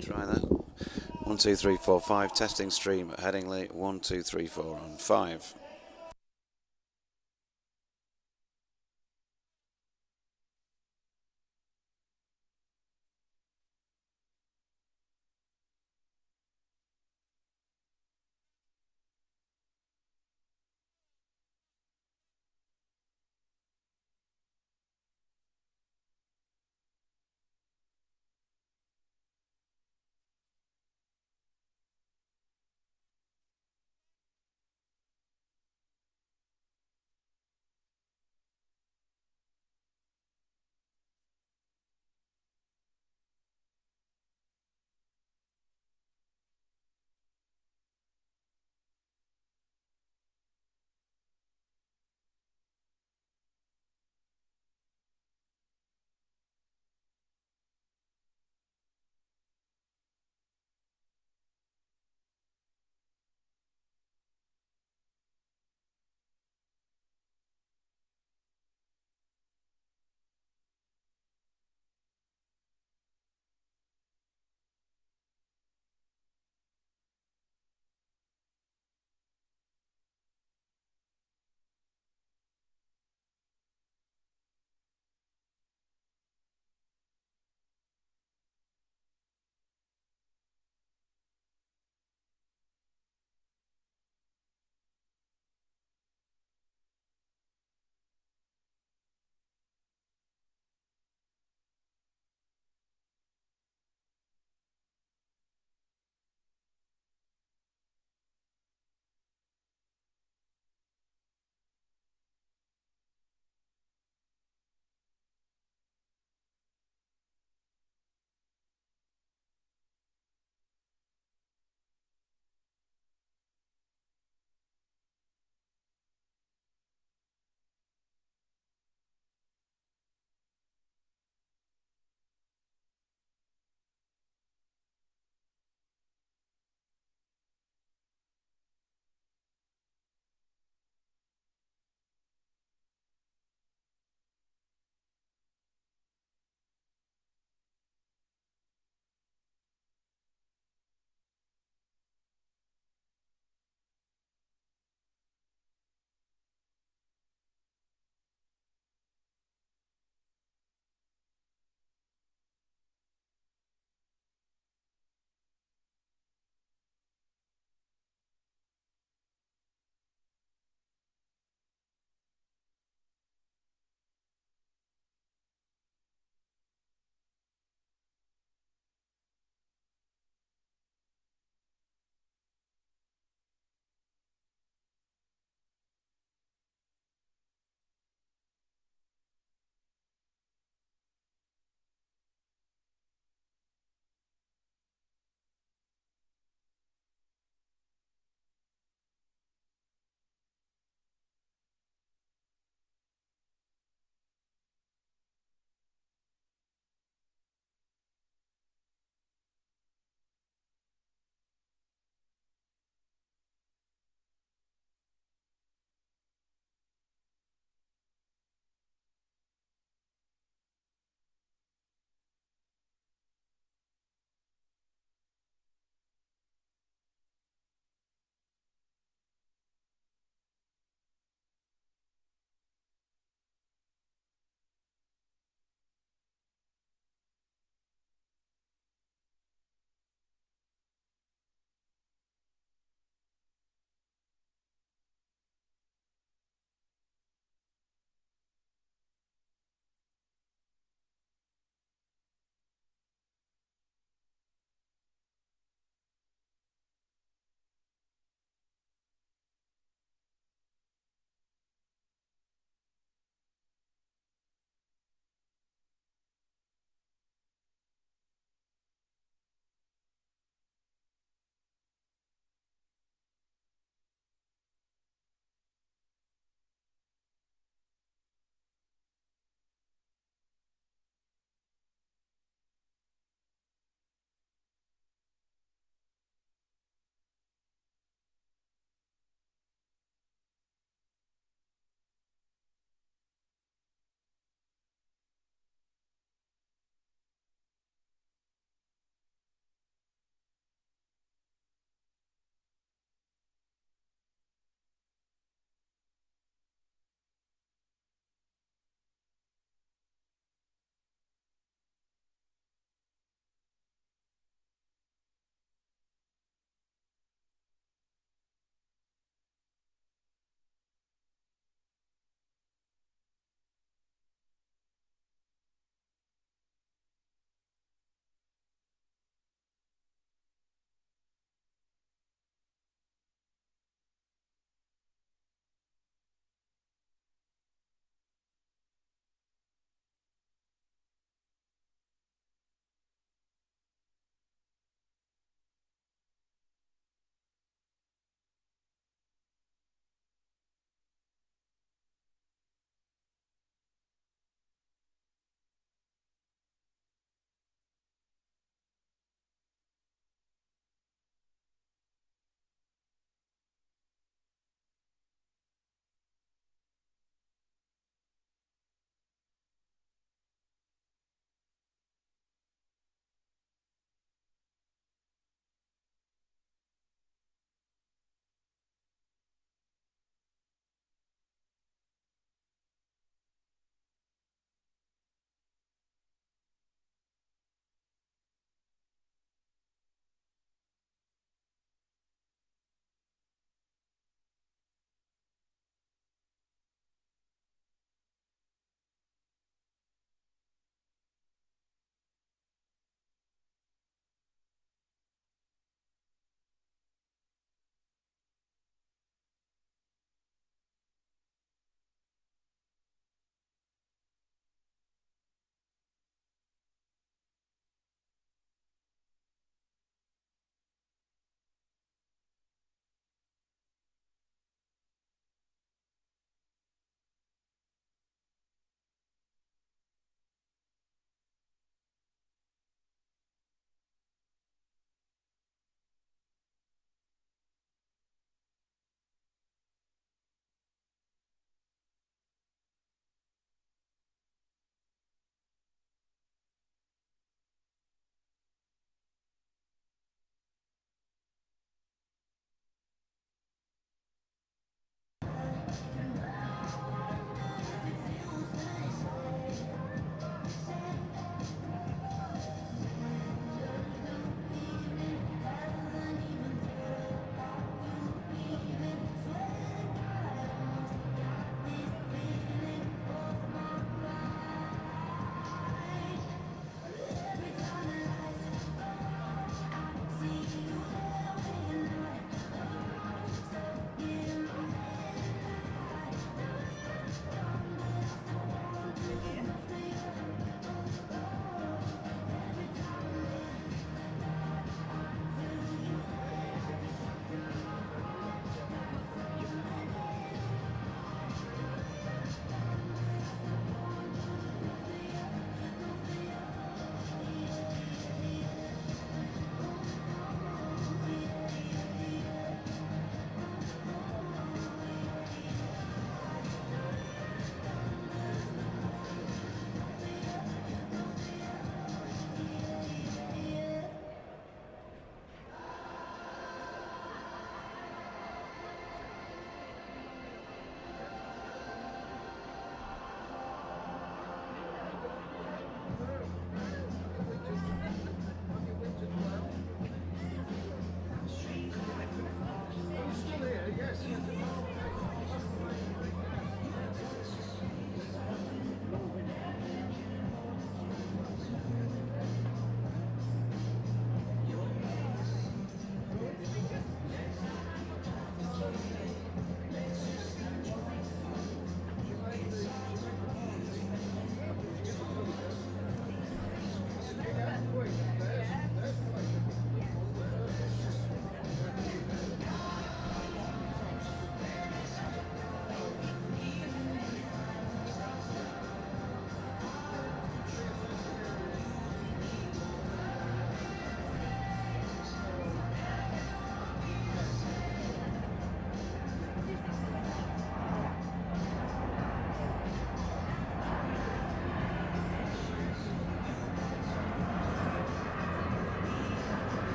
Try that. 1, 2, 3, 4, 5. Testing stream at Headingley. 1, 2, 3, 4 on 5.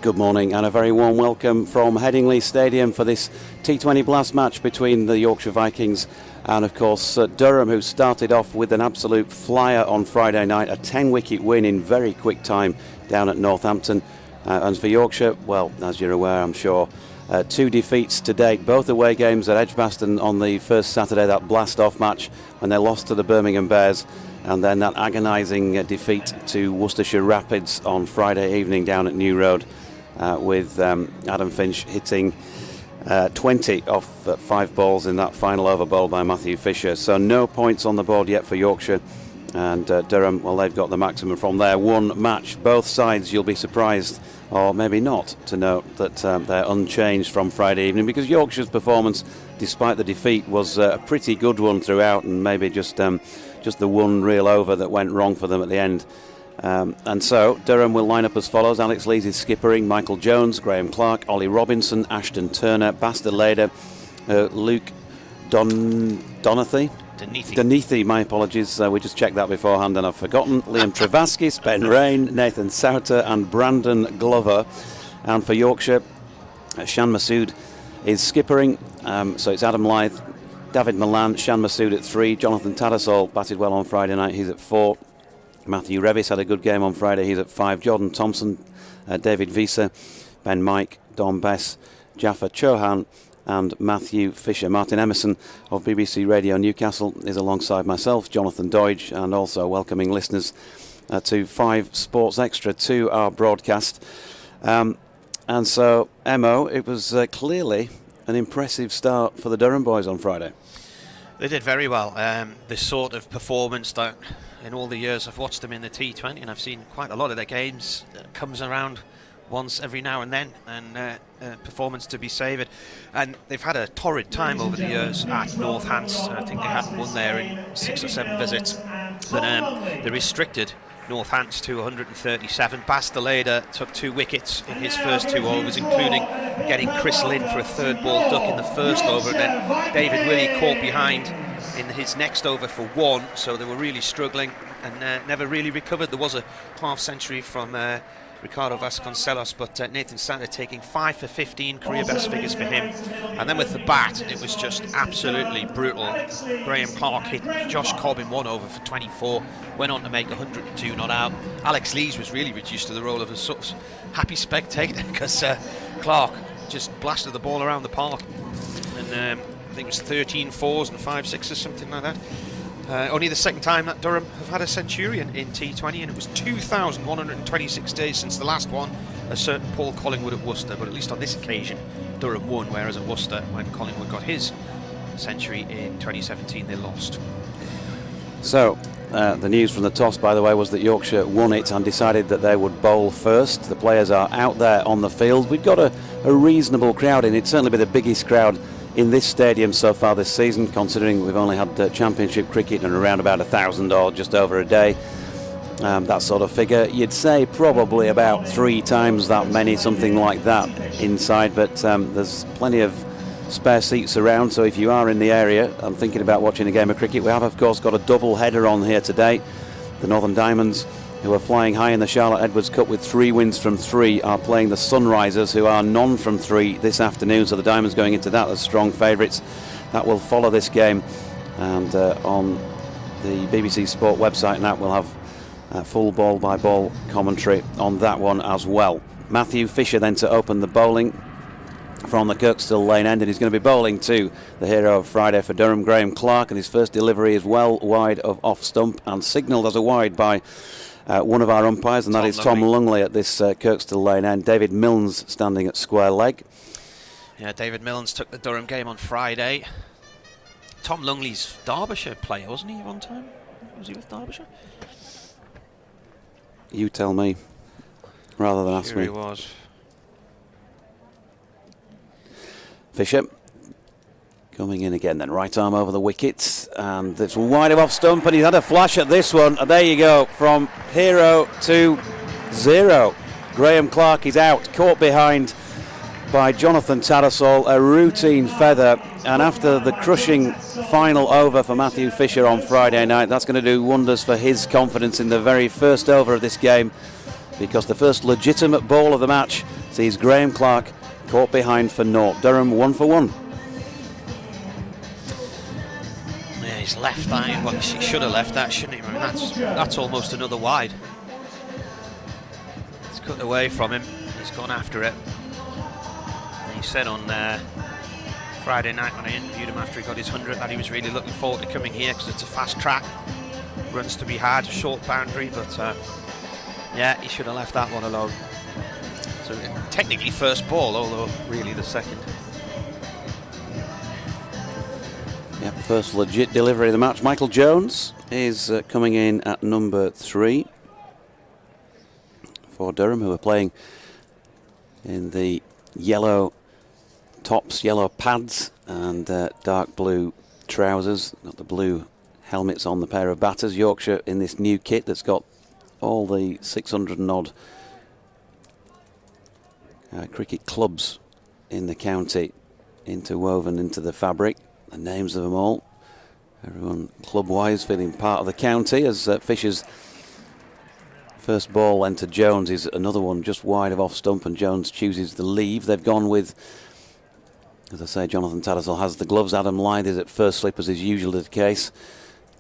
Good morning and a very warm welcome from Headingley Stadium for this T20 Blast match between the Yorkshire Vikings and of course Durham, who started off with an absolute flyer on Friday night, a 10-wicket win in very quick time down at Northampton. And for Yorkshire, well, as you're aware, I'm sure, 2 defeats to date, both away games at Edgbaston on the first Saturday, that blast-off match when they lost to the Birmingham Bears, and then that agonising defeat to Worcestershire Rapids on Friday evening down at New Road, with Adam Finch hitting 20 off 5 balls in that final over bowled by Matthew Fisher. So no points on the board yet for Yorkshire, and Durham, well, they've got the maximum from their one match. Both sides, you'll be surprised, or maybe not, to note that they're unchanged from Friday evening, because Yorkshire's performance, despite the defeat, was a pretty good one throughout, and maybe just the one real over that went wrong for them at the end. And so Durham will line up as follows. Alex Lees is skippering, Michael Jones, Graham Clark, Ollie Robinson, Ashton Turner, Basta Leda, Luke Donethi, my apologies, we just checked that beforehand and I've forgotten. Liam Travaskis, Ben Rain, Nathan Souter and Brandon Glover. And for Yorkshire, Shan Masood is skippering, so it's Adam Lyth, David Milan, Shan Masood at 3, Jonathan Tattersall batted well on Friday night, he's at 4. Matthew Revis had a good game on Friday, he's at 5. Jordan Thompson, David Visa, Ben Mike, Don Bess, Jaffa Chauhan and Matthew Fisher. Martin Emerson of BBC Radio Newcastle is alongside myself, Jonathan Doidge, and also welcoming listeners to 5 Sports Extra to our broadcast. And so, Emo, it was clearly an impressive start for the Durham boys on Friday. They did very well. This sort of performance that in all the years I've watched them in the T20, and I've seen quite a lot of their games, comes around once every now and then, and performance to be savoured. And they've had a torrid time over the years at Northants. I think they hadn't won there in 6 or 7 visits. But they restricted Northants to 137. Basta Leda took 2 wickets in his first 2 overs, including getting Chris Lynn for a 3rd ball duck in the first over, and then David Willey caught behind in his next over for 1, so they were really struggling and never really recovered. There was a half century from Ricardo Vasconcelos, but Nathan Sander taking 5 for 15, career best figures for him. And then with the bat, it was just absolutely brutal. Graham Clark hit Josh Cobb in 1 over for 24, went on to make 102 not out. Alex Lees was really reduced to the role of a sort of happy spectator, because Clark just blasted the ball around the park, and I think it was 13 4s and 5 6s, something like that. Only the second time that Durham have had a centurion in T20, and it was 2,126 days since the last one, a certain Paul Collingwood at Worcester. But at least on this occasion, Durham won, whereas at Worcester, when Collingwood got his century in 2017, they lost. So, the news from the toss, by the way, was that Yorkshire won it and decided that they would bowl first. The players are out there on the field. We've got a reasonable crowd in. It'd certainly be the biggest crowd in this stadium so far this season, considering we've only had championship cricket and around about 1,000 or just over a day, that sort of figure. You'd say probably about 3 times that many, something like that inside, but there's plenty of spare seats around, so if you are in the area and thinking about watching a game of cricket, we have of course got a double header on here today. The Northern Diamonds, who are flying high in the Charlotte Edwards Cup with 3 wins from 3, are playing the Sunrisers, who are none from 3 this afternoon. So the Diamonds going into that as strong favourites. That will follow this game, and on the BBC Sport website and app we'll have full ball by ball commentary on that one as well. Matthew Fisher then to open the bowling from the Kirkstall Lane end, and he's going to be bowling to the hero of Friday for Durham, Graham Clark, and his first delivery is well wide of off stump and signalled as a wide by one of our umpires, and that is Tom Lungley at this Kirkstall Lane end. David Milnes standing at square leg. Yeah, David Milnes took the Durham game on Friday. Tom Lungley's Derbyshire player, wasn't he, one time? Was he with Derbyshire? You tell me, rather than ask me. He was. Fisher coming in again then, right arm over the wickets, and it's wide of off stump, and he's had a flash at this one, and there you go, from hero to 0. Graham Clark is out, caught behind by Jonathan Tattersall, a routine feather, and after the crushing final over for Matthew Fisher on Friday night, that's going to do wonders for his confidence in the very first over of this game, because the first legitimate ball of the match sees Graham Clark caught behind for naught. Durham 1 for 1. Yeah, he's left that. Well, he should have left that, shouldn't he? I mean, that's almost another wide. It's cut away from him. He's gone after it. And he said on Friday night when I interviewed him after he got his 100 that he was really looking forward to coming here because it's a fast track. Runs to be had, short boundary, but yeah, he should have left that one alone. So technically first ball, although really the second. Yep, first legit delivery of the match. Michael Jones is coming in at number 3 for Durham, who are playing in the yellow tops, yellow pads, and dark blue trousers. Got the blue helmets on the pair of batters. Yorkshire in this new kit that's got all the 600 and odd cricket clubs in the county interwoven into the fabric. The names of them all. Everyone club-wise feeling part of the county as Fisher's first ball entered Jones is another one just wide of off stump, and Jones chooses the leave. They've gone with, as I say, Jonathan Tattersall has the gloves. Adam Lyth is at first slip as is usually the case.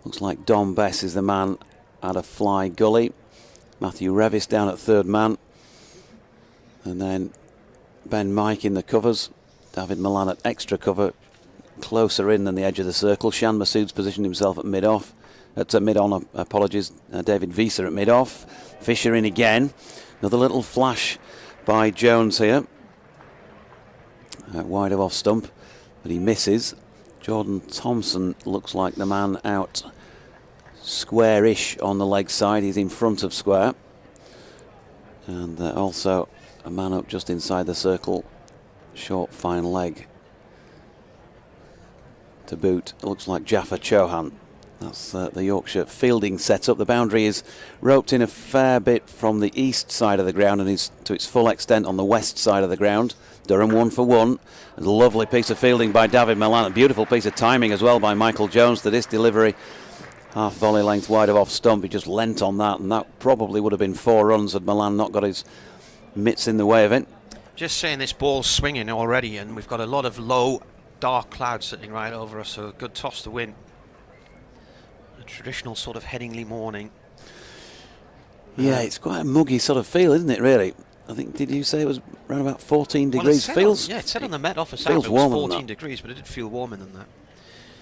Looks like Dom Bess is the man at a fly gully. Matthew Revis down at third man. And then Ben Mike in the covers. David Milan at extra cover, closer in than the edge of the circle. Shan Masood's positioned himself at mid-off. At mid-on, apologies. David Visa at mid-off. Fisher in again. Another little flash by Jones here. Wide of off stump, but he misses. Jordan Thompson looks like the man out square-ish on the leg side. He's in front of square. And also a man up just inside the circle. Short, fine leg to boot. It looks like Jaffa Chauhan. That's the Yorkshire fielding setup. The boundary is roped in a fair bit from the east side of the ground and is to its full extent on the west side of the ground. Durham 1 for 1. A lovely piece of fielding by David Milan. A beautiful piece of timing as well by Michael Jones to this delivery. Half volley length wide of off stump. He just leant on that, and that probably would have been 4 runs had Milan not got his mitts in the way of it. Just saying, this ball's swinging already, and we've got a lot of low, dark clouds sitting right over us, so a good toss to win. A traditional sort of Headingley morning. Yeah, it's quite a muggy sort of feel, isn't it, really? I think, did you say it was around about 14 degrees? Feels, yeah, it said on the Met Office app it was 14 degrees, but it did feel warmer than that.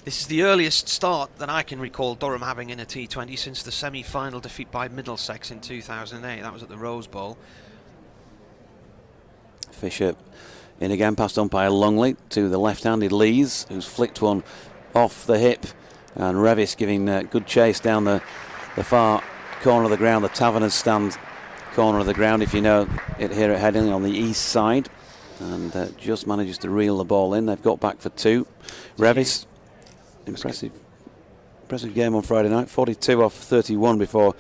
This is the earliest start that I can recall Durham having in a T20 since the semi-final defeat by Middlesex in 2008. That was at the Rose Bowl. Fisher in again, past umpire Longley to the left-handed Lees, who's flicked one off the hip, and Revis giving good chase down the far corner of the ground, the Taverners stand corner of the ground, if you know it, here at Headingley on the east side, and just manages to reel the ball in. They've got back for 2. Revis, impressive game on Friday night, 42 off 31 before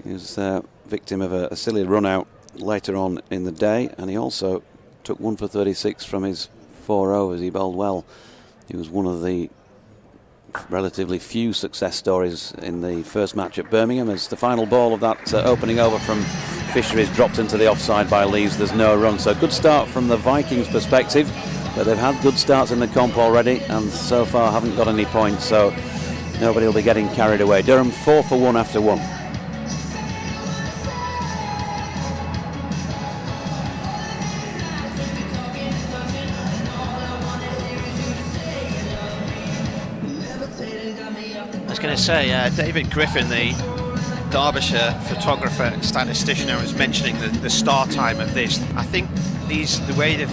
he was victim of a silly run out later on in the day, and he also took 1 for 36 from his 4 overs. He bowled well. He was one of the relatively few success stories in the first match at Birmingham, as the final ball of that opening over from Fisher is dropped into the offside by Lees. There's no run, so good start from the Vikings perspective, but they've had good starts in the comp already and so far haven't got any points, so nobody will be getting carried away. Durham 4 for 1 after 1. I was going to say, David Griffin, the Derbyshire photographer and statistician, was mentioning the start time of this. I think the way they've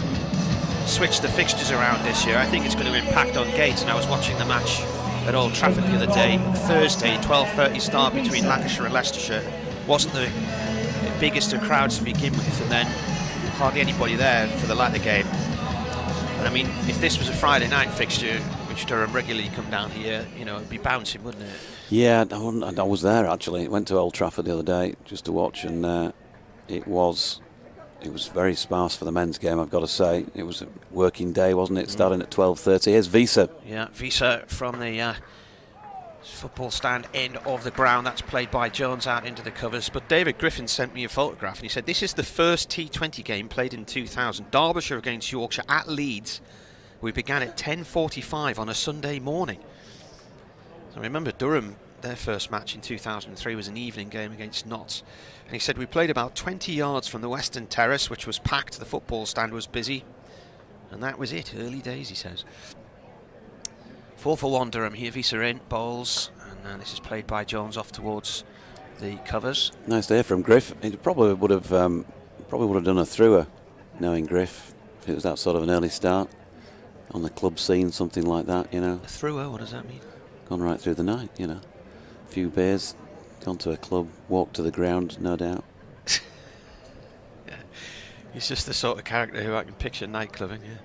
switched the fixtures around this year, I think it's going to impact on gates. And I was watching the match at Old Trafford the other day, Thursday, 12:30 start between Lancashire and Leicestershire. Wasn't the biggest of crowds to begin with, and then hardly anybody there for the latter game. And I mean, if this was a Friday night fixture, which Durham regularly come down here, you know, it'd be bouncing, wouldn't it? Yeah, I was there actually. Went to Old Trafford the other day just to watch, and it was very sparse for the men's game, I've got to say. It was a working day, wasn't it? Starting at 12:30. Here's Visa. Yeah, Visa from the Football stand end of the ground. That's played by Jones out into the covers. But David Griffin sent me a photograph and he said this is the first T20 game played in 2000. Derbyshire against Yorkshire at Leeds. We began at 10:45 on a Sunday morning. So I remember Durham, their first match in 2003 was an evening game against Notts. And he said we played about 20 yards from the Western Terrace, which was packed. The football stand was busy. And that was it. Early days, he says. 4 for 1 Durham here. Visa in, bowls, and this is played by Jones off towards the covers. Nice to hear from Griff. He probably would have done a througher, knowing Griff, if it was that sort of an early start on the club scene, something like that, you know. A thrower, what does that mean? Gone right through the night, you know. A few beers, gone to a club, walked to the ground, no doubt. Yeah. He's just the sort of character who I can picture nightclubbing, yeah.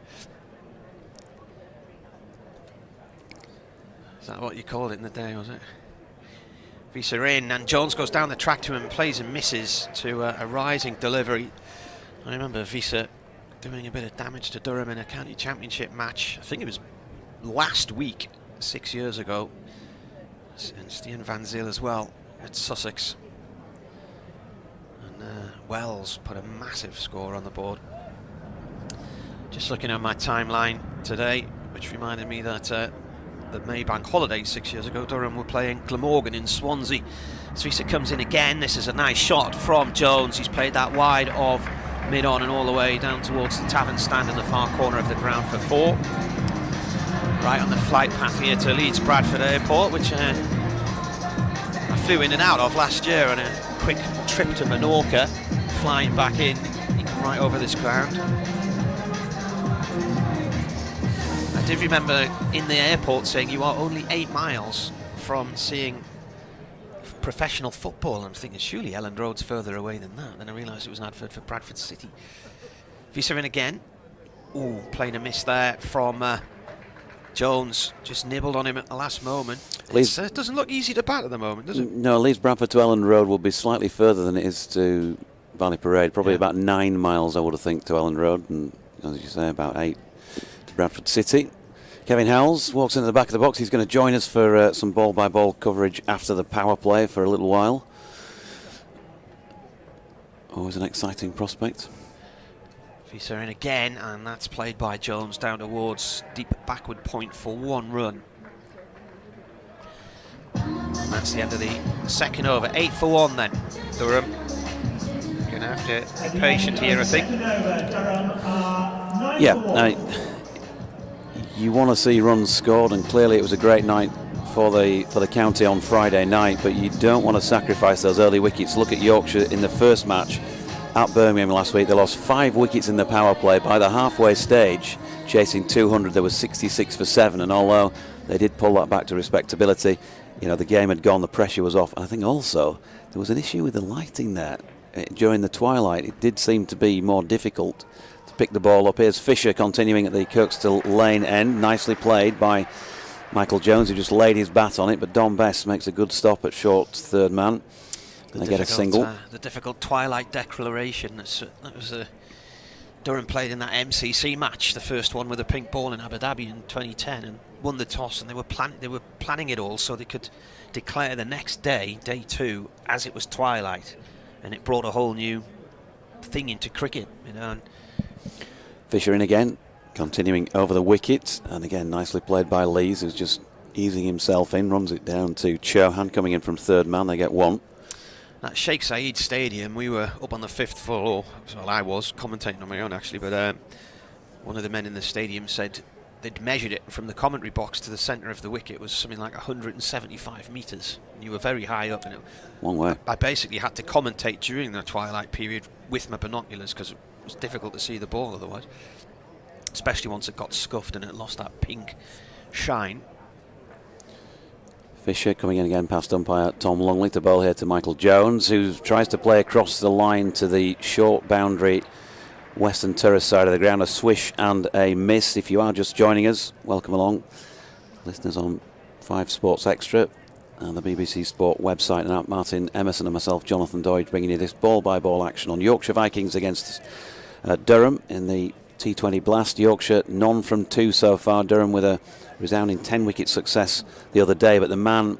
Is that what you called it in the day, was it? Visa in, and Jones goes down the track to him and plays and misses to a rising delivery. I remember Visa doing a bit of damage to Durham in a county championship match. I think it was last week, 6 years ago. And Stian Van Zyl as well at Sussex. And Wells put a massive score on the board. Just looking at my timeline today, which reminded me that the Maybank holiday 6 years ago, Durham were playing Glamorgan in Swansea. Svisa comes in again. This is a nice shot from Jones. He's played that wide of mid-on and all the way down towards the tavern stand in the far corner of the ground for 4. Right on the flight path here to Leeds Bradford Airport, which I flew in and out of last year on a quick trip to Menorca. Flying back in, you come right over this ground. I did remember in the airport saying you are only 8 miles from seeing professional football. I'm thinking surely Elland Road's further away than that. Then I realised it was an advert for Bradford City. Visa in again. Ooh, playing a miss there from Jones. Just nibbled on him at the last moment. It doesn't look easy to bat at the moment, does it? No, Leeds Bradford to Elland Road will be slightly further than it is to Valley Parade. Probably about 9 miles, I would have think, to Elland Road, and as you say, about 8 to Bradford City. Kevin Howells walks into the back of the box. He's going to join us for some ball-by-ball coverage after the power play for a little while. Always an exciting prospect. Visa in again, and that's played by Jones down towards deep backward point for 1 run. And that's the end of the second over. 8 for 1 then, Durham. Going to have to be patient here, I think. Yeah, you want to see runs scored, and clearly it was a great night for the county on Friday night, but you don't want to sacrifice those early wickets. Look at Yorkshire in the first match at Birmingham last week. They lost 5 wickets in the power play. By the halfway stage, chasing 200, there was 66 for 7, and although they did pull that back to respectability, you know, the game had gone, the pressure was off. And I think also there was an issue with the lighting there. During the twilight, it did seem to be more difficult to pick the ball up. Here's Fisher continuing at the Kirkstall Lane end. Nicely played by Michael Jones, who just laid his bat on it, but Don Best makes a good stop at short third man. They get a single. The difficult twilight declaration. That was Durham played in that MCC match, the first one with a pink ball in Abu Dhabi in 2010, and won the toss. And they were planning it all so they could declare the next day, day 2, as it was twilight, and it brought a whole new thing into cricket. You know. And Fisher in again, continuing over the wicket, and again nicely played by Lees, who's just easing himself in, runs it down to Chauhan coming in from third man. They get 1. At Sheikh Zayed Stadium, we were up on the 5th floor. Well, I was commentating on my own actually, but one of the men in the stadium said they'd measured it from the commentary box to the centre of the wicket was something like 175 metres. You were very high up, and Long way. I basically had to commentate during the twilight period with my binoculars because it was difficult to see the ball otherwise, especially once it got scuffed and it lost that pink shine. Fisher coming in again past umpire Tom Longley to bowl here to Michael Jones, who tries to play across the line to the short boundary Western Terrace side of the ground. A swish and a miss. If you are just joining us, welcome along. Listeners on 5 Sports Extra and the BBC Sport website, and Martin Emerson and myself, Jonathan Doidge, bringing you this ball-by-ball action on Yorkshire Vikings against Durham in the T20 Blast. Yorkshire none from 2 so far. Durham with a resounding 10-wicket success the other day, but the man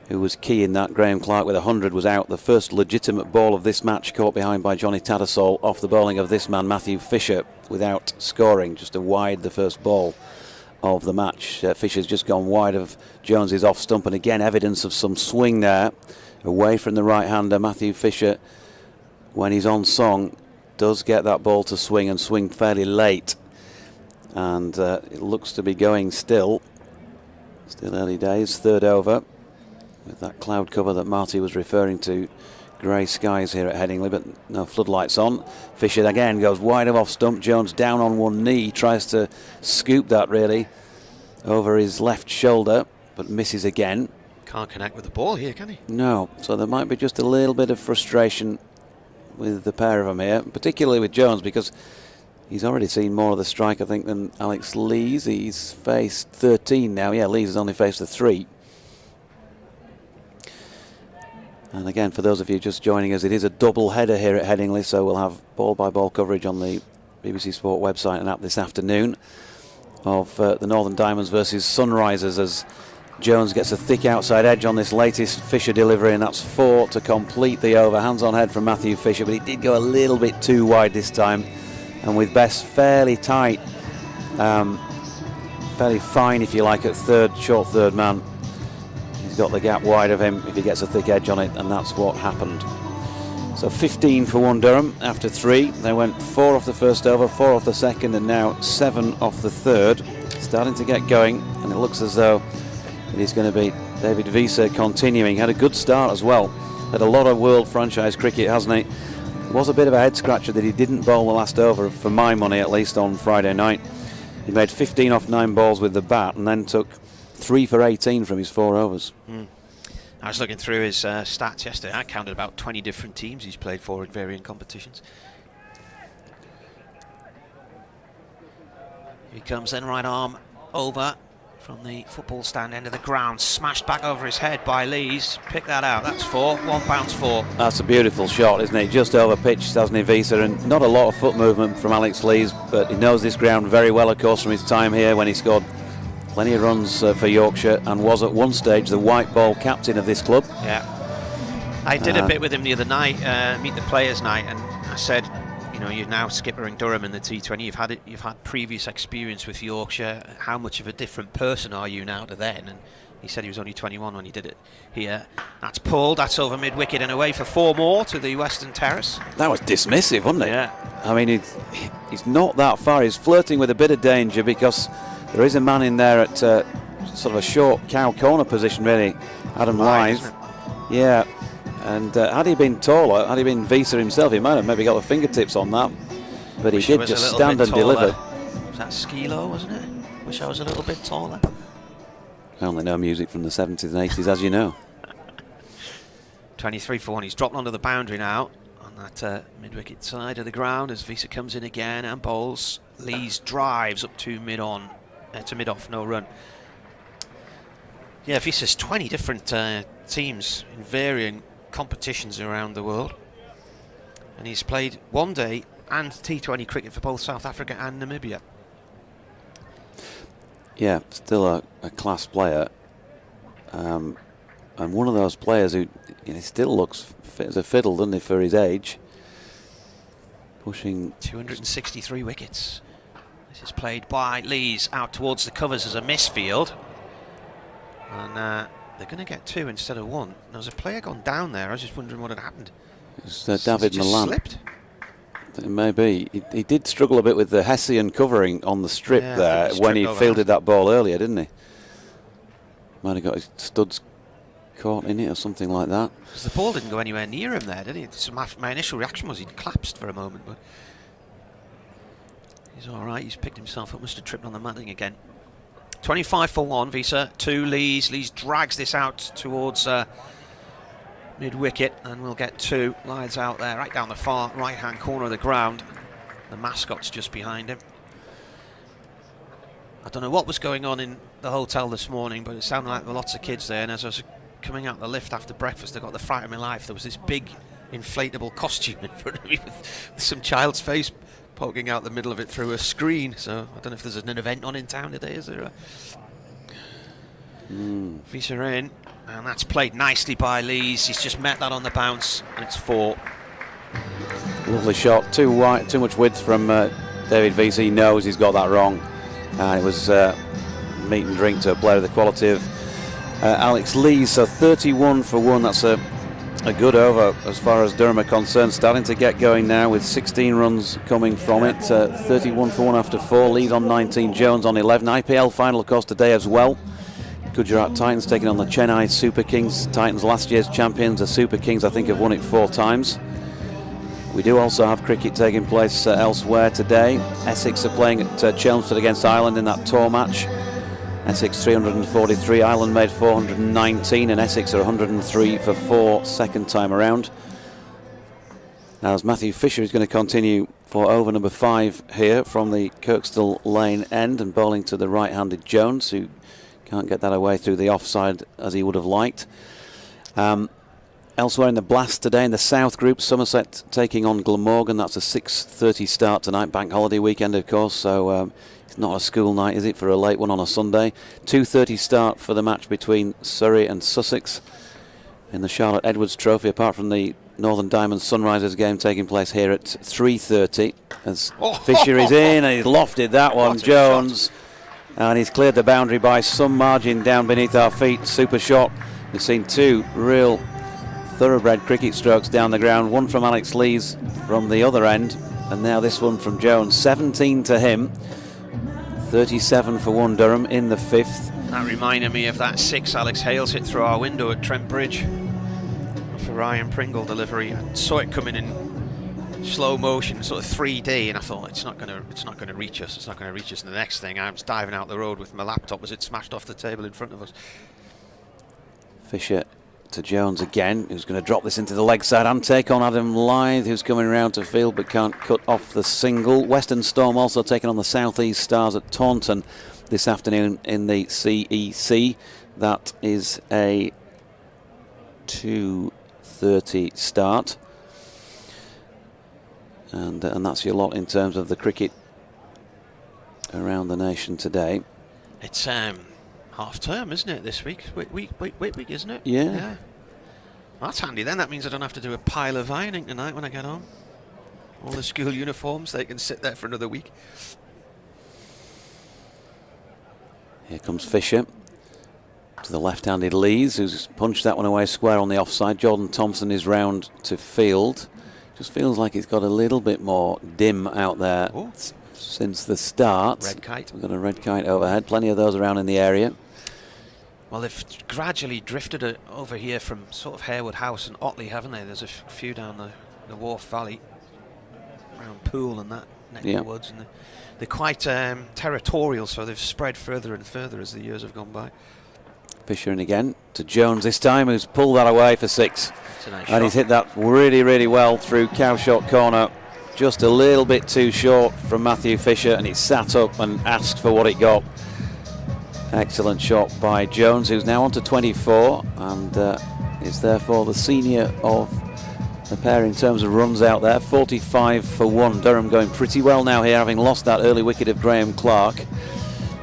who was key in that. Graham Clark with 100 was out. The first legitimate ball of this match caught behind by Johnny Tattersall off the bowling of this man, Matthew Fisher, without scoring. Just a wide, the first ball of the match. Fisher's just gone wide of Jones's off stump, and again evidence of some swing there away from the right-hander. Matthew Fisher, when he's on song, does get that ball to swing, and swing fairly late, and it looks to be going still early days. Third over with that cloud cover that Marty was referring to. Grey skies here at Headingley, but no floodlights on. Fisher again goes wide of off stump. Jones down on one knee, tries to scoop that really over his left shoulder, but misses again. Can't connect with the ball here, can he? No, so there might be just a little bit of frustration with the pair of them here, particularly with Jones, because he's already seen more of the strike, I think, than Alex Lees. He's faced 13 now. Yeah, Lees has only faced the 3. And again, for those of you just joining us, it is a double header here at Headingley, so we'll have ball-by-ball coverage on the BBC Sport website and app this afternoon of the Northern Diamonds versus Sunrisers, as Jones gets a thick outside edge on this latest Fisher delivery, and that's 4 to complete the over. Hands on head from Matthew Fisher, but he did go a little bit too wide this time, and with Bess fairly tight, fairly fine if you like, at third, short third man. He's got the gap wide of him if he gets a thick edge on it, and that's what happened. So 15 for 1 Durham after 3. They went 4 off the first over, 4 off the second, and now 7 off the third. Starting to get going, and it looks as though it is going to be David Visa continuing. Had a good start as well. Had a lot of world franchise cricket, hasn't he? It was a bit of a head scratcher that he didn't bowl the last over, for my money at least, on Friday night. He made 15 off 9 balls with the bat, and then took 3 for 18 from his 4 overs. I was looking through his stats yesterday. I counted about 20 different teams he's played for in varying competitions. Here he comes then, right arm over from the football stand end of the ground. Smashed back over his head by Lees. Pick that out. That's 4. 1 bounce 4. That's a beautiful shot, isn't it? Just over pitched, hasn't he, Visa? And not a lot of foot movement from Alex Lees, but he knows this ground very well, of course, from his time here when he scored plenty of runs for Yorkshire, and was at one stage the white ball captain of this club. Yeah. I did a bit with him the other night, meet the players night, and I said, you know, you're now skippering Durham in the T20. You've had previous experience with Yorkshire. How much of a different person are you now to then? And he said he was only 21 when he did it here. That's pulled. That's over mid wicket and away for 4 more to the Western Terrace. That was dismissive, wasn't it? Yeah. I mean, he's not that far. He's flirting with a bit of danger, because there is a man in there at sort of a short cow corner position, really. Adam Lythe. Yeah. And had he been taller, had he been Visa himself, he might have maybe got the fingertips on that. But he did just stand and deliver. Was that Skilo, wasn't it? Wish I was a little bit taller. I only know music from the 70s and 80s, as you know. 23 for 1. He's dropped onto the boundary now on that mid-wicket side of the ground as Visa comes in again and bowls. Lees drives up to mid-on, to mid-off, no run. Yeah, Visa's 20 different teams in varying competitions around the world, and he's played one day and T20 cricket for both South Africa and Namibia. Yeah, still a class player, and one of those players who, you know, still looks fit as a fiddle, doesn't he, for his age. Pushing 263 wickets. This is played by Lees out towards the covers as a misfield, and they're going to get 2 instead of 1. There was a player gone down there. I was just wondering what had happened. It's David Milan. Slipped? It may be. He did struggle a bit with the Hessian covering on the strip there when he fielded that ball earlier, didn't he? Might have got his studs caught in it or something like that. The ball didn't go anywhere near him there, did he? So my initial reaction was he'd collapsed for a moment, but he's all right. He's picked himself up. Must have tripped on the matting again. 25 for 1, Visa, 2 Lees. Lees drags this out towards mid-wicket, and we'll get 2. Lies out there, right down the far right-hand corner of the ground. The mascot's just behind him. I don't know what was going on in the hotel this morning, but it sounded like there were lots of kids there, and as I was coming out the lift after breakfast, I got the fright of my life. There was this big inflatable costume in front of me with some child's face poking out the middle of it through a screen. So I don't know if there's an event on in town today. Is there a Visa in? And that's played nicely by Lees. He's just met that on the bounce, and it's 4. Lovely shot, too wide, too much width from David Veese. He knows he's got that wrong, and it was meat and drink to a player of the quality of Alex Lees. So 31 for 1. That's a good over as far as Durham are concerned. Starting to get going now with 16 runs coming from it. 31 for 1 after 4. Lead on 19, Jones on 11. IPL final, of course, today as well. Gujarat Titans taking on the Chennai Super Kings. Titans last year's champions. The Super Kings, I think, have won it 4 times. We do also have cricket taking place elsewhere today. Essex are playing at Chelmsford against Ireland in that tour match. Essex 343, Ireland made 419, and Essex are 103 for 4 second time around. Now, as Matthew Fisher is going to continue for over number 5 here from the Kirkstall Lane end, and bowling to the right-handed Jones, who can't get that away through the offside as he would have liked. Elsewhere in the Blast today in the South Group, Somerset taking on Glamorgan. That's a 6:30 start tonight, bank holiday weekend of course, so it's not a school night, is it, for a late one on a Sunday. 2:30 start for the match between Surrey and Sussex in the Charlotte Edwards Trophy, apart from the Northern Diamonds Sunrisers game taking place here at 3:30 as Fisher is in, and he's lofted that one, Jones, and he's cleared the boundary by some margin down beneath our feet. Super shot. We've seen 2 real thoroughbred cricket strokes down the ground, one from Alex Lees from the other end, and now this one from Jones. 17 to him, 37 for 1 Durham in the 5th. That reminded me of that 6 Alex Hales hit through our window at Trent Bridge for Ryan Pringle delivery. I saw it coming in slow motion, sort of 3D, and I thought it's not going to reach us. It's not going to reach us. And the next thing, I was diving out the road with my laptop as it smashed off the table in front of us. Fisher to Jones again, who's going to drop this into the leg side and take on Adam Lyth, who's coming round to field but can't cut off the single. Western Storm also taking on the South East Stars at Taunton this afternoon in the CEC. That is a 2:30 start, and that's your lot in terms of the cricket around the nation today. It's half term, isn't it, this week? Week, isn't it? Yeah. Well, that's handy then. That means I don't have to do a pile of ironing tonight when I get home. All the school uniforms, they can sit there for another week. Here comes Fisher to the left-handed Lees, who's punched that one away square on the offside. Jordan Thompson is round to field. Just feels like it's got a little bit more dim out there since the start. Red kite. We've got a red kite overhead. Plenty of those around in the area. Well, they've gradually drifted it over here from sort of Harewood House and Otley, haven't they? There's a few down the Wharf Valley, around Poole and that neck of the woods, and they're quite territorial, so they've spread further and further as the years have gone by. Fisher in again to Jones this time, who's pulled that away for 6. Nice and he's hit that really, really well through Cowshot corner. Just a little bit too short from Matthew Fisher, and he sat up and asked for what it got. Excellent shot by Jones, who's now on to 24 and is therefore the senior of the pair in terms of runs out there. 45 for 1. Durham going pretty well now here, having lost that early wicket of Graham Clark.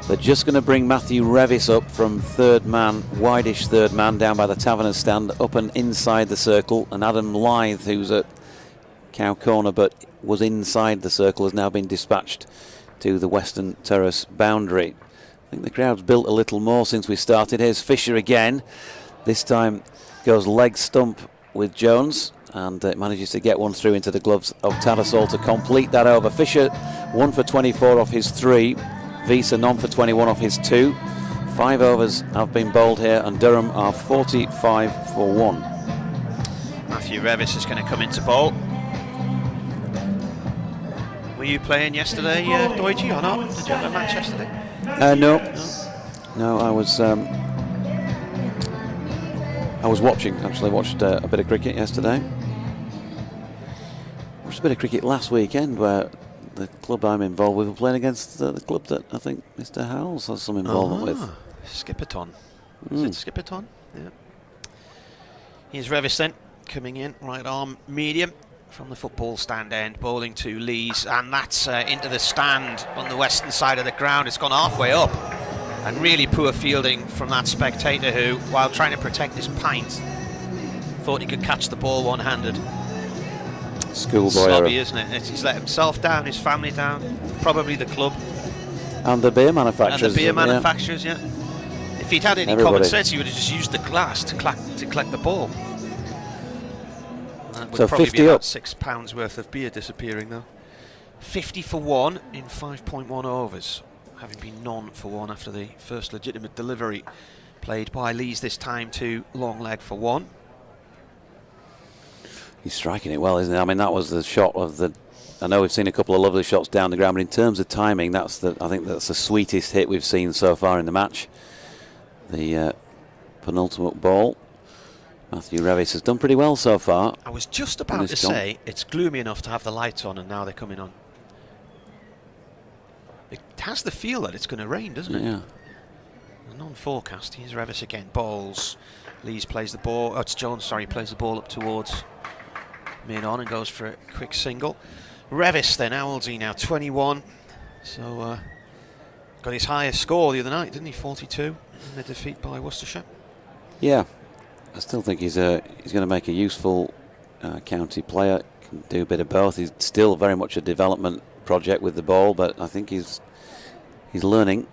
They're just going to bring Matthew Revis up from third man, wideish third man, down by the Taverner stand, up and inside the circle. And Adam Lyth, who's at Cow Corner but was inside the circle, has now been dispatched to the Western Terrace boundary. I think the crowd's built a little more since we started. Here's Fisher again. This time goes leg stump with Jones, and manages to get one through into the gloves of Tattersall to complete that over. Fisher 1 for 24 off his 3. Visa none for 21 off his 2. 5 overs have been bowled here, and Durham are 45 for 1. Matthew Revis is going to come into bowl. Were you playing yesterday, Doidgy, or not? Did you have a match yesterday? No, I was watching, actually. Watched a bit of cricket yesterday. Watched a bit of cricket last weekend where the club I'm involved with were playing against the club that I think Mr. Howells has some involvement with. Skipperton. Is it Skipperton? Yeah. Here's Revis then, coming in, right arm medium from the football stand end, bowling to Lees, and that's into the stand on the western side of the ground. It's gone halfway up. And really poor fielding from that spectator who, while trying to protect his pint, thought he could catch the ball one-handed. Schoolboy Slobby, error. isn't it? He's let himself down, his family down, probably the club. And the beer manufacturers. And the beer manufacturers, yeah. If he'd had any Everybody. common sense, he would have just used the glass to collect the ball. That would So probably 50 be about up. £6 worth of beer disappearing, though. 50 for 1 in 5.1 overs, having been none for 1 after the first legitimate delivery played by Lees, this time to long leg for 1. He's striking it well, isn't he? I mean, that was the shot of the... I know we've seen a couple of lovely shots down the ground, but in terms of timing, I think that's the sweetest hit we've seen so far in the match. The penultimate ball. Matthew Revis has done pretty well so far. I was just about to say, it's gloomy enough to have the lights on, and now they're coming on. It has the feel that it's going to rain, doesn't it? Yeah. Non-forecast. Here's Revis again. Bowls. Lees plays the ball. Oh, it's Jones, sorry, plays the ball up towards mid-on and goes for a quick single. Revis then, how old's he now? 21. So, got his highest score the other night, didn't he? 42 in the defeat by Worcestershire. Yeah. I still think he's going to make a useful county player. Can do a bit of both. He's still very much a development project with the ball, but I think he's learning.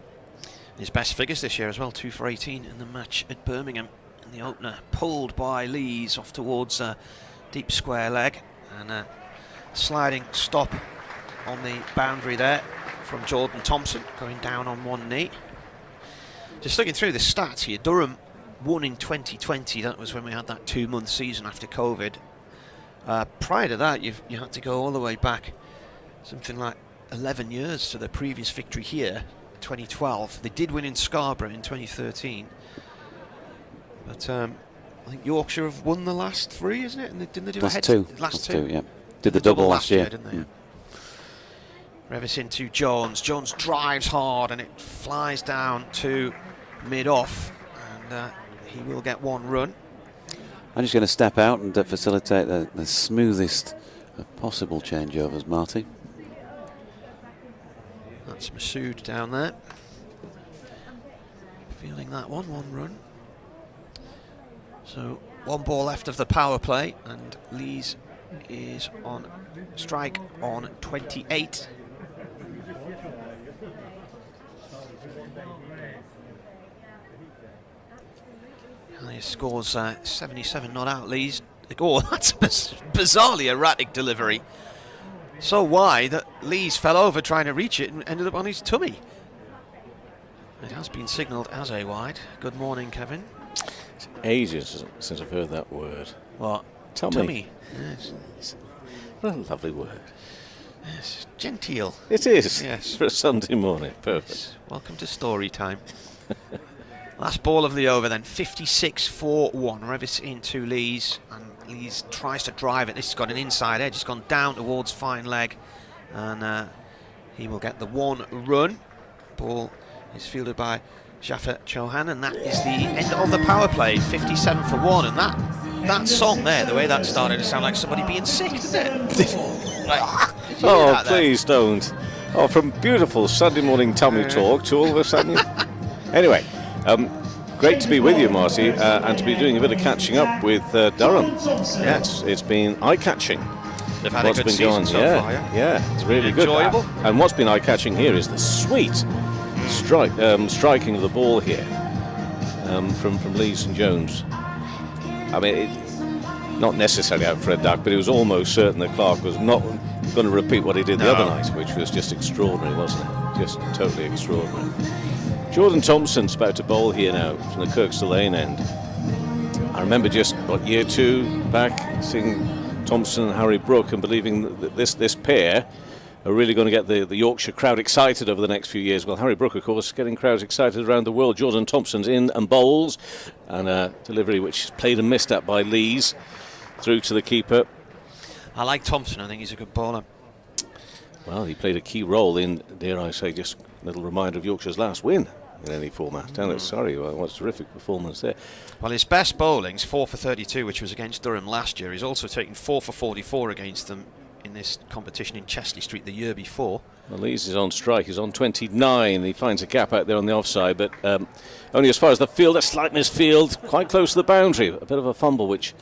His best figures this year as well, 2 for 18 in the match at Birmingham in the opener. Pulled by Lees off towards deep square leg, and a sliding stop on the boundary there from Jordan Thompson, going down on one knee. Just looking through the stats here, Durham won in 2020. That was when we had that 2-month season after COVID. Prior to that, you had to go all the way back, something like 11 years to the previous victory here, 2012. They did win in Scarborough in 2013, but I think Yorkshire have won the last 3, isn't it? And didn't they do last a head? two. Last two, yeah. Did the double last year, didn't they? Revis into Jones. Jones drives hard and it flies down to mid-off, and he will get 1 run. I'm just going to step out and facilitate the smoothest of possible changeovers, Marty. That's Masood down there. Feeling that 1 run. So 1 ball left of the power play, and Lees is on strike on 28. He scores 77 not out. Lees. Oh, that's bizarrely erratic delivery. So wide that Lees fell over trying to reach it and ended up on his tummy. It has been signalled as a wide. Good morning, Kevin. It's ages since I've heard that word. What? Tummy. Yes. What a lovely word. Yes. Genteel. It is. Yes. For a Sunday morning. Perfect. Yes. Welcome to story time. Last ball of the over then, 56 for 1. Revis into Lees, and Lees tries to drive it. This has got an inside edge. It's gone down towards fine leg, and he will get the 1 run. Ball is fielded by Jaffa Chauhan, and that is the end of the power play. 57 for 1, and that song there, the way that started, it sounded like somebody being sick, didn't it? Oh, please don't. Oh, from beautiful Sunday morning tummy talk to all of a sudden... Anyway, great to be with you, Marty, and to be doing a bit of catching up with Durham. Yeah, it's been eye-catching. They've had a good season so far, yeah? Yeah, it's really good. Enjoyable. And what's been eye-catching here is the sweet striking of the ball here from Lees and Jones. I mean, not necessarily out for a duck, but it was almost certain that Clark was not going to repeat what he did the other night, which was just extraordinary, wasn't it? Just totally extraordinary. Jordan Thompson's about to bowl here now from the Kirkstall Lane end. I remember just, year 2 back, seeing Thompson and Harry Brook and believing that this pair are really going to get the Yorkshire crowd excited over the next few years. Well, Harry Brook, of course, getting crowds excited around the world. Jordan Thompson's in and bowls, and a delivery which is played and missed at by Lees through to the keeper. I like Thompson. I think he's a good bowler. Well, he played a key role in, dare I say, just a little reminder of Yorkshire's last win in any format. Sorry, what a terrific performance there. Well, his best bowling's 4 for 32, which was against Durham last year. He's also taken 4 for 44 against them in this competition in Chesley Street the year before. Well, Lees is on strike. He's on 29. He finds a gap out there on the offside, but only as far as the field. A slight misfield, quite close to the boundary. A bit of a fumble, which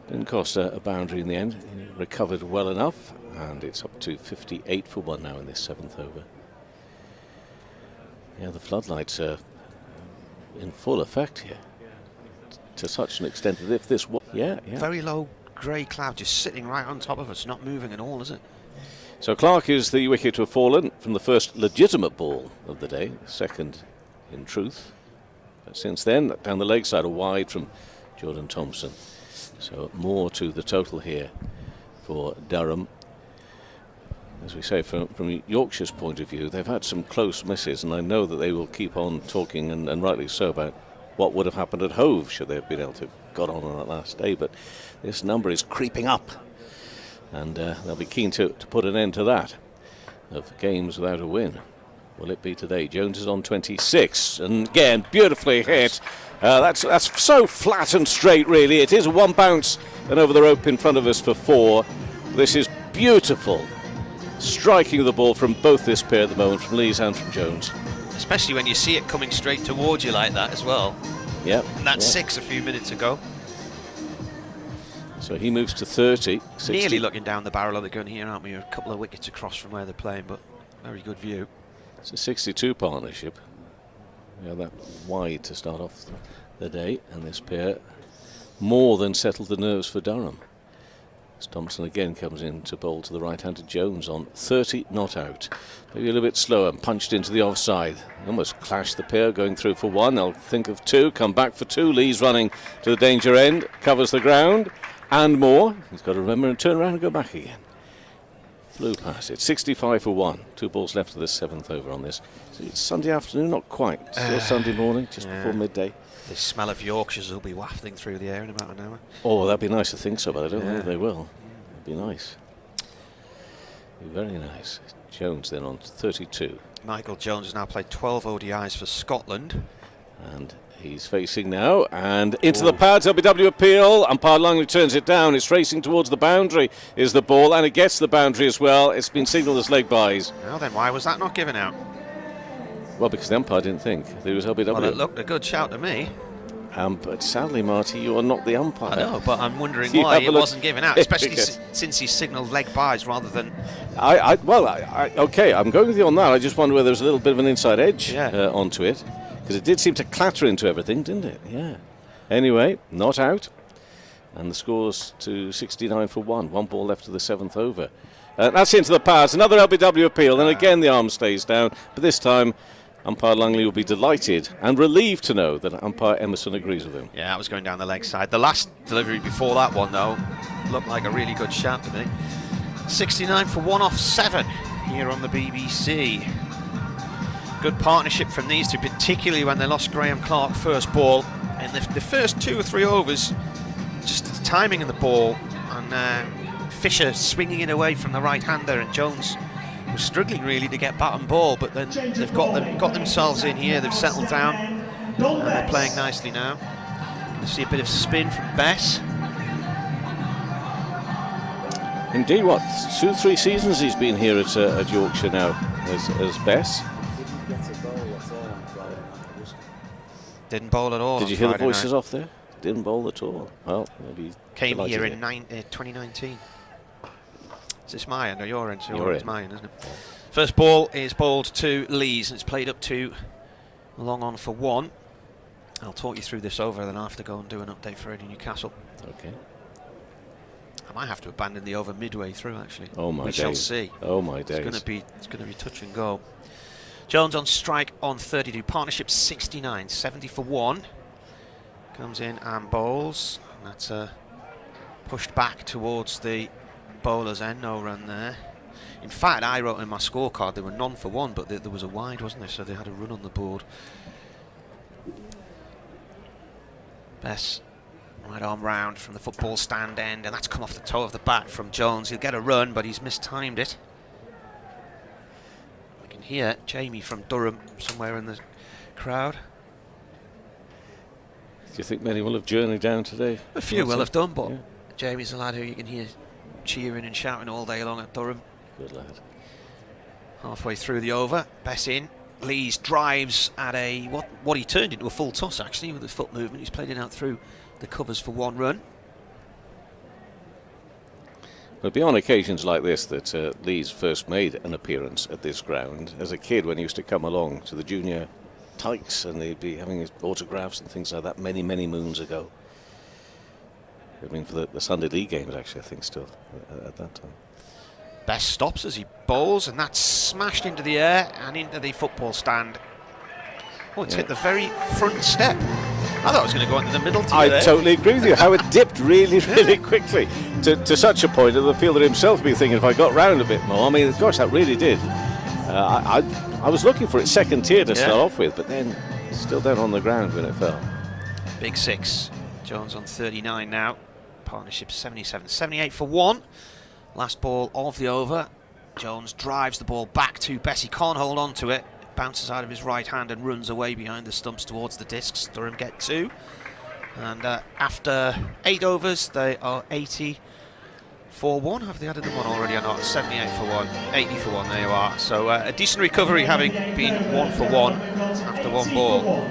didn't cost a boundary in the end. He recovered well enough, and it's up to 58 for 1 now in this 7th over. Yeah, the floodlights are in full effect here, to such an extent that if this was... Yeah. Very low grey cloud just sitting right on top of us, not moving at all, is it? So Clark is the wicket to have fallen from the first legitimate ball of the day, second in truth. But since then, down the leg side, a wide from Jordan Thompson. So more to the total here for Durham. As we say, from Yorkshire's point of view, they've had some close misses, and I know that they will keep on talking, and rightly so, about what would have happened at Hove should they have been able to have got on that last day. But this number is creeping up, and they'll be keen to put an end to that, of games without a win. Will it be today? Jones is on 26, and again, beautifully hit. That's so flat and straight, really. It is a one bounce and over the rope in front of us for 4. This is beautiful striking of the ball from both this pair at the moment, from Lees and from Jones. Especially when you see it coming straight towards you like that as well. Yeah. And that's 6 a few minutes ago. So he moves to 30. 60. Nearly looking down the barrel of the gun here, aren't we? A couple of wickets across from where they're playing, but very good view. It's a 62 partnership. Yeah, that wide to start off the day, and this pair more than settled the nerves for Durham. As Thompson again comes in to bowl to the right-handed Jones on 30 not out. Maybe a little bit slower and punched into the offside. Almost clashed the pair, going through for 1. They'll think of 2, come back for 2. Lee's running to the danger end, covers the ground and more. He's got to remember and turn around and go back again. Flew past it. 65 for 1. 2 balls left of the 7th over on this. So it's Sunday afternoon, not quite. Still Sunday morning, just before midday. The smell of Yorkshires will be wafting through the air in about an hour. Oh, that'd be nice to think so, but I don't know if they will. It'd be nice. Be very nice. Jones then on 32. Michael Jones has now played 12 ODIs for Scotland. And he's facing now, and into the pads, LBW appeal. Umpire Langley turns it down. It's racing towards the boundary, is the ball, and it gets the boundary as well. It's been signalled as leg byes. Well then, why was that not given out? Well, because the umpire didn't think there was LBW. Well, it looked a good shout to me. But sadly, Marty, you are not the umpire. I know, but I'm wondering why it wasn't given out, especially since he signalled leg byes rather than... Okay, I'm going with you on that. I just wonder whether there's a little bit of an inside edge onto it, because it did seem to clatter into everything, didn't it? Yeah. Anyway, not out. And the score's to 69 for 1. 1 ball left of the 7th over. That's into the pads. Another LBW appeal, and again the arm stays down, but this time umpire Langley will be delighted and relieved to know that umpire Emerson agrees with him. Yeah, I was going down the leg side. The last delivery before that one, though, looked like a really good shot to me. 69 for 1 off 7 here on the BBC. Good partnership from these two, particularly when they lost Graham Clark first ball. And the first 2 or 3 overs, just the timing of the ball, and Fisher swinging it away from the right-hander, and Jones was struggling really to get bat and ball, but then they've got themselves in here. They've settled down, and they're playing nicely now. Going to see a bit of spin from Bess. Indeed, what, 2-3 seasons he's been here at Yorkshire now as Bess. Didn't bowl at all. Did you hear the voices off there? Didn't bowl at all. Well, maybe came here in 2019. Is this my end or your end? It's mine, isn't it? First ball is bowled to Lees, and it's played up to long on for 1. I'll talk you through this over, then I'll have to go and do an update for Eddie Newcastle. Okay. I might have to abandon the over midway through, actually. Oh my days. We shall see. Oh my days. It's going to be touch and go. Jones on strike on 32. Partnership 69. 70 for 1. Comes in and bowls. And that's pushed back towards the bowler's end. No run there. In fact, I wrote in my scorecard they were none for 1, but there was a wide, wasn't there? So they had a run on the board. Bess, right arm round from the football stand end, and that's come off the toe of the bat from Jones. He'll get a run, but he's mistimed it. I can hear Jamie from Durham somewhere in the crowd. Do you think many will have journeyed down today? A few will have done, but Jamie's the lad who you can hear cheering and shouting all day long at Durham. Good lad. Halfway through the over, Bess in. Lees drives at a what he turned into a full toss actually with the foot movement. He's played it out through the covers for 1 run. It'll be on occasions like this that Lees first made an appearance at this ground. As a kid, when he used to come along to the junior Tykes and they'd be having his autographs and things like that many, many moons ago. I mean, for the Sunday League games, actually, I think still at that time. Bess stops as he bowls, and that's smashed into the air and into the football stand. Oh, it's hit the very front step. I thought it was going to go into the middle. I totally agree with you. How it dipped really, really quickly to such a point that the fielder himself would be thinking, if I got round a bit more. I mean, gosh, that really did. I was looking for its second tier to start off with, but then still down on the ground when it fell. Big 6. Jones on 39 now. Partnership 77, 78 for 1. Last ball of the over. Jones drives the ball back to Bess. He can't hold on to it. Bounces out of his right hand and runs away behind the stumps towards the discs. Durham get 2. And after 8 overs, they are 80 for 1. Have they added them on already or not? 78 for 1, 80 for 1, there you are. So a decent recovery, having been 1 for 1 after 1 ball.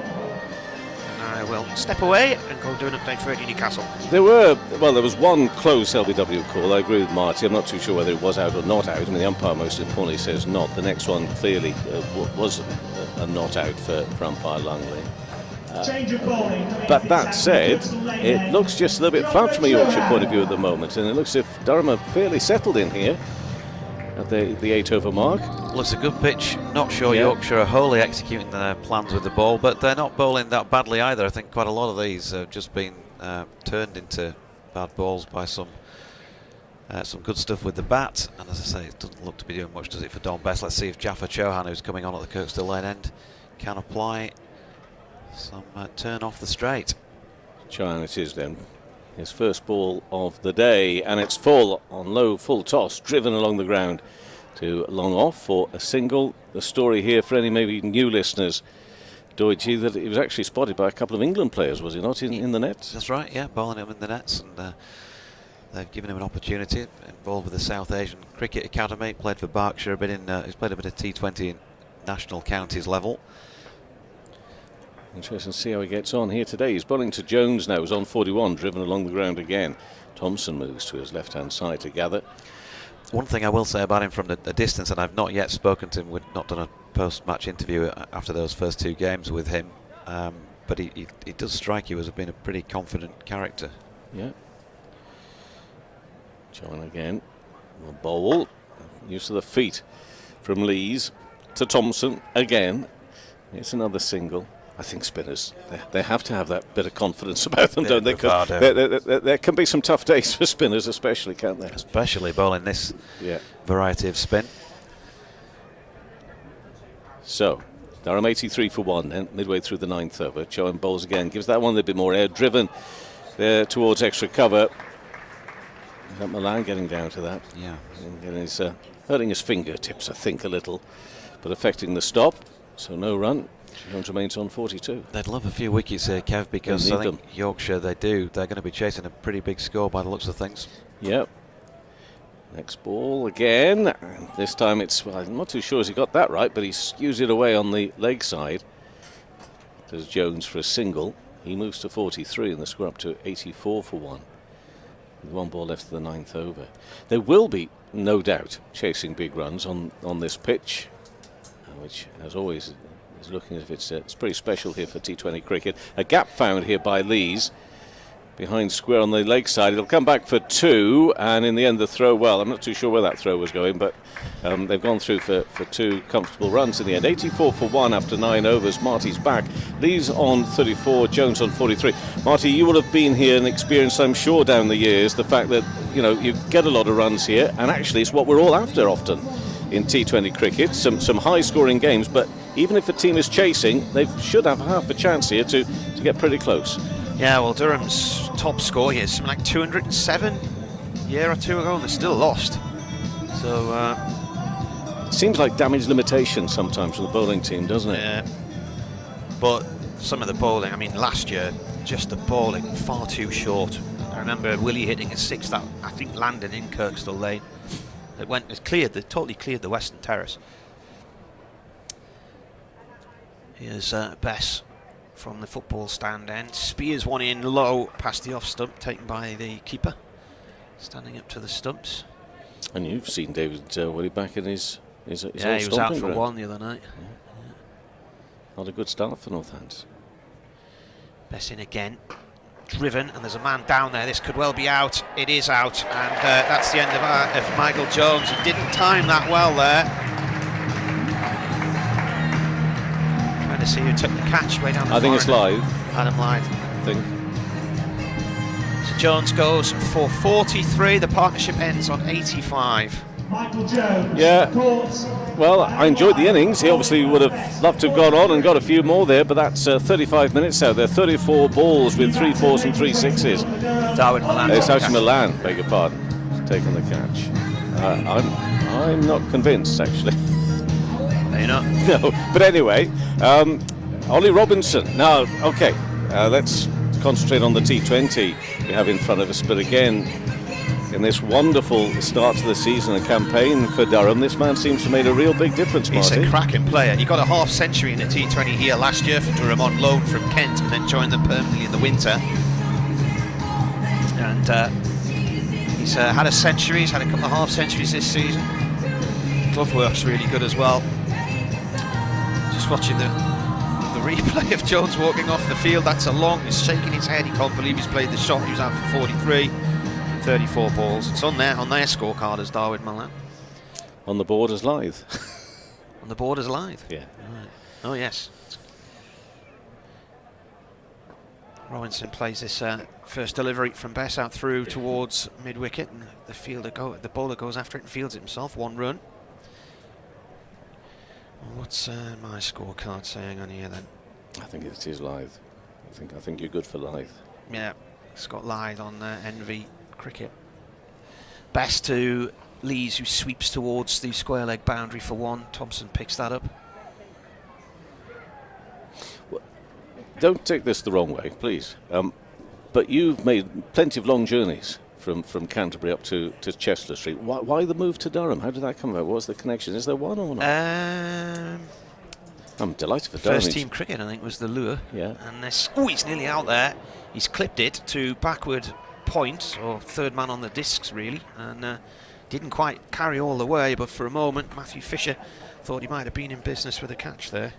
I will step away and go do an update for Newcastle. There was one close LBW call. I agree with Marty. I'm not too sure whether it was out or not out. I mean, the umpire most importantly says not. The next one clearly was a not out for umpire Langley. But that said, it looks just a little bit flat from a Yorkshire point of view at the moment, and it looks as if Durham are fairly settled in here at the 8 over mark. Well, it's a good pitch. Not sure Yorkshire are wholly executing their plans with the ball, but they're not bowling that badly either. I think quite a lot of these have just been turned into bad balls by some good stuff with the bat. And as I say, it doesn't look to be doing much, does it, for Don Bess? Let's see if Jaffa Chauhan, who's coming on at the Kirkstall Lane end, can apply some turn off the straight. Chauhan it is then. His first ball of the day, and it's full on low, full toss, driven along the ground to long off for a single. The story here for any maybe new listeners, Doidgy, that he was actually spotted by a couple of England players, was he not, in the nets? That's right, yeah, bowling him in the nets, and they've given him an opportunity. Involved with the South Asian Cricket Academy, played for Berkshire a bit he's played a bit of T20 in national counties level. Interesting to see how he gets on here today. He's bowling to Jones now, who's on 41, driven along the ground again. Thompson moves to his left-hand side to gather. One thing I will say about him from the distance, and I've not yet spoken to him, we've not done a post-match interview after those first 2 games with him, but he does strike you as being a pretty confident character. Yeah. John again, will bowl, use of the feet from Lees to Thompson again. It's another single. I think spinners, they have to have that bit of confidence about them, don't they? There can be some tough days for spinners especially, can't there? Especially bowling this variety of spin. So, Durham 83 for 1 then, midway through the 9th over. Chauhan bowls again, gives that one a little bit more air, driven there towards extra cover. Milan getting down to that. Yeah. And he's hurting his fingertips, I think, a little, but affecting the stop, so no run. Jones remains on 42. They'd love a few wickets here, Kev, because I think Yorkshire, they're going to be chasing a pretty big score by the looks of things. Yep. Next ball again. And this time I'm not too sure as he got that right, but he skews it away on the leg side. There's Jones for a single. He moves to 43 and the score up to 84 for 1. With 1 ball left to the 9th over. There will be, no doubt, chasing big runs on this pitch, which, as always, is looking as if it's pretty special here for T20 cricket. A gap found here by Lees. Behind square on the leg side. It'll come back for 2, and in the end the throw, well, I'm not too sure where that throw was going, but they've gone through for 2 comfortable runs in the end. 84 for 1 after 9 overs. Marty's back. Lees on 34, Jones on 43. Marty, you will have been here and experienced, I'm sure, down the years, the fact that, you know, you get a lot of runs here, and actually it's what we're all after often in T20 cricket. Some high-scoring games, but even if a team is chasing, they should have half a chance here to get pretty close. Yeah, well, Durham's top score here is something like 207 a year or 2 ago, and they're still lost. So it seems like damage limitation sometimes from the bowling team, doesn't it? Yeah. But some of the bowling, I mean, last year, just the bowling far too short. I remember Willie hitting a 6 that I think landed in Kirkstall Lane. It totally cleared the western terrace. Here's Bess from the football stand end. Spears one in low past the off stump, taken by the keeper. Standing up to the stumps. And you've seen David Willie back in his yeah, he was out for one the other night. Yeah. Not a good start for Northants. Bess in again. Driven, and there's a man down there. This could well be out. It is out, and that's the end of Michael Jones. He didn't time that well there. Trying to see who took the catch way down the I think it's live. Adam Lythe. I think. So Jones goes for 43. The partnership ends on 85. Michael Jones. Yeah. Well, I enjoyed the innings. He obviously would have loved to have gone on and got a few more there, but that's 35 minutes out there. 34 balls with 3 4s and 3 6s. Darwin Milan. It's actually Milan, beg your pardon, taking the catch. I'm not convinced, actually. Are you not? No, but anyway, Ollie Robinson. Now, okay, let's concentrate on the T20 we have in front of us. But again, in this wonderful start to the season and campaign for Durham, this man seems to have made a real big difference, Marty. He's a cracking player. He got a half century in the T20 here last year for Durham on loan from Kent, and then joined them permanently in the winter. And he's had a century, he's had a couple of half centuries this season. Glove work's really good as well. Just watching the replay of Jones walking off the field, that's a long, he's shaking his head, he can't believe he's played the shot. He was out for 43. 34 balls. It's on their scorecard as Darwin Milan. On the board as Lythe. On the board as Lythe? Yeah. Right. Oh, yes. Robinson plays this first delivery from Bess out through towards mid-wicket, and the bowler goes after it and fields it himself. 1 run. What's my scorecard saying on here then? I think it is Lythe. I think you're good for Lythe. Yeah, it's got Lythe on NV Cricket. Best to Lees, who sweeps towards the square leg boundary for 1. Thompson picks that up. Well, don't take this the wrong way, please. But you've made plenty of long journeys from Canterbury up to Chester Street. Why the move to Durham? How did that come about? What was the connection? Is there one or not? I'm delighted for Durham. First team cricket, I think, was the lure. Yeah. And this, he's nearly out there. He's clipped it to backward point, or third man on the discs really, and didn't quite carry all the way, but for a moment Matthew Fisher thought he might have been in business with a catch there.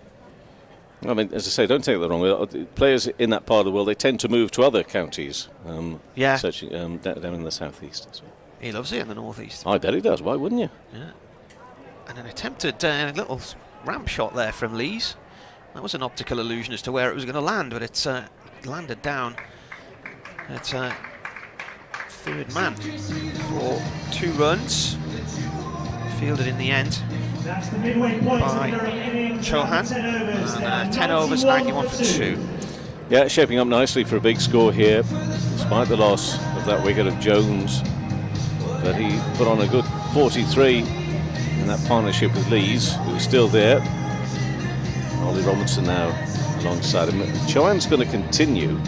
I mean, as I say, don't take it the wrong way. Players in that part of the world, they tend to move to other counties, yeah, down in the southeast as well. He loves it in the northeast. I bet he does. Why wouldn't you? Yeah. And an attempted little ramp shot there from Lees. That was an optical illusion as to where it was going to land, but it's landed down at third man for 2 runs. Fielded in the end by Chauhan. And 10 overs, 91 for 2. Yeah, shaping up nicely for a big score here, despite the loss of that wicket of Jones. But he put on a good 43 in that partnership with Lees, who was still there. Ollie Robinson now alongside him. Chauhan's going to continue.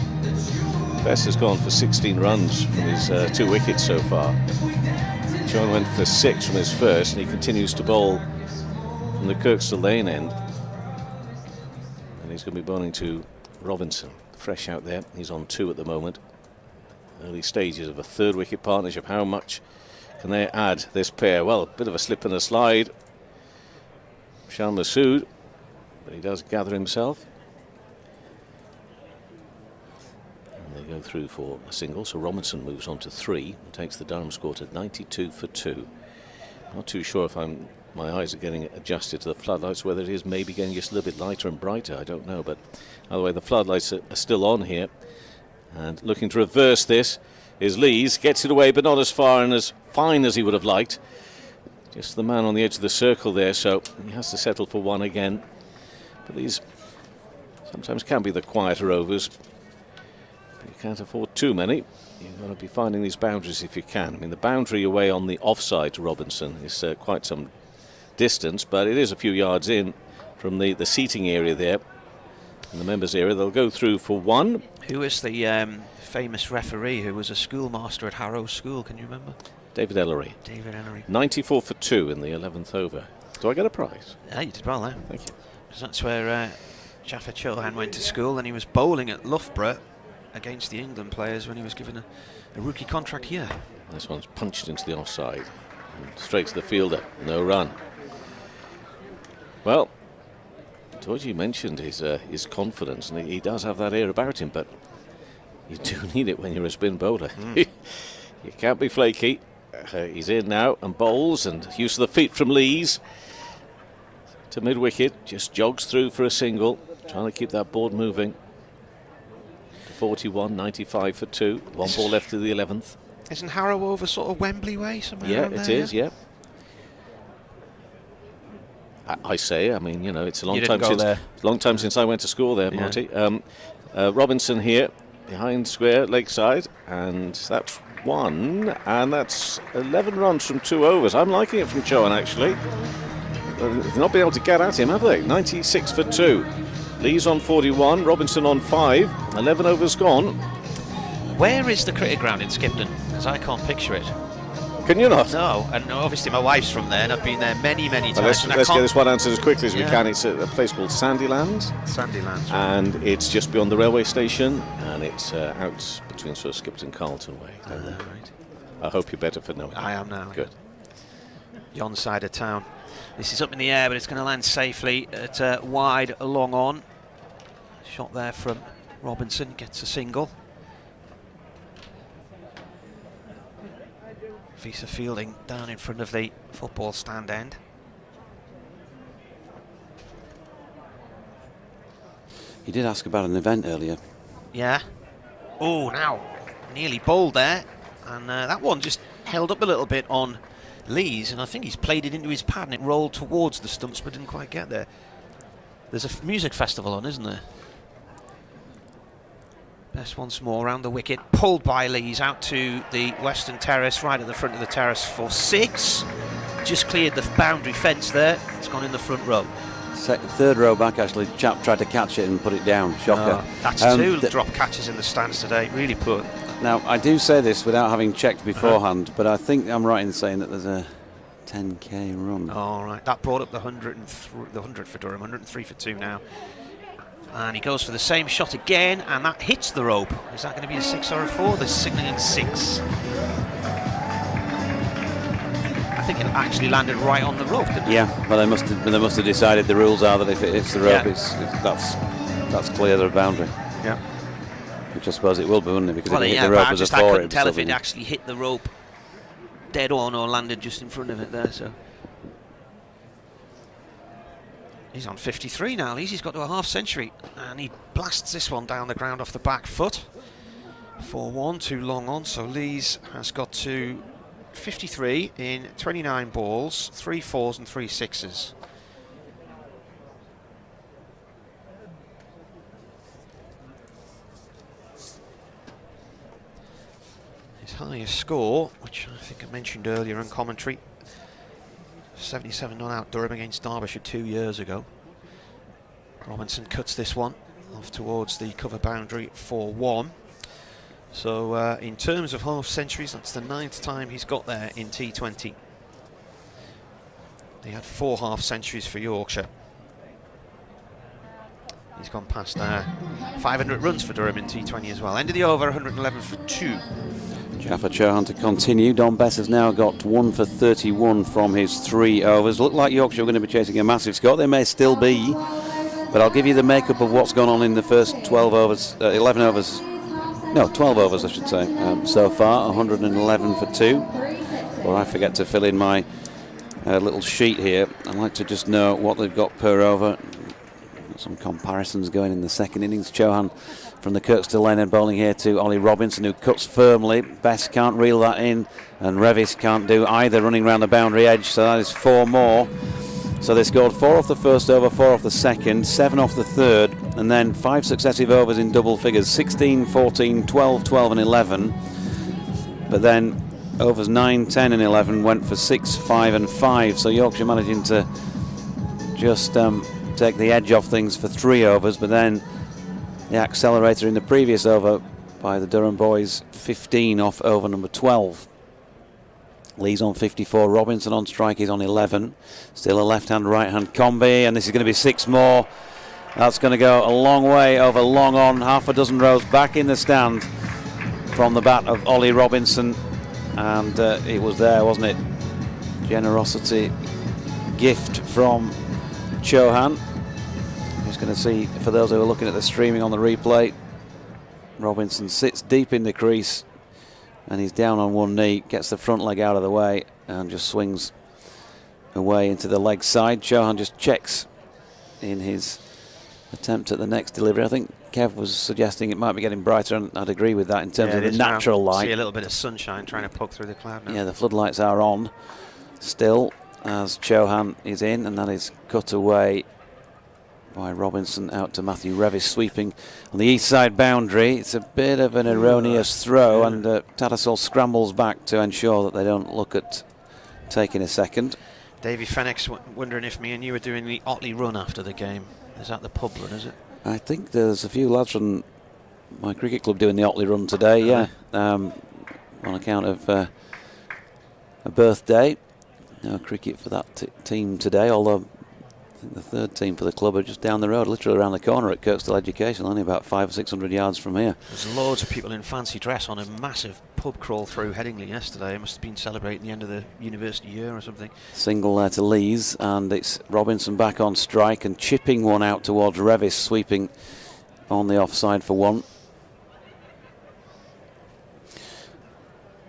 Bess has gone for 16 runs from his 2 wickets so far. Chauhan went for 6 from his first, and he continues to bowl from the Kirkstall Lane end. And he's going to be bowling to Robinson, fresh out there. He's on 2 at the moment. Early stages of a 3rd wicket partnership. How much can they add, this pair? Well, a bit of a slip and a slide. Shan Masood, but he does gather himself. They go through for a single, so Robinson moves on to 3 and takes the Durham score to 92 for 2. Not too sure if my eyes are getting adjusted to the floodlights, whether it is maybe getting just a little bit lighter and brighter, I don't know, but either way, the floodlights are still on here. And looking to reverse this is Lees, gets it away, but not as far and as fine as he would have liked. Just the man on the edge of the circle there, so he has to settle for 1 again. But these sometimes can be the quieter overs. You can't afford too many. You've got to be finding these boundaries if you can. I mean, the boundary away on the offside to Robinson is quite some distance, but it is a few yards in from the seating area there. in the members' area. They'll go through for one. Who is the famous referee who was a schoolmaster at Harrow School? Can you remember? David Ellery. David Ellery. 94 for 2 in the 11th over. Do I get a prize? Yeah, you did well there. Thank you. That's where Jaffa Chilhan went to school, and he was bowling at Loughborough against the England players when he was given a rookie contract here. This one's punched into the offside. And straight to the fielder. No run. Well, Georgie mentioned his confidence, and he does have that air about him, but you do need it when you're a spin bowler. You can't be flaky. He's in now and bowls, and use of the feet from Lees to mid-wicket. Just jogs through for a single, trying to keep that board moving. 41, 95 for 2. One ball left to the 11th. Isn't Harrow over sort of Wembley way somewhere? Yeah, around it there, is, yeah. I say, I mean, you know, it's a long You time didn't go since there. long time since I went to school there, Yeah. Marty. Robinson here, behind square, Lakeside, and that's one, and that's 11 runs from 2 overs. I'm liking it from Chowan, actually. They've not been able to get at him, have they? 96 for 2. Lee's on 41, Robinson on 5, 11 overs gone. Where is the cricket ground in Skipton? Because I can't picture it. Can you not? No, and obviously my wife's from there, and I've been there many, many times. Well, let's and I get can't- this one answered as quickly as we Yeah. can. It's a place called Sandylands, Sandylands. and it's just beyond the railway station, and it's out between sort of Skipton and Carlton way. down there. Right. I hope you're better for knowing. I am now. Good. Yon side of town. This is up in the air, but it's going to land safely at wide, long on. Shot there from Robinson, gets a single. Visa fielding down in front of the football stand end. You did ask about an event earlier. Yeah. Oh, now nearly bowled there, and that one just held up a little bit on Lees, and I think he's played it into his pad and it rolled towards the stumps but didn't quite get there. There's a music festival on, isn't there? Best once more around the wicket, pulled by Lees out to the western terrace, right at the front of the terrace for 6. Just cleared the boundary fence there. It's gone in the front row. Third row back, actually. Chap tried to catch it and put it down. Shocker. That's 2 drop catches in the stands today. Really poor. Now, I do say this without having checked beforehand, but I think I'm right in saying that there's a 10k run. All right, that brought up the 100 for Durham. 103 for 2 now. And he goes for the same shot again, and that hits the rope. Is that going to be a 6 or a 4? They're signalling 6. I think it actually landed right on the rope, didn't it? Yeah, well, they must have decided the rules are that if it hits the rope, that's clear of the boundary. Yeah. Which I suppose it will be, wouldn't it? Because Well, if it yeah, hit the but rope I as a just I 4, couldn't tell if still it actually hit the rope dead on or landed just in front of it there. So he's on 53 now. He's got to a half century, and he blasts this one down the ground off the back foot. 4-1, too long on. So Lees has got to 53 in 29 balls, 3 4s and 3 6s. His highest score, which I think I mentioned earlier in commentary, 77 not out Durham against Derbyshire 2 years ago. Robinson cuts this one off towards the cover boundary for 1. So in terms of half centuries, that's the 9th time he's got there in T20. He had 4 half centuries for Yorkshire. He's gone past 500 runs for Durham in T20 as well. End of the over, 111 for 2. Jaffa Chauhan to continue. Don Bess has now got 1 for 31 from his 3 overs. Look like Yorkshire are going to be chasing a massive score. They may still be, but I'll give you the makeup of what's gone on in the first 12 overs, 11 overs. No, 12 overs I should say, so far. 111 for 2. Or I forget to fill in my little sheet here. I'd like to just know what they've got per over. Got some comparisons going in the second innings. Chauhan from the Kirkstall lane and bowling here to Ollie Robinson, who cuts firmly. Best can't reel that in, and Revis can't do either, running around the boundary edge, so that is 4 more. So they scored 4 off the first over, 4 off the second, 7 off the third, and then 5 successive overs in double figures, 16, 14, 12, 12 and 11. But then overs 9, 10 and 11 went for 6, 5 and 5. So Yorkshire managing to just take the edge off things for 3 overs, but then the accelerator in the previous over by the Durham boys, 15 off over number 12. Lee's on 54, Robinson on strike, he's on 11. Still a left-hand, right-hand combi, and this is going to be 6 more. That's going to go a long way over long on, half a dozen rows back in the stand from the bat of Ollie Robinson. And it was there, wasn't it? Generosity gift from Chauhan. I'm just going to see, for those who are looking at the streaming on the replay, Robinson sits deep in the crease and he's down on one knee, gets the front leg out of the way and just swings away into the leg side. Chauhan just checks in his attempt at the next delivery. I think Kev was suggesting it might be getting brighter, and I'd agree with that in terms of the natural light. See a little bit of sunshine trying to poke through the cloud now. Yeah, the floodlights are on still as Chauhan is in, and that is cut away by Robinson out to Matthew Revis, sweeping on the east side boundary. It's a bit of an erroneous throw, and Tattersall scrambles back to ensure that they don't look at taking a second. Davy Fenix wondering if me and you were doing the Otley run after the game. Is that the pub run, is it? I think there's a few lads from my cricket club doing the Otley run today, yeah, on account of a birthday. No cricket for that team today, although I think the third team for the club are just down the road, literally around the corner at Kirkstall Education, only about 500 or 600 yards from here. There's loads of people in fancy dress on a massive pub crawl through Headingley yesterday. It must have been celebrating the end of the university year or something. Single there to Lees, and it's Robinson back on strike and chipping one out towards Revis, sweeping on the offside for one.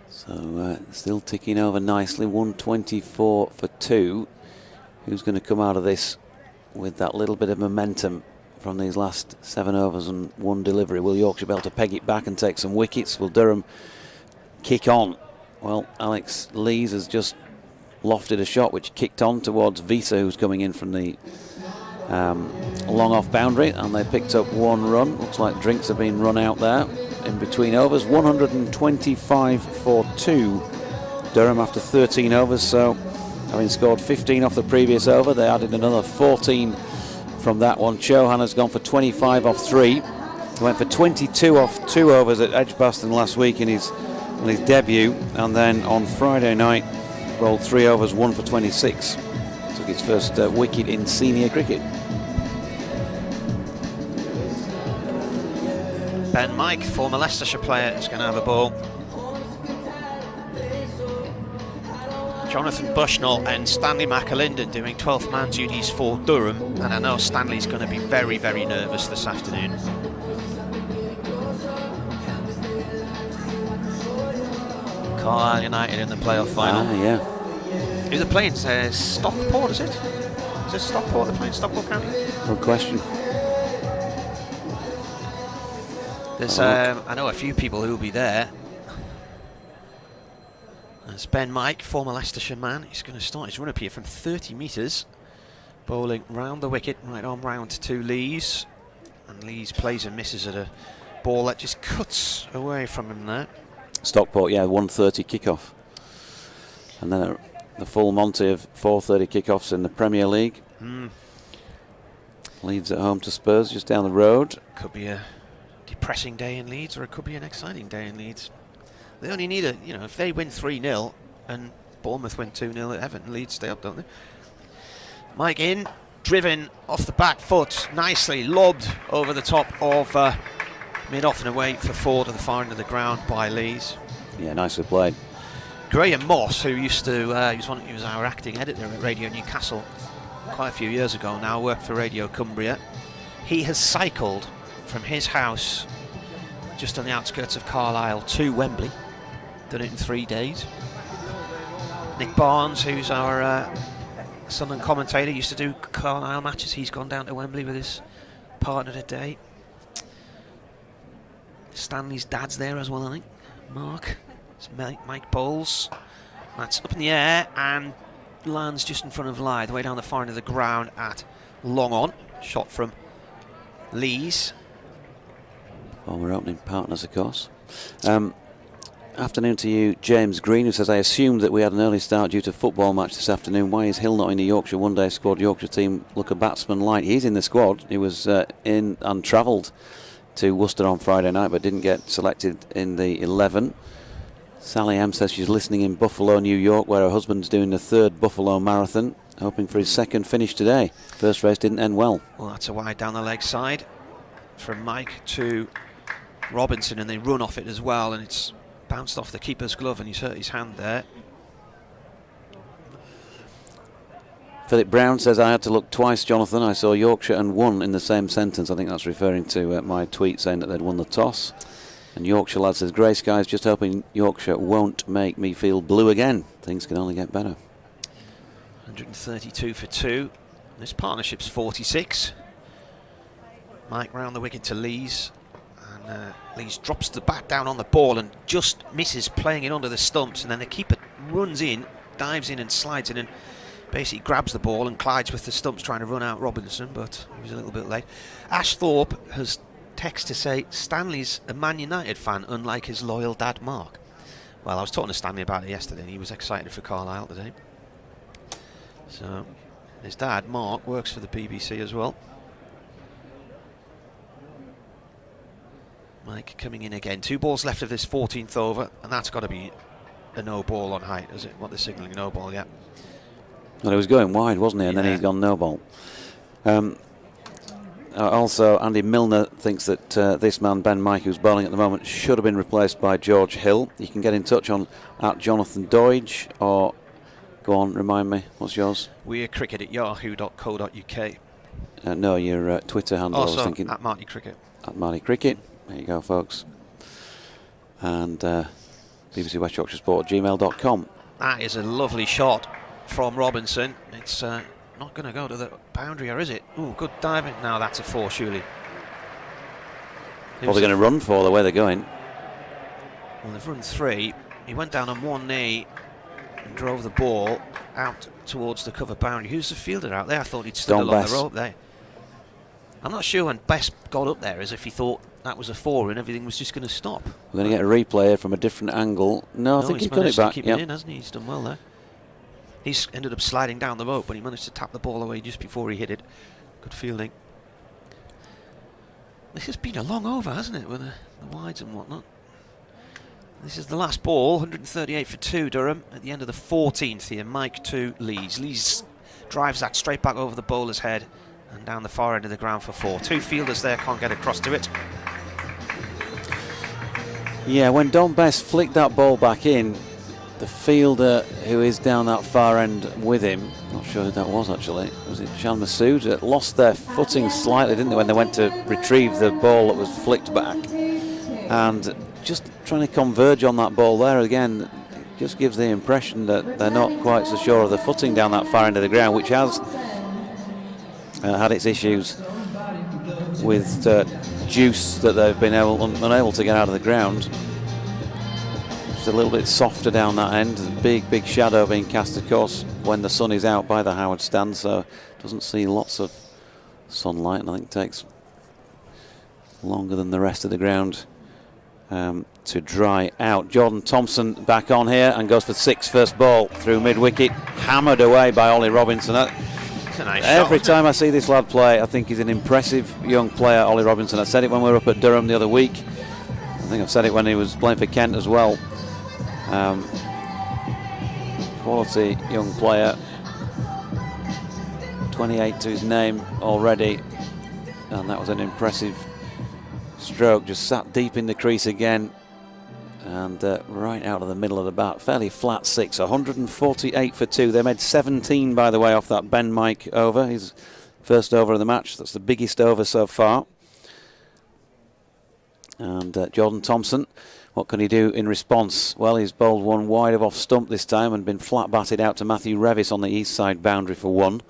So still ticking over nicely, 124 for 2. Who's going to come out of this with that little bit of momentum from these last 7 overs and 1 delivery? Will Yorkshire be able to peg it back and take some wickets? Will Durham kick on? Well, Alex Lees has just lofted a shot which kicked on towards Visa, who's coming in from the long off boundary, and they picked up 1 run. Looks like drinks have been run out there in between overs. 125 for 2 Durham after 13 overs, so having scored 15 off the previous over, they added another 14 from that one. Chauhan has gone for 25 off 3. He went for 22 off 2 overs at Edgbaston last week in his debut, and then on Friday night rolled 3 overs, 1 for 26. Took his first wicket in senior cricket. Ben Mike, former Leicestershire player, is going to have a ball. Jonathan Bushnell and Stanley McAlinden doing 12th man duties for Durham, and I know Stanley's going to be very, very nervous this afternoon. Carlisle United in the playoff final. Yeah. Who's they playing? Stockport, is it? Is it Stockport they're playing? Stockport County? Good question. There's, I know a few people who will be there. There's Ben Mike, former Leicestershire man. He's going to start his run up here from 30 metres, bowling round the wicket, right arm round to Lees, and Lees plays and misses at a ball that just cuts away from him there. Stockport, yeah, 1:30 kickoff, and then the full monty of 4:30 kickoffs in the Premier League. Leeds at home to Spurs, just down the road. Could be a depressing day in Leeds, or it could be an exciting day in Leeds. They only need if they win 3-0 and Bournemouth win 2-0 at Everton, Leeds stay up, don't they? Mike in, driven off the back foot, nicely lobbed over the top of mid-off and away for 4 to the far end of the ground by Lees. Yeah, nicely played. Graham Moss, who used to, he was our acting editor at Radio Newcastle quite a few years ago now, worked for Radio Cumbria. He has cycled from his house just on the outskirts of Carlisle to Wembley. Done it in 3 days. Nick Barnes, who's our Sunderland commentator, used to do Carlisle matches. He's gone down to Wembley with his partner today. Stanley's dad's there as well, I think. Mark. It's Mike Bowles. That's up in the air and lands just in front of Lythe, way down the far end of the ground at long on. Shot from Lees. Former opening partners, of course. Afternoon to you, James Green, who says, I assumed that we had an early start due to football match this afternoon. Why is Hill not in the Yorkshire one-day squad? Yorkshire team look a batsman light. He's in the squad. He was in and travelled to Worcester on Friday night, but didn't get selected in the 11. Sally M says she's listening in Buffalo, New York, where her husband's doing the 3rd Buffalo Marathon, hoping for his 2nd finish today. First race didn't end well. Well, that's a wide down the leg side from Mike to Robinson, and they run off it as well, and it's bounced off the keeper's glove, and he's hurt his hand there. Philip Brown says, I had to look twice, Jonathan. I saw Yorkshire and won in the same sentence. I think that's referring to my tweet saying that they'd won the toss. And Yorkshire lad says, grey skies, just hoping Yorkshire won't make me feel blue again. Things can only get better. 132 for 2. This partnership's 46. Mike round the wicket to Lees. And Lees drops the bat down on the ball and just misses playing it under the stumps. And then the keeper runs in, dives in and slides in and basically grabs the ball and collides with the stumps trying to run out Robinson, but he was a little bit late. Ash Thorpe has text to say Stanley's a Man United fan, unlike his loyal dad Mark. Well, I was talking to Stanley about it yesterday and he was excited for Carlisle today. So his dad Mark works for the BBC as well. Mike coming in again. 2 balls left of this 14th over, and that's got to be a no ball on height, is it? What they're signalling, no ball, yeah. Well, he was going wide, wasn't he? And then he's gone no ball. Also, Andy Milner thinks that this man, Ben Mike, who's bowling at the moment, should have been replaced by George Hill. You can get in touch on @Jonathan Doidge, or go on, remind me, what's yours? We're cricket at yahoo.co.uk. No, your Twitter handle, I was thinking. At Marty Cricket. At Marty Cricket. There you go, folks. And BBC West Yorkshire Sport @gmail.com. That is a lovely shot from Robinson. It's not going to go to the boundary, or is it? Oh, good diving. Now that's a 4, surely. What are they going to run for, the way they're going? Well, they've run 3. He went down on one knee and drove the ball out towards the cover boundary. Who's the fielder out there? I thought he'd stood along the rope there. I'm not sure when Best got up there as if he thought that was a 4 and everything was just going to stop. We're going to get a replay here from a different angle. No, I think he's got it back. Keep it in, hasn't he? He's done well there. He's ended up sliding down the rope, but he managed to tap the ball away just before he hit it. Good fielding. This has been a long over, hasn't it, with the wides and whatnot. This is the last ball, 138 for 2, Durham, at the end of the 14th here. Mike to Lees. Lees drives that straight back over the bowler's head and down the far end of the ground for 4. 2 fielders there can't get across to it. Yeah, when Don Best flicked that ball back in, the fielder who is down that far end with him, not sure who that was actually, was it Shan Masood, lost their footing slightly, didn't they, when they went to retrieve the ball that was flicked back. And just trying to converge on that ball there again, just gives the impression that they're not quite so sure of the footing down that far end of the ground, which has had its issues with juice that they've been unable to get out of the ground. Just a little bit softer down that end. Big shadow being cast, of course, when the sun is out by the Howard stand, so doesn't see lots of sunlight, and I think it takes longer than the rest of the ground to dry out. Jordan Thompson back on here and goes for 6 first ball through mid-wicket, hammered away by Ollie Robinson. Nice Every shot. time I see this lad play, I think he's an impressive young player, Ollie Robinson. I said it when we were up at Durham the other week. I think I've said it when he was playing for Kent as well. Quality young player. 28 to his name already, and that was an impressive stroke. Just sat deep in the crease again, and right out of the middle of the bat. Fairly flat 6, 148 for 2. They made 17, by the way, off that Ben Mike over. His first over of the match. That's the biggest over so far. And Jordan Thompson, what can he do in response? Well, he's bowled one wide of off stump this time and been flat batted out to Matthew Revis on the east side boundary for 1.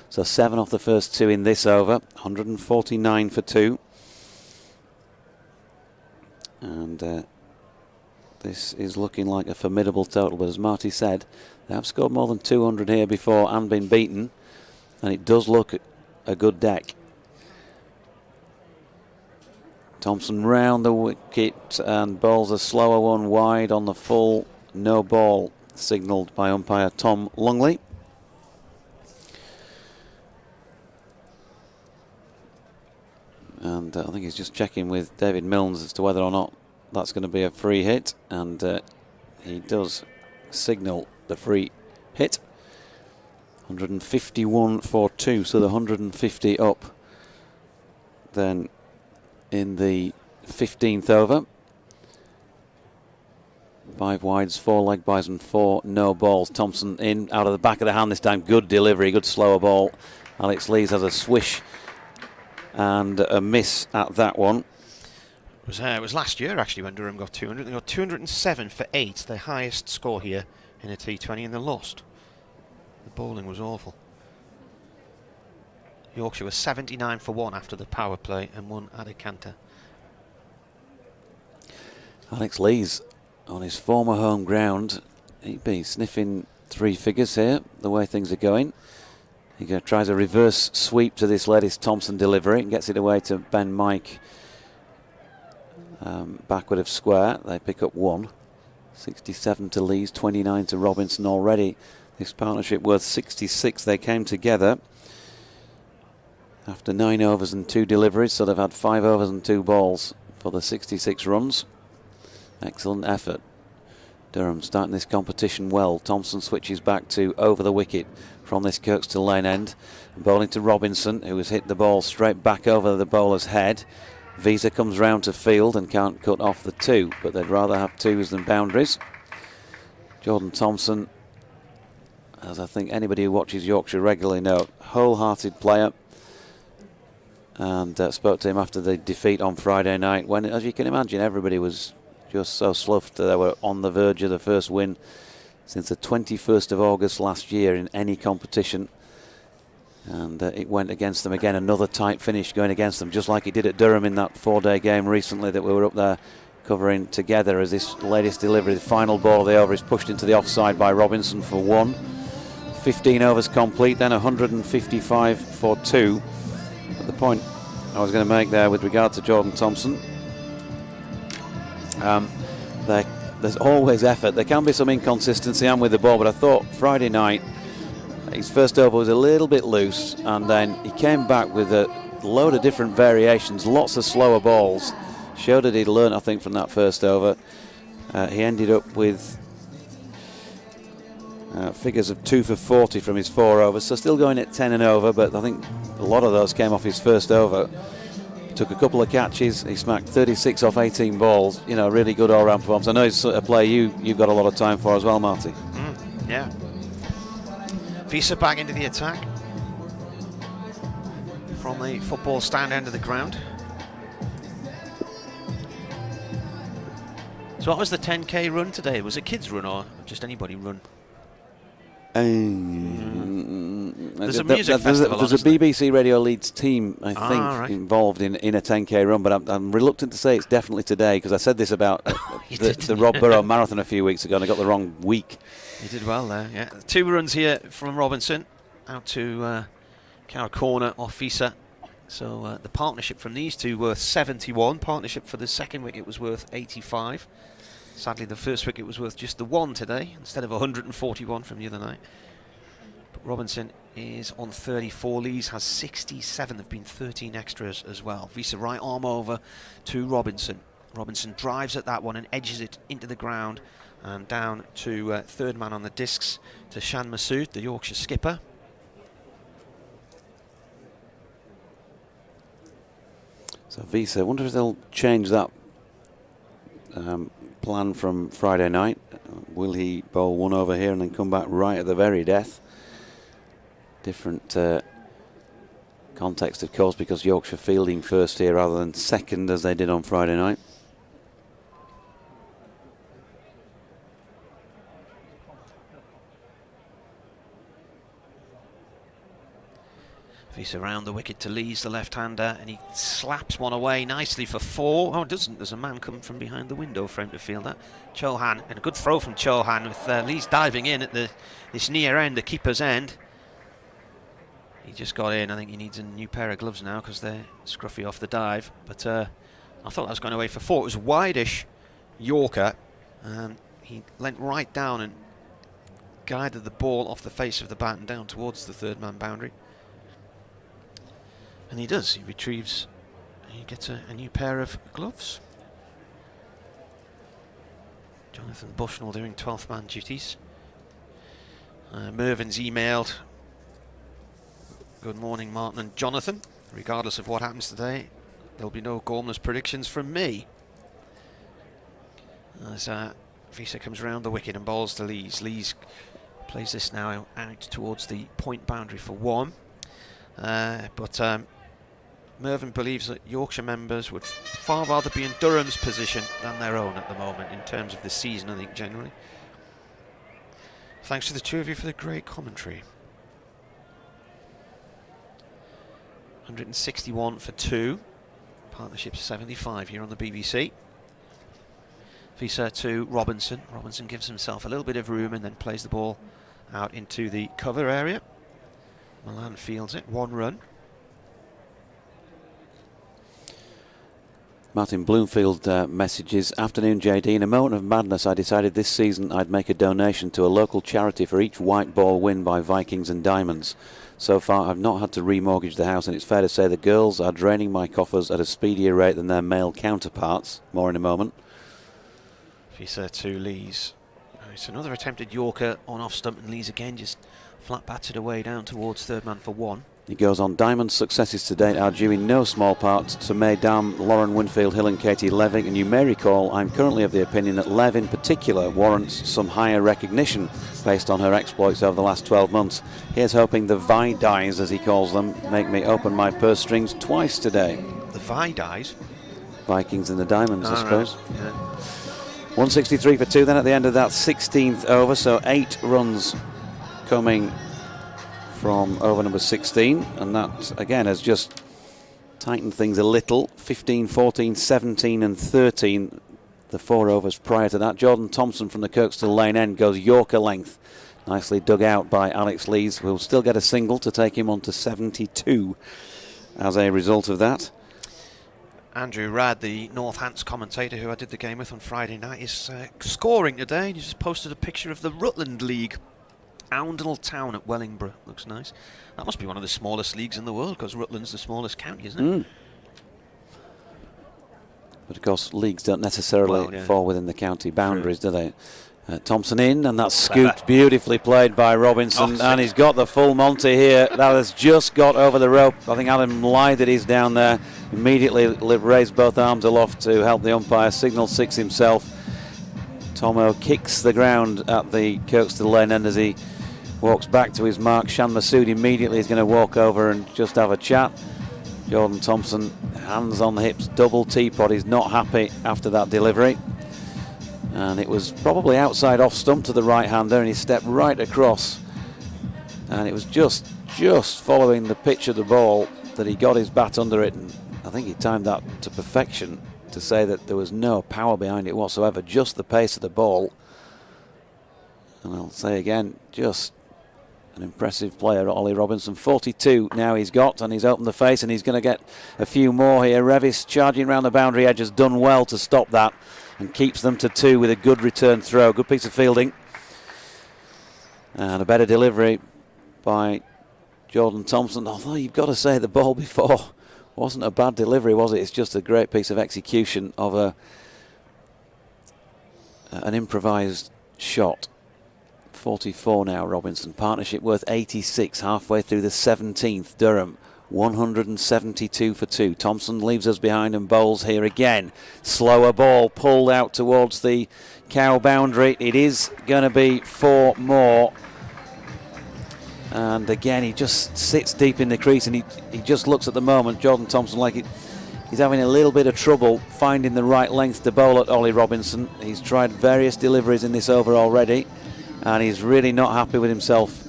So 7 off the first 2 in this over. 149 for 2. And this is looking like a formidable total, but as Marty said, they have scored more than 200 here before and been beaten, and it does look a good deck. Thompson round the wicket and bowls a slower one wide on the full, no ball, signalled by umpire Tom Lungley. And I think he's just checking with David Milnes as to whether or not that's going to be a free hit, and he does signal the free hit. 151 for 2, so the 150 up then in the 15th over. 5 wides, 4 leg byes and 4 no balls. Thompson in, out of the back of the hand this time. Good delivery, good slower ball. Alex Lees has a swish and a miss at that one. It was last year actually when Durham got 200. They got 207 for 8, their highest score here in a T20, and they lost. The bowling was awful. Yorkshire was 79 for 1 after the power play and 1 at a canter. Alex Lees on his former home ground. He'd be sniffing 3 figures here, the way things are going. He tries a reverse sweep to this latest Thompson delivery and gets it away to Ben Mike. Backward of square, they pick up 1. 67 to Lees, 29 to Robinson already. This partnership worth 66. They came together after 9 overs and 2 deliveries, so they've had 5 overs and 2 balls for the 66 runs. Excellent effort. Durham starting this competition well. Thompson switches back to over the wicket from this Kirkstall lane end. Bowling to Robinson, who has hit the ball straight back over the bowler's head. Visa comes round to field and can't cut off the 2, but they'd rather have 2s than boundaries. Jordan Thompson, as I think anybody who watches Yorkshire regularly know, wholehearted player. And spoke to him after the defeat on Friday night when, as you can imagine, everybody was just so sloughed that they were on the verge of the first win since the 21st of August last year in any competition. And it went against them again. Another tight finish going against them, just like it did at Durham in that 4-day game recently that we were up there covering together. As this latest delivery, the final ball of the over, is pushed into the offside by Robinson for 1. 15 overs complete, then 155 for 2. But the point I was going to make there with regard to Jordan Thompson, there's always effort. There can be some inconsistency and with the ball, but I thought Friday night his first over was a little bit loose, and then he came back with a load of different variations, lots of slower balls. Showed that he'd learned, I think, from that first over. He ended up with figures of 2 for 40 from his 4 overs, so still going at 10 and over, but I think a lot of those came off his first over. Took a couple of catches, he smacked 36 off 18 balls. You know, really good all-round performance. I know he's a player you've got a lot of time for as well, Marty. Yeah. Visa back into the attack from the football stand end of the ground. So what was the 10k run today? Was it kids run or just anybody run? There's a music festival. There's a BBC Radio Leeds team, I think, right, involved in a 10k run, but I'm reluctant to say it's definitely today, because I said this about the Rob Burrow Marathon a few weeks ago and I got the wrong week. You did well there, yeah. 2 runs here from Robinson out to Cara corner off Visa. So the partnership from these two worth 71. Partnership for the second wicket was worth 85. Sadly, the first wicket was worth just the 1 today instead of 141 from the other night. But Robinson is on 34. Lees has 67. There have been 13 extras as well. Visa right arm over to Robinson. Robinson drives at that one and edges it into the ground and down to third man on the discs to Shan Masood, the Yorkshire skipper. So Visa, I wonder if they'll change that plan from Friday night. Will he bowl 1 over here and then come back right at the very death? Different context, of course, because Yorkshire fielding first here rather than second as they did on Friday night. Visa around the wicket to Lees, the left-hander, and he slaps one away nicely for 4. Oh, it doesn't. There's a man coming from behind the window for him to field that. Chauhan, and a good throw from Chauhan with Lees diving in at this near end, the keeper's end. He just got in. I think he needs a new pair of gloves now because they're scruffy off the dive. But I thought that was going away for 4. It was wide-ish Yorker, and he leant right down and guided the ball off the face of the bat and down towards the third man boundary. And he does. He retrieves He gets a new pair of gloves. Jonathan Bushnell doing 12th man duties. Mervyn's emailed, "Good morning, Martin and Jonathan. Regardless of what happens today, there'll be no Gormless predictions from me." As Visa comes round the wicket and bowls to Lees. Lees plays this now out towards the point boundary for 1. But Mervyn believes that Yorkshire members would far rather be in Durham's position than their own at the moment in terms of the season, I think, generally. Thanks to the two of you for the great commentary. 161 for 2. Partnership 75 here on the BBC. Visa to Robinson. Robinson gives himself a little bit of room and then plays the ball out into the cover area. Milan fields it, 1 run. Martin Bloomfield messages, "Afternoon JD, in a moment of madness I decided this season I'd make a donation to a local charity for each white ball win by Vikings and Diamonds. So far I've not had to remortgage the house, and it's fair to say the girls are draining my coffers at a speedier rate than their male counterparts." More in a moment. Visa to Lees. It's another attempted Yorker on off stump, and Lees again just flat batted away down towards third man for 1. He goes on, "Diamond's successes to date are due in no small part to May Dam, Lauren Winfield, Hill and Katie Leving, and you may recall I'm currently of the opinion that Lev in particular warrants some higher recognition based on her exploits over the last 12 months. Here's hoping the Vidies, as he calls them, make me open my purse strings twice today." The Vidies? Vikings and the Diamonds, I suppose. Right. Yeah. 163 for 2 then at the end of that 16th over, so 8 runs coming from over number 16, and that again has just tightened things a little. 15, 14, 17 and 13, the 4 overs prior to that. Jordan Thompson from the Kirkstall Lane end goes Yorker length, nicely dug out by Alex Lees, who will still get a single to take him on to 72 as a result of that. Andrew Radd, the Northants commentator who I did the game with on Friday night, is scoring today. He just posted a picture of the Rutland League. Oundle Town at Wellingborough. Looks nice. That must be one of the smallest leagues in the world, because Rutland's the smallest county, isn't it? But of course, leagues don't necessarily fall within the county boundaries, do they? Thompson in, and that's scooped beautifully played by Robinson, and he's got the full Monty here. That has just got over the rope. I think Adam Lythard is down there. Immediately raised both arms aloft to help the umpire, signal 6 himself. Tomo kicks the ground at the Kirkstall Lane end as he walks back to his mark. Shan Masood immediately is going to walk over and just have a chat. Jordan Thompson, hands on the hips, double teapot. He's not happy after that delivery. And it was probably outside off stump to the right-hander, and he stepped right across. And it was just following the pitch of the ball that he got his bat under it. And I think he timed that to perfection to say that there was no power behind it whatsoever, just the pace of the ball. And I'll say again, just an impressive player, Ollie Robinson. 42 now he's got, and he's opened the face, and he's going to get a few more here. Revis charging around the boundary edge has done well to stop that and keeps them to 2 with a good return throw. Good piece of fielding. And a better delivery by Jordan Thompson. Although you've got to say the ball before wasn't a bad delivery, was it? It's just a great piece of execution of an improvised shot. 44 now, Robinson. Partnership worth 86, halfway through the 17th. Durham, 172 for 2. Thompson leaves us behind and bowls here again. Slower ball pulled out towards the cow boundary. It is going to be 4 more. And again, he just sits deep in the crease, and he just looks at the moment, Jordan Thompson, like he's having a little bit of trouble finding the right length to bowl at Ollie Robinson. He's tried various deliveries in this over already, and he's really not happy with himself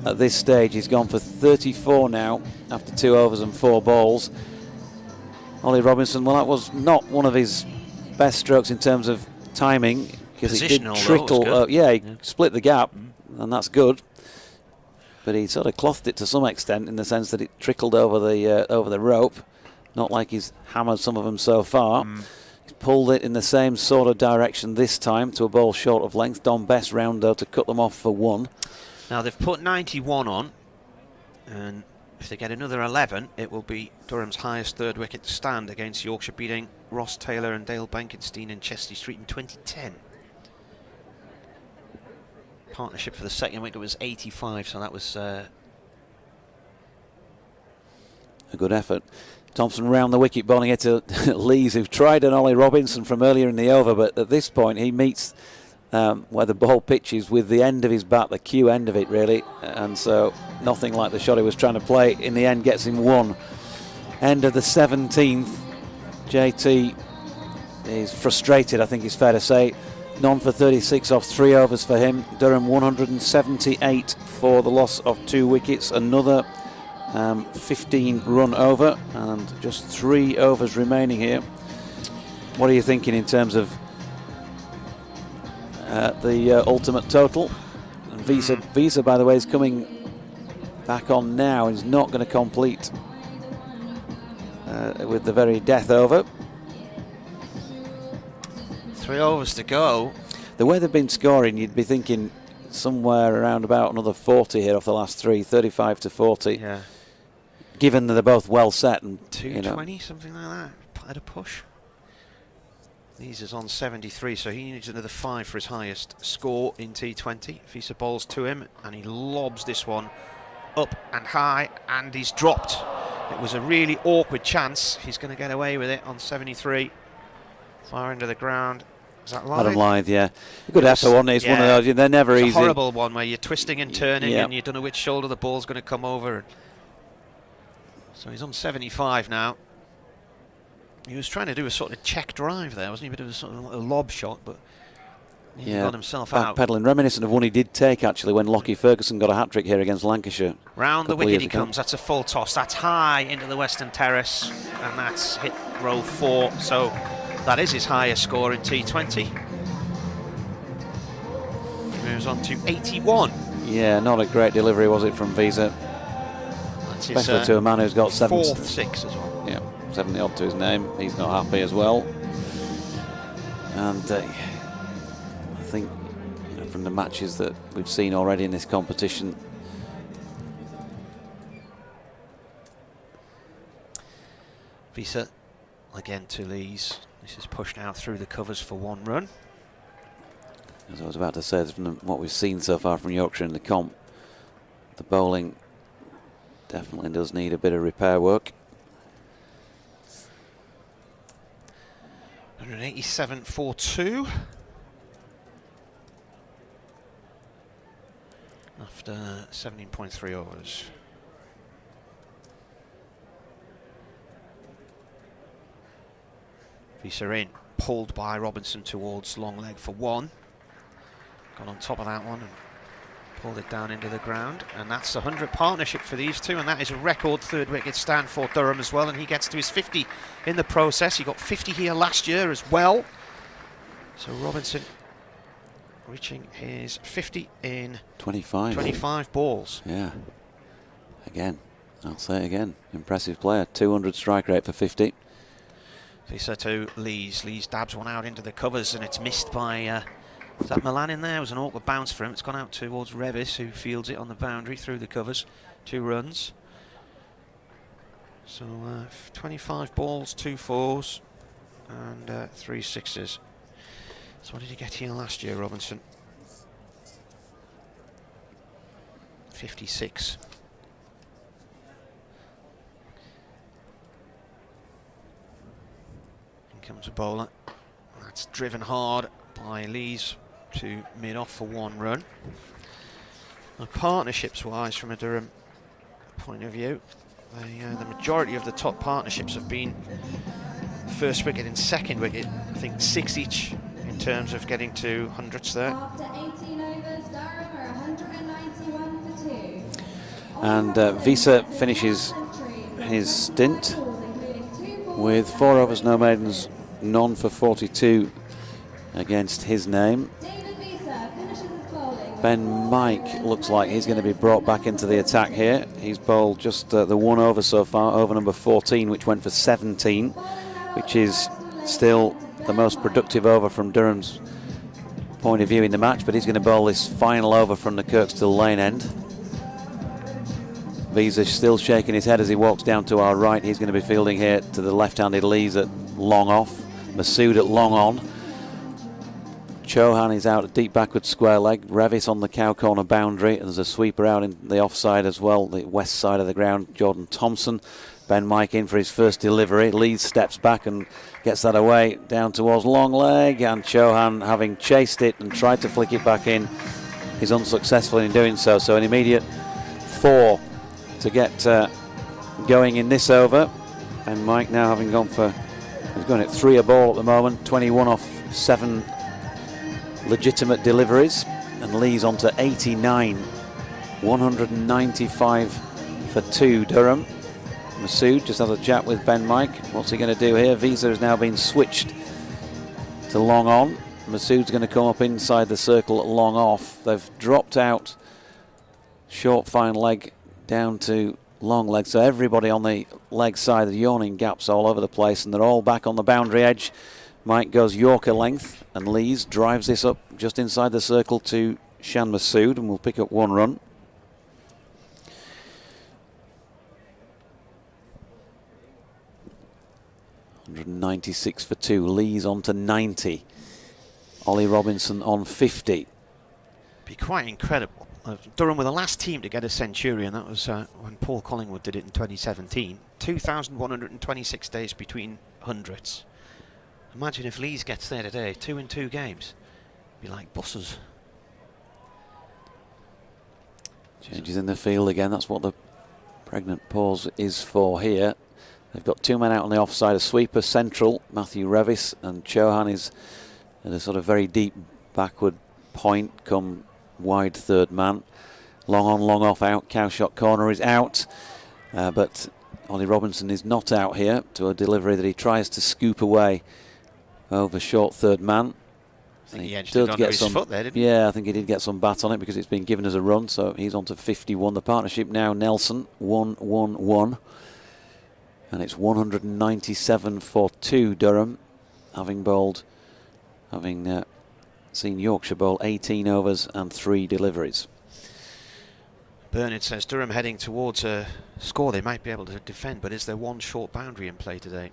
at this stage. He's gone for 34 now after 2 overs and 4 balls. Ollie Robinson, well, that was not one of his best strokes in terms of timing, because it did trickle. He split the gap, and that's good. But he sort of clothed it to some extent in the sense that it trickled over the rope, not like he's hammered some of them so far. He's pulled it in the same sort of direction this time to a ball short of length. Don Best round though to cut them off for 1. Now they've put 91 on, and If they get another 11, it will be Durham's highest third wicket stand against Yorkshire, beating Ross Taylor and Dale Benkenstein in Chester Street in 2010. Partnership for the second wicket was 85, so that was a good effort. Thompson round the wicket, bowling it to Lees, who tried an Ollie Robinson from earlier in the over, but at this point he meets where the ball pitches with the end of his bat, the cue end of it really, and so nothing like the shot he was trying to play. In the end gets him one. End of the 17th. JT is frustrated, I think it's fair to say. None for 36 off 3 overs for him. Durham 178 for the loss of 2 wickets. Another 15 run over and just 3 overs remaining here. What are you thinking in terms of the ultimate total? And Visa, by the way, is coming back on now. He's not going to complete with the very death over. 3 overs to go. The way they've been scoring, you'd be thinking somewhere around about another 40 here off the last 3, 35 to 40. Yeah. Given that they're both well set and 220, something like that. At a push. These is on 73, so he needs another 5 for his highest score in T20. Visa bowls to him, and he lobs this one up and high, and he's dropped. It was a really awkward chance. He's going to get away with it on 73. Far into the ground. Is that live? Adam Lyth, yeah. A good effort, wasn't it? It's one of those, they're never it's easy. A horrible one where you're twisting and turning and you don't know which shoulder the ball's going to come over. So he's on 75 now. He was trying to do a sort of check drive there, wasn't he? A bit of a sort of a lob shot, but he got himself out. Backpedaling, reminiscent of one he did take actually when Lockie Ferguson got a hat-trick here against Lancashire. Round the wicket he comes, that's a full toss. That's high into the Western Terrace, and that's hit row 4. So that is his highest score in T20. Moves on to 81. Yeah, not a great delivery, was it, from Visa? That's especially his, to a man who's got 4th 6 as well. Yeah, 70 odd to his name. He's not happy as well. And I think from the matches that we've seen already in this competition, Visa again to Lees. This is pushed out through the covers for 1 run. As I was about to say, from what we've seen so far from Yorkshire in the comp, the bowling definitely does need a bit of repair work. 187 for 2. After 17.3 overs. Visa in, pulled by Robinson towards long leg for 1. Got on top of that one and pulled it down into the ground, and that's a 100 partnership for these two, and that is a record 3rd wicket stand for Durham as well, and he gets to his 50 in the process. He got 50 here last year as well. So Robinson reaching his 50 in 25 balls. Yeah. Again, I'll say it again. Impressive player. 200 strike rate for 50. Visa to Lees. Lees dabs one out into the covers, and it's missed by... is that Milan in there? It was an awkward bounce for him. It's gone out towards Revis, who fields it on the boundary through the covers. 2 runs. So 25 balls, 2 4s, and 3 6s. So what did he get here last year, Robinson? 56. In comes a bowler. That's driven hard by Lees to mid-off for 1 run. Now, partnerships-wise, from a Durham point of view, the majority of the top partnerships have been 1st wicket and 2nd wicket. I think 6 each in terms of getting to hundreds there. After 18 overs, Durham are 191 for 2. And Visa finishes his stint with 4 overs, no maidens, none for 42 against his name. Ben Mike looks like he's going to be brought back into the attack here. He's bowled just the 1 over so far, over number 14, which went for 17, which is still the most productive over from Durham's point of view in the match, but he's going to bowl this final over from the Kirkstall Lane end. Visa still shaking his head as he walks down to our right. He's going to be fielding here to the left-handed Lees at long off. Masood at long on. Chauhan is out at deep backward square leg. Revis on the cow corner boundary. There's a sweeper out in the offside as well, the west side of the ground. Jordan Thompson. Ben Mike in for his first delivery. Lees steps back and gets that away down towards long leg. And Chauhan, having chased it and tried to flick it back in, is unsuccessful in doing so. So an immediate 4 to get going in this over. And Mike now having gone for, he's going at 3 a ball at the moment, 21 off 7 legitimate deliveries, and Lee's on to 89, 195 for 2 Durham. Masood just has a chat with Ben Mike. What's he going to do here? Visa has now been switched to long on. Masood's going to come up inside the circle at long off. They've dropped out short fine leg down to long leg, so everybody on the leg side, the yawning gaps all over the place, and they're all back on the boundary edge. Mike goes Yorker length, and Lees drives this up just inside the circle to Shan Masood, and will pick up 1 run. .196 for 2. Lees on to 90. Ollie Robinson on 50. Be quite incredible. Durham were the last team to get a century, and that was when Paul Collingwood did it in 2017. 2,126 days between hundreds. Imagine if Lees gets there today, 2 in 2 games. Be like buses. Changes in the field again. That's what the pregnant pause is for here. They've got 2 men out on the offside. A sweeper central, Matthew Revis, and Chauhan is at a sort of very deep backward point, come wide third man. Long on, long off out. Cowshot corner is out. But Ollie Robinson is not out here to a delivery that he tries to scoop away over short third man. I think he edged it onto his foot there, didn't he? Yeah, I think he did get some bat on it because it's been given as a run, so he's on to 51. The partnership now, Nelson, 1-1-1. And it's 197 for 2 Durham, having seen Yorkshire bowl 18 overs and 3 deliveries. Bernard says Durham heading towards a score they might be able to defend, but is there one short boundary in play today?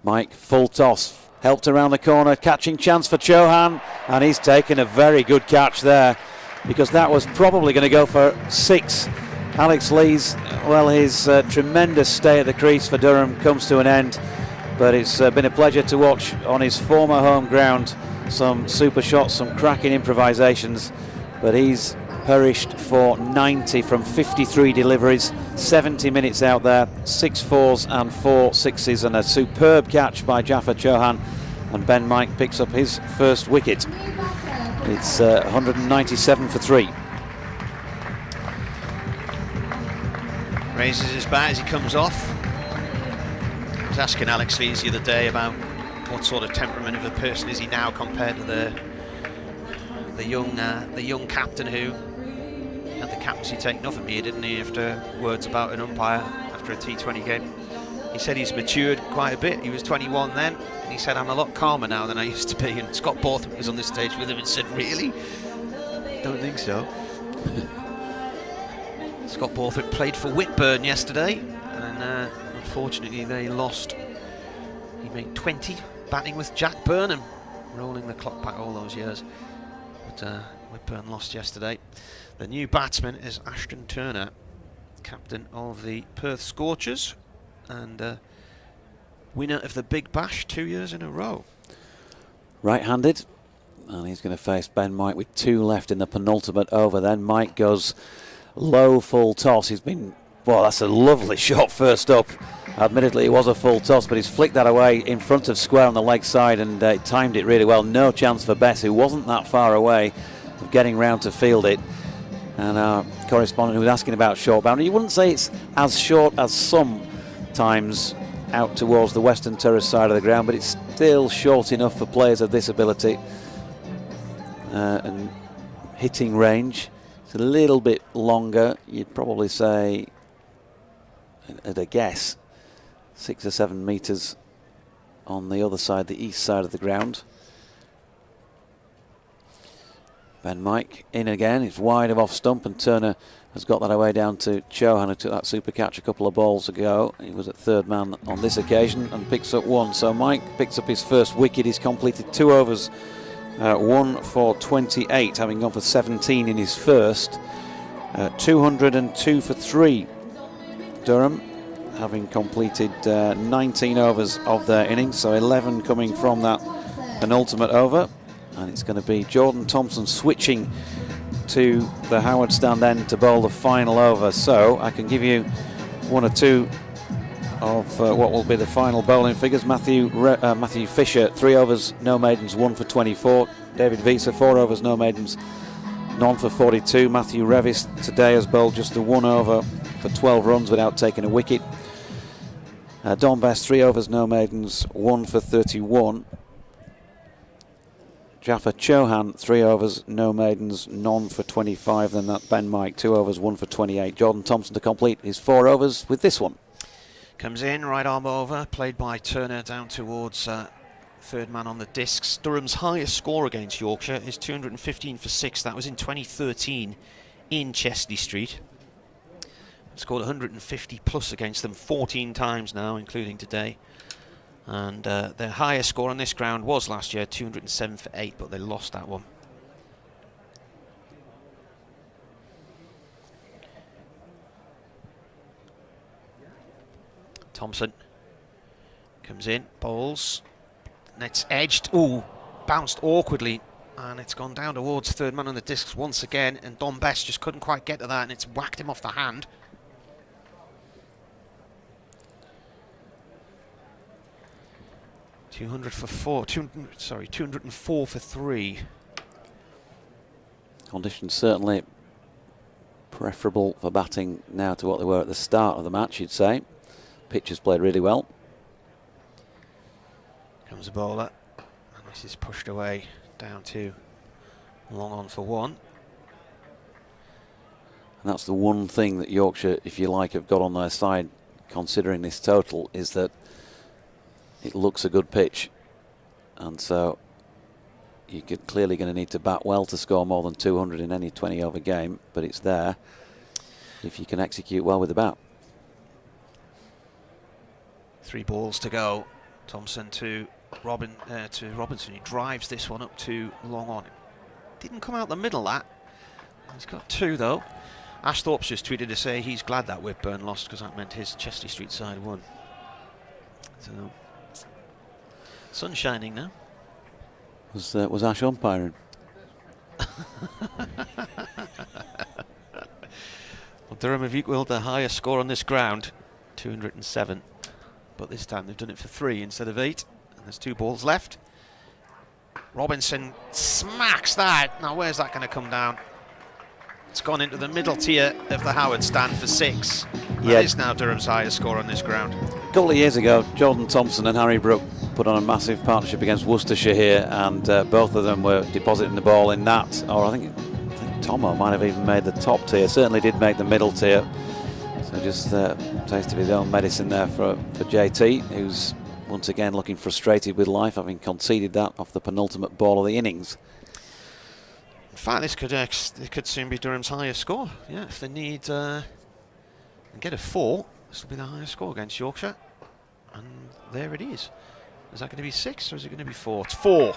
Mike, full toss, helped around the corner, catching chance for Chauhan, and he's taken a very good catch there, because that was probably going to go for 6. Alex Lees, well, his tremendous stay at the crease for Durham comes to an end, but it's been a pleasure to watch on his former home ground some super shots, some cracking improvisations, but he's perished for 90 from 53 deliveries, 70 minutes out there, 6 4s and 4 6s, and a superb catch by Jaffa Chauhan, and Ben Mike picks up his first wicket. It's 197 for 3. Raises his bat as he comes off. I was asking Alex Lees the other day about what sort of temperament of a person is he now compared to the young captain who had the captaincy taken off of me, didn't he, after words about an umpire after a T20 game. He said he's matured quite a bit. He was 21 then, and he said, I'm a lot calmer now than I used to be. And Scott Borthwick was on the stage with him and said, really? Don't think so. Scott Borthwick played for Whitburn yesterday, and unfortunately they lost. He made 20, batting with Jack Burnham, rolling the clock back all those years. But Whitburn lost yesterday. The new batsman is Ashton Turner, captain of the Perth Scorchers, and winner of the Big Bash 2 years in a row. Right-handed, and he's going to face Ben Mike with 2 left in the penultimate over. Then Mike goes low full toss. He's been, well, that's a lovely shot first up. Admittedly it was a full toss, but he's flicked that away in front of square on the leg side, and timed it really well. No chance for Bess, who wasn't that far away, of getting round to field it. And our correspondent who was asking about short boundary, you wouldn't say it's as short as sometimes out towards the western terrace side of the ground, but it's still short enough for players of this ability and hitting range. It's a little bit longer, you'd probably say, at a guess, 6 or 7 metres on the other side, the east side of the ground. Ben Mike in again, it's wide of off stump, and Turner has got that away down to Chauhan, who took that super catch a couple of balls ago. He was at third man on this occasion and picks up one. So Mike picks up his first wicket. He's completed 2 overs, 1 for 28, having gone for 17 in his first. 202 for 3. Durham, having completed 19 overs of their innings, so 11 coming from that penultimate over. And it's going to be Jordan Thompson switching to the Howard stand end to bowl the final over. So I can give you 1 or 2 of what will be the final bowling figures. Matthew Fisher, 3 overs, no maidens, 1 for 24. David Visa, 4 overs, no maidens, none for 42. Matthew Revis today has bowled just the 1 over for 12 runs without taking a wicket. Don Best, 3 overs, no maidens, 1 for 31. Jaffa Chauhan, 3 overs, no maidens, none for 25. Then that Ben Mike, 2 overs, 1 for 28. Jordan Thompson to complete his 4 overs with this one. Comes in, right arm over, played by Turner down towards third man on the discs. Durham's highest score against Yorkshire is 215 for 6. That was in 2013 in Chesney Street. Scored 150 plus against them 14 times now, including today. And their highest score on this ground was last year, 207 for 8, but they lost that one. Thompson comes in, bowls, net's edged, ooh, bounced awkwardly, and it's gone down towards third man on the discs once again, and Don Best just couldn't quite get to that, and it's whacked him off the hand. $204 for 3. Conditions certainly preferable for batting now to what they were at the start of the match, you'd say. Pitch has played really well. Comes the bowler, and this is pushed away down to long on for 1. And that's the one thing that Yorkshire, if you like, have got on their side, considering this total, is that it looks a good pitch. And so you're clearly going to need to bat well to score more than 200 in any 20 over game, but it's there if you can execute well with the bat. 3 balls to go. Thompson to Robinson. He drives this one up to long on. Didn't come out the middle, that. He's got 2 though. Ash Thorpe's just tweeted to say he's glad that Whitburn lost because that meant his Chesney Street side won. So sun shining now. Was Ash umpiring? Well, Durham have equalled the highest score on this ground, 207. But this time they've done it for 3 instead of 8. And there's 2 balls left. Robinson smacks that. Now where's that going to come down? It's gone into the middle tier of the Howard stand for 6. That is now Durham's highest score on this ground. A couple of years ago, Jordan Thompson and Harry Brook put on a massive partnership against Worcestershire here, and both of them were depositing the ball in that, or I think Tomo might have even made the top tier, certainly did make the middle tier. So just tasted his own medicine there for JT, who's once again looking frustrated with life, having conceded that off the penultimate ball of the innings. In fact, this could soon be Durham's highest score. Yeah, if they need and get a 4, this will be the highest score against Yorkshire. And there it is. Is that going to be 6 or is it going to be 4? It's 4.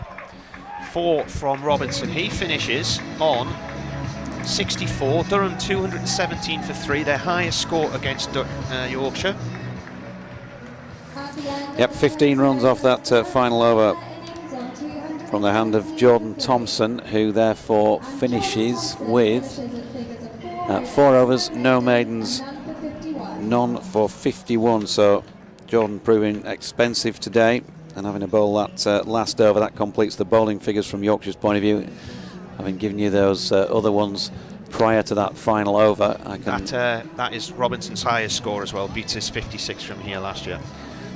4 from Robinson. He finishes on 64. Durham 217 for 3. Their highest score against Yorkshire. Yep, 15 runs off that final over from the hand of Jordan Thompson, who therefore finishes with 4 overs, no maidens, none for 51. So Jordan proving expensive today, and having a bowl that last over, that completes the bowling figures from Yorkshire's point of view. Having given you those other ones prior to that final over, that is Robinson's highest score as well, beats his 56 from here last year.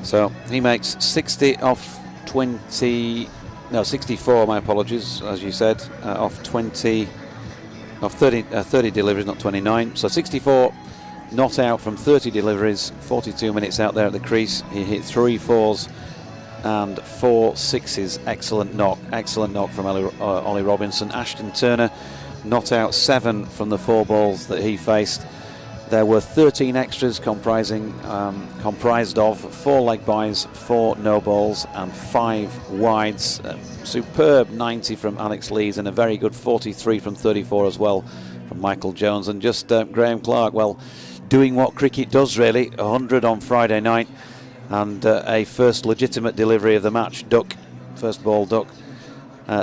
So he makes 60 off 20, no 64, my apologies, as you said, off 20, off 30 deliveries, not 29. So 64 not out from 30 deliveries, 42 minutes out there at the crease. He hit 3 4s and 4 6s. Excellent knock from Ollie Robinson. Ashton Turner not out 7 from the 4 balls that he faced. There were 13 extras comprised of 4 leg byes, 4 no balls and 5 wides. Superb 90 from Alex Lees and a very good 43 from 34 as well from Michael Jones. And just Graham Clark, well, doing what cricket does really. 100 on Friday night and a first legitimate delivery of the match duck, first ball duck.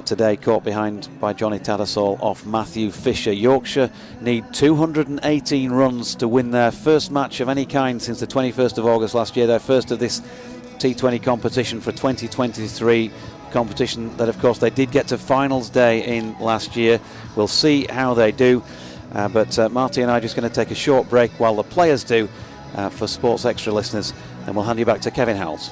Today caught behind by Johnny Tattersall off Matthew Fisher. Yorkshire need 218 runs to win their first match of any kind since the 21st of August last year, their first of this T20 competition for 2023 competition that of course they did get to finals day in last year. We'll see how they do, but Marty and I are just going to take a short break while the players do for Sports Extra listeners, and we'll hand you back to Kevin Howells.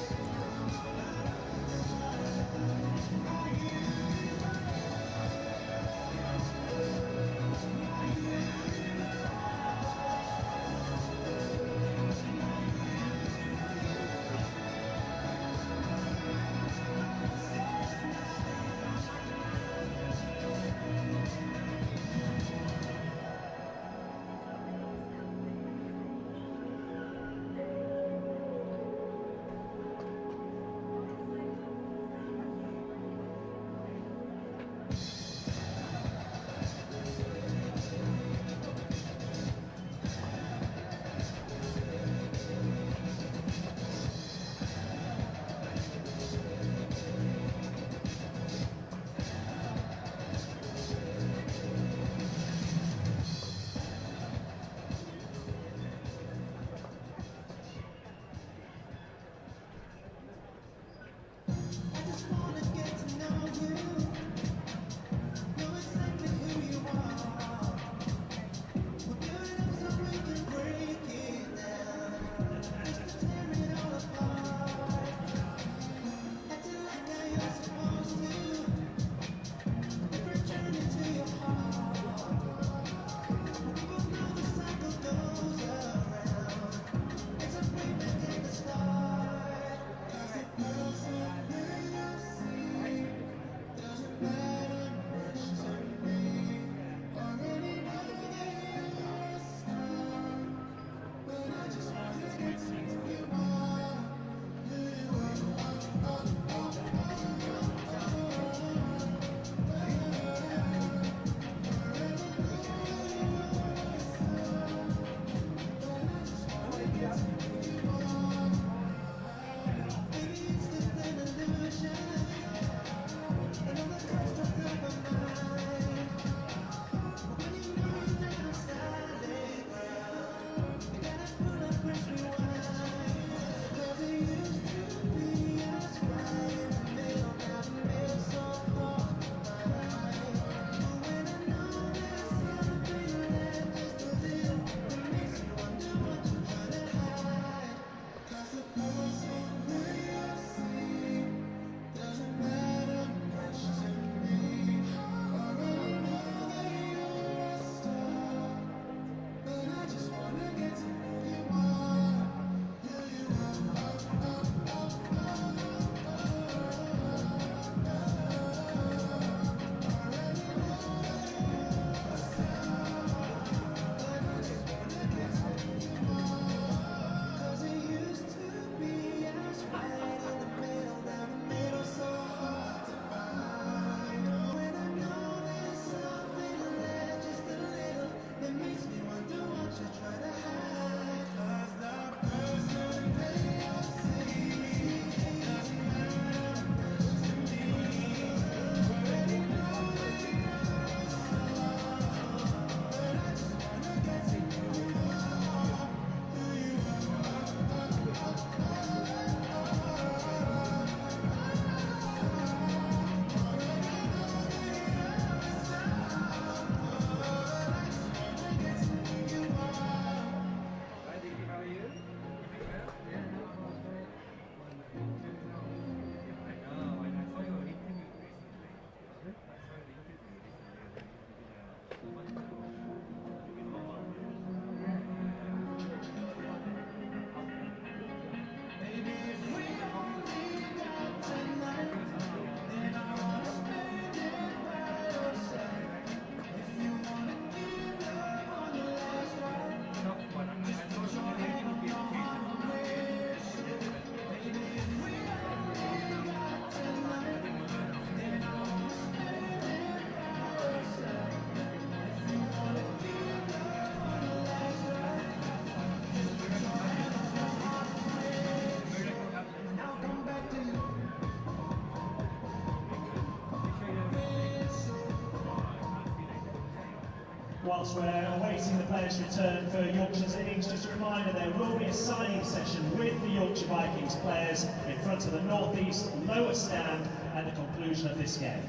Whilst we're awaiting the players' return for Yorkshire's innings, just a reminder there will be a signing session with the Yorkshire Vikings players in front of the North East lower stand at the conclusion of this game.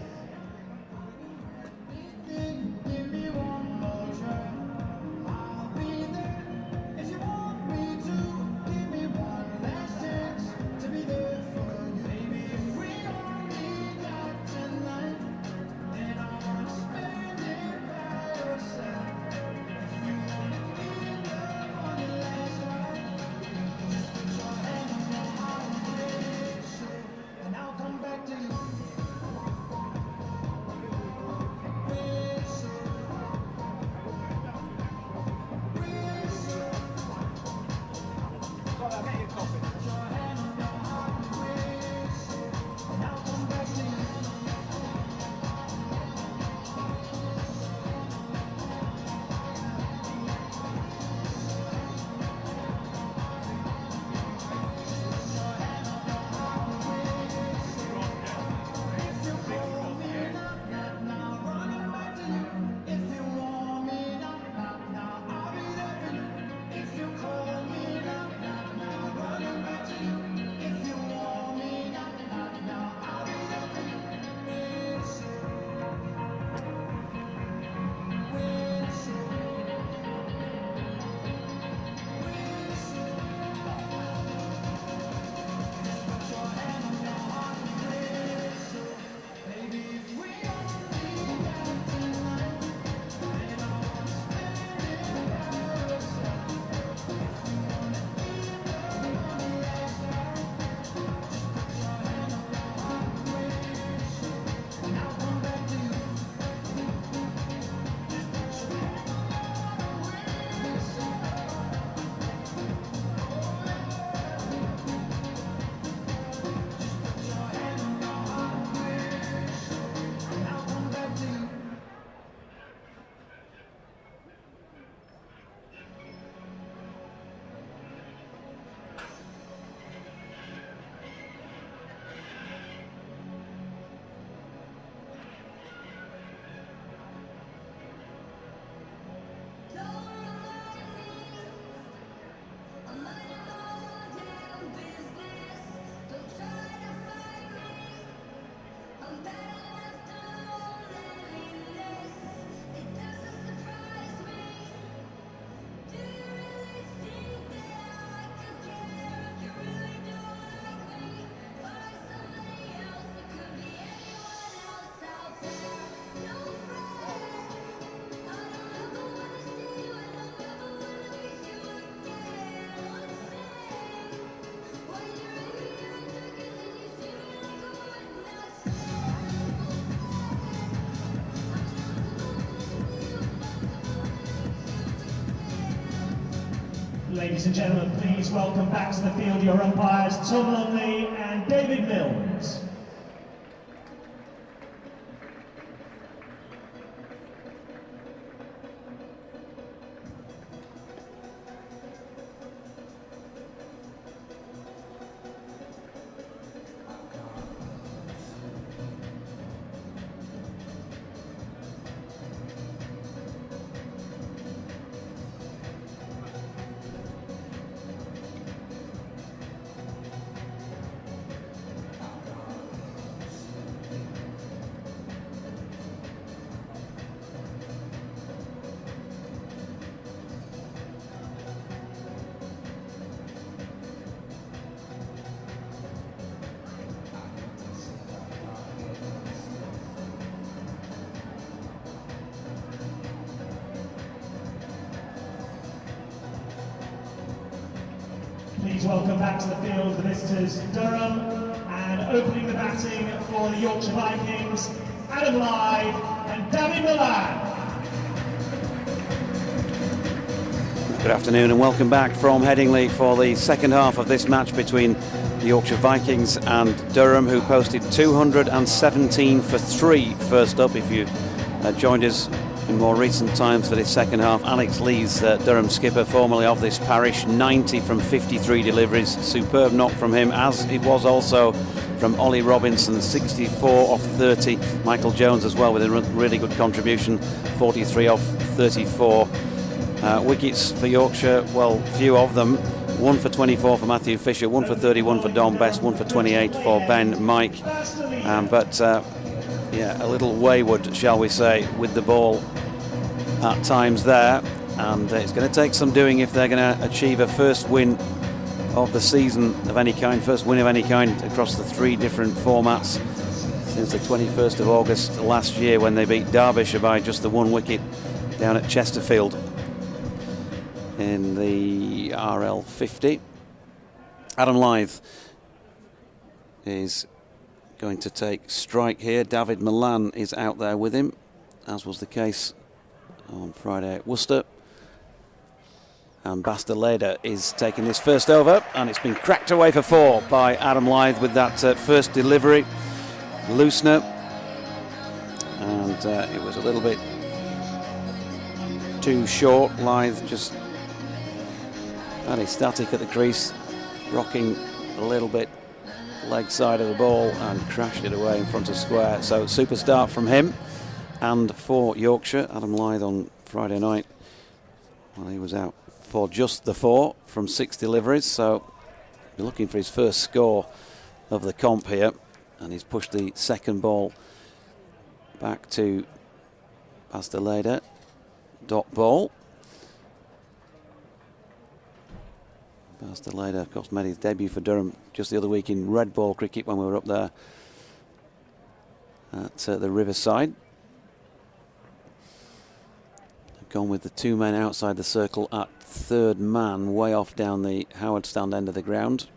Ladies and gentlemen, please welcome back to the field your umpires Tom Lumley and David Milnes. Please welcome back to the field the visitors Durham, and opening the batting for the Yorkshire Vikings, Adam Lyde and David Millan. Good afternoon and welcome back from Headingley for the second half of this match between the Yorkshire Vikings and Durham, who posted 217 for 3 first up. If you joined us in more recent times for this second half, Alex Lees, Durham skipper, formerly of this parish, 90 from 53 deliveries. Superb knock from him, as it was also from Ollie Robinson, 64 off 30. Michael Jones as well with a really good contribution, 43 off 34. Wickets for Yorkshire, well, few of them. 1 for 24 for Matthew Fisher, 1 for 31 for Don Best, 1 for 28 for Ben Mike. Yeah, a little wayward, shall we say, with the ball at times there. And it's going to take some doing if they're going to achieve a first win of the season of any kind, first win of any kind across the 3 different formats since the 21st of August last year, when they beat Derbyshire by just the 1 wicket down at Chesterfield in the RL 50. Adam Lyth is going to take strike here. David Milan is out there with him, as was the case on Friday at Worcester. And Basteleda is taking this first over, and it's been cracked away for 4 by Adam Lyth with that first delivery. Loosener, and it was a little bit too short. Lyth just fairly static at the crease, rocking a little bit leg side of the ball and crashed it away in front of square. So super start from him. And for Yorkshire, Adam Lyth on Friday night, well, he was out for just the 4 from 6 deliveries, so we're looking for his first score of the comp here, and he's pushed the second ball back to Basteleda. Dot ball. Basteleda, of course, made his debut for Durham just the other week in red ball cricket when we were up there at the Riverside. Gone with the 2 men outside the circle at third man, way off down the Howard Stand end of the ground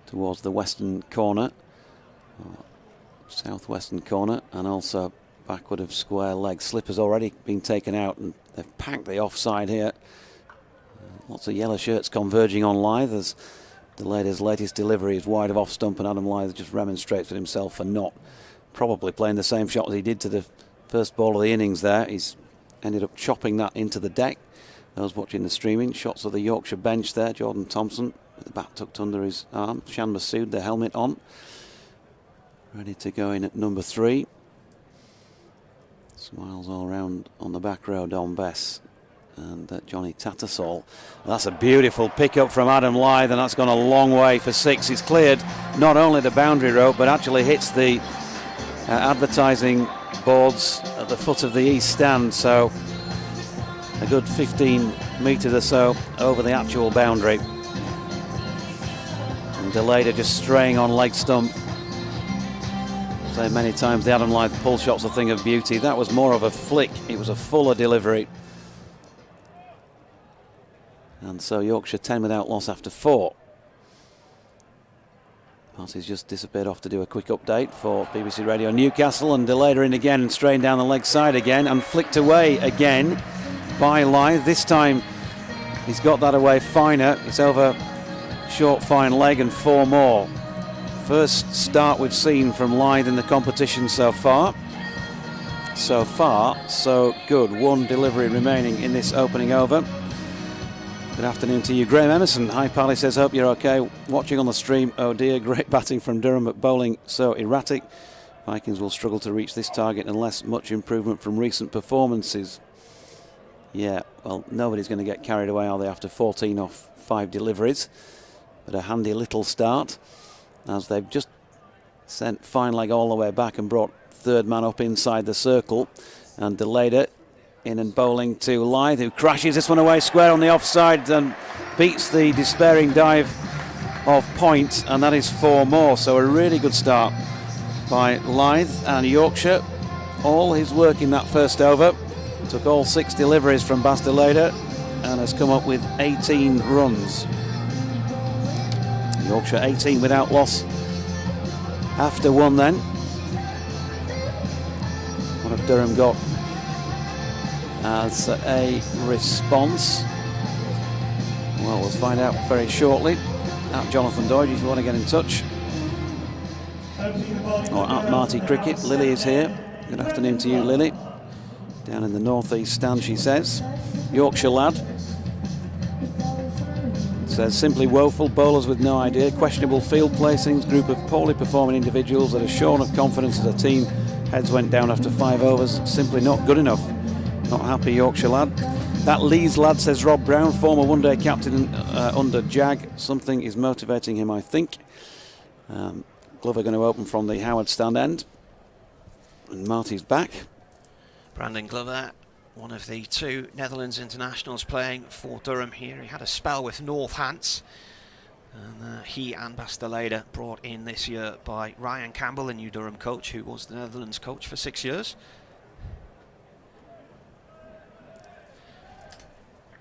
towards the western corner, southwestern corner, and also backward of square leg. Slipper's already been taken out, and they've packed the offside here. Lots of yellow shirts converging on Lyth as Delader's latest delivery is wide of off stump, and Adam Lyth just remonstrates with himself for not probably playing the same shot as he did to the first ball of the innings there. He's ended up chopping that into the deck. Those watching the streaming, shots of the Yorkshire bench there. Jordan Thompson with the bat tucked under his arm. Shan Masood, the helmet on, ready to go in at number 3. Smiles all round on the back row, Don Bess and Johnny Tattersall. That's a beautiful pickup from Adam Lyth, and that's gone a long way for 6. He's cleared not only the boundary rope, but actually hits the advertising boards at the foot of the east stand, so a good 15 metres or so over the actual boundary. And Delader just straying on leg stump. Say many times the Adam Lyth pull shot's a thing of beauty. That was more of a flick, it was a fuller delivery. And so Yorkshire 10 without loss after 4. Party's just disappeared off to do a quick update for BBC Radio Newcastle, and Delader in again and strained down the leg side again and flicked away again by Lyth. This time he's got that away finer. It's over short fine leg and 4 more. First start we've seen from Lyth in the competition so far. So far, so good. 1 delivery remaining in this opening over. Good afternoon to you, Graham Emerson. Hi, Pally says, hope you're okay. Watching on the stream, oh dear, great batting from Durham, but bowling so erratic. Vikings will struggle to reach this target unless much improvement from recent performances. Yeah, well, nobody's going to get carried away, are they, after 14 off 5 deliveries? But a handy little start, as they've just sent fine leg all the way back and brought third man up inside the circle. And Delader in and bowling to Lyth, who crashes this one away square on the offside and beats the despairing dive of Point, and that is 4 more. So a really good start by Lyth, and Yorkshire, all his work in that first over, took all 6 deliveries from Basteleda and has come up with 18 runs. Yorkshire 18 without loss after 1 then. What have Durham got as a response? Well, we'll find out very shortly. At Jonathan Doidge if you want to get in touch, or at Marty Cricket. Lily is here. Good afternoon to you, Lily. Down in the northeast stand, she says. Yorkshire lad. Says simply woeful, bowlers with no idea, questionable field placings, group of poorly performing individuals that are shorn of confidence as a team. Heads went down after 5 overs, simply not good enough. Not happy Yorkshire lad. That Leeds lad, says Rob Brown, former one-day captain under Jag. Something is motivating him, I think. Glover going to open from the Howard stand end. And Marty's back. Brandon Glover, one of the 2 Netherlands internationals playing for Durham here. He had a spell with Northants, and he and Basteleda brought in this year by Ryan Campbell, the new Durham coach, who was the Netherlands coach for 6 years.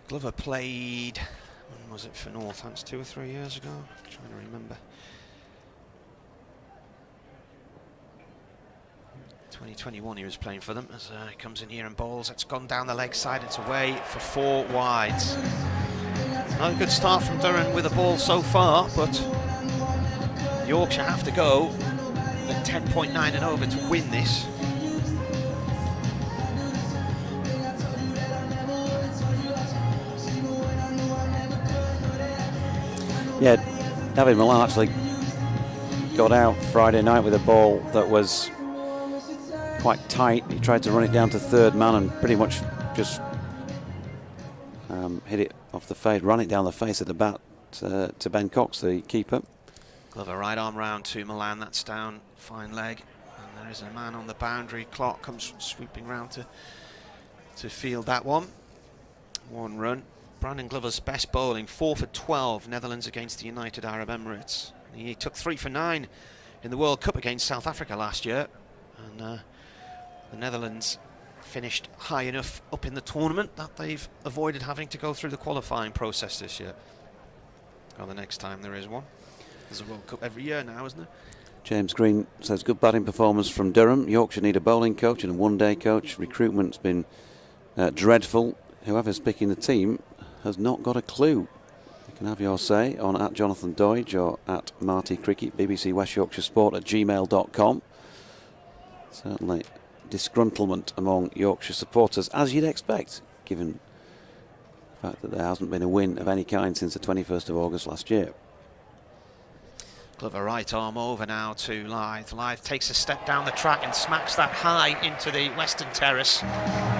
Glover played, when was it for Northants, 2 or 3 years ago? I'm trying to remember. 2021 he was playing for them as he comes in here and bowls. It's gone down the leg side, it's away for 4 wides. Not a good start from Durham with the ball so far, but Yorkshire have to go at 10.9 and over to win this. Yeah, David Milan actually got out Friday night with a ball that was quite tight. He tried to run it down to 3rd man and pretty much just hit it off the face, run it down the face of the bat to Ben Cox, the keeper. Glover right arm round to Milan, that's down, fine leg, and there is a man on the boundary. Clark comes sweeping round to field that one. 1 run. Brandon Glover's best bowling, 4 for 12, Netherlands against the United Arab Emirates. He took 3 for 9 in the World Cup against South Africa last year, and the Netherlands finished high enough up in the tournament that they've avoided having to go through the qualifying process this year. Or the next time there is one. There's a World Cup every year now, isn't there? James Green says good batting performance from Durham. Yorkshire need a bowling coach and a one-day coach. Recruitment's been dreadful. Whoever's picking the team has not got a clue. You can have your say on @Jonathan Doidge or @Marty Cricket, BBC West Yorkshire Sport @gmail.com. Certainly disgruntlement among Yorkshire supporters, as you'd expect, given the fact that there hasn't been a win of any kind since the 21st of August last year. Glover right arm over now to Lyth. Lyth takes a step down the track and smacks that high into the western terrace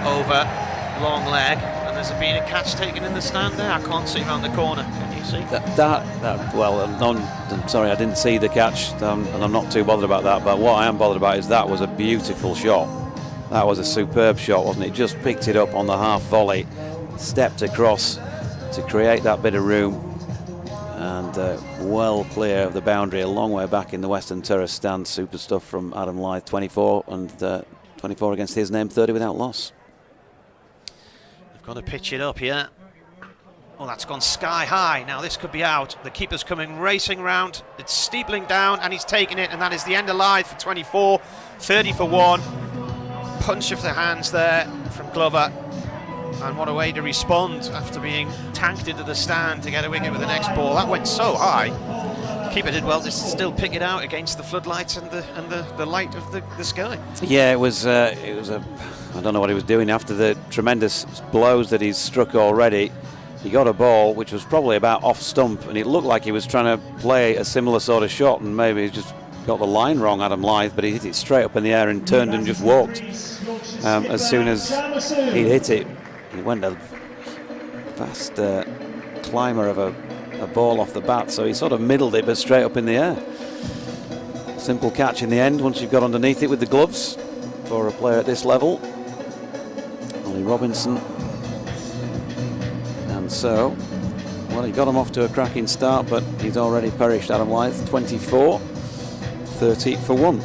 over long leg, and there's been a catch taken in the stand there. I can't see around the corner. Can you see? Well, I'm sorry, I didn't see the catch, and I'm not too bothered about that, but what I am bothered about is that was a beautiful shot. That was a superb shot, wasn't it? Just picked it up on the half volley, stepped across to create that bit of room, and well clear of the boundary, a long way back in the western terrace stand. Super stuff from Adam Lyth, 24, and 24 against his name, 30 without loss. They've got to pitch it up here. Oh, that's gone sky high. Now this could be out. The keeper's coming racing round. It's steepling down, and he's taken it, and that is the end of Lyth for 24, 30 for 1. Punch of the hands there from Glover, and what a way to respond after being tanked into the stand to get a wicket with the next ball. That went so high. Keeper did well to still pick it out against the floodlights and the light of the sky. Yeah, it was a I don't know what he was doing after the tremendous blows that he's struck already. He got a ball which was probably about off stump, and it looked like he was trying to play a similar sort of shot, and maybe he just got the line wrong, Adam Lyth, but he hit it straight up in the air and turned and just walked. As soon as he hit it, he went a fast climber of a ball off the bat, so he sort of middled it but straight up in the air. Simple catch in the end once you've got underneath it with the gloves for a player at this level. Ollie Robinson. And so, well, he got him off to a cracking start, but he's already perished, Adam Lyth, 24, 30 for 1.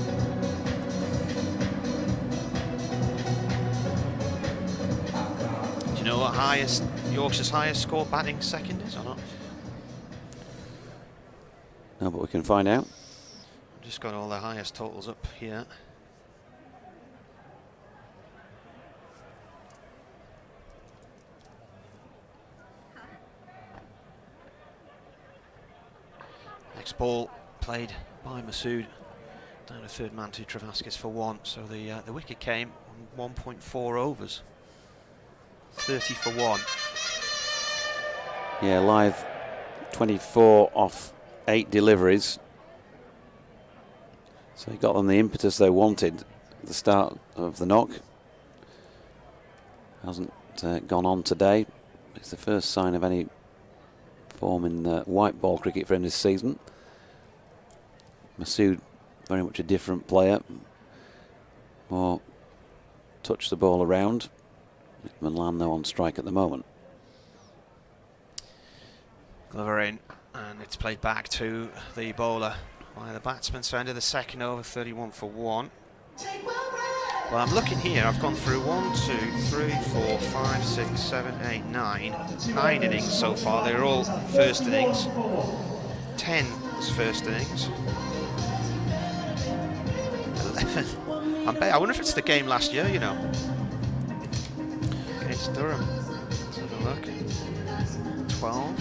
Do you know what Yorkshire's highest score batting second is or not? No, but we can find out. Just got all the highest totals up here. Next ball played by Masood, down a 3rd man to Travaskis for 1. So the wicket came on 1.4 overs. 30 for 1. Yeah, Lyth 24 off 8 deliveries. So he got them the impetus they wanted at the start of the knock. Hasn't gone on today. It's the first sign of any form in white ball cricket for him this season. Masood, very much a different player. More touch the ball around. Milan though on strike at the moment. Glover in, and it's played back to the bowler by the batsman. So end of the second over, 31 for 1. Well, I'm looking here. I've gone through 1, 2, 3, 4, 5, 6, 7, 8, 9 innings so far. They're all first innings. 10 is first innings. 11. I wonder if it's the game last year, you know, against Durham. Let's have a look. 12.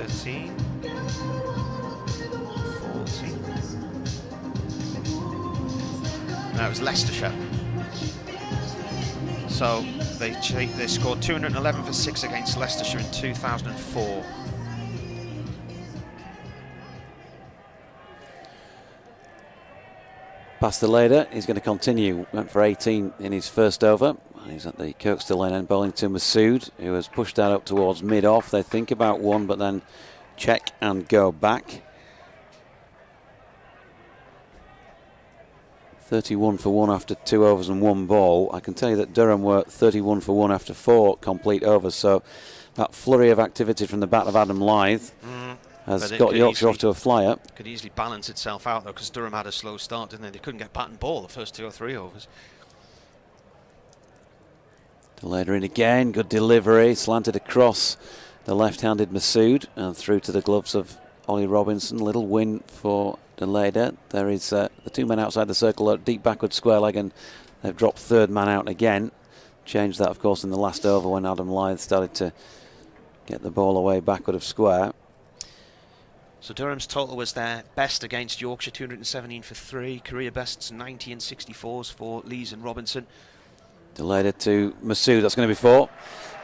13. 14. No, it was Leicestershire. So they scored 211 for 6 against Leicestershire in 2004. Pasteleda is going to continue. Went for 18 in his first over. He's at the Kirkstall lane end, bowling to Masood, who has pushed that up towards mid-off. They think about 1, but then check and go back. 31 for 1 after 2 overs and 1 ball. I can tell you that Durham were 31 for 1 after 4 complete overs. So that flurry of activity from the bat of Adam Lyth has got Yorkshire off to a flyer. Could easily balance itself out though, because Durham had a slow start, didn't they? They couldn't get bat and ball the first 2 or 3 overs. Later in again, good delivery, slanted across the left-handed Masood and through to the gloves of Ollie Robinson. Little win for Deleda. There is the 2 men outside the circle, deep backward square leg, and they've dropped 3rd man out again. Changed that, of course, in the last over when Adam Lyth started to get the ball away backward of square. So Durham's total was their best against Yorkshire, 217 for 3. Career bests 90 and 64s for Lees and Robinson. Deleda to Masood, that's going to be 4.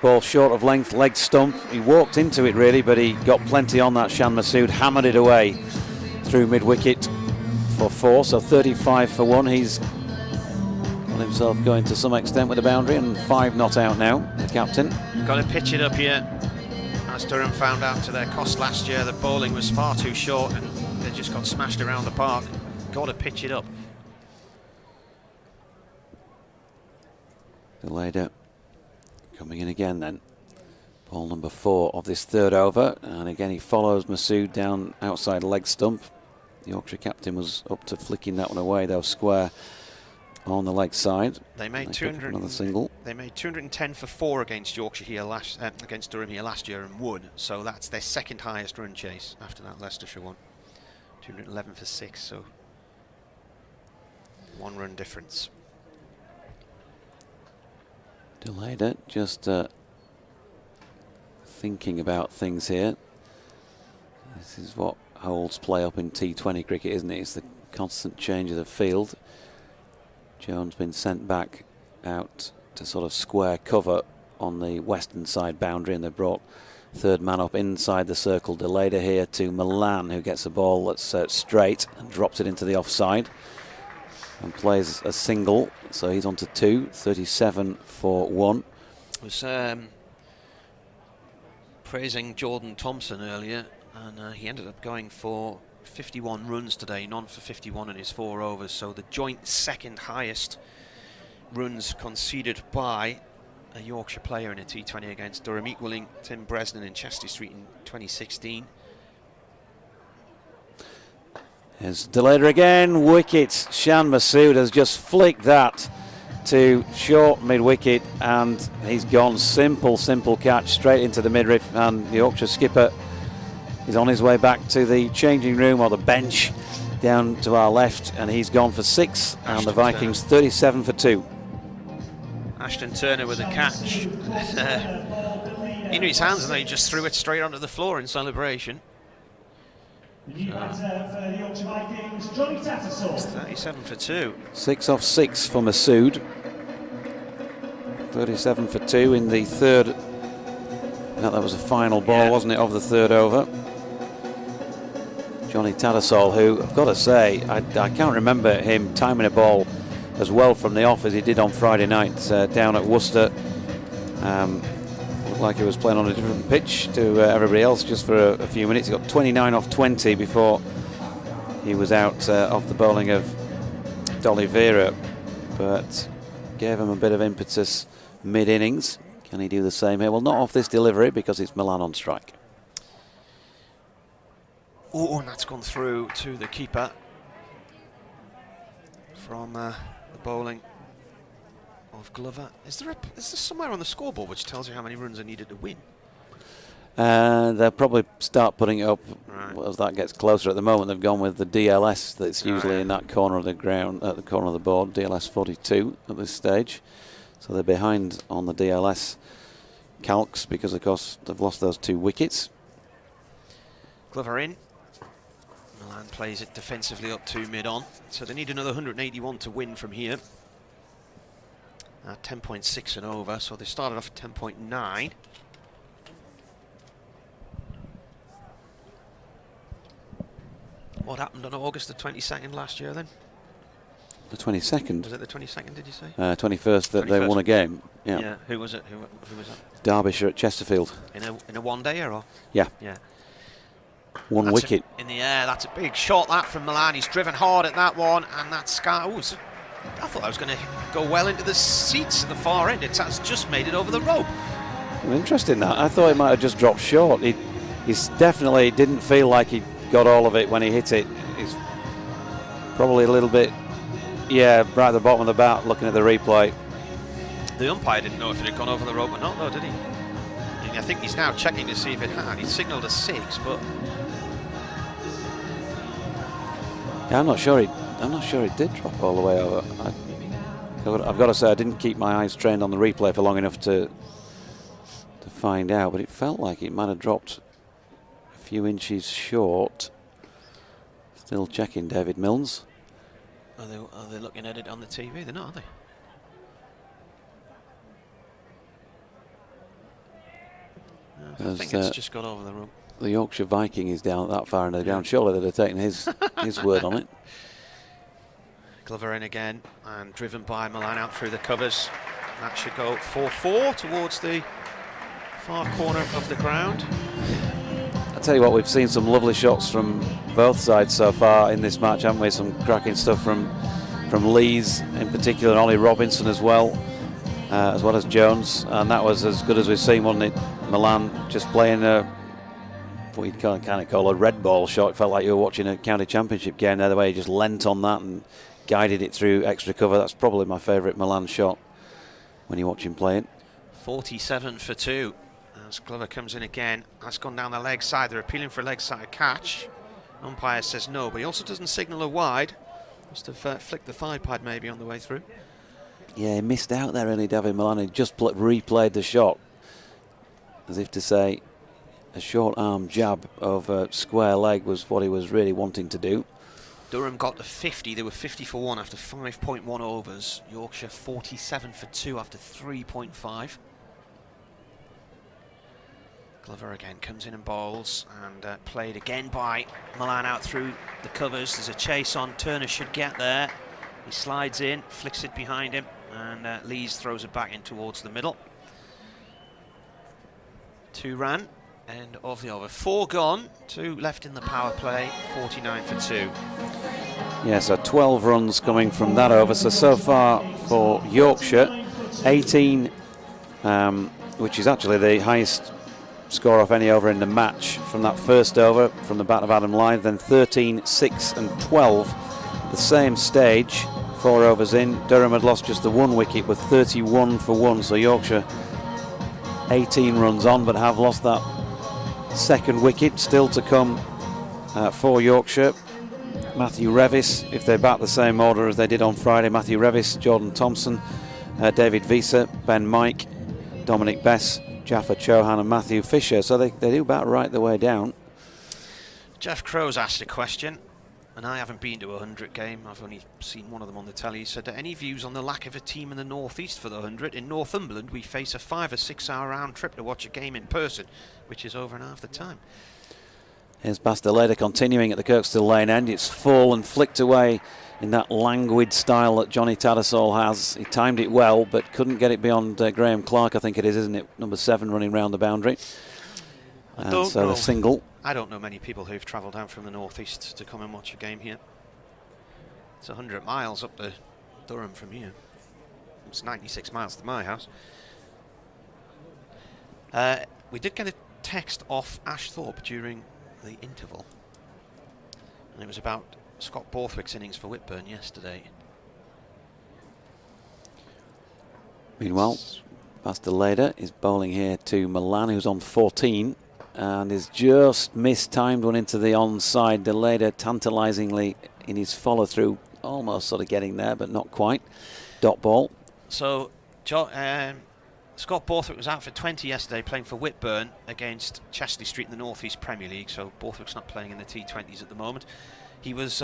Ball short of length, leg stump. He walked into it really, but he got plenty on that. Shan Masood hammered it away through mid-wicket for 4, so 35 for 1. He's got himself going to some extent with the boundary, and 5 not out now, the captain. Got to pitch it up here. As Durham found out to their cost last year, the bowling was far too short and they just got smashed around the park. Got to pitch it up. Deleda coming in again then. Ball number 4 of this 3rd over, and again he follows Masood down outside leg stump. The Yorkshire captain was up to flicking that one away, though square on the leg side. They made another single. They made 210 for 4 against Yorkshire here against Durham here last year and won. So that's their 2nd highest run chase after that Leicestershire one. 211 for 6, so 1 run difference. Deleda just thinking about things here. This is what holds play up in T20 cricket, isn't it? It's the constant change of the field. Jones been sent back out to sort of square cover on the western side boundary, and they've brought 3rd man up inside the circle. Deleda here to Milan, who gets a ball that's straight and drops it into the offside and plays a single, so he's on to 2, 37 for 1. I was praising Jordan Thompson earlier, and he ended up going for 51 runs today, none for 51 in his 4 overs, so the joint 2nd highest runs conceded by a Yorkshire player in a T20 against Durham, equalling Tim Bresnan in Chester Street in 2016. Here's Deleda again, wicket. Shan Masood has just flicked that to short mid-wicket, and he's gone. Simple catch straight into the midriff, and the Yorkshire skipper is on his way back to the changing room or the bench down to our left, and he's gone for 6, and the Vikings 37 for 2. Ashton Turner with a catch. Into his hands, and then he just threw it straight onto the floor in celebration. The new batter for the Yorkshire Vikings, Johnny Tattersall. It's 37 for 2. 6 off 6 for Masood. 37 for 2 in the 3rd That was a final ball, wasn't it, of the third over. Johnny Tattersall, who I've got to say, I can't remember him timing a ball as well from the off as he did on Friday night down at Worcester. Looked like he was playing on a different pitch to everybody else just for a few minutes. He got 29 off 20 before he was out off the bowling of D'Oliveira, but gave him a bit of impetus mid-innings. Can he do the same here? Well, not off this delivery because it's Milan on strike. Oh, and that's gone through to the keeper from the bowling of Glover. Is there somewhere on the scoreboard which tells you how many runs are needed to win? They'll probably start putting it up as that gets closer. At the moment, they've gone with the DLS that's usually in that corner of the ground, at the corner of the board, DLS 42 at this stage. So they're behind on the DLS calcs because, of course, they've lost those 2 wickets. Glover in. Milan plays it defensively up to mid-on. So they need another 181 to win from here. 10.6 and over, so they started off at 10.9. What happened on August the 22nd last year then? The 22nd? Was it the 22nd, did you say? 21st that 21st. They won a game. Yeah. Who was it? Who was that? Derbyshire at Chesterfield. In a one-dayer or? Yeah. Yeah. One wicket. In the air, that's a big shot that from Milan. He's driven hard at that one, and that's Sky. Oh, I thought I was going to go well into the seats at the far end. It's just made it over the rope. Well, interesting that. I thought he might have just dropped short. He's definitely didn't feel like he got all of it when he hit it. He's probably a little bit, right at the bottom of the bat looking at the replay. The umpire didn't know if it had gone over the rope or not, though, did he? I think he's now checking to see if it had. He signalled a 6, but yeah, I'm not sure it did drop all the way over. I've got to say I didn't keep my eyes trained on the replay for long enough to find out, but it felt like it might have dropped a few inches short. Still checking, David Milnes. Are they looking at it on the TV? They're not, are they? No, I think it's just got over the rope. The Yorkshire Viking is down that far and they're down. Surely they'd have taken his word on it. Glover in again and driven by Milan out through the covers. That should go 4-4 towards the far corner of the ground. I tell you what, we've seen some lovely shots from both sides so far in this match, haven't we? Some cracking stuff from Lees in particular, and Ollie Robinson as well as Jones, and that was as good as we've seen, wasn't it? Milan just playing what you kind of call a red ball shot. It felt like you were watching a county championship game there, the way he just leant on that and guided it through extra cover. That's probably my favourite Milan shot when you watch him play it. 47 for 2 as Glover comes in again. That's gone down the leg side. They're appealing for a leg side catch. Umpire says no, but he also doesn't signal a wide. Must have flicked the thigh pad maybe on the way through. Yeah, he missed out there, really, David Milan. He just replayed the shot as if to say a short arm jab over square leg was what he was really wanting to do. Durham got to 50. They were 50 for 1 after 5.1 overs. Yorkshire 47 for 2 after 3.5. Glover again comes in and bowls, and played again by Milan out through the covers. There's a chase on. Turner should get there. He slides in, flicks it behind him, and Lees throws it back in towards the middle. 2 ran, end of the over. 4 gone, 2 left in the power play, 49 for 2. Yeah, so 12 runs coming from that over. So far for Yorkshire, 18, which is actually the highest score off any over in the match from that first over from the bat of Adam Lyth. Then 13, 6 and 12. The same stage, 4 overs in. Durham had lost just the 1 wicket with 31 for 1. So Yorkshire 18 runs on, but have lost that second wicket. Still to come for Yorkshire. Matthew Revis, if they bat the same order as they did on Friday, Matthew Revis, Jordan Thompson, David Visa, Ben Mike, Dominic Bess, Jaffa Chauhan and Matthew Fisher. So they do bat right the way down. Jeff Crow's asked a question. and I haven't been to a 100 game, I've only seen one of them on the telly, he said, any views on the lack of a team in the northeast for the 100? In Northumberland, we face a 5 or 6 hour round trip to watch a game in person, which is over and half the time. Here's Bastelader continuing at the Kirkstall Lane end. It's full and flicked away in that languid style that Johnny Tattersall has. He timed it well, but couldn't get it beyond Graham Clark, I think it is, isn't it? Number 7 running round the boundary. And so the single. I don't know many people who've travelled down from the northeast to come and watch a game here. It's 100 miles up to Durham from here. It's 96 miles to my house. We did get a text off Ash Thorpe during the interval, and it was about Scott Borthwick's innings for Whitburn yesterday. Meanwhile, Bastelader is bowling here to Milan, who's on 14. And is just mistimed one into the onside. Delader tantalisingly in his follow through, almost sort of getting there, but not quite. Dot ball. So Scott Borthwick was out for 20 yesterday, playing for Whitburn against Chesley Street in the North East Premier League. So Borthwick's not playing in the T20s at the moment. He was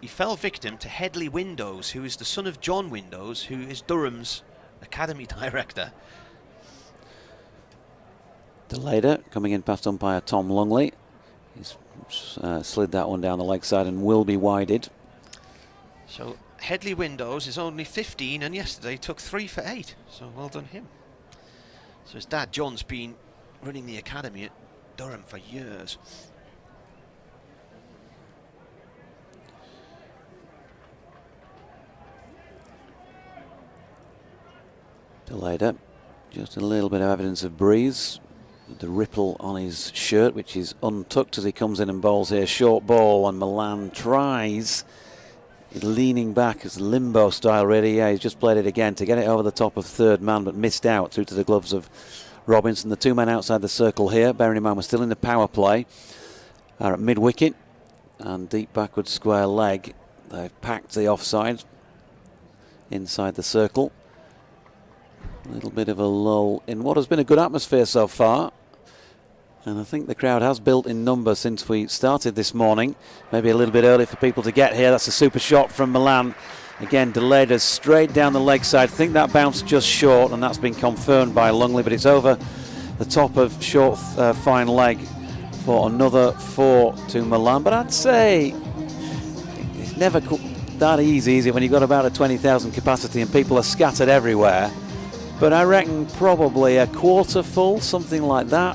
he fell victim to Headley Windows, who is the son of John Windows, who is Durham's academy director. Delader coming in past umpire Tom Lungley. He's slid that one down the leg side and will be wided. So Headley Windows is only 15 and yesterday took 3 for 8. So well done him. So his dad John's been running the academy at Durham for years. Delader, just a little bit of evidence of breeze. The ripple on his shirt, which is untucked as he comes in and bowls here. Short ball, and Milan tries. He's leaning back as limbo style, really. Yeah, he's just played it again to get it over the top of third man, but missed out through to the gloves of Robinson. The 2 men outside the circle here, bearing in mind we're still in the power play, are at mid-wicket and deep backward square leg. They've packed the offside inside the circle. A little bit of a lull in what has been a good atmosphere so far. And I think the crowd has built in number since we started this morning. Maybe a little bit early for people to get here. That's a super shot from Milan. Again, Delader straight down the leg side. I think that bounced just short, and that's been confirmed by Lungley, but it's over the top of short fine leg for another 4 to Milan. But I'd say it's never that easy, is it, when you've got about a 20,000 capacity and people are scattered everywhere. But I reckon probably a quarter full, something like that.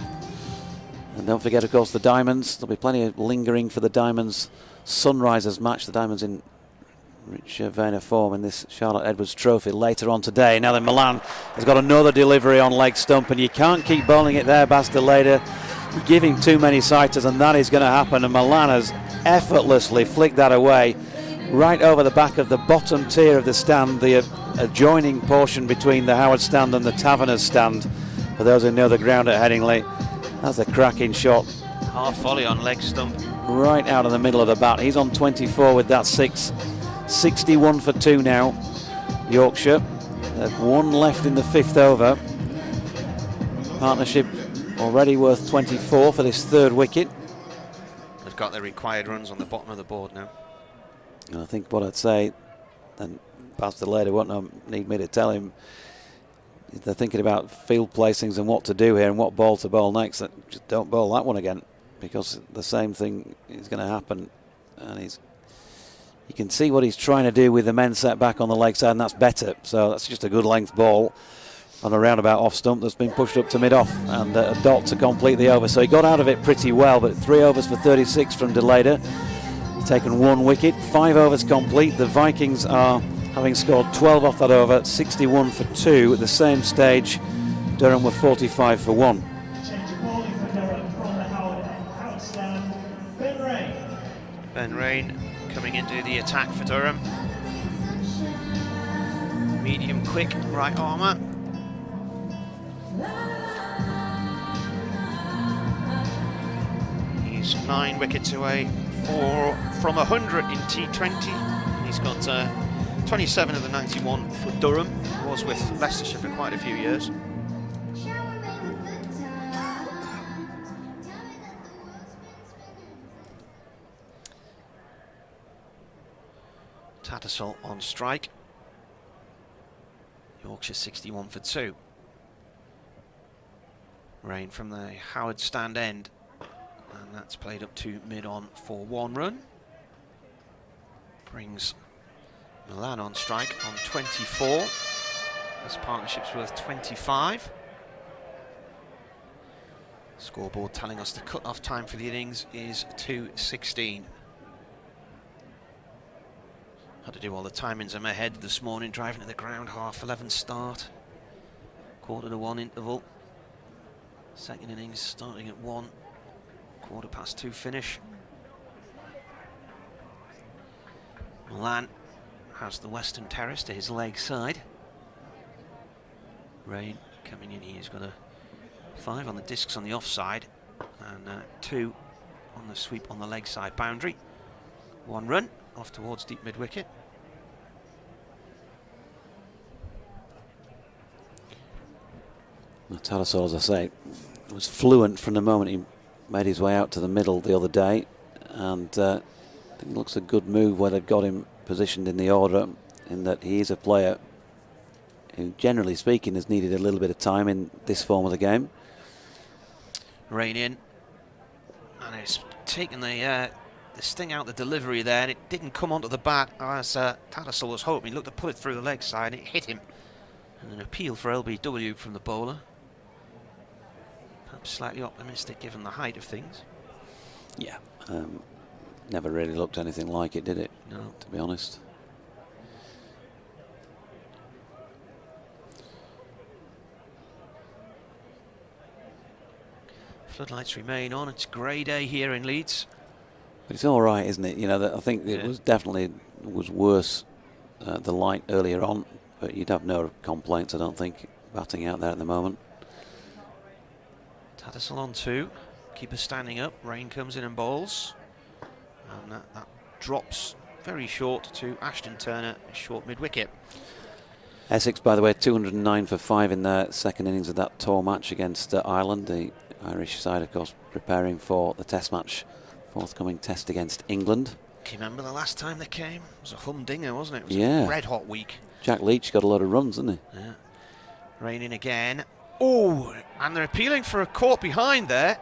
And don't forget, of course, the Diamonds. There'll be plenty of lingering for the Diamonds Sunrisers match. The Diamonds in rich vein of form in this Charlotte Edwards Trophy later on today. Now then, Milan has got another delivery on leg stump, and you can't keep bowling it there, Bastelader. You give him too many sighters, and that is going to happen. And Milan has effortlessly flicked that away right over the back of the bottom tier of the stand, the adjoining portion between the Howard stand and the Taverners stand. For those who know the ground at Headingley, that's a cracking shot. Half volley on leg stump. Right out of the middle of the bat. He's on 24 with that 6. 61 for 2 now, Yorkshire. They've 1 left in the 5th over. Partnership already worth 24 for this 3rd wicket. They've got their required runs on the bottom of the board now. And I think what I'd say, and Bastelader won't need me to tell him, if they're thinking about field placings and what to do here and what ball to bowl next, that just don't bowl that one again, because the same thing is going to happen. And you can see what he's trying to do with the men set back on the leg side, and that's better. So that's just a good length ball on a roundabout off stump that's been pushed up to mid-off, and a dot to complete the over. So he got out of it pretty well, but 3 overs for 36 from Delader. Taken 1 wicket, 5 overs complete. The Vikings are, having scored 12 off that over, 61 for 2. At the same stage, Durham were 45 for 1. Change of bowling for Durham from the Howard stand. Ben Rain. Ben Rain coming into the attack for Durham. Medium quick right armour. He's 9 wickets away from 100 in T20. He's got 27 of the 91 for Durham. He was with Leicestershire for quite a few years. Tattersall on strike. Yorkshire 61 for 2. Rain from the Howard stand end, and that's played up to mid on for 1 run. Brings Milan on strike on 24. This partnership's worth 25. Scoreboard telling us the cut-off time for the innings is 2:16. Had to do all the timings in my head this morning, driving to the ground, 11:30 start, 1:45 interval. Second innings starting at 1, 2:15 finish. Milan has the western terrace to his leg side. Rain coming in, he's got a 5 on the discs on the offside and 2 on the sweep on the leg side boundary. 1 run off towards deep mid wicket. Tattersall, as I say, was fluent from the moment he made his way out to the middle the other day, and I think it looks a good move where they've got him positioned in the order, in that he is a player who, generally speaking, has needed a little bit of time in this form of the game. Rain in, and it's taken the sting out the delivery there, and it didn't come onto the bat as Tattersall was hoping. He looked to put it through the leg side, and it hit him. And an appeal for LBW from the bowler. Perhaps slightly optimistic given the height of things. Yeah, never really looked anything like it, did it? No. To be honest. Floodlights remain on. It's a grey day here in Leeds. But it's all right, isn't it? You know, I think it was definitely worse the light earlier on, but you'd have no complaints, I don't think, batting out there at the moment. Tattersall on 2. Keeper standing up. Rain comes in and bowls. And that drops very short to Ashton Turner, short mid-wicket. Essex, by the way, 209 for 5 in their second innings of that tour match against Ireland. The Irish side, of course, preparing for the test match, forthcoming test against England. Can you remember the last time they came? It was a humdinger, wasn't it? It was a red-hot week. Jack Leach got a lot of runs, didn't he? Yeah. Rain in again. Oh, and they're appealing for a caught behind there.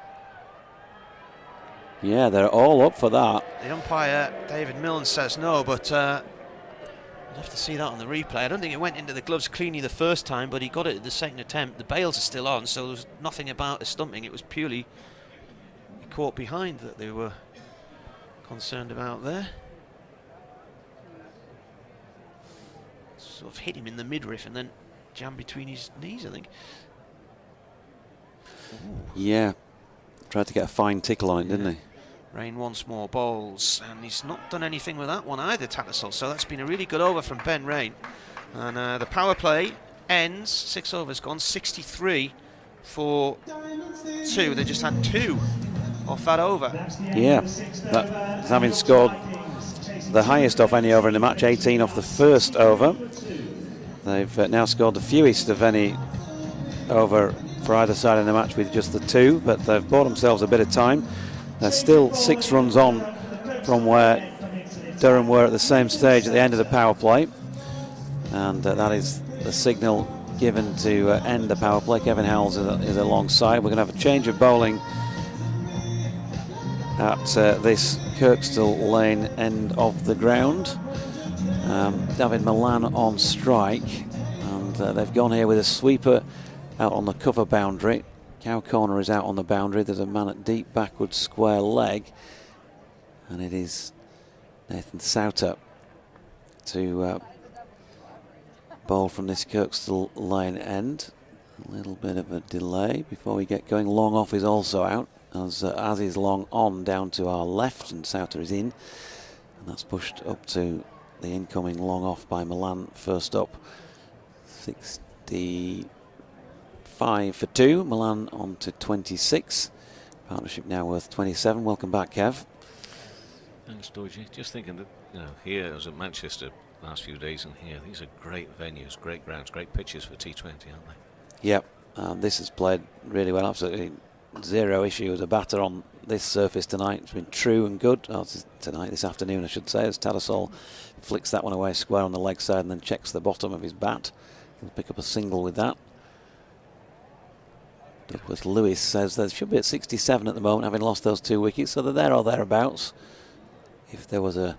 Yeah, they're all up for that. The umpire, David Milne, says no, but you'll have to see that on the replay. I don't think it went into the gloves cleanly the first time, but he got it at the second attempt. The bails are still on, so there was nothing about a stumping. It was purely caught behind that they were concerned about there. Sort of hit him in the midriff and then jammed between his knees, I think. Ooh. Yeah, tried to get a fine tickle on it, didn't he? Rain once more bowls, and he's not done anything with that one either, Tattersall, so that's been a really good over from Ben Rain. And the power play ends, 6 overs gone, 63 for 2. They just had 2 off that over. Yeah, that's having scored the highest off any over in the match, 18 off the first over. They've now scored the fewest of any over for either side in the match with just the 2, but they've bought themselves a bit of time. They're still 6 runs on from where Durham were at the same stage at the end of the power play, and that is the signal given to end the power play. Kevin Howells is alongside. We're going to have a change of bowling at this Kirkstall Lane end of the ground. David Milan on strike, and they've gone here with a sweeper out on the cover boundary. Cow corner is out on the boundary. There's a man at deep backward square leg, and it is Nathan Souter to bowl from this Kirkstall Lane end. A little bit of a delay before we get going. Long off is also out, as is long on down to our left, and Souter is in, and that's pushed up to the incoming long off by Milan. First up, 65 for 2. Milan on to 26. Partnership now worth 27. Welcome back, Kev. Thanks, Dodgy. Just thinking that, you know, here, I was at Manchester last few days, and here, these are great venues, great grounds, great pitches for T20, aren't they? Yep, this has played really well. Absolutely zero issue as a batter on this surface tonight. It's been true and good. This afternoon, I should say, as Tattersall flicks that one away square on the leg side and then checks the bottom of his bat. He'll pick up a single with that. Douglas Lewis says they should be at 67 at the moment, having lost those 2 wickets, so they're there or thereabouts. If there was a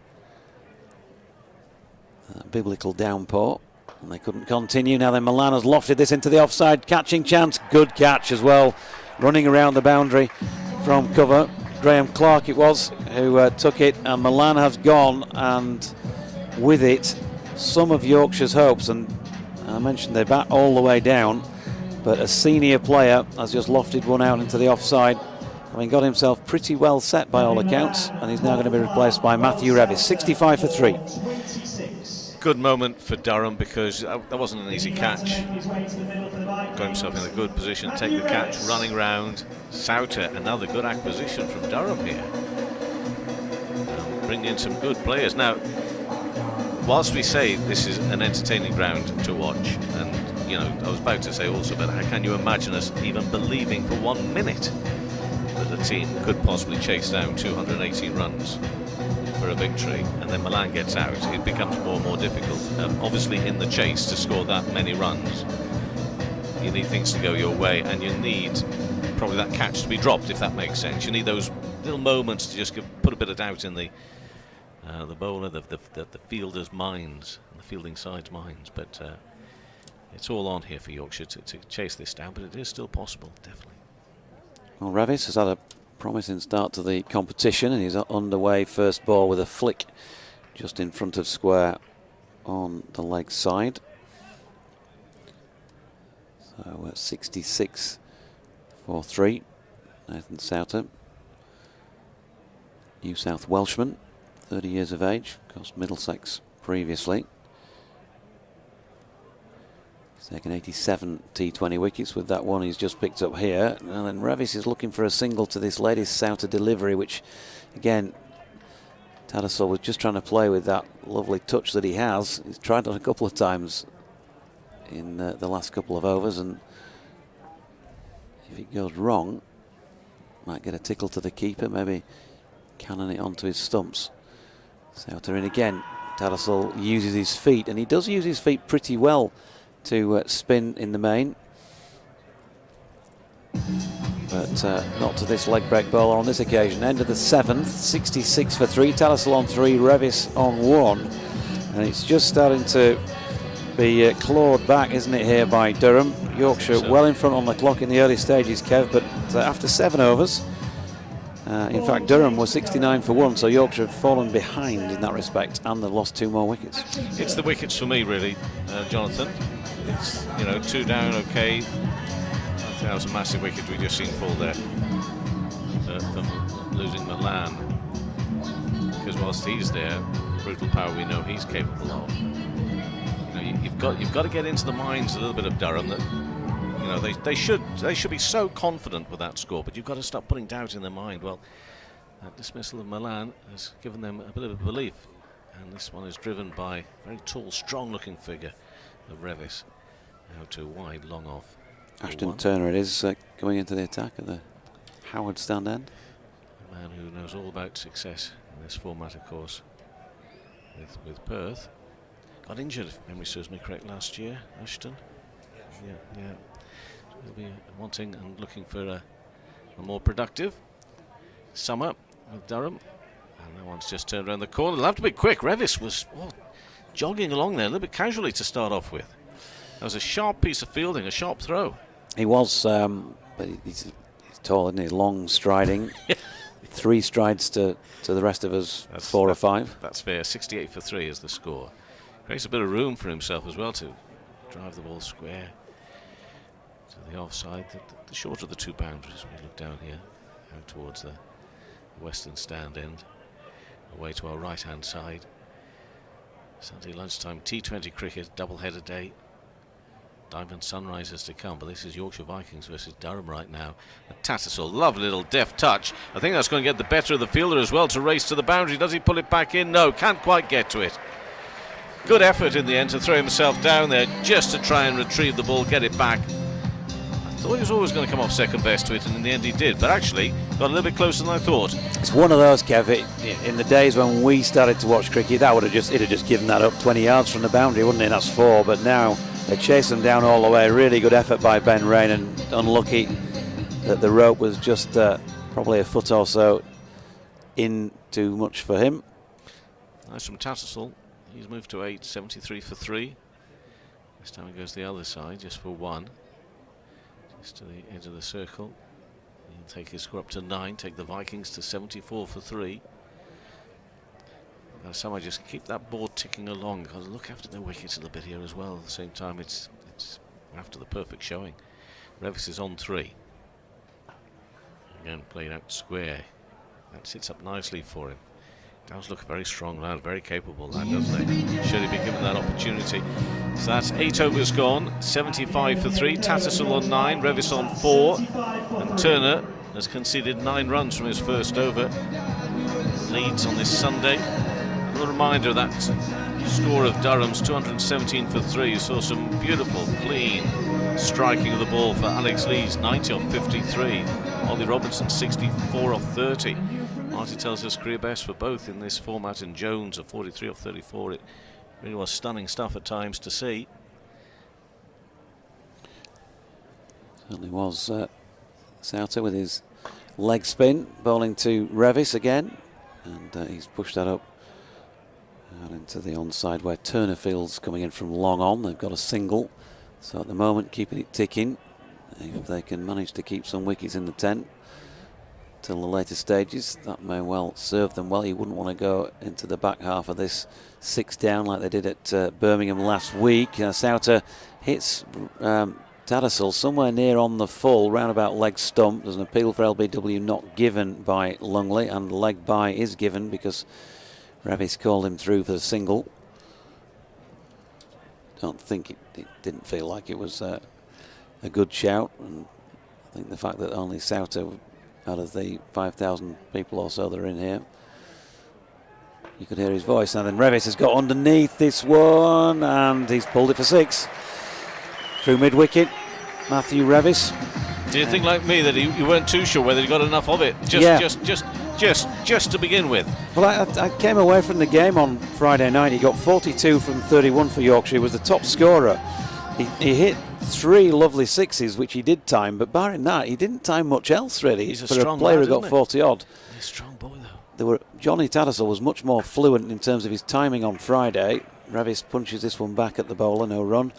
biblical downpour and they couldn't continue. Now then, Milan has lofted this into the offside catching chance. Good catch as well, running around the boundary from cover. Graham Clark it was who took it, and Milan has gone, and with it some of Yorkshire's hopes. And I mentioned they bat all the way down, but a senior player has just lofted one out into the offside, having got himself pretty well set by all accounts, and he's now going to be replaced by Matthew Revis. 65 for 3. Good moment for Durham, because that wasn't an easy catch. Got himself in a good position, take the catch, running round. Souter, another good acquisition from Durham here. Bring in some good players. Now, whilst we say this is an entertaining ground to watch, and you know, I was about to say also, but how can you imagine us even believing for 1 minute that a team could possibly chase down 218 runs for a victory, and then Milan gets out? It becomes more and more difficult. Obviously, in the chase, to score that many runs, you need things to go your way, and you need probably that catch to be dropped, if that makes sense. You need those little moments to just put a bit of doubt in the bowler, the fielder's minds, and the fielding side's minds. But it's all on here for Yorkshire to chase this down, but it is still possible, definitely. Well, Revis has had a promising start to the competition, and he's underway first ball with a flick just in front of square on the leg side. So 66 for 3. Nathan Souter, New South Welshman, 30 years of age, of course Middlesex previously. He's taken 87 T20 wickets with that one he's just picked up here. And then Revis is looking for a single to this latest Souter delivery, which again, Tattersall was just trying to play with that lovely touch that he has. He's tried that a couple of times in the last couple of overs, and if it goes wrong, might get a tickle to the keeper, maybe cannon it onto his stumps. Souter in again. Tattersall uses his feet, and he does use his feet pretty well to spin in the main, but not to this leg break bowler on this occasion. End of the 7th, 66 for 3. Tattersall on 3, Revis on 1, and it's just starting to be clawed back, isn't it, here by Durham. Yorkshire well in front on the clock in the early stages, Kev, but after 7 overs, in fact Durham was 69 for 1, so Yorkshire have fallen behind in that respect, and they've lost 2 more wickets. It's the wickets for me, really, Jonathan. It's, you know, 2 down, okay. I think that was a massive wicket we just seen fall there from losing Milan, because whilst he's there, brutal power we know he's capable of. You've got to get into the minds a little bit of Durham that, you know, they should be so confident with that score, but you've got to start putting doubt in their mind. Well, that dismissal of Milan has given them a bit of a belief, and this one is driven by a very tall, strong-looking figure of Revis, out to wide, long off. Ashton Turner it is, going into the attack at the Howard stand end. A man who knows all about success in this format, of course, with Perth. Got injured, if memory serves me correct, last year, Ashton. Yeah. He'll be wanting and looking for a more productive summer with Durham. And that one's just turned around the corner. They'll have to be quick. Revis was jogging along there a little bit casually to start off with. That was a sharp piece of fielding, a sharp throw. He was, but he's tall, isn't he? Long striding. 3 strides to the rest of us, 4 or 5. That's fair. 68 for 3 is the score. Creates a bit of room for himself as well to drive the ball square to the offside, the shorter of the 2 boundaries. We look down here, out towards the western stand end, away to our right-hand side. Sunday lunchtime T20 cricket, double-header day. Diamond Sunrisers to come, but this is Yorkshire Vikings versus Durham right now. And Tattersall, lovely little deft touch. I think that's going to get the better of the fielder as well to race to the boundary. Does he pull it back in? No, can't quite get to it. Good effort in the end to throw himself down there just to try and retrieve the ball, get it back. I thought he was always going to come off second best to it, and in the end he did. But actually, got a little bit closer than I thought. It's one of those, Kev. In the days when we started to watch cricket, that it'd have just given that up 20 yards from the boundary, wouldn't it? That's 4. But now they chase them down all the way. Really good effort by Ben Rain, and unlucky that the rope was just probably a foot or so in too much for him. Nice from Tattersall. He's moved to 8, 73 for 3. This time he goes the other side, just for 1. Just to the edge of the circle. He'll take his score up to 9, take the Vikings to 74 for 3. Somehow just keep that board ticking along, because look after the wickets a little bit here as well. At the same time, it's after the perfect showing. Revis is on 3. Again, played out square. That sits up nicely for him. Does look a very strong lad, very capable lad, doesn't he? Should he be given that opportunity? So that's 8 overs gone, 75 for 3. Tattersall on 9, Revis on 4, and Turner has conceded 9 runs from his first over. Leeds on this Sunday. A reminder of that score of Durham's 217 for 3. You saw some beautiful, clean striking of the ball for Alex Lees, 90 off 53. Ollie Robinson, 64 off 30. Marty tells us career best for both in this format, and Jones a 43 off 34. It really was stunning stuff at times to see. Certainly was. Souter with his leg spin, bowling to Revis again, and he's pushed that up out into the onside where Turner Field's coming in from long on. They've got a single, so at the moment keeping it ticking. If they can manage to keep some wickets in the tent till the later stages, that may well serve them well. You wouldn't want to go into the back half of this 6 down like they did at Birmingham last week. Souter hits Tattersall somewhere near on the full, round about leg stump. There's an appeal for LBW not given by Lungley, and leg bye is given because Revis called him through for the single. Don't think it didn't feel like it was a good shout, and I think the fact that only Souter, out of the 5,000 people or so that are in here, you could hear his voice. And then Revis has got underneath this one, and he's pulled it for 6 through mid-wicket. Matthew Revis. Do you think, like me, that you weren't too sure whether he got enough of it? Just to begin with. Well, I came away from the game on Friday night. He got 42 from 31 for Yorkshire. He was the top scorer. He hit 3 lovely 6s, which he did time, but barring that, he didn't time much else, really. He's a for strong a player lad, who got 40 odd. He's a strong boy, though. Johnny Tattersall was much more fluent in terms of his timing on Friday. Revis punches this one back at the bowler, no run.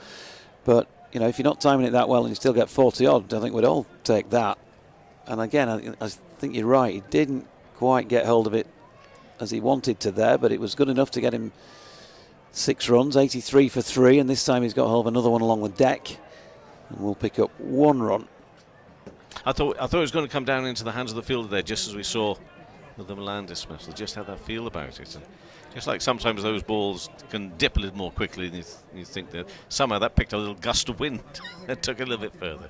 But, you know, if you're not timing it that well and you still get 40 odd, I think we'd all take that. And again, I think you're right. He didn't quite get hold of it as he wanted to there, but it was good enough to get him 6 runs, 83 for 3, and this time he's got hold of another one along the deck, and we'll pick up 1 run. I thought it was going to come down into the hands of the fielder there, just as we saw with the Milan dismissal. Just had that feel about it, and just like sometimes those balls can dip a little more quickly than you think that somehow that picked a little gust of wind and took it a little bit further,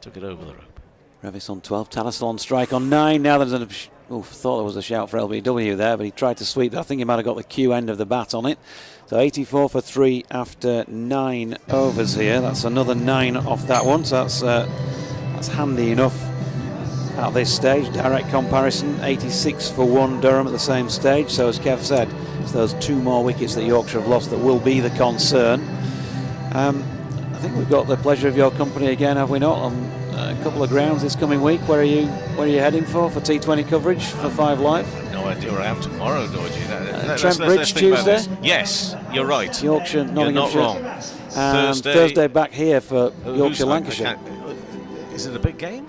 took it over the rope. Revis on 12, Tattersall on strike on 9. Now there's thought there was a shout for LBW there, but he tried to sweep. I think he might have got the Q end of the bat on it. So 84 for 3 after 9 overs here. That's another 9 off that one, so that's handy enough at this stage. Direct comparison, 86 for 1 Durham at the same stage. So as Kev said, it's those 2 more wickets that Yorkshire have lost that will be the concern. I think we've got the pleasure of your company again, have we not, on a couple of grounds this coming week. Where are you heading for T20 coverage for 5 Live? No idea where I am tomorrow, Dorji. Trent Bridge Tuesday? Yes, you're right. Yorkshire, Nottinghamshire. You're not wrong. Thursday back here for Yorkshire, Lancashire. Is it a big game?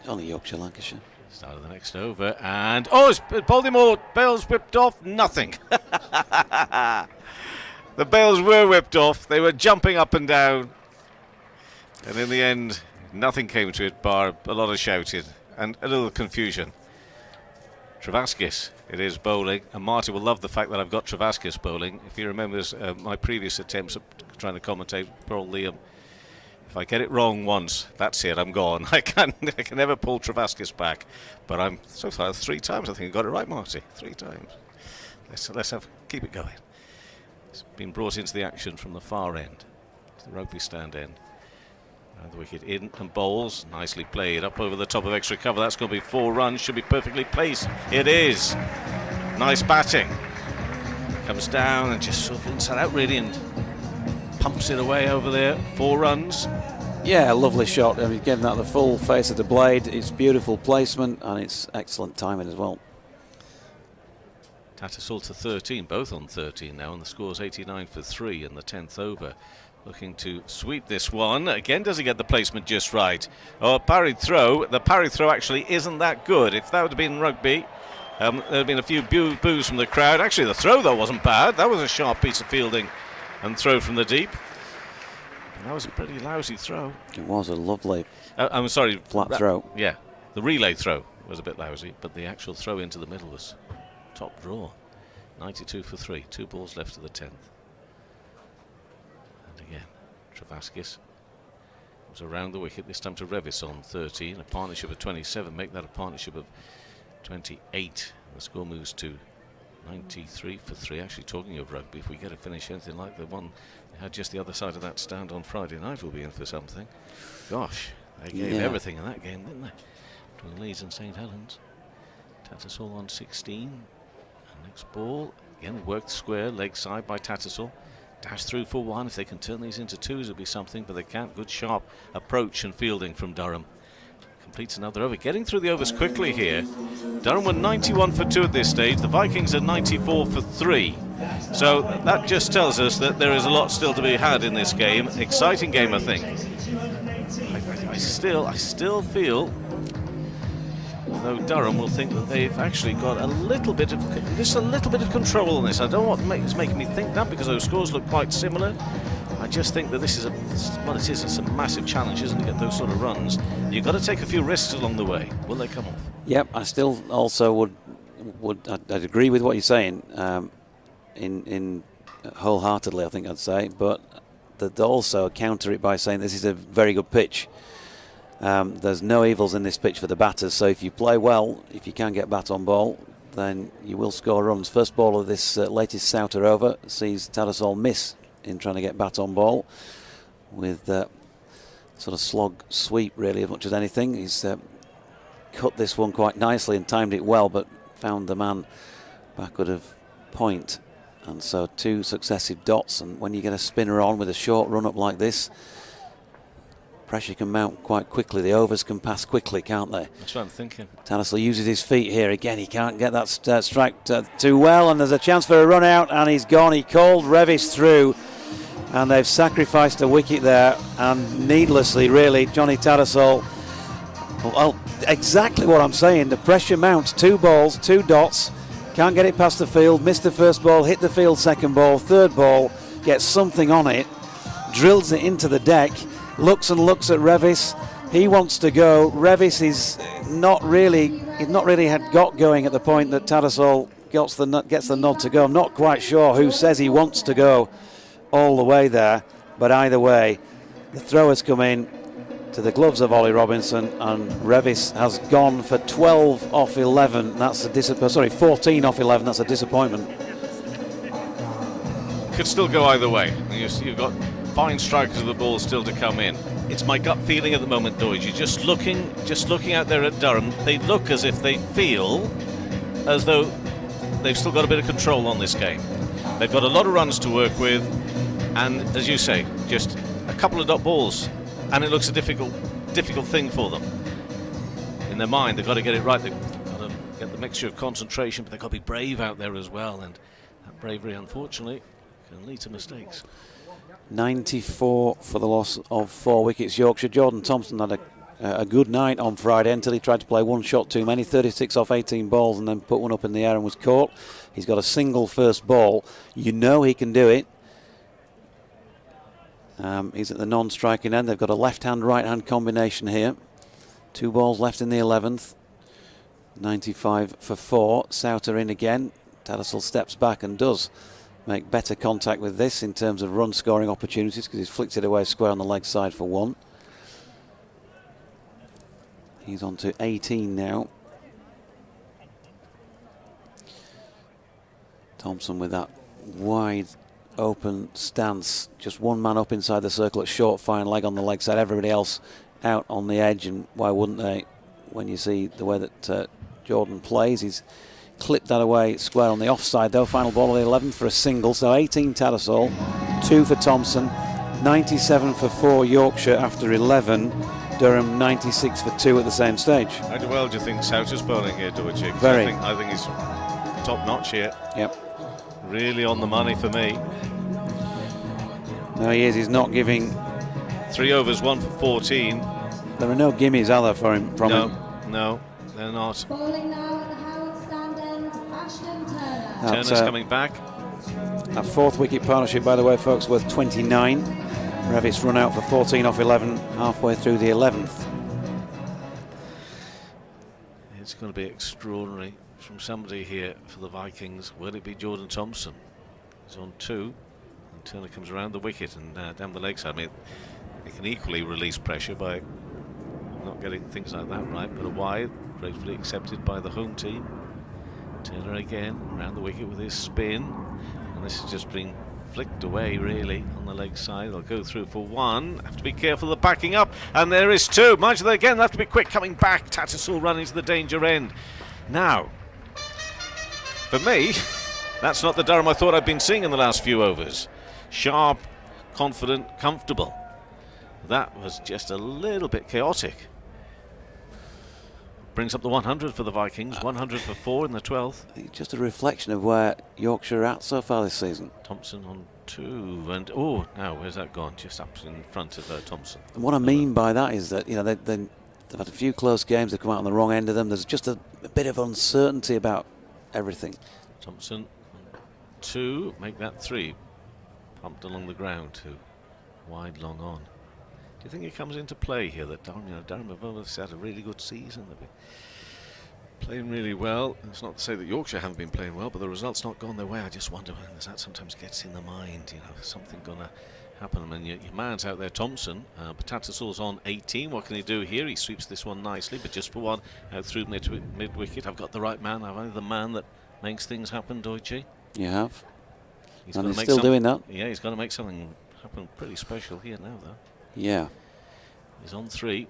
Only Yorkshire, Lancashire. Start of the next over, and it's Baltimore. Bales whipped off. Nothing. The Bales were whipped off. They were jumping up and down, and in the end, nothing came to it, bar a lot of shouting and a little confusion. Travaskis, it is bowling, and Marty will love the fact that I've got Travaskis bowling. If he remembers my previous attempts at trying to commentate poor Liam, if I get it wrong once, that's it, I'm gone. I can never pull Travaskis back. But I'm so far 3 times I think I got it right, Marty. 3 times. Let's keep it going. It's been brought into the action from the far end, the rugby stand end. And the wicket in and bowls. Nicely played up over the top of extra cover. That's going to be 4 runs. Should be perfectly placed. It is. Nice batting. Comes down and just sort of inside out really and pumps it away over there. 4 runs. Yeah, lovely shot. I mean, giving that the full face of the blade. It's beautiful placement and it's excellent timing as well. Tattersall to 13, both on 13 now, and the score's 89 for 3 in the 10th over. Looking to sweep this one. Again, does he get the placement just right? Oh, a parried throw. The parried throw actually isn't that good. If that would have been rugby, there would have been a few boos from the crowd. Actually, the throw, though, wasn't bad. That was a sharp piece of fielding and throw from the deep. And that was a pretty lousy throw. It was a lovely I'm sorry. flat throw. Yeah, the relay throw was a bit lousy, but the actual throw into the middle was top draw. 92 for 3. 2 balls left to the 10th. And again, Travaskis was around the wicket, this time to Revis on 13. A partnership of 27, make that a partnership of 28. The score moves to 93 for 3. Actually, talking of rugby, if we get a finish anything like the one they had just the other side of that stand on Friday night, we'll be in for something. Gosh, they gave everything in that game, didn't they? Between Leeds and St Helens. Tattersall on 16. Next ball, again worked square, leg side by Tattersall. Dash through for 1. If they can turn these into 2s, it'll be something, but they can't. Good sharp approach and fielding from Durham. Completes another over. Getting through the overs quickly here. Durham were 91 for 2 at this stage. The Vikings are 94 for 3. So that just tells us that there is a lot still to be had in this game. Exciting game, I think. I still feel, although Durham will think that they've actually got a little bit of control on this. I don't know what is making me think that, because those scores look quite similar. I just think that this is it's a massive challenge, isn't it, to get those sort of runs. You've got to take a few risks along the way. Will they come off? Yep, I still also I'd agree with what you're saying, in wholeheartedly, I think I'd say, but they'd also counter it by saying this is a very good pitch. There's no evils in this pitch for the batters, so if you play well, if you can get bat on ball, then you will score runs. First ball of this latest Souter over sees Tattersall miss in trying to get bat on ball with sort of slog sweep really as much as anything. He's cut this one quite nicely and timed it well, but found the man backward of point, and so 2 successive dots. And when you get a spinner on with a short run up like this, pressure can mount quite quickly. The overs can pass quickly, can't they? That's what I'm thinking. Tattersall uses his feet here again. He can't get that strike too well, and there's a chance for a run out, and he's gone. He called Revis through, and they've sacrificed a wicket there, and needlessly, really, Johnny Tattersall. Well, exactly what I'm saying. The pressure mounts. 2 balls, 2 dots. Can't get it past the field. Missed the first ball. Hit the field second ball. Third ball. Gets something on it. Drills it into the deck. Looks and looks at Revis. He wants to go. Revis is not really had got going at the point that Tattersall gets the nod to go. I'm not quite sure who says he wants to go all the way there, but either way, the throw has come in to the gloves of Ollie Robinson, and Revis has gone for 12 off 11. That's a 14 off 11. That's a disappointment. Could still go either way. You've got fine strikers of the ball still to come in. It's my gut feeling at the moment, Doige. You're just looking out there at Durham. They look as if they feel as though they've still got a bit of control on this game. They've got a lot of runs to work with, and as you say, just a couple of dot balls, and it looks a difficult thing for them. In their mind, they've got to get it right. They've got to get the mixture of concentration, but they've got to be brave out there as well, and that bravery, unfortunately, can lead to mistakes. 94 for the loss of 4 wickets. Yorkshire. Jordan Thompson had a good night on Friday until he tried to play 1 shot too many, 36 off 18 balls, and then put one up in the air and was caught. He's got a single first ball. You know he can do it. He's at the non-striking end. They've got a left-hand, right-hand combination here. 2 balls left in the 11th. 95 for 4. Souter in again. Tattersall steps back and does make better contact with this in terms of run scoring opportunities, because he's flicked it away square on the leg side for 1. He's on to 18 now. Thompson with that wide open stance. Just one man up inside the circle at short, fine leg on the leg side. Everybody else out on the edge, and why wouldn't they when you see the way that Jordan plays? He's clipped that away square on the offside though. Final ball of the 11th for a single, so 18 Tattersall, 2 for Thompson, 97 for 4 Yorkshire after 11. Durham 96 for 2 at the same stage. How well do you think Souter's bowling here, Dorothy? Very. I think he's top notch here. Yep. Really on the money for me. No, he is. He's not giving. 3 overs, 1 for 14. There are no gimmies, are there, for him? From him? No, they're not. Bowling now at the Howard stand end, Ashton Turner. Turner's coming back. That 4th wicket partnership, by the way, folks, worth 29. Revis run out for 14 off 11, halfway through the 11th. It's going to be extraordinary from somebody here for the Vikings. Will it be Jordan Thompson? He's on 2, and Turner comes around the wicket and down the leg side. I mean, they can equally release pressure by not getting things like that right, but a wide, gratefully accepted by the home team. Turner again around the wicket with his spin, and this has just been flicked away really on the leg side. They'll go through for 1. Have to be careful of backing up, and there is 2. Mind you, they again have to be quick coming back. Tattersall running to the danger end. Now, for me, that's not the Durham I thought I'd been seeing in the last few overs. Sharp, confident, comfortable. That was just a little bit chaotic. Brings up the 100 for the Vikings, 100 for 4 in the 12th. Just a reflection of where Yorkshire are at so far this season. Thompson on 2, and oh, now where's that gone? Just up in front of Thompson. And what I mean by that is that, you know, they've had a few close games. They've come out on the wrong end of them. There's just a bit of uncertainty about everything. Thompson on 2, make that 3. Pumped along the ground, 2. Wide, long on. Do you think it comes into play here that Durham have obviously had a really good season? They've been playing really well. It's not to say that Yorkshire haven't been playing well, but the result's not gone their way. I just wonder when that sometimes gets in the mind. You know, something going to happen. I mean, your man's out there, Thompson. But Tattersall's on 18. What can he do here? He sweeps this one nicely, but just for 1 out through mid wicket. I've got the right man. I've only the man that makes things happen, Deutsche. You have. He's And he's still doing that. Yeah, he's going to make something happen pretty special here now, though. Yeah. He's on 3.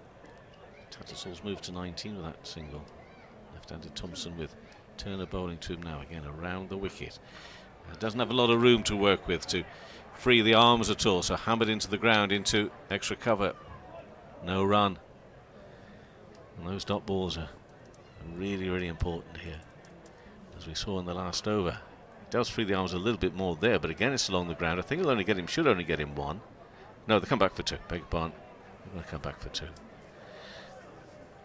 Tattersall's moved to 19 with that single. Left-handed Thompson with Turner bowling to him now, again around the wicket. Doesn't have a lot of room to work with to free the arms at all, so hammered into the ground into extra cover. No run. And those dot balls are really, really important here, as we saw in the last over. It does free the arms a little bit more there, but again it's along the ground. I think it'll only get him, should only get him 1. No, they come back for 2. Beg your pardon. They're going to come back for 2.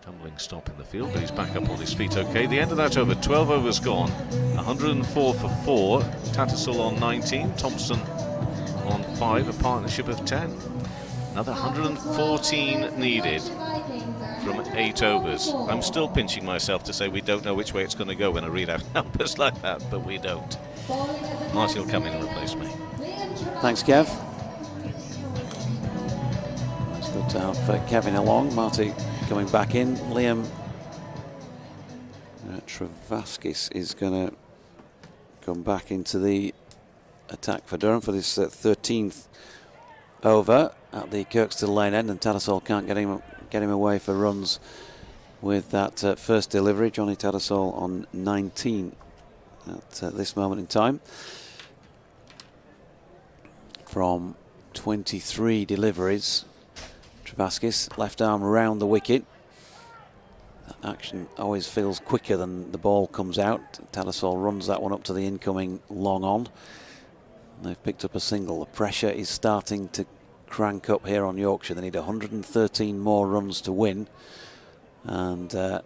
Tumbling stop in the field, but he's back up on his feet okay. The end of that over, 12 overs gone. 104 for 4. Tattersall on 19. Thompson on 5, a partnership of 10. Another 114 needed from 8 overs. I'm still pinching myself to say we don't know which way it's going to go when I read out numbers like that, but we don't. Marty will come in and replace me. Thanks, Kev. It's good to have Kevin along. Marty coming back in. Liam Travaskis is going to come back into the attack for Durham for this 13th over at the Kirkstall Lane end, and Tattersall can't get him away for runs with that first delivery. Johnny Tattersall on 19 at this moment in time from 23 deliveries. Travaskis, left arm around the wicket. That action always feels quicker than the ball comes out. Tattersall runs that one up to the incoming long on. And they've picked up a single. The pressure is starting to crank up here on Yorkshire. They need 113 more runs to win. And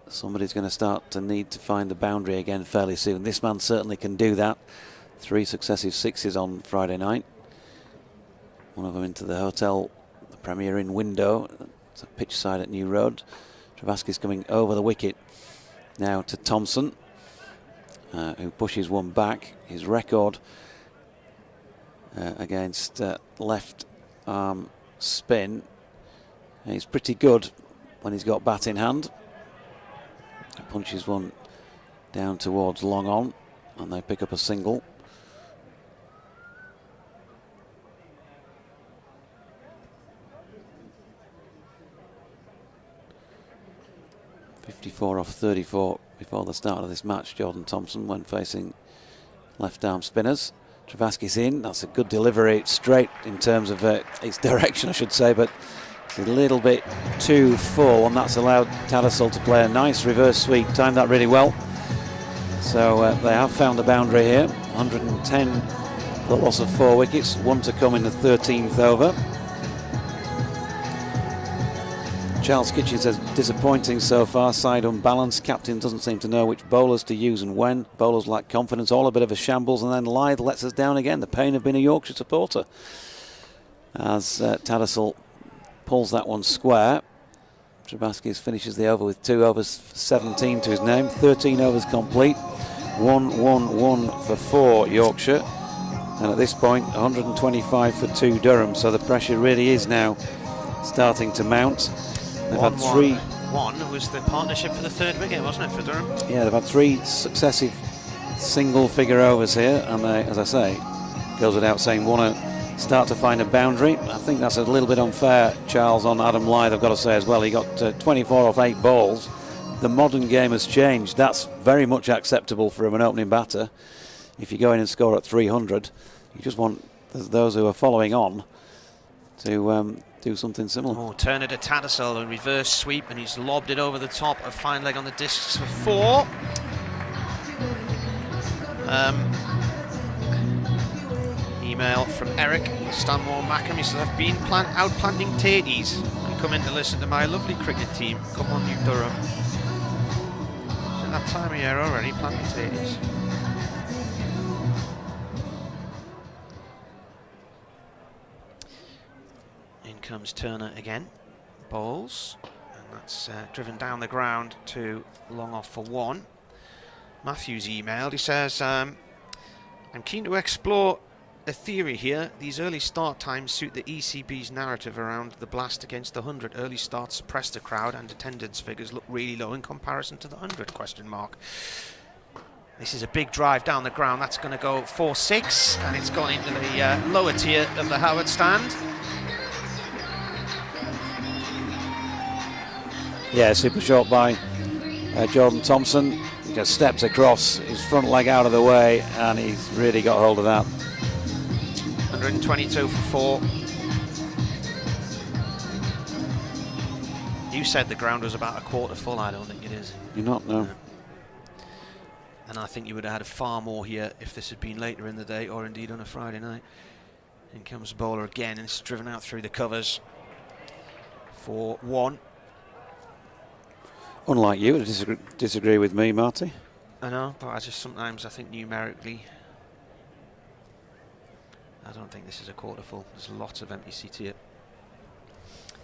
somebody's going to start to need to find the boundary again fairly soon. This man certainly can do that. 3 successive 6s on Friday night. One of them into the hotel, the Premier Inn window. It's a pitch side at New Road. Travaskis coming over the wicket now to Thompson, who pushes one back. His record against left arm spin is pretty good when he's got bat in hand. He punches one down towards long on, and they pick up a single. 54 off 34 before the start of this match, Jordan Thompson, when facing left-arm spinners. Travaski's in. That's a good delivery, straight in terms of its direction, I should say, but it's a little bit too full, and that's allowed Tattersall to play a nice reverse sweep. Timed that really well. So they have found a boundary here. 110 for the loss of 4 wickets, 1 to come in the 13th over. Charles Kitchen says disappointing so far, side unbalanced, captain doesn't seem to know which bowlers to use and when, bowlers lack confidence, all a bit of a shambles, and then Lyth lets us down again. The pain of being a Yorkshire supporter as Tattersall pulls that one square. Travaski finishes the over with 2 overs, 17 to his name, 13 overs complete, 1-1-1 for 4 Yorkshire, and at this point 125 for 2 Durham, so the pressure really is now starting to mount. They've had 3-1 was the partnership for the 3rd wicket, wasn't it, for Durham? Yeah, they've had 3 successive single-figure overs here, and they, as I say, goes without saying, want to start to find a boundary. I think that's a little bit unfair, Charles, on Adam Lyth, I've got to say as well. He got 24 off 8 balls. The modern game has changed. That's very much acceptable from an opening batter. If you go in and score at 300, you just want those who are following on to do something similar. Oh, Turner to Tattersall, a reverse sweep, and he's lobbed it over the top. A fine leg on the discs for 4. Email from Eric Stanmore Mackham. He says, I've been out planting taties and come in to listen to my lovely cricket team. Come on, you Durham. It's that time of year already, planting taties. Comes Turner again, bowls, and that's driven down the ground to long off for 1. Matthew's emailed, he says, I'm keen to explore a theory here. These early start times suit the ECB's narrative around the blast against the 100. Early starts suppress the crowd and attendance figures look really low in comparison to the 100, question mark. This is a big drive down the ground, that's going to go 4-6, and it's gone into the lower tier of the Howard stand. Yeah, super shot by Jordan Thompson. He just steps across, his front leg out of the way, and he's really got hold of that. 122 for 4. You said the ground was about a quarter full. I don't think it is. You're not, no. And I think you would have had far more here if this had been later in the day, or indeed on a Friday night. In comes the bowler again, and it's driven out through the covers for 1. Unlike you, to disagree with me, Marty. I know, but I think numerically, I don't think this is a quarter full. There's lots of empty seats here.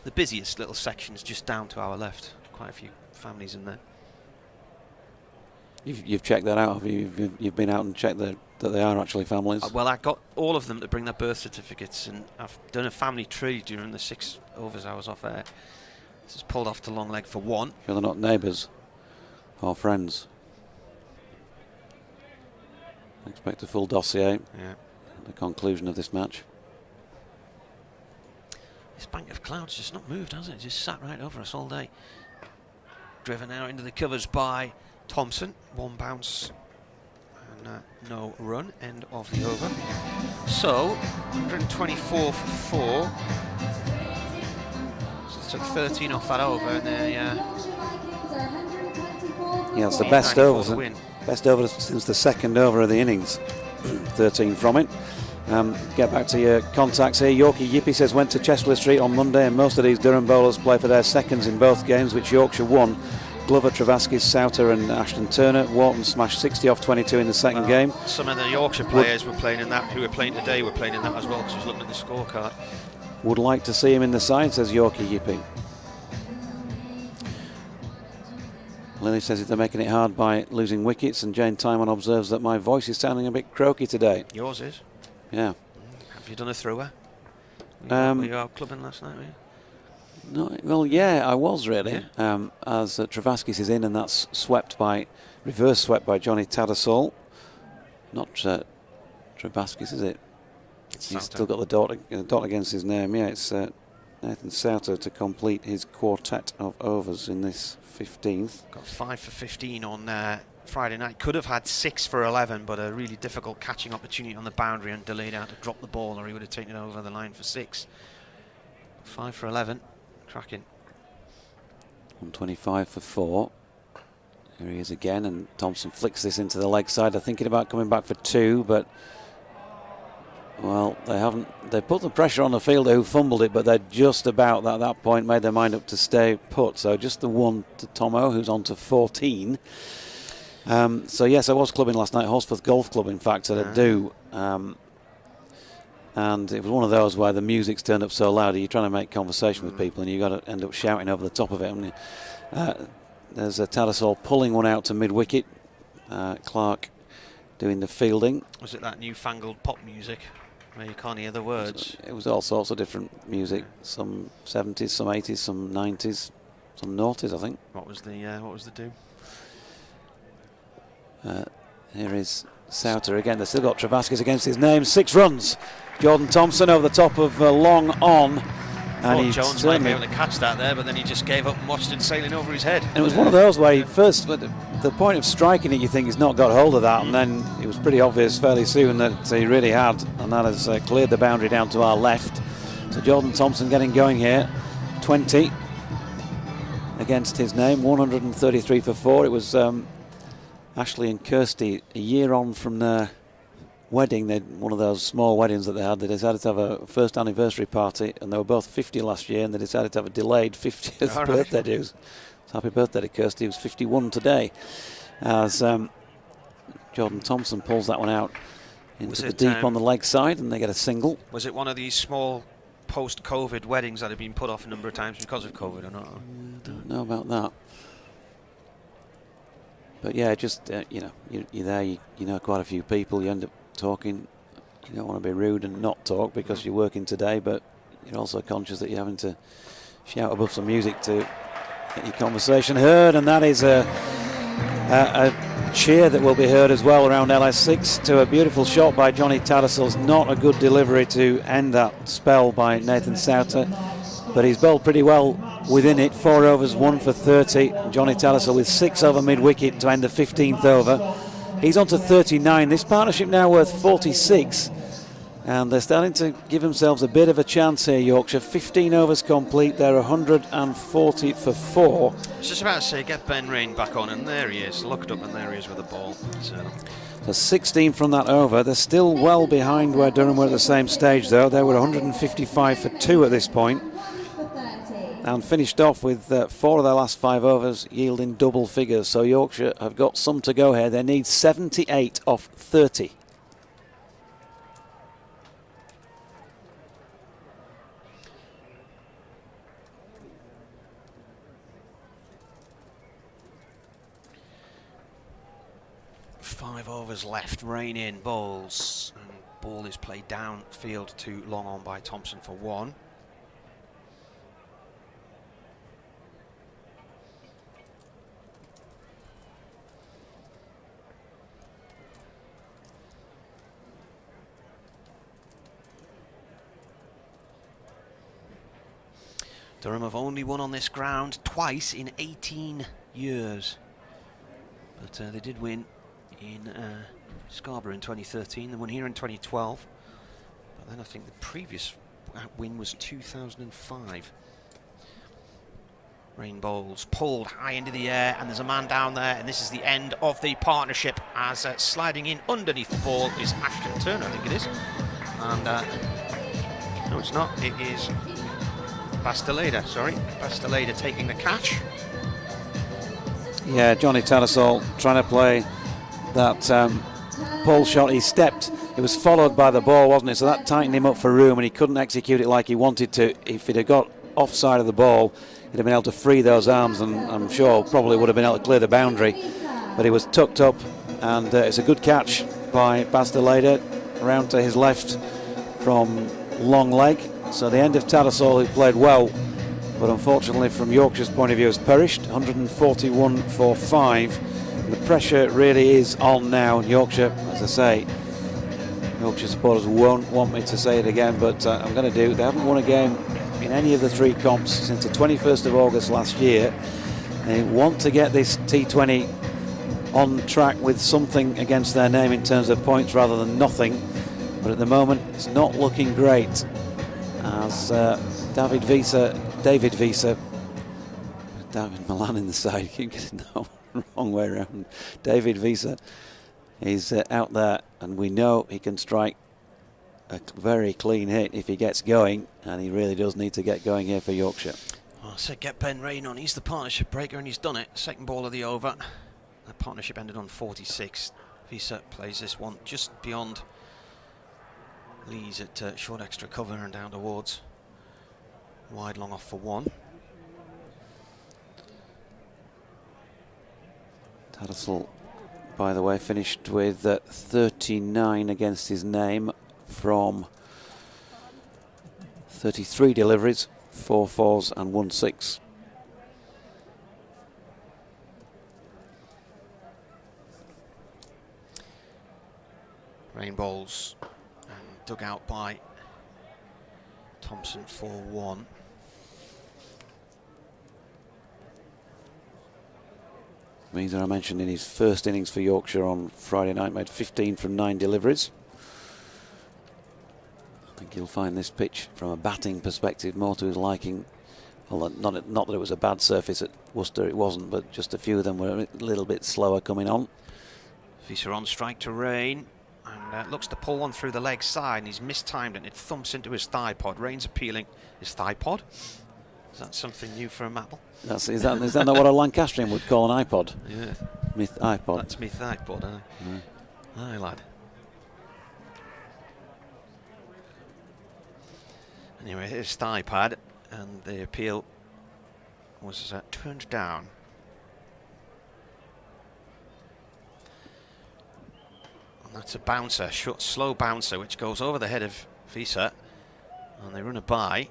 The busiest little section is just down to our left. Quite a few families in there. You've checked that out, have you? You've been out and checked that they are actually families? Well, I got all of them to bring their birth certificates, and I've done a family tree during the 6 overs I was off air. This is pulled off to long leg for 1. Sure they're not neighbours or friends. Expect a full dossier at the conclusion of this match. This bank of clouds just not moved, has it? It just sat right over us all day. Driven out into the covers by Thompson. 1 bounce and no run. End of the over. So 124 for 4. Took 13 off that over, and yeah, it's the best over, best over since the 2nd over of the innings. 13 from it. Get back to your contacts here. Yorkie Yippie says went to Chestwell Street on Monday, and most of these Durham bowlers play for their seconds in both games, which Yorkshire won. Glover, Travaski, Souter and Ashton Turner. Wharton smashed 60 off 22 in the second game. Some of the Yorkshire players were playing in that, who were playing today, were playing in that as well, because I was looking at the scorecard. Would like to see him in the side, says Yorkie Yippie. Lily says they're making it hard by losing wickets, and Jane Timon observes that my voice is sounding a bit croaky today. Yours is? Yeah. Have you done a thrower? Were you out clubbing last night, were you? No, well, yeah, I was really. Yeah. As Travaskis is in, and that's reverse swept by Johnny Tattersall. Not Travaskis, is it? He's still got the dot against his name. Yeah, it's Nathan Souter to complete his quartet of overs in this 15th. Got 5 for 15 on Friday night. Could have had 6 for 11, but a really difficult catching opportunity on the boundary and delayed out to drop the ball, or he would have taken it over the line for 6. 5 for 11. Cracking. 125 for 4. Here he is again, and Thompson flicks this into the leg side. They're thinking about coming back for 2, but well, they haven't. They put the pressure on the fielder who fumbled it, but they're just about at that point made their mind up to stay put. So just the 1 to Tomo, who's on to 14. So yes, I was clubbing last night, Horsforth Golf Club, in fact, at a do. And it was one of those where the music's turned up so loud, you're trying to make conversation with people, and you've got to end up shouting over the top of it. There's a Tattersall pulling one out to mid-wicket. Clark doing the fielding. Was it that newfangled pop music where you can't hear the words? It was all sorts of different music. Some 70s, some 80s, some 90s, some noughties, I think. What was the do? Here is Souter again. They've still got Travaskis against his name. 6 runs. Jordan Thompson over the top of long on. And he Jones might be able to catch that there, but then he just gave up and watched it sailing over his head. And it was one of those where he first, at the point of striking it, you think he's not got hold of that, and then it was pretty obvious fairly soon that he really had, and that has cleared the boundary down to our left. So Jordan Thompson getting going here. 20 against his name, 133 for 4. It was Ashley and Kirsty a year on from their wedding. They one of those small weddings that they had. They decided to have a first anniversary party, and they were both 50 last year, and they decided to have a delayed 50th birthday do. So happy birthday to Kirsty, who's 51 today, as Jordan Thompson pulls that one out into the deep on the leg side, and they get a single. Was it one of these small post-COVID weddings that have been put off a number of times because of COVID or not? I don't know about that. But yeah, just, you're there, you know quite a few people, you end up talking. You don't want to be rude and not talk because you're working today, but you're also conscious that you're having to shout above some music to get your conversation heard, and that is a cheer that will be heard as well around LS6 to a beautiful shot by Johnny Tattersall's. Not a good delivery to end that spell by Nathan Souter, but he's bowled pretty well within it. 4 overs, 1 for 30. Johnny Tattersall with 6 over mid-wicket to end the 15th over. He's on to 39. This partnership now worth 46. And they're starting to give themselves a bit of a chance here, Yorkshire. 15 overs complete. They're 140 for 4. I was just about to say, get Ben Rain back on, and there he is. Looked up, and there he is with the ball. So 16 from that over. They're still well behind where Durham were at the same stage, though. They were 155 for 2 at this point, and finished off with 4 of their last 5 overs yielding double figures. So Yorkshire have got some to go here. They need 78 off 30. Five overs left. Rain in bowls, and ball is played downfield to long on by Thompson for 1. Durham have only won on this ground twice in 18 years, but they did win in Scarborough in 2013, they won here in 2012, but then I think the previous win was 2005. Rain bowls, pulled high into the air, and there's a man down there, and this is the end of the partnership, as sliding in underneath the ball is Ashton Turner, I think it is, and no it's not, it is Basteleda taking the catch. Yeah, Johnny Tattersall trying to play that pull shot. He stepped, it was followed by the ball, wasn't it? So that tightened him up for room, and he couldn't execute it like he wanted to. If he'd have got offside of the ball, he'd have been able to free those arms, and I'm sure probably would have been able to clear the boundary, but he was tucked up, and it's a good catch by Basteleda around to his left from long leg. So the end of Tattersall, who played well, but unfortunately from Yorkshire's point of view has perished. 141 for 5. The pressure really is on now. Yorkshire, as I say, Yorkshire supporters won't want me to say it again, but I'm going to do. They haven't won a game in any of the 3 comps since the 21st of August last year. They want to get this T20 on track with something against their name in terms of points rather than nothing, but at the moment it's not looking great as David Milan in the side, keep getting that wrong way around. David Visa is out there, and we know he can strike a very clean hit if he gets going, and he really does need to get going here for Yorkshire. Well, I said get Ben Rain on, he's the partnership breaker and he's done it. Second ball of the over. The partnership ended on 46. Visa plays this one just beyond Lee's at short extra cover and down towards wide long off for 1. Tattersall, by the way, finished with 39 against his name from 33 deliveries, 4 fours and 1 6. Rain bowls and dug out by Thompson for 1. Means I mentioned in his first innings for Yorkshire on Friday night made 15 from 9 deliveries. I think you'll find this pitch from a batting perspective more to his liking. Well, not that it was a bad surface at Worcester, it wasn't, but just a few of them were a little bit slower coming on. Visa on strike to Rain, and looks to pull one through the leg side, and he's mistimed it, and it thumps into his thigh pod. Rain's appealing his thigh pod. Is that something new for a Mapple? Is that not what a Lancastrian would call an iPod? Yeah. Myth iPod. That's me thigh pod, aye. Aye, lad. Anyway, his thigh pad, and the appeal was turned down. And that's a bouncer, short, slow bouncer, which goes over the head of Visa, and they run a by.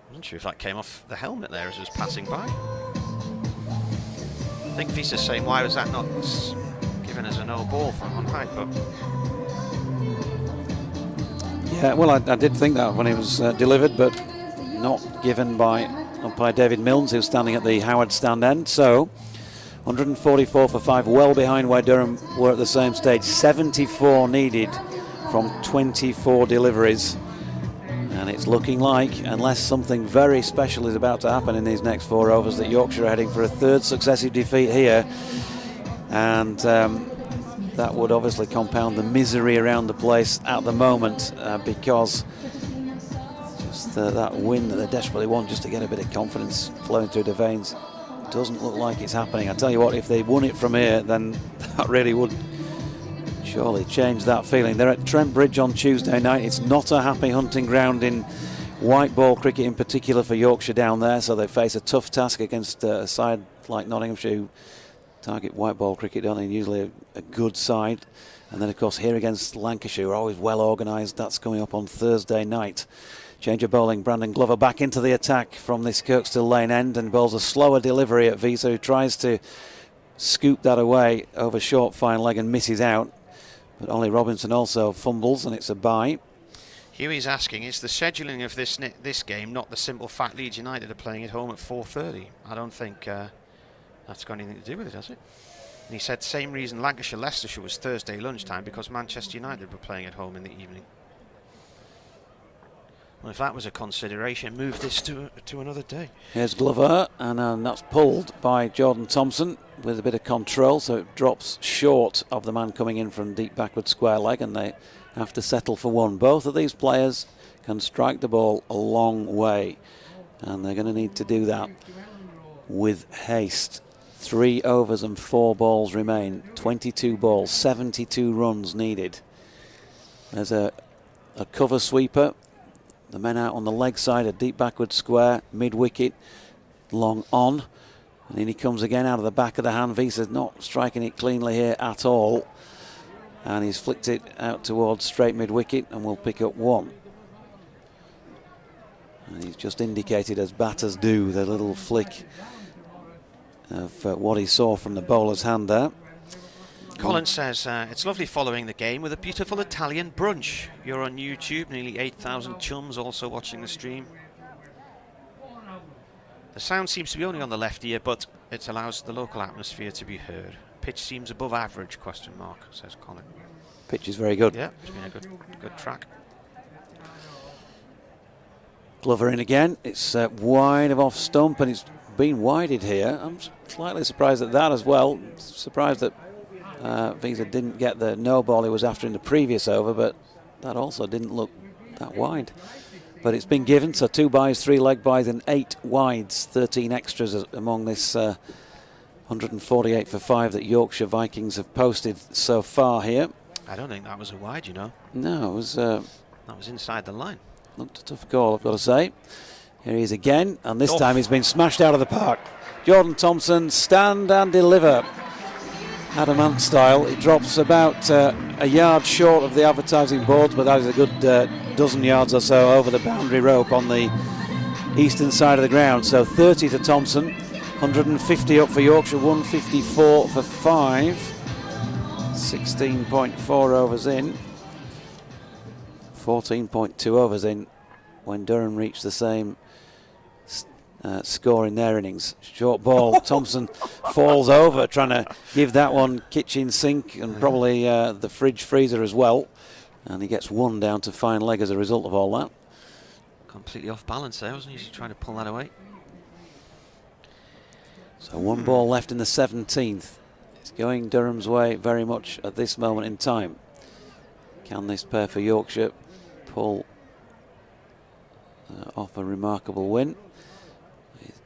I'm not sure if that came off the helmet there as it was passing by. I think Visa's saying, why was that not given as a no ball from on height, but yeah, well, I did think that when it was delivered, but not given by umpire David Milnes, who's standing at the Howard stand end. So 144 for 5, well behind where Durham were at the same stage. 74 needed from 24 deliveries. And it's looking like, unless something very special is about to happen in these next 4 overs, that Yorkshire are heading for a 3rd successive defeat here. And that would obviously compound the misery around the place at the moment, because just that win that they desperately want just to get a bit of confidence flowing through the veins doesn't look like it's happening. I tell you what, if they won it from here, then that really would surely change that feeling. They're at Trent Bridge on Tuesday night. It's not a happy hunting ground in white ball cricket, in particular for Yorkshire down there, so they face a tough task against a side like Nottinghamshire who target white ball cricket, don't they? Usually a good side. And then of course here against Lancashire, are always well organised. That's coming up on Thursday night. Change of bowling, Brandon Glover back into the attack from this Kirkstall Lane end and bowls a slower delivery at Visa, who tries to scoop that away over short fine leg and misses out. But Ollie Robinson also fumbles, and it's a bye. Huey's asking, is the scheduling of this game not the simple fact Leeds United are playing at home at 4:30? I don't think that's got anything to do with it, has it? And he said same reason Lancashire-Leicestershire was Thursday lunchtime, because Manchester United were playing at home in the evening. Well, if that was a consideration, move this to another day. Here's Glover, and that's pulled by Jordan Thompson with a bit of control, so it drops short of the man coming in from deep backward square leg, and they have to settle for 1. Both of these players can strike the ball a long way, and they're going to need to do that with haste. 3 overs and 4 balls remain. 22 balls, 72 runs needed. There's a cover sweeper. The men out on the leg side, a deep backward square, mid-wicket, long on. And then he comes again out of the back of the hand. Visa's not striking it cleanly here at all. And he's flicked it out towards straight mid-wicket and will pick up 1. And he's just indicated, as batters do, the little flick of what he saw from the bowler's hand there. Colin says, it's lovely following the game with a beautiful Italian brunch. You're on YouTube, nearly 8,000 chums also watching the stream. The sound seems to be only on the left ear, but it allows the local atmosphere to be heard. Pitch seems above average, question mark, says Colin. Pitch is very good. Yeah, it's been a good track. Glover in again. It's wide of off stump, and it's been wided here. I'm slightly surprised at that as well. Surprised that Visa didn't get the no ball he was after in the previous over, but that also didn't look that wide. But it's been given, so 2 byes, 3 leg byes and 8 wides, 13 extras among this 148 for 5 that Yorkshire Vikings have posted so far here. I don't think that was a wide, you know. No, it was... that was inside the line. Looked a tough call, I've got to say. Here he is again, and this time he's been smashed out of the park. Jordan Thompson, stand and deliver. Adamant style. It drops about a yard short of the advertising board, but that is a good dozen yards or so over the boundary rope on the eastern side of the ground. So 30 to Thompson, 150 up for Yorkshire, 154 for 5. 16.4 overs in. 14.2 overs in when Durham reached the same score in their innings. Short ball, Thompson falls over trying to give that one kitchen sink and probably the fridge freezer as well, and he gets 1 down to fine leg as a result of all that. Completely off balance there, wasn't he? He's trying to pull that away. So 1 ball left in the 17th. It's going Durham's way very much at this moment in time. Can this pair for Yorkshire pull off a remarkable win?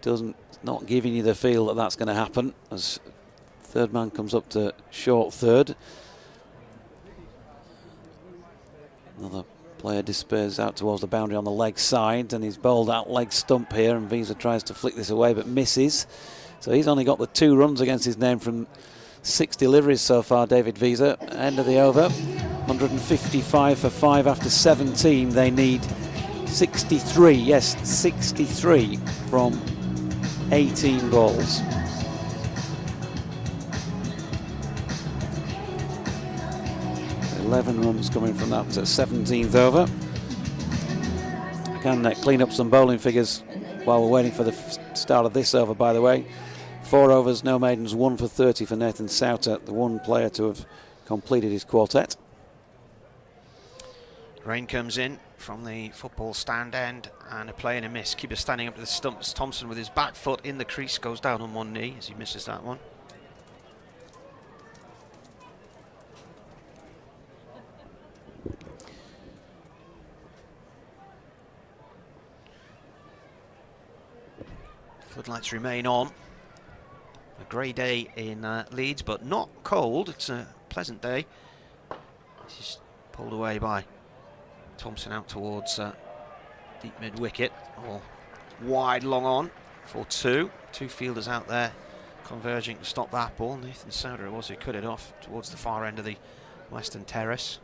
It's not giving you the feel that that's going to happen as third man comes up to short third. Another player despairs out towards the boundary on the leg side, and he's bowled out leg stump here, and Visa tries to flick this away but misses. So he's only got the 2 runs against his name from 6 deliveries so far, David Visa. End of the over. 155 for 5 after 17. They need 63, yes, 63 from 18 balls. $11 runs coming from that 17th over. I can clean up some bowling figures while we're waiting for the start of this over, by the way. 4 overs, no maidens, 1 for 30 for Nathan Souter, the one player to have completed his quartet. Rain comes in from the football stand end, and a play and a miss. Keeper standing up to the stumps. Thompson with his back foot in the crease goes down on 1 knee as he misses that one. Floodlights remain on. A grey day in Leeds, but not cold. It's a pleasant day. This is pulled away by Thompson out towards deep mid wicket, or wide long on for 2. 2 fielders out there converging to stop that ball. Nathan Souter it was who cut it off towards the far end of the western terrace.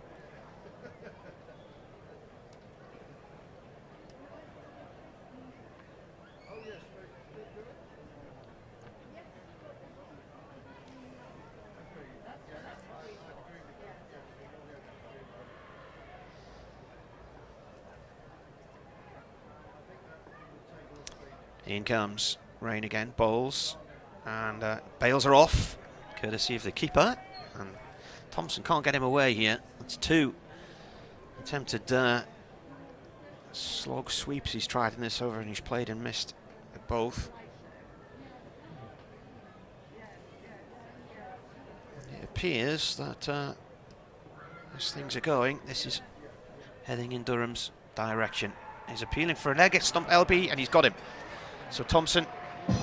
In comes Rain again, bowls, and bails are off, courtesy of the keeper, and Thompson can't get him away here. That's 2 attempted slog sweeps he's tried in this over, and he's played and missed at both. It appears that as things are going, this is heading in Durham's direction. He's appealing for a leg at stump LB, and he's got him. So Thompson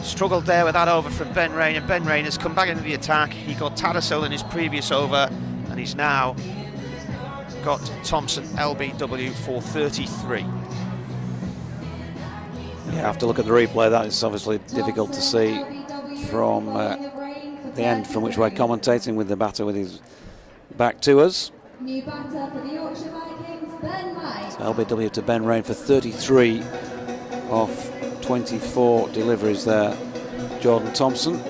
struggled there with that over from Ben Rain, and Ben Rain has come back into the attack. He got Tattersall in his previous over, and he's now got Thompson LBW for 33. Yeah, I have to look at the replay. That is obviously difficult to see from the end from which we're commentating, with the batter with his back to us. New batter for the Yorkshire Vikings, Ben Rain. So LBW to Ben Rain for 33 off 24 deliveries there, Jordan Thompson.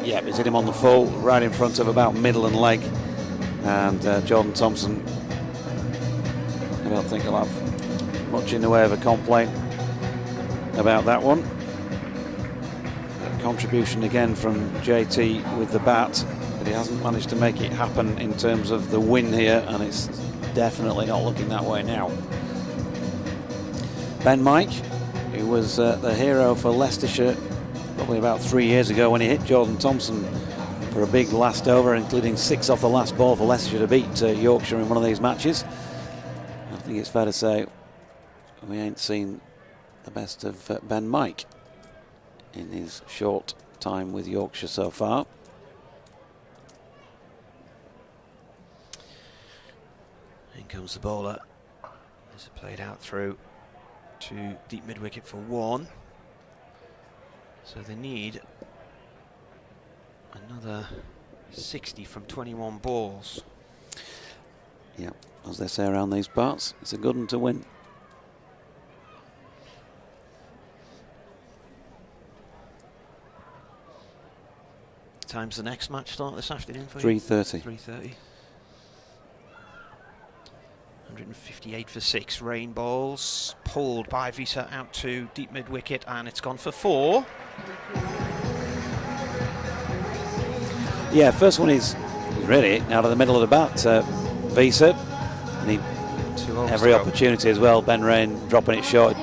Yeah, he's hit him on the full, right in front of about middle and leg. And Jordan Thompson, I don't think he'll have much in the way of a complaint about that one. A contribution again from JT with the bat, but he hasn't managed to make it happen in terms of the win here, and it's definitely not looking that way now. Ben Mike, who was the hero for Leicestershire probably about 3 years ago when he hit Jordan Thompson for a big last over, including 6 off the last ball for Leicestershire to beat Yorkshire in one of these matches. I think it's fair to say we ain't seen the best of Ben Mike in his short time with Yorkshire so far. In comes the bowler. This is played out through to deep mid wicket for 1. So they need another 60 from 21 balls. Yeah, as they say around these parts, it's a good one to win. Time's the next match start this afternoon for 3:30. 3:30. 158 for 6. Rain balls pulled by Visa out to deep mid wicket, and it's gone for 4. Yeah, first one is really out of the middle of the bat. Visa, and he every opportunity as well. Ben Rain dropping it short.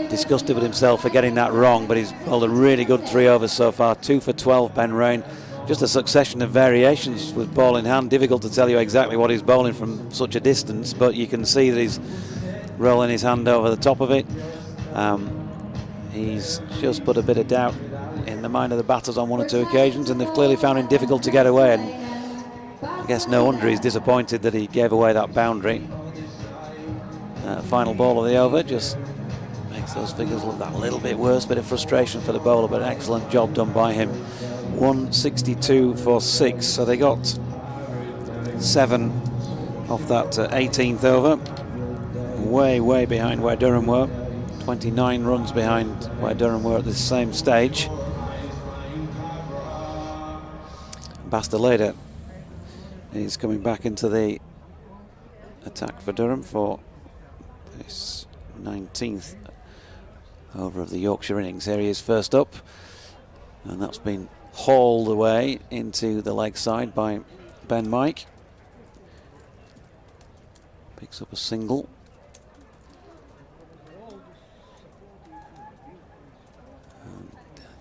Disgusted with himself for getting that wrong, but he's bowled a really good 3 overs so far. 2 for 12, Ben Rain. Just a succession of variations with ball in hand. Difficult to tell you exactly what he's bowling from such a distance, but you can see that he's rolling his hand over the top of it. He's just put a bit of doubt in the mind of the batters on 1 or 2 occasions, and they've clearly found it difficult to get away. And I guess no wonder he's disappointed that he gave away that boundary. Final ball of the over just makes those figures look that little bit worse. Bit of frustration for the bowler, but an excellent job done by him. 162 for 6, so they got 7 off that 18th over. Way behind where Durham were. 29 runs behind where Durham were at this same stage. Basteleda is coming back into the attack for Durham for this 19th over of the Yorkshire innings. Here he is first up, and that's been hauled away into the leg side by Ben Mike. Picks up a single. And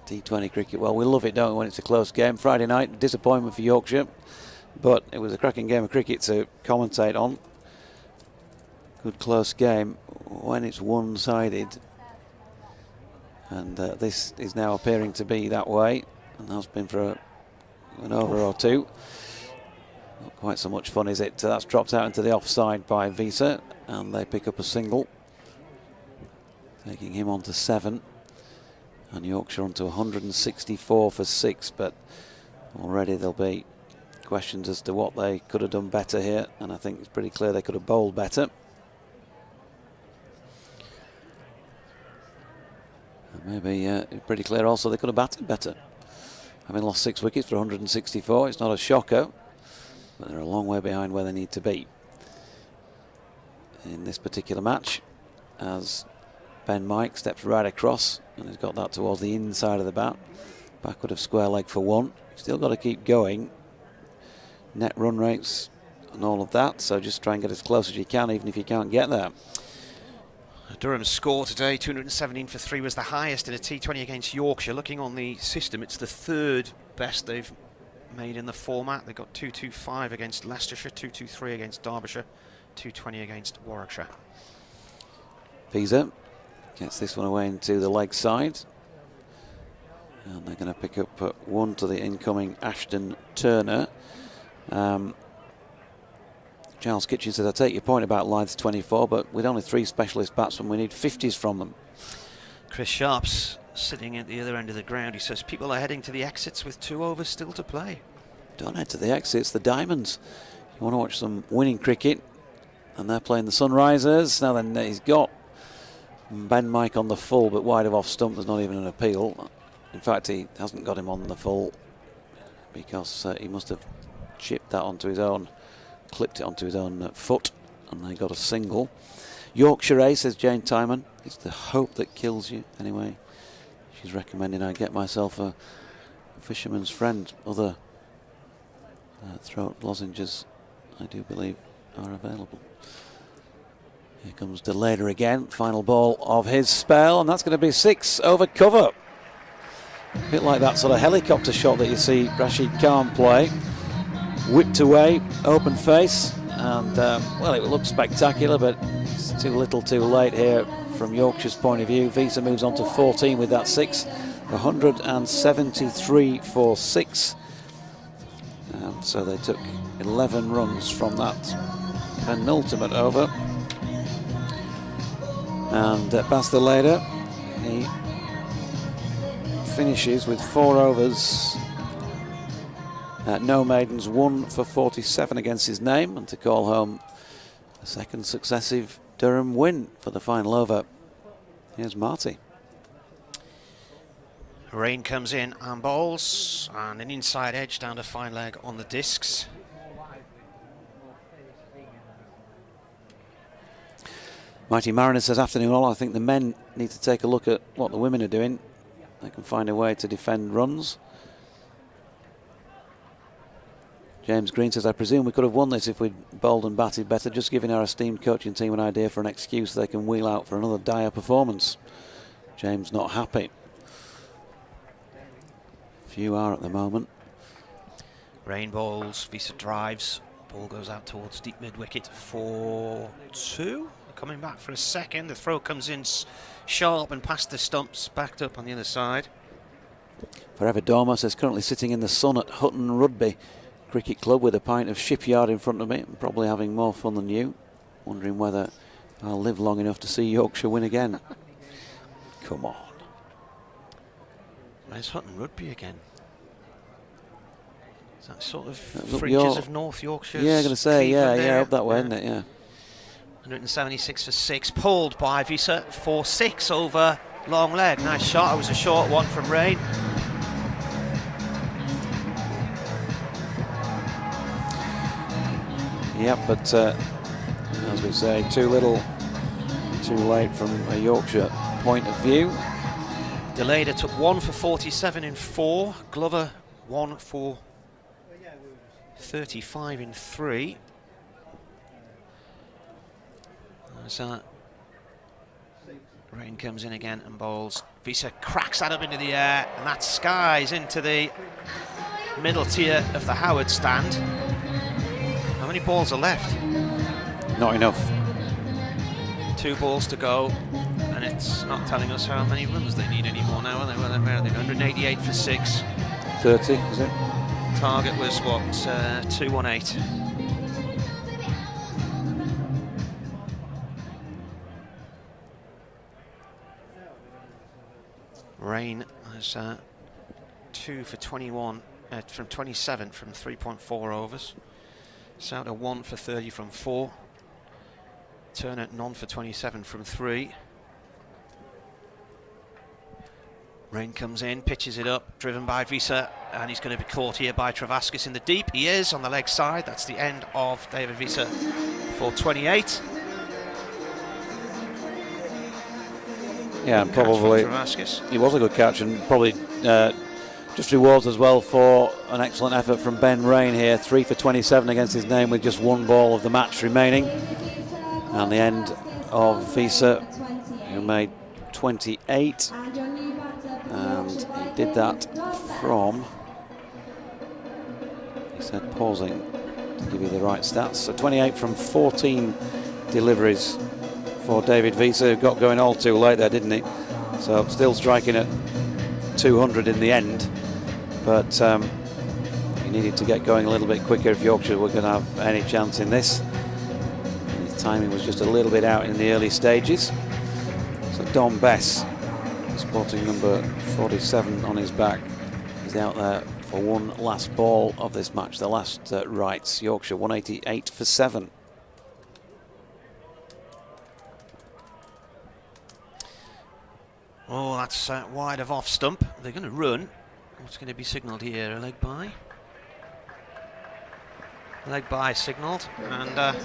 T20 cricket, well, we love it, don't we, when it's a close game. Friday night, disappointment for Yorkshire, but it was a cracking game of cricket to commentate on. Good close game when it's one-sided, and this is now appearing to be that way, and has been for an over or 2. Not quite so much fun, is it? That's dropped out into the offside by Visa, and they pick up a single, taking him on to 7, and Yorkshire on to 164 for 6. But already there'll be questions as to what they could have done better here, and I think it's pretty clear they could have bowled better. And maybe pretty clear also they could have batted better. Having lost 6 wickets for 164, it's not a shocker, but they're a long way behind where they need to be in this particular match, as Ben Mike steps right across and has got that towards the inside of the bat. Backward of square leg for 1. Still got to keep going. Net run rates and all of that, so just try and get as close as you can, even if you can't get there. Durham's score today, 217 for 3, was the highest in a T20 against Yorkshire. Looking on the system, it's the 3rd best they've made in the format. They got 225 against Leicestershire, 223 against Derbyshire, 220 against Warwickshire. Visa gets this one away into the leg side, and they're going to pick up 1 to the incoming Ashton Turner. Charles Kitchen said, I take your point about Lyth's 24, but with only 3 specialist batsmen, we need 50s from them. Chris Sharp's sitting at the other end of the ground. He says people are heading to the exits with 2 overs still to play. Don't head to the exits, the diamonds. You want to watch some winning cricket, and they're playing the Sunrisers. Now then, he's got Ben Mike on the full, but wide of off stump. There's not even an appeal. In fact, he hasn't got him on the full. because he must have chipped that onto his own, clipped it onto his own foot, and they got a single. Yorkshire ace, says Jane Timon. It's the hope that kills you. Anyway, she's recommending I get myself a fisherman's friend. Other throat lozenges, I do believe, are available. Here comes DeLader again, final ball of his spell, and that's going to be 6 over cover. A bit like that sort of helicopter shot that you see Rashid Khan play. Whipped away, open face, and well, it looked spectacular, but it's too little too late here from Yorkshire's point of view. Visa moves on to 14 with that 6, 173 for 6. So they took 11 runs from that penultimate over. And Bastelader, he finishes with 4 overs, no maidens, 1 for 47 against his name, and to call home a second successive Durham win for the final over. Here's Marty. Rain comes in and bowls, and an inside edge down to fine leg on the discs. Mighty Mariner says, afternoon all. I think the men need to take a look at what the women are doing. They can find a way to defend runs. James Green says, I presume we could have won this if we'd bowled and batted better, just giving our esteemed coaching team an idea for an excuse they can wheel out for another dire performance. James not happy. Few are at the moment. Rain bowls, Visa drives, ball goes out towards deep mid-wicket for 2. Coming back for a second, the throw comes in sharp and past the stumps, backed up on the other side. Forever Dormer says, currently sitting in the sun at Hutton Rugby Cricket Club with a pint of Shipyard in front of me, and probably having more fun than you, wondering whether I'll live long enough to see Yorkshire win again. Come on. Where's Hutton Rugby again? Is that sort of Look, fringes of North Yorkshire? Yeah, I'm going to say, yeah, up that way, isn't it? Yeah. 176 for 6, pulled by Visa for 6 over long leg. Nice shot. It was a short one from Rain. Yep, but as we say, too little, too late from a Yorkshire point of view. Deleda took 1 for 47 in 4. Glover 1 for 35 in 3. As Rain comes in again and bowls. Visa cracks that up into the air, and that skies into the middle tier of the Howard stand. How many balls are left? Not enough. 2 balls to go, and it's not telling us how many runs they need anymore now, are they? Well, where are they? 188 for 6. 30, is it? Target was what? 218. Rain has 2 for 21 from 27 from 3.4 overs. Souter 1 for 30 from 4. Turner none for 27 from 3. Rain comes in, pitches it up, driven by Visa, and he's going to be caught here by Travaskis in the deep. He is on the leg side. That's the end of David Visa for 28. Yeah, and probably it was a good catch, and probably just rewards as well for an excellent effort from Ben Rain here. 3 for 27 against his name with just 1 ball of the match remaining. And the end of Visa, who made 28. And he did that from, he said pausing to give you the right stats. So 28 from 14 deliveries for David Visa, who got going all too late there, didn't he? So still striking at 200 in the end, but he needed to get going a little bit quicker if Yorkshire were going to have any chance in this. And his timing was just a little bit out in the early stages. So Don Bess, sporting number 47 on his back, is out there for one last ball of this match, the last rights. Yorkshire 188 for 7. Oh, that's wide of off stump. They're going to run. What's going to be signalled here? A leg by? leg bye signalled, and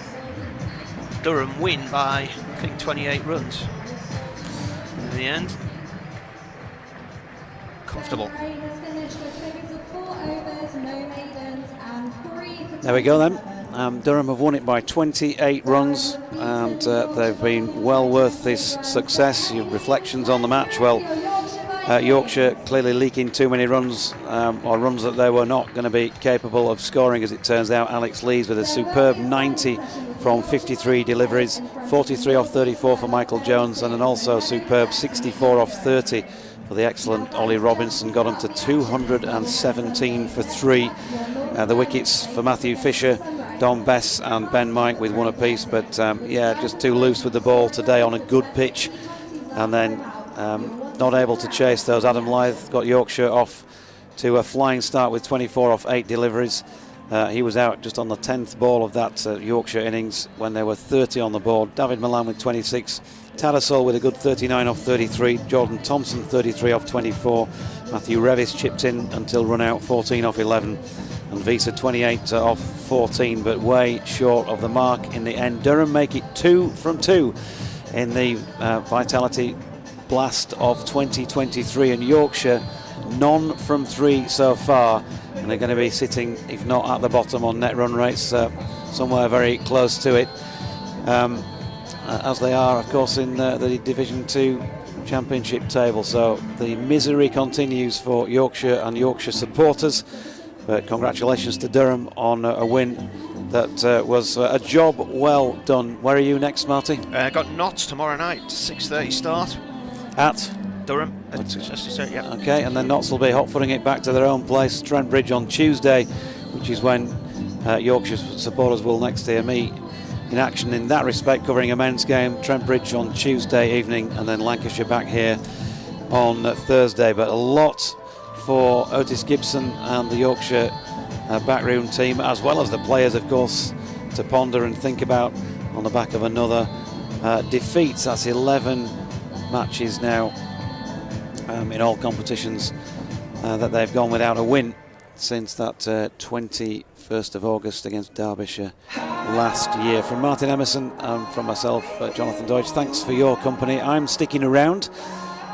Durham win by, I think, 28 runs in the end. Comfortable. There we go then. Durham have won it by 28 runs, and they've been well worth this success. Your reflections on the match? Well, Yorkshire clearly leaking too many runs, or runs that they were not going to be capable of scoring, as it turns out. Alex Lees with a superb 90 from 53 deliveries, 43 off 34 for Michael Jones, and an also superb 64 off 30 for the excellent Ollie Robinson. Got him to 217 for 3. The wickets for Matthew Fisher, Don Bess and Ben Mike with 1 apiece, but yeah, just too loose with the ball today on a good pitch, and then not able to chase those. Adam Lyth got Yorkshire off to a flying start with 24 off 8 deliveries. He was out just on the 10th ball of that Yorkshire innings when there were 30 on the board. David Milan with 26, Tattersall with a good 39 off 33, Jordan Thompson 33 off 24, Matthew Revis chipped in until run out, 14 off 11, and Visa 28 off 14, but way short of the mark in the end. Durham make it 2 from 2 in the Vitality Blast of 2023, and Yorkshire none from 3 so far, and they're going to be sitting, if not at the bottom, on net run rates, somewhere very close to it, as they are, of course, in the Division 2 Championship table. So the misery continues for Yorkshire and Yorkshire supporters, but congratulations to Durham on a win that was a job well done. Where are you next, Marty? Got Notts tomorrow night, 6:30 start. At Durham, yeah. Okay, and then Notts will be hot-footing it back to their own place, Trent Bridge, on Tuesday, which is when Yorkshire supporters will next hear me in action in that respect, covering a men's game. Trent Bridge on Tuesday evening, and then Lancashire back here on Thursday. But a lot for Otis Gibson and the Yorkshire backroom team, as well as the players, of course, to ponder and think about on the back of another defeat. That's 11 matches now in all competitions that they've gone without a win since that 21st of August against Derbyshire last year. From Martin Emerson and from myself, Jonathan Deutsch, thanks for your company. I'm sticking around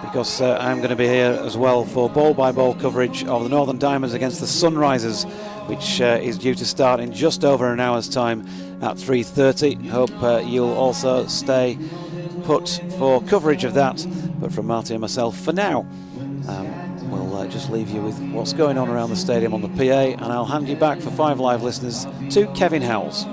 because I'm going to be here as well for ball-by-ball coverage of the Northern Diamonds against the Sunrisers, which is due to start in just over an hour's time at 3:30. Hope you'll also stay put for coverage of that. But from Marty and myself for now, we'll just leave you with what's going on around the stadium on the PA, and I'll hand you back for 5 Live listeners to Kevin Howells.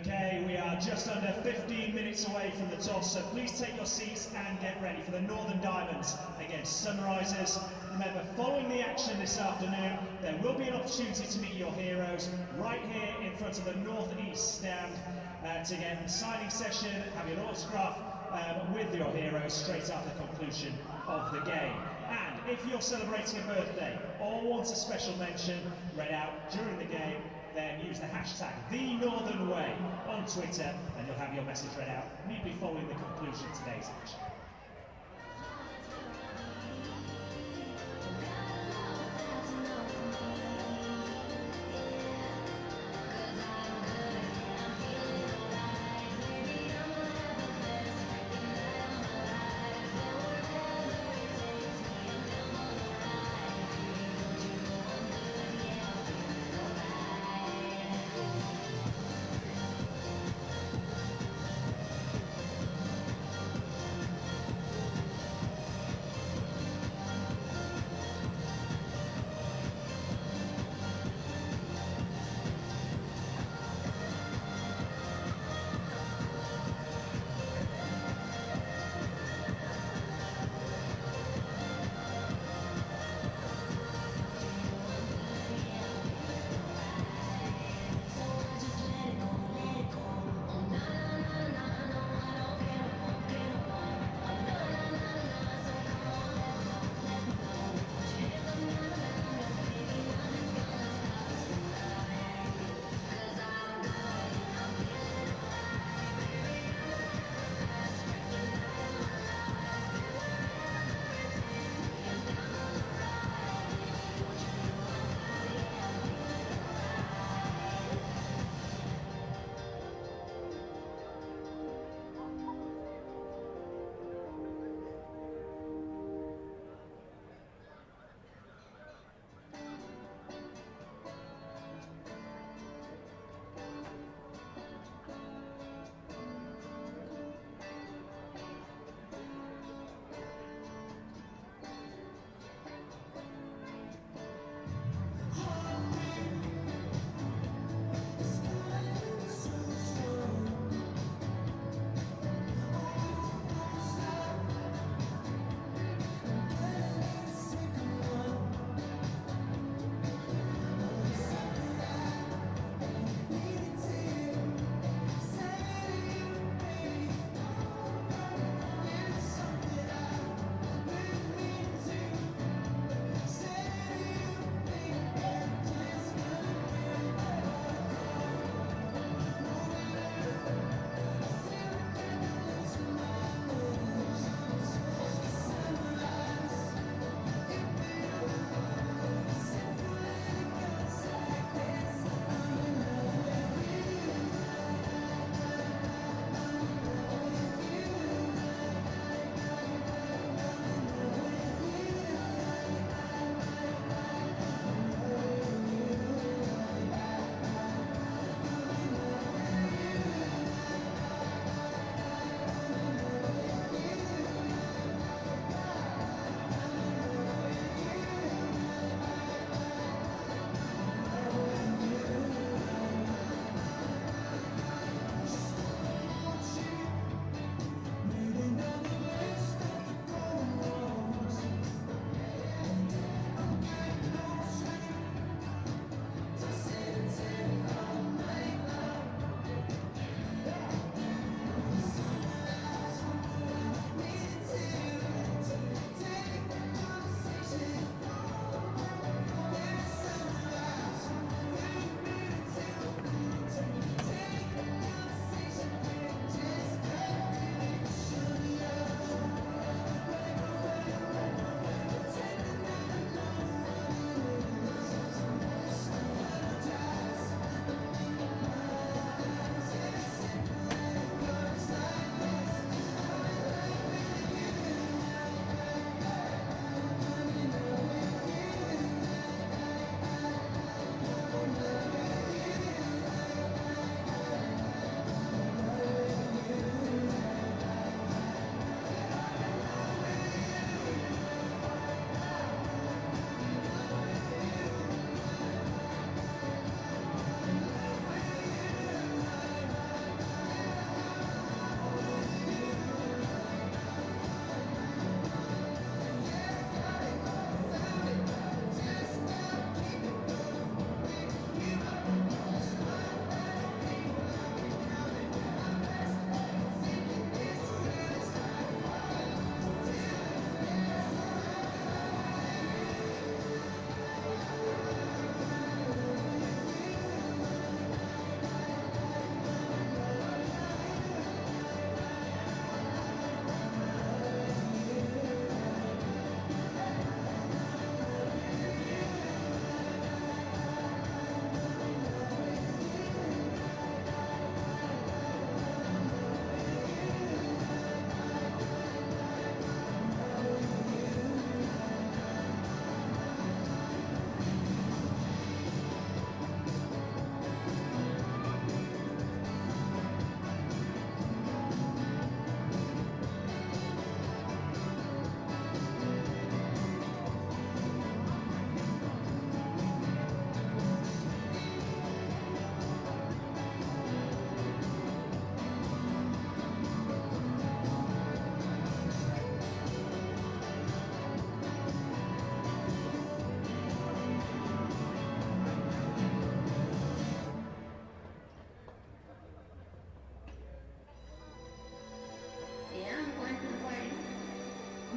Okay, we are just under 15 minutes away from the toss, so please take your seats and get ready for the Northern Diamonds against Sunrisers. Remember, following the action this afternoon, there will be an opportunity to meet your heroes right here in front of the North East stand to get a signing session, have your autograph with your heroes straight after the conclusion of the game. And if you're celebrating a birthday or want a special mention read out during the game, then use the hashtag #TheNorthernWay on Twitter and you'll have your message read out immediately following the conclusion of today's action.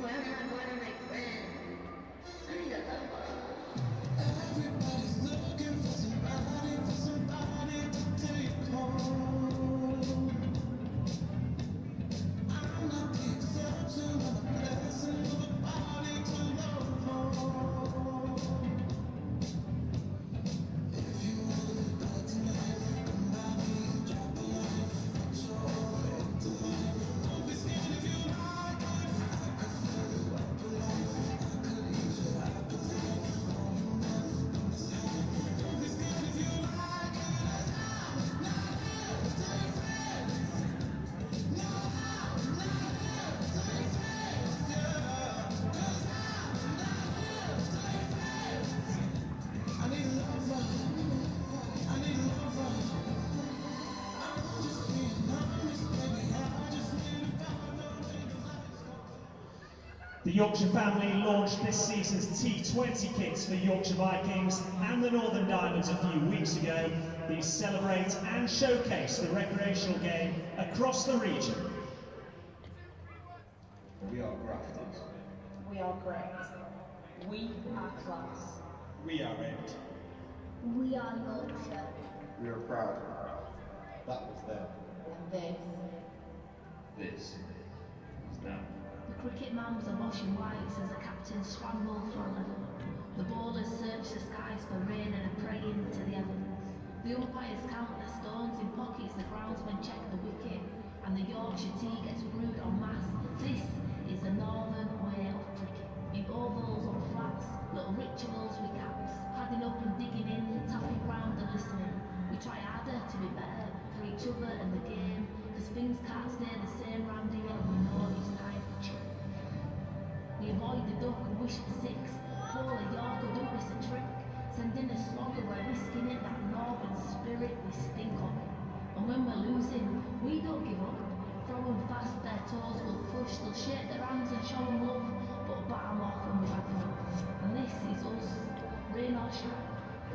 Where am I going to make friends? I need a lover. Everybody's looking for somebody to take home. I'm not the exception, I'm the blessing of a body to love for. If you want to be back tonight, come by me and drop a line. Put your head to mine. Don't be scared if you like it. I could fill you up alive. I could ease your appetite. All you want in this high. Don't be scared if you like it. 'Cause I'm not here to take friends. No, I'm not here to take friends. Yeah. 'Cause I'm not here to take friends. I need a lover. I need a lover. I'm just being honest, baby. I just need a partner when the lights go. The Yorkshire family launched this season's T20 kits for Yorkshire Vikings and the Northern Diamonds a few weeks ago. These celebrate and showcase the recreational game across the region. We are grafted. We are great. We are class. We are it. We are Yorkshire. We are proud. That was them. And This is now. The cricket mums are washing whites as the captains scramble for a level. The bowlers search the skies for rain and are praying to the heavens. The umpires count their stones in pockets, the groundsmen check the wicket, and the Yorkshire tea gets brewed en masse. This is the northern way of cricket. In ovals or flats, little rituals with caps, padding up and digging in, tapping round and listening. We try harder to be better for each other and the game, because things can't stay the same round here and we know it's time for change. We avoid the duck and wish for six. Polar Yorker don't miss a trick. Sending a slogger, we're risking it. That northern spirit, we stink of it. And when we're losing, we don't give up. Throwing fast, their toes will push. They'll shake their hands and show them love, but bat 'em off when we've had enough. And this is us, rain or shine.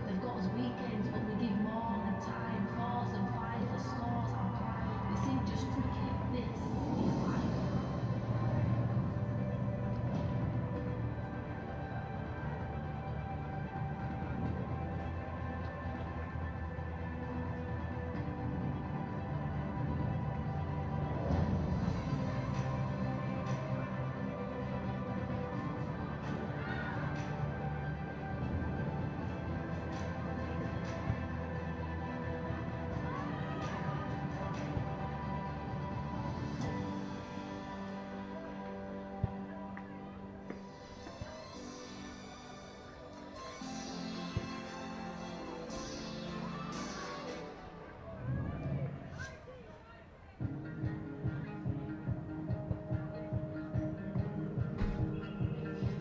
They've got us weekends, but we give more than time. 4s and 5s for scores and pride. This ain't just cricket, this is life.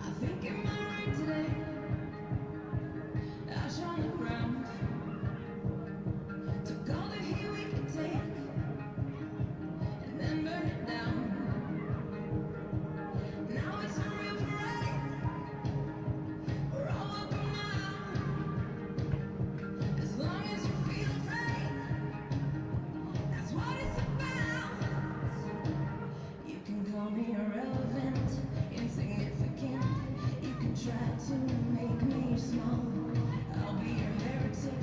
I think it might rain today. Ash on the ground. Took all the heat we could take and then burn it down. Now it's a real parade. We're all welcome now. As long as you feel afraid, that's what it's about. You can call me irrelevant, insignificant. You can try to make me small. I'll be your heretic,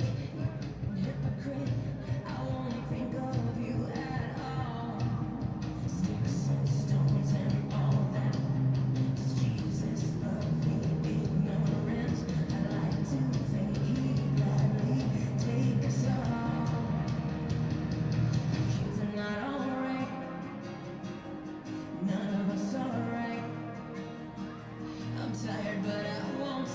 hypocrite. I won't think of you at all. Sticks and stones and all that. Does Jesus love the ignorant? I like to think he'd gladly take us all. The kids are not alright. None of us are right. I'm tired, but I won't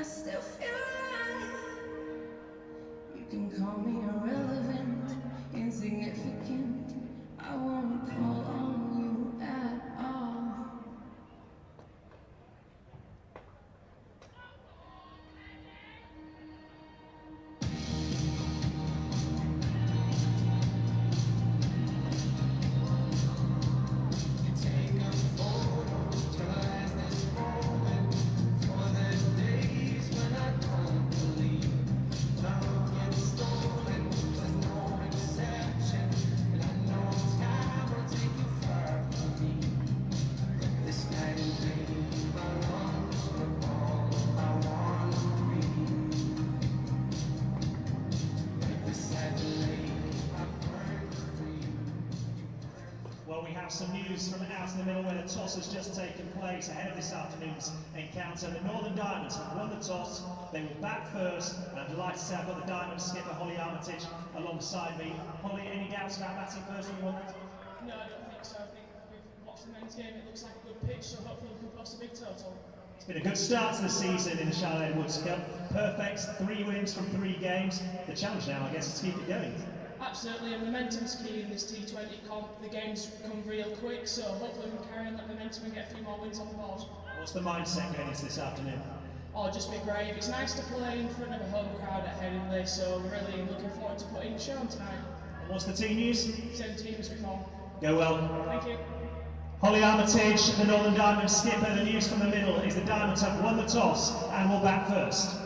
I still feel alive. You can call me irrelevant, insignificant. I won't call on you at all. Well, we have some news from out in the middle where the toss has just taken place ahead of this afternoon's encounter. The Northern Diamonds have won the toss. They will bat first, and I'm delighted to say I've got the Diamond skipper Holly Armitage alongside me. Holly, any doubts about batting first when you want that? No, I don't think so. I think we've watched the men's game. It looks like a good pitch, so hopefully we can post a big total. It's been a good start to the season in the Charlotte Woods Cup. Perfect, 3 wins from 3 games. The challenge now, I guess, is to keep it going. Absolutely, and momentum's key in this T20 comp. The games come real quick, so hopefully we can carry on that momentum and get a few more wins on the board. What's the mindset going into this afternoon? Oh, just be brave. It's nice to play in front of a home crowd at Headingley, so we're really looking forward to putting the show on tonight. And what's the team news? Same team as before. Go well. Thank you. Holly Armitage, the Northern Diamonds skipper. The news from the middle is the Diamonds have won the toss and will bat first.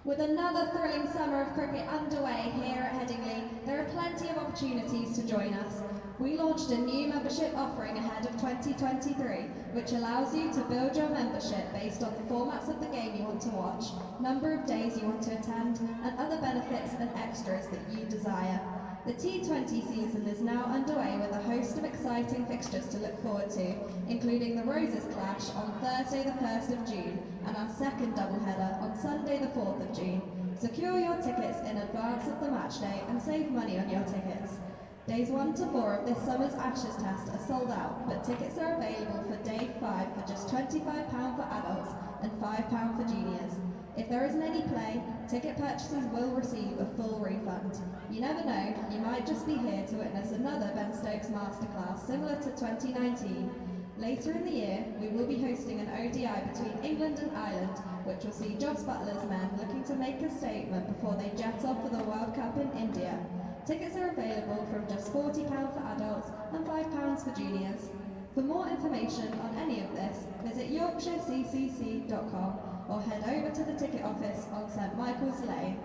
With another thrilling summer of cricket underway here at Headingley, there are plenty of opportunities to join us. We launched a new membership offering ahead of 2023, which allows you to build your membership based on the formats of the game you want to watch, number of days you want to attend, and other benefits and extras that you desire. The T20 season is now underway with a host of exciting fixtures to look forward to, including the Roses clash on Thursday the 1st of June and our second doubleheader on Sunday the 4th of June. Secure your tickets in advance of the match day and save money on your tickets. Days 1 to 4 of this summer's Ashes Test are sold out, but tickets are available for day 5 for just £25 for adults and £5 for juniors. If there isn't any play, ticket purchasers will receive a full refund. You never know, you might just be here to witness another Ben Stokes masterclass similar to 2019. Later in the year, we will be hosting an ODI between England and Ireland, which will see Jos Buttler's men looking to make a statement before they jet off for the World Cup in India. Tickets are available from just £40 for adults and £5 for juniors. For more information on any of this, visit yorkshireccc.com or head over to the ticket office on St Michael's Lane.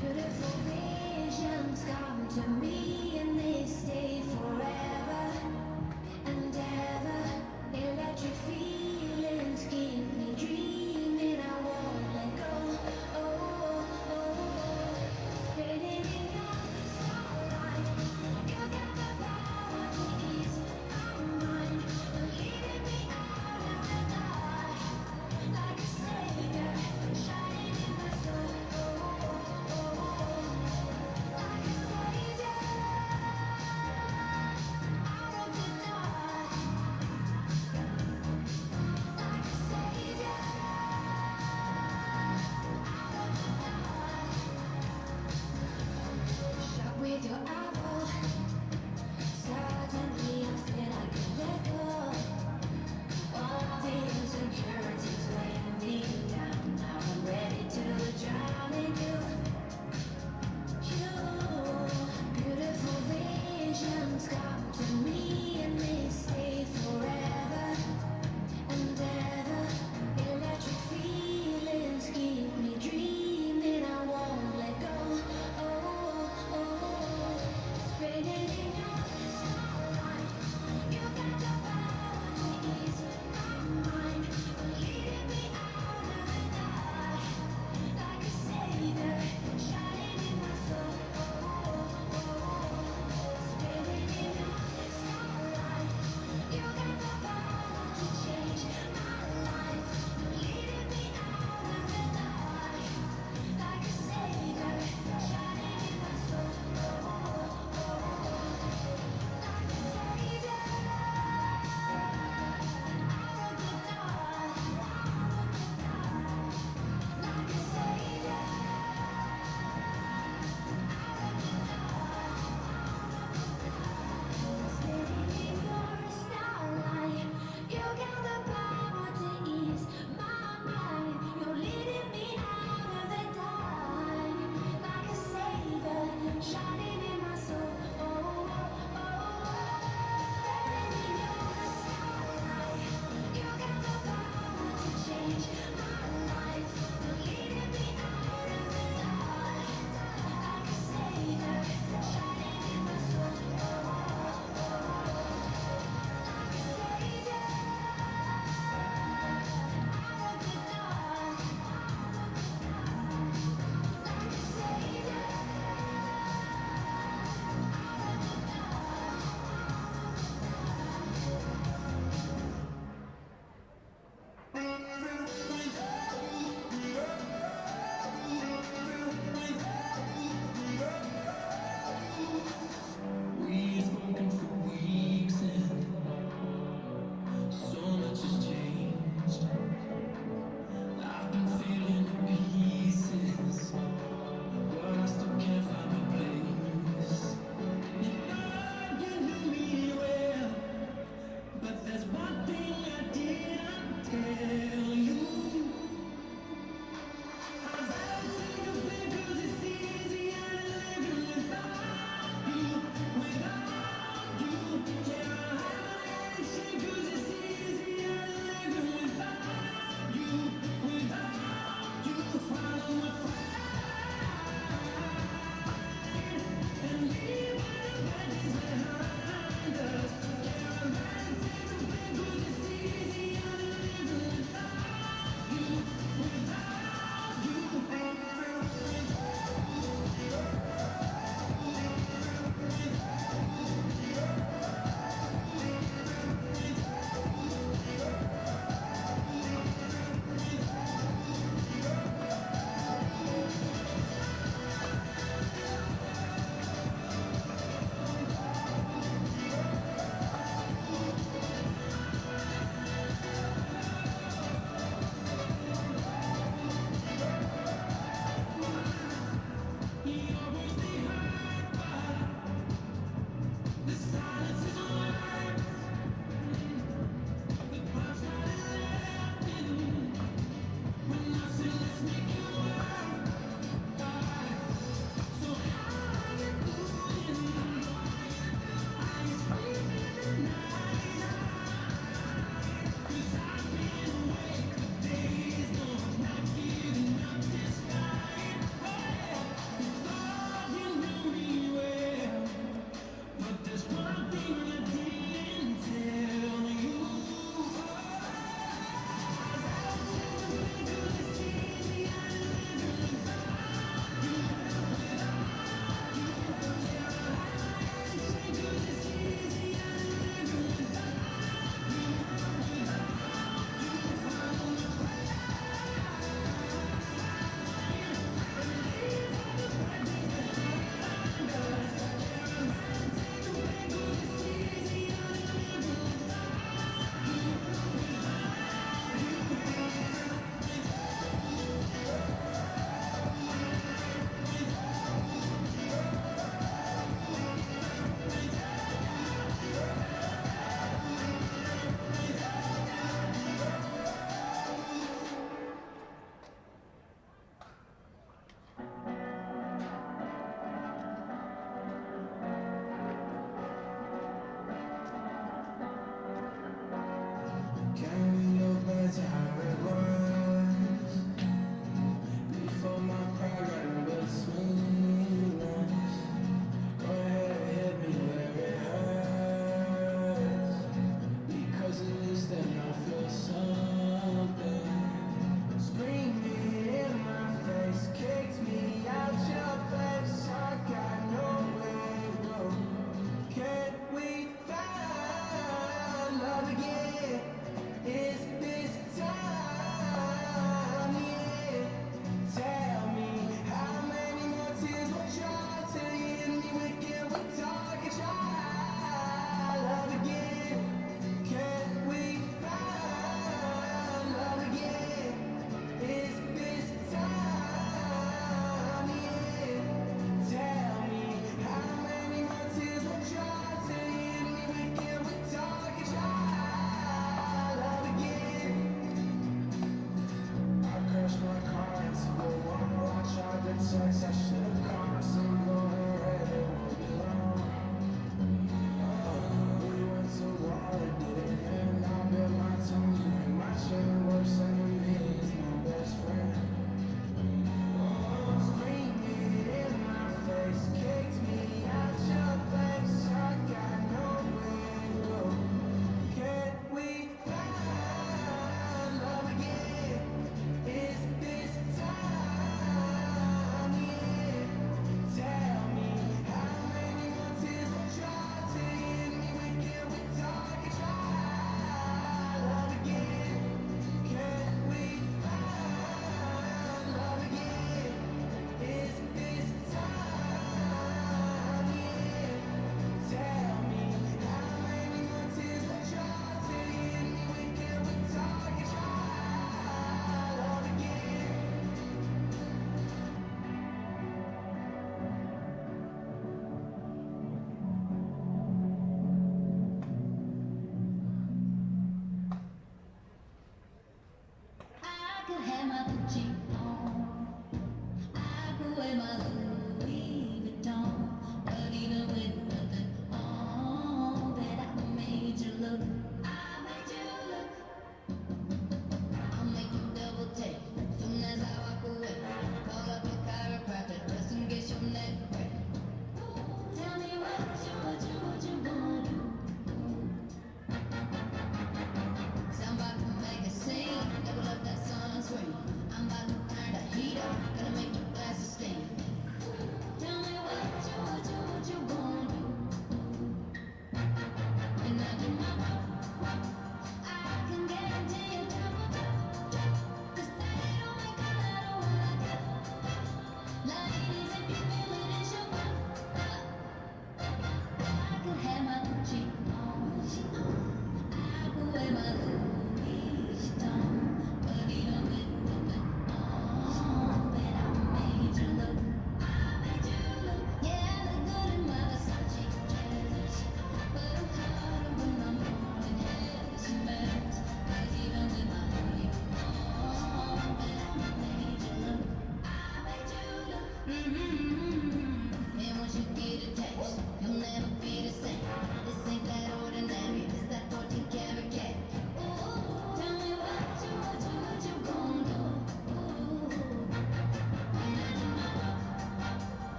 Beautiful vision.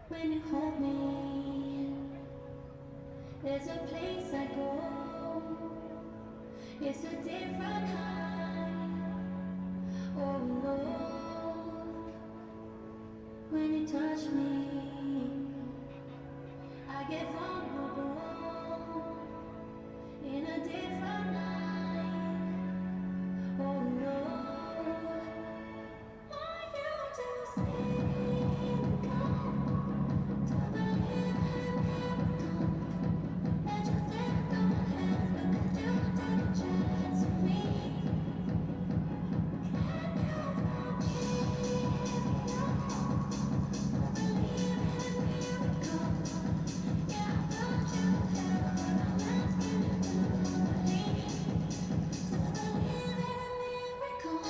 When you hold me, there's a place I go. It's a different high. Oh no. When you touch me, I get vulnerable in a different light. Oh no. Want you to see me come, to believe in a miracle. Let you slip through my hands because you take a chance on me. Can you promise me to believe in a miracle? Yeah, I thought you had, but I'm asking you to believe in a miracle.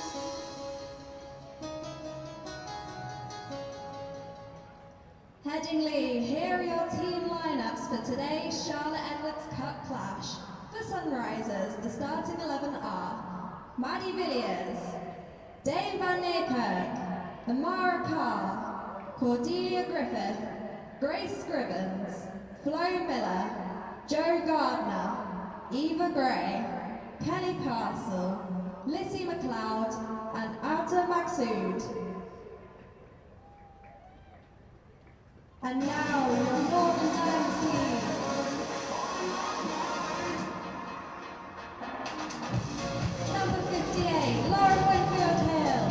Headingley, here are your team lineups for today's Charlotte Edwards Cup clash. For Sunrisers, the starting 11 are Maddie Villiers, Dave Van Niekerk, Amara Carr, Cordelia Griffith, Grace Scrivens, Flo Miller, Joe Gardner, Eva Gray, Kelly Castle, Lissy McLeod, and Ata Maxoud. And now your Northern Dome team. Number 58, Lauren Winfield Hill.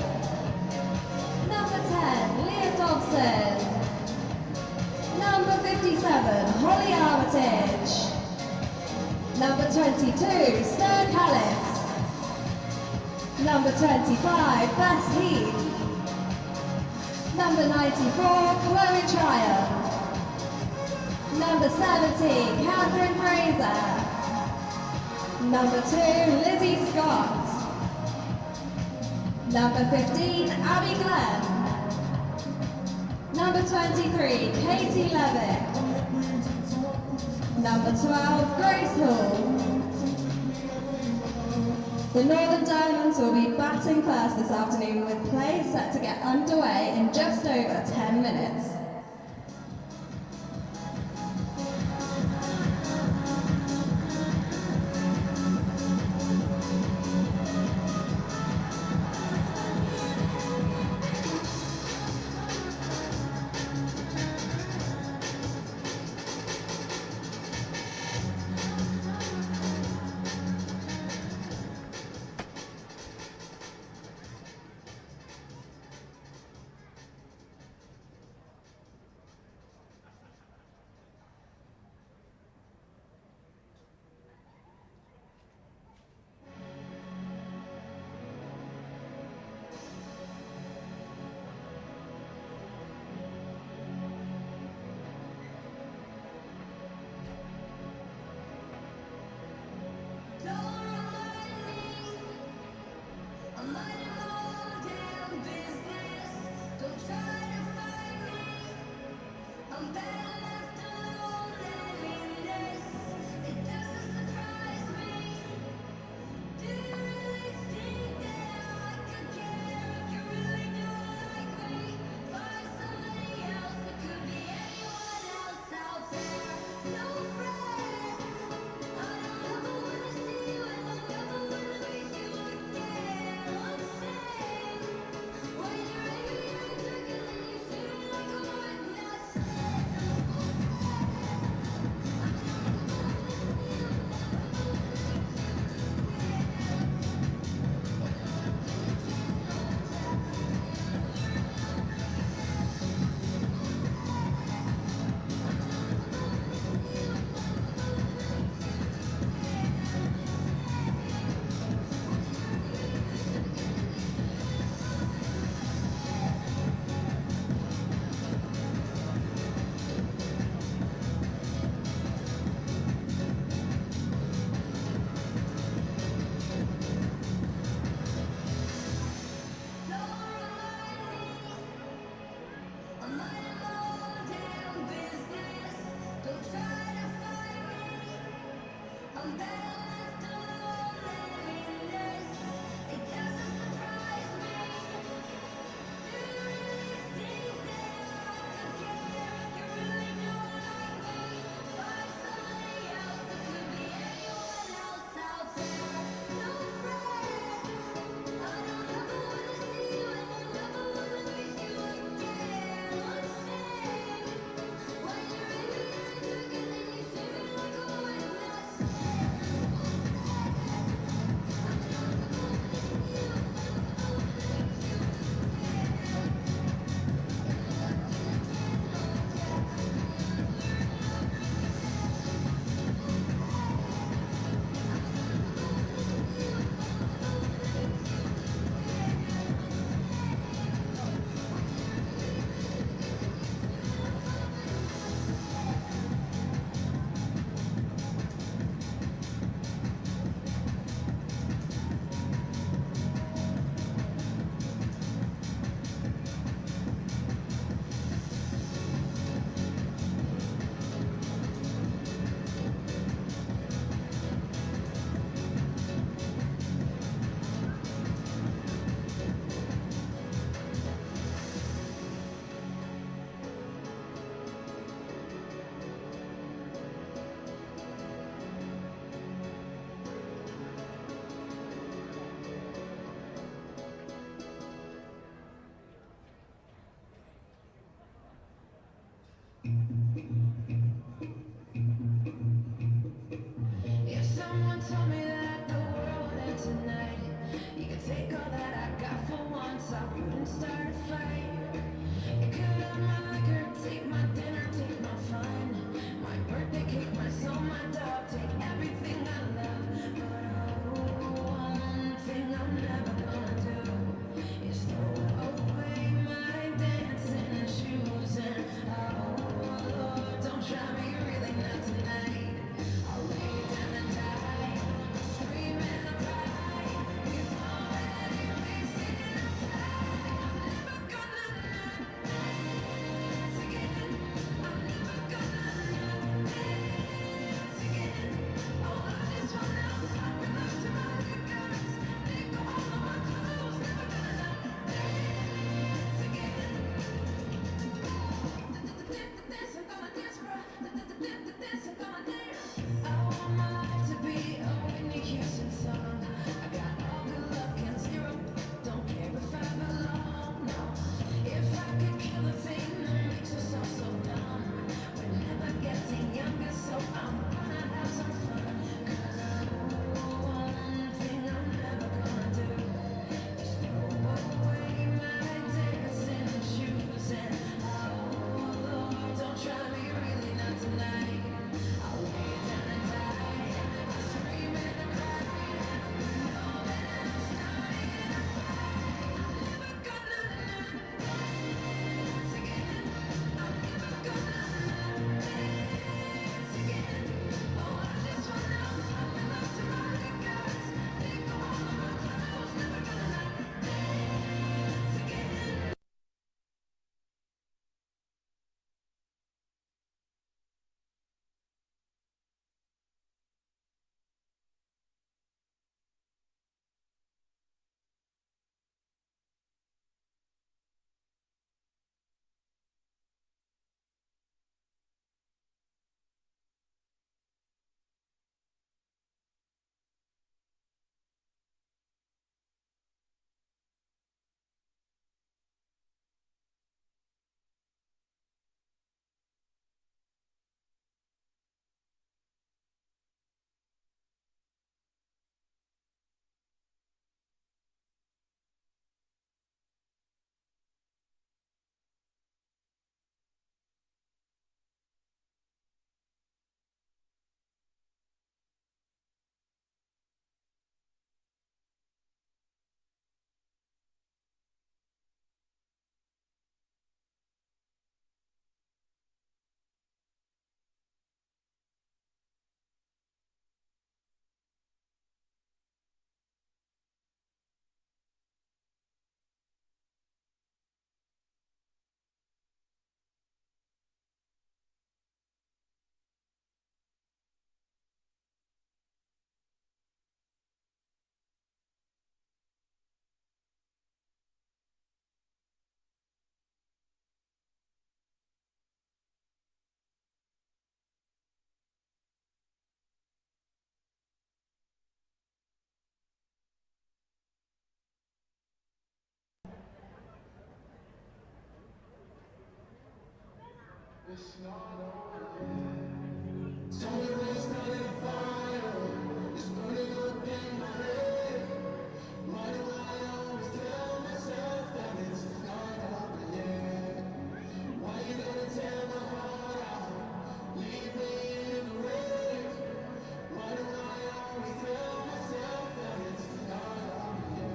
Number 10, Leah Dobson. Number 57, Holly Armitage. Number 22, Stern Callis. Number 25, Bess Heath. Number 94, Chloe Tryon. Number 70, Catherine Fraser. Number 2, Lizzie Scott. Number 15, Abby Glenn. Number 23, Katie Levitt. Number 12, Grace Hall. The Northern Diamonds will be batting first this afternoon with play set to get underway in just over 10 minutes.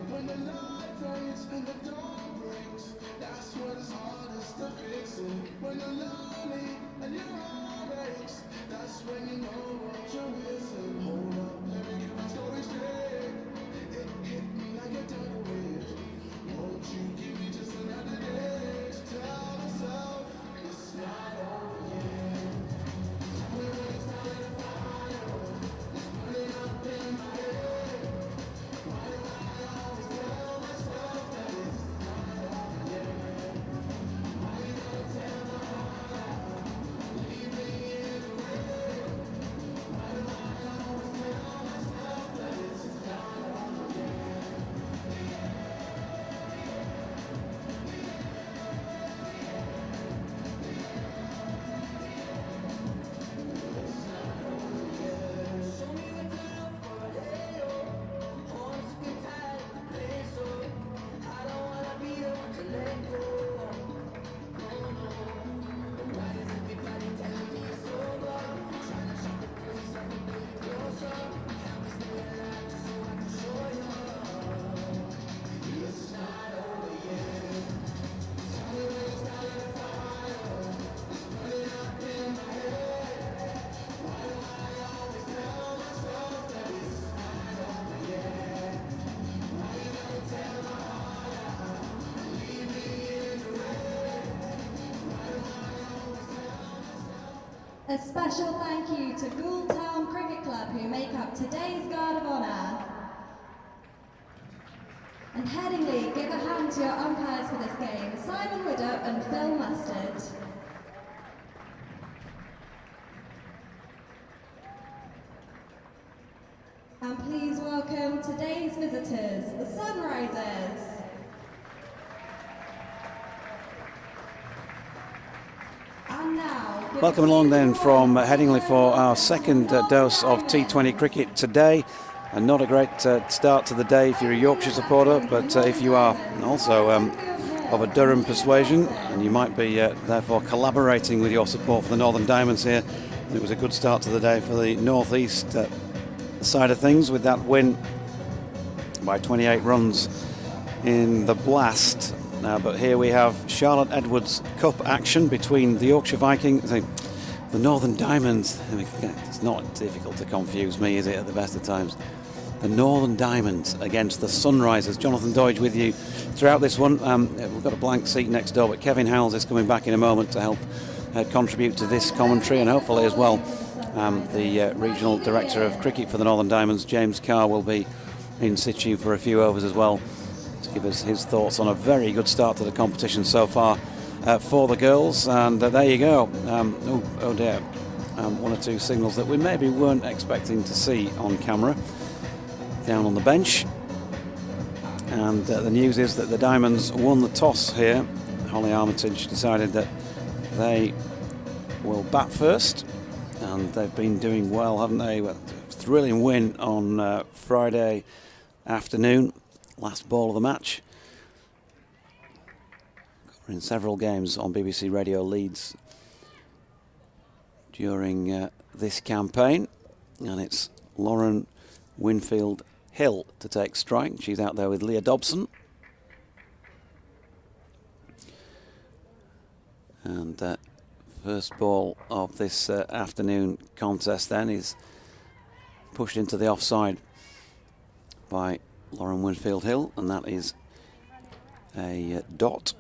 When the light fades and the dawn breaks, that's when it's hardest to fix it. When you're lonely and your heart aches, that's when you know what you're missing. Hold up, let me get my story straight. It hit me like a tidal wave. Won't you give me just another day to tell myself it's not over yet? Tell me when it's starting to fire, it's burning up in my head. Why do I always tell myself that it's not over yet? Why you gotta tear my heart out, leave me in the rain? Why do I always tell myself that it's not over yet? Show me what to look for, hey oh. I'm sick and tired of the place, oh. I don't wanna be the one to let go. Oh no. Why is everybody telling me it's over? Trying to shut the place up and bring it closer. Help me stay alive just so I can show you it's not over yet. Tell me when it's starting to fire, it's burning up in my head. Why do I always tell myself that it's not over yet? Why you gotta tear my heart out, leave me in the rain? Why do I always tell myself? A special thank you to Gould Town Cricket Club who make up today's Guard of Honour. And Headingley, give a hand to your umpires for this game, Simon Widdop and Phil Mustard. And please welcome today's visitors, the Sunrisers. And now, give Welcome a along huge then round from of Headingley for our applause second to dose of North T20 cricket today. And not a great start to the day if you're a Yorkshire supporter, but if you are also of a Durham persuasion, and you might be therefore collaborating with your support for the Northern Diamonds here, it was a good start to the day for the North East side of things with that win by 28 runs in the Blast. But here we have Charlotte Edwards Cup action between the Yorkshire Vikings, the Northern Diamonds. It's not difficult to confuse me, is it, at the best of times? The Northern Diamonds against the Sunrisers. Jonathan Doidge with you throughout this one. We've got a blank seat next door, but Kevin Howells is coming back in a moment to help contribute to this commentary, and hopefully as well the Regional Director of Cricket for the Northern Diamonds, James Carr, will be in situ for a few overs as well to give us his thoughts on a very good start to the competition so far for the girls. And there you go. Oh dear. One or two signals that we maybe weren't expecting to see on camera down on the bench. And the news is that the Diamonds won the toss here. Holly Armitage decided that they will bat first, and they've been doing well, haven't they? A thrilling win on Friday afternoon, last ball of the match. We're in several games on BBC Radio Leeds during this campaign, and it's Lauren Winfield Hill to take strike. She's out there with Leah Dobson. And first ball of this afternoon contest then is pushed into the offside by Lauren Winfield Hill, and that is a dot.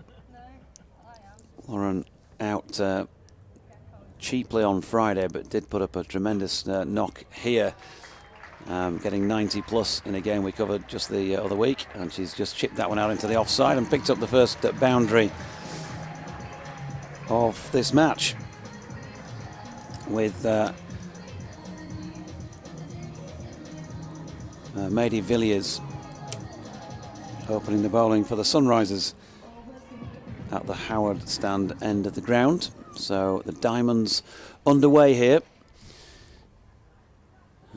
Lauren out cheaply on Friday, but did put up a tremendous knock here, getting 90 plus in a game we covered just the other week, and she's just chipped that one out into the offside and picked up the first boundary of this match with Mady Villiers opening the bowling for the Sunrisers at the Howard Stand end of the ground. So the Diamonds underway here.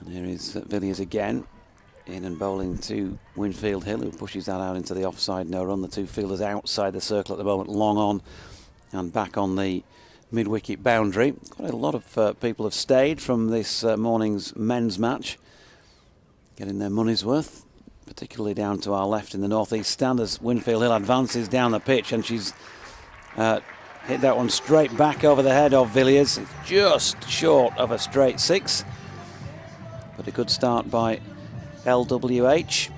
And here is Villiers again, in and bowling to Winfield Hill, who pushes that out into the offside no run. The two fielders outside the circle at the moment, long on and back on the mid-wicket boundary. Quite a lot of people have stayed from this morning's men's match, getting their money's worth, particularly down to our left in the northeast stand as Winfield Hill advances down the pitch, and she's hit that one straight back over the head of Villiers. It's just short of a straight six, but a good start by LWH.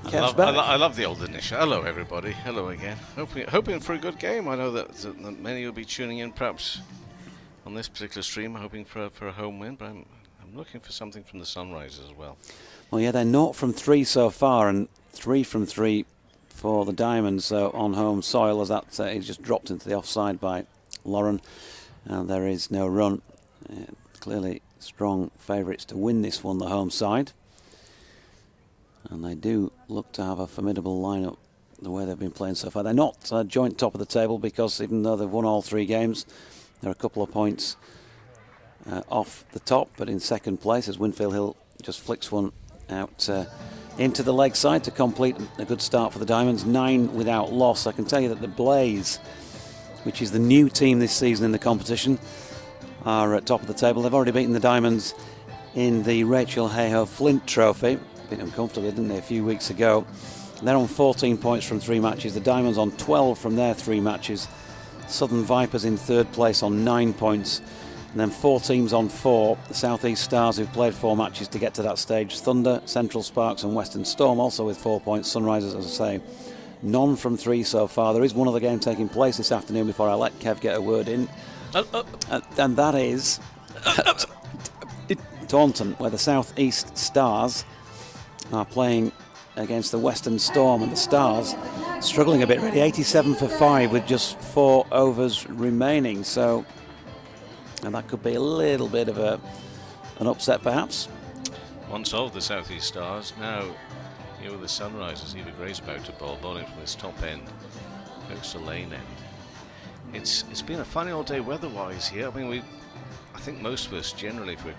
I love the old initial. Hello, everybody. Hello again. Hoping for a good game. I know that many will be tuning in, perhaps on this particular stream, hoping for a home win. But I'm looking for something from the Sunrisers as well. Well, yeah, they're 0 from 3 so far, and 3 from 3 for the Diamonds on home soil, as that is just dropped into the offside by Lauren, and there is no run. Clearly strong favourites to win this one, the home side. And they do look to have a formidable lineup the way they've been playing so far. They're not joint top of the table because even though they've won all 3 games, they're a couple of points off the top, but in second place as Winfield Hill just flicks one out into the leg side to complete a good start for the Diamonds. 9 without loss. I can tell you that the Blaze, which is the new team this season in the competition, are at top of the table. They've already beaten the Diamonds in the Rachel Hayhoe Flint Trophy. Beat them comfortably, didn't they, a few weeks ago. They're on 14 points from 3 matches. The Diamonds on 12 from their 3 matches. Southern Vipers in third place on 9 points. And then 4 teams on 4. The South East Stars, who've played 4 matches to get to that stage. Thunder, Central Sparks and Western Storm also with 4 points. Sunrisers, as I say, none from 3 so far. There is one other game taking place this afternoon before I let Kev get a word in. And that is Taunton, where the South East Stars are playing against the Western Storm, and the Stars struggling a bit really. 87 for 5 with just 4 overs remaining, so and that could be a little bit of an upset perhaps. Once of the South East Stars, now here with the Sunrisers. Eva Gray's about to bowl, bowling from this top end, coast to lane end. It's been a funny all day weather-wise here. I mean, I think most of us generally, if we're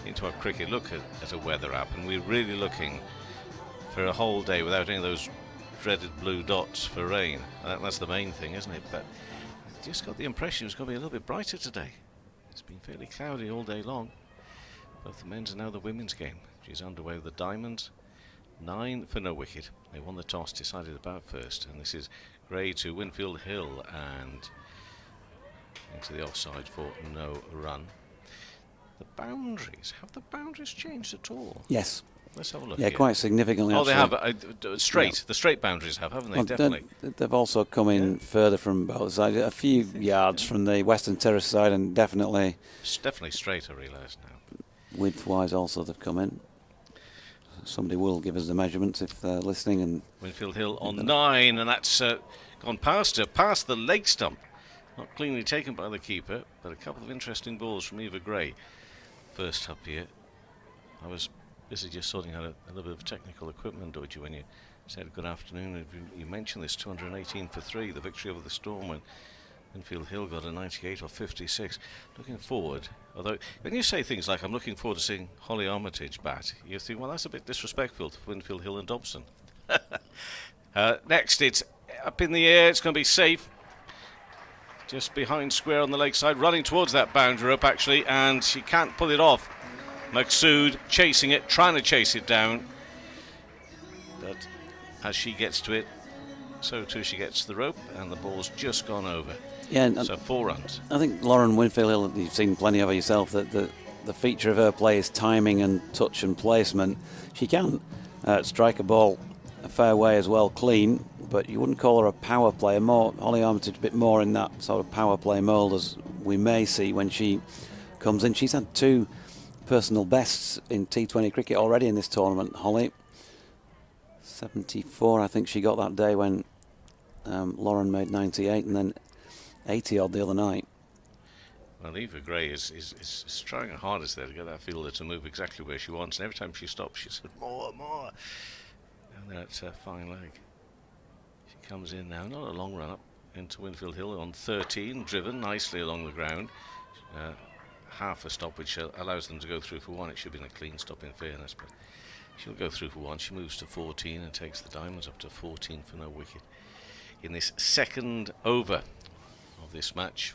into our cricket, look at a weather app, and we're really looking for a whole day without any of those dreaded blue dots for rain. That's the main thing, isn't it? But I just got the impression it's going to be a little bit brighter today. It's been fairly cloudy all day long. Both the men's and now the women's game, which is underway with the Diamonds. 9 for no wicket. They won the toss, decided about first, and this is Gray to Winfield Hill and into the offside for no run. The boundaries, have the boundaries changed at all? Yes. Let's have a look. Yeah, here. Quite significantly. Oh, actually. they have straight. Yeah. The straight boundaries haven't they? Well, definitely. They've also come in further from both sides, a few yards from the Western Terrace side, and definitely. It's definitely straight, I realise now. Width-wise, also they've come in. Somebody will give us the measurements if they're listening. And Winfield Hill on 9, and that's gone past her, past the leg stump. Not cleanly taken by the keeper, but a couple of interesting balls from Eva Gray. First up here, I was busy just sorting out a little bit of technical equipment, Dodgy, when you said good afternoon. You mentioned this 218 for 3, the victory over the Storm when Winfield Hill got a 98 or 56. Looking forward, although when you say things like I'm looking forward to seeing Holly Armitage bat, you think, well, that's a bit disrespectful to Winfield Hill and Dobson. Next, it's up in the air, it's going to be safe. Just behind square on the leg side, running towards that boundary rope actually, and she can't pull it off. Maqsood chasing it, trying to chase it down, but as she gets to it, so too she gets to the rope, and the ball's just gone over. Yeah, so 4 runs. I think Lauren Winfield Hill, you've seen plenty of her yourself, that the feature of her play is timing and touch and placement. She can strike a ball a fair way as well, clean, but you wouldn't call her a power player. More Holly Armitage, a bit more in that sort of power play mould as we may see when she comes in. She's had 2 personal bests in T20 cricket already in this tournament, Holly. 74, I think she got that day when Lauren made 98, and then 80 odd the other night. Well, Eva Gray is trying her hardest there to get that fielder to move exactly where she wants, and every time she stops, she said more. And that's a fine leg. She comes in now, not a long run up into Winfield Hill on 13, driven nicely along the ground. Half a stop, which allows them to go through for one. It should have been a clean stop in fairness, but she'll go through for one. She moves to 14 and takes the diamonds up to 14 for no wicket. In this second over of this match,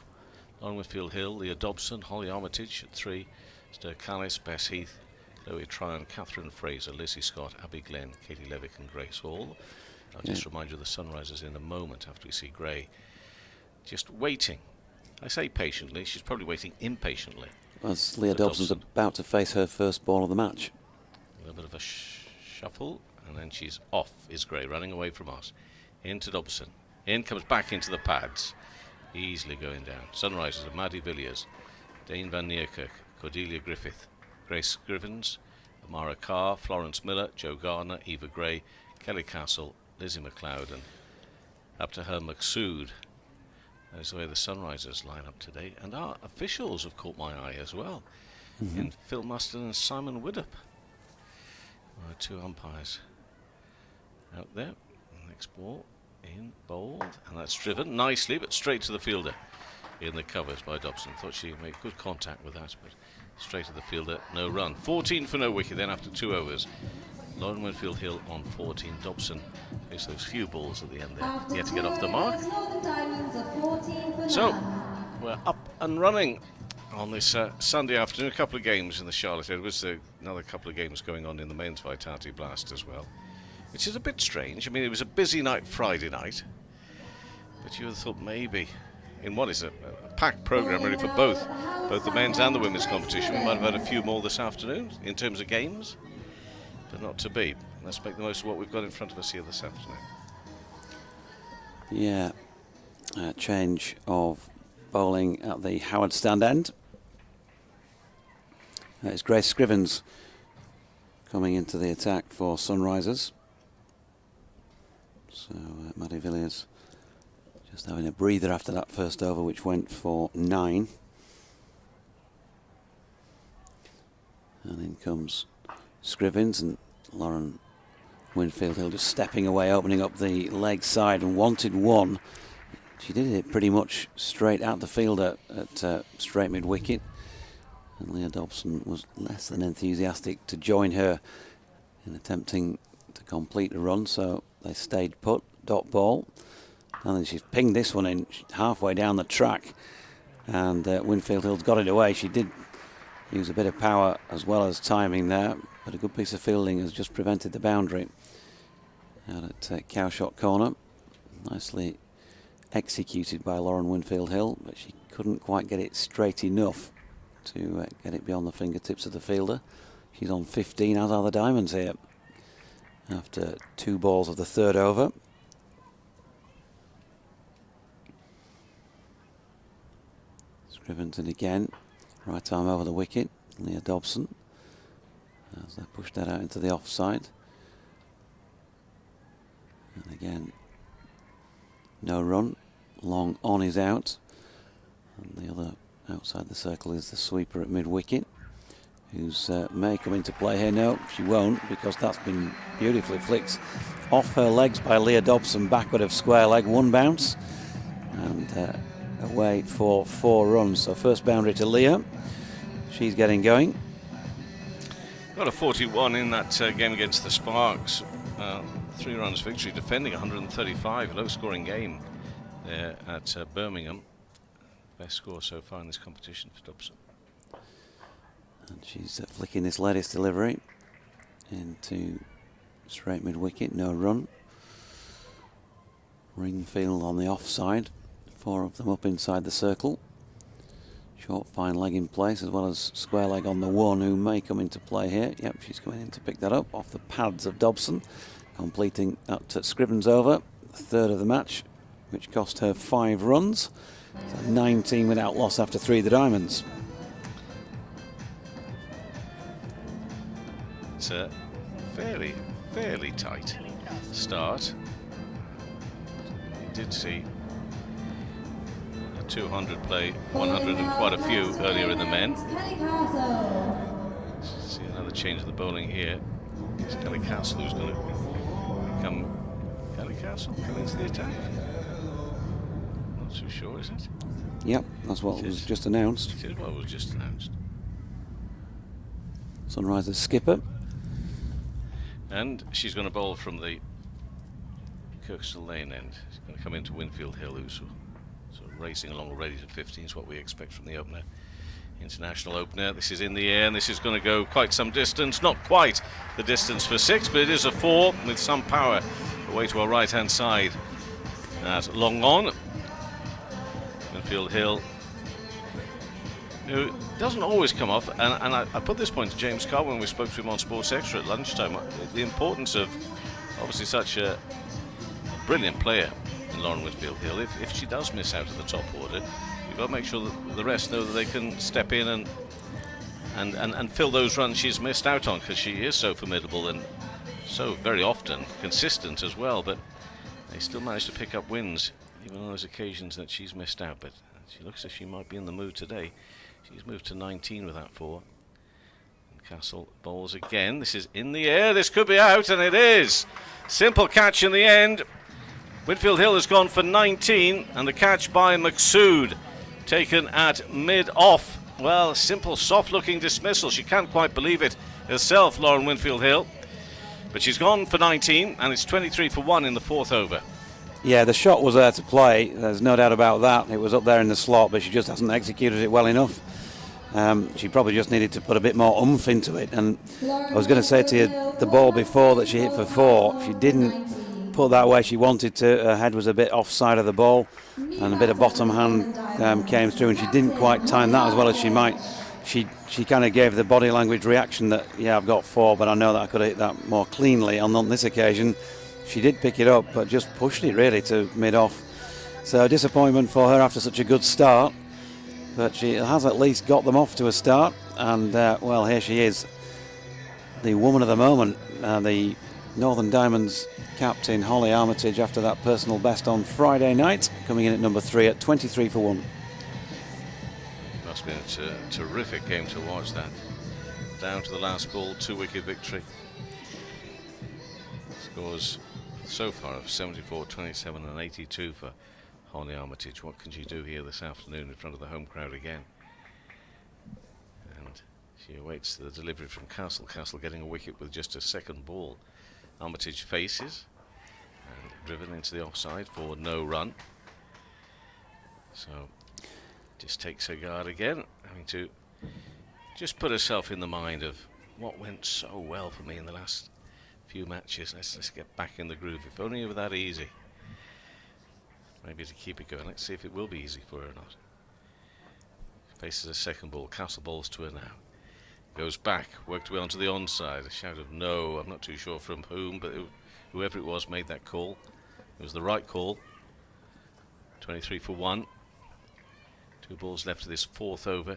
on Winfield Hill, Leah Dobson, Holly Armitage at 3, Ster Callis, Bess Heath, Chloe Tryon, Catherine Fraser, Lizzie Scott, Abby Glenn, Katie Levick and Grace Hall. I'll just remind you of the sunrisers in a moment after we see Gray just waiting. I say patiently, she's probably waiting impatiently. As Leah Dobson's about to face her first ball of the match. A little bit of a shuffle, and then she's off, is Gray, running away from us. Into Dobson. In comes back into the pads. Easily going down. Sunrisers of Maddie Villiers, Dane Van Niekerk, Cordelia Griffith, Grace Grivens, Amara Carr, Florence Miller, Jo Gardner, Eva Gray, Kelly Castle, Lizzie McLeod, and up to her Maqsood. That's the way the Sunrisers line up today. And our officials have caught my eye as well. In Phil Muston and Simon Widdop. Our two umpires out there. Next ball in bold, and that's driven nicely, but straight to the fielder in the covers by Dobson. Thought she made good contact with that, but straight to the fielder, no run. 14 for no wicket then after 2 overs. Lauren Winfield Hill on 14. Dobson faced those few balls at the end there. Yet to get off the mark. So, we're up and running on this Sunday afternoon. A couple of games in the Charlotte Edwards. Another couple of games going on in the men's Vitality Blast as well, which is a bit strange. I mean, it was a busy night Friday night, but you would have thought maybe in what is a packed programme really for both the men's and the women's competition, we might have had a few more this afternoon in terms of games, but not to be. Let's make the most of what we've got in front of us here this afternoon. Yeah, change of bowling at the Howard stand end. It's Grace Scrivens coming into the attack for Sunrisers. So Maddie Villiers just having a breather after that first over, which went for 9. And in comes Scrivens, and Lauren Winfield Hill just stepping away, opening up the leg side, and wanted one. She did it pretty much straight out the fielder at straight mid wicket, and Leah Dobson was less than enthusiastic to join her in attempting to complete the run, so they stayed put, dot ball, and then she's pinged this one in halfway down the track, and Winfield Hill's got it away. She did use a bit of power as well as timing there, but a good piece of fielding has just prevented the boundary out at Cowshot corner. Nicely executed by Lauren Winfield Hill, but she couldn't quite get it straight enough to get it beyond the fingertips of the fielder. She's on 15, as are the Diamonds here, after 2 balls of the third over. Scrivens in again, right arm over the wicket, Leah Dobson, as they push that out into the offside. And again, no run, long on is out, and the other outside the circle is the sweeper at mid wicket, who's may come into play here. No, she won't, because that's been beautifully flicked off her legs by Leah Dobson, backward of square leg, 1 bounce, and away for 4 runs. So first boundary to Leah, she's getting going. Got a 41 in that game against the Sparks. 3 runs victory, defending 135, low scoring game there at Birmingham. Best score so far in this competition for Dobson. And she's flicking this latest delivery into straight mid wicket, no run. Ringfield on the offside, 4 of them up inside the circle. Short fine leg in place, as well as square leg on the one, who may come into play here. Yep, she's coming in to pick that up off the pads of Dobson, completing up to Scrivens over, the third of the match, which cost her 5 runs. So 19 without loss after 3 of the Diamonds. It's a fairly tight start. We did see a 200 play, 100 and quite a few earlier in the men. See another change of the bowling here. It's Kelly Castle who's going to become Kelly Castle come into the attack? Not too sure, is it? Yep, that's what was just announced. It is what was just announced. Sunrise's skipper. And she's going to bowl from the Kirkstall Lane end. She's going to come into Winfield Hill, who's sort of racing along already to 15, is what we expect from the opener. International opener. This is in the air, and this is going to go quite some distance. Not quite the distance for 6, but it is a 4 with some power away to our right-hand side. That's long on. Winfield Hill, who doesn't always come off, and I put this point to James Carr when we spoke to him on Sports Extra at lunchtime, the importance of obviously such a brilliant player in Lauren Winfield Hill. If she does miss out at the top order, you've got to make sure that the rest know that they can step in and fill those runs she's missed out on, because she is so formidable and so very often consistent as well. But they still manage to pick up wins even on those occasions that she's missed out. But she looks as if she might be in the mood today. She's moved to 19 with that 4. And Castle bowls again. This is in the air. This could be out, and it is. Simple catch in the end. Winfield Hill has gone for 19, and the catch by Maqsood taken at mid-off. Well, simple, soft-looking dismissal. She can't quite believe it herself, Lauren Winfield Hill. But she's gone for 19, and it's 23 for 1 in the 4th over. Yeah, the shot was there to play. There's no doubt about that. It was up there in the slot, but she just hasn't executed it well enough. She probably just needed to put a bit more oomph into it. And I was going to say to you, the ball before that she hit for 4, if she didn't put that way she wanted to, her head was a bit offside of the ball, and a bit of bottom hand came through, and she didn't quite time that as well as she might. She kind of gave the body language reaction that, yeah, I've got 4, but I know that I could have hit that more cleanly. And on this occasion, she did pick it up, but just pushed it really to mid-off. So a disappointment for her after such a good start. But she has at least got them off to a start. And, well, here she is, the woman of the moment, the Northern Diamonds captain, Holly Armitage, after that personal best on Friday night, coming in at number 3 at 23 for 1. Must have been a terrific game to watch that. Down to the last ball, 2-wicket victory. Scores so far of 74, 27 and 82 for Holly Armitage. What can she do here this afternoon in front of the home crowd again? And she awaits the delivery from Castle. Castle getting a wicket with just a second ball. Armitage faces and driven into the offside for no run. So just takes her guard again, having to just put herself in the mind of what went so well for me in the last few matches. Let's get back in the groove. If only it were that easy. Maybe to keep it going. Let's see if it will be easy for her or not. Faces a second ball. Castle bowls to her now. Goes back, worked way onto the onside. A shout of no. I'm not too sure from whom, but whoever it was made that call. It was the right call. 23 for 1. 2 balls left of this 4th over.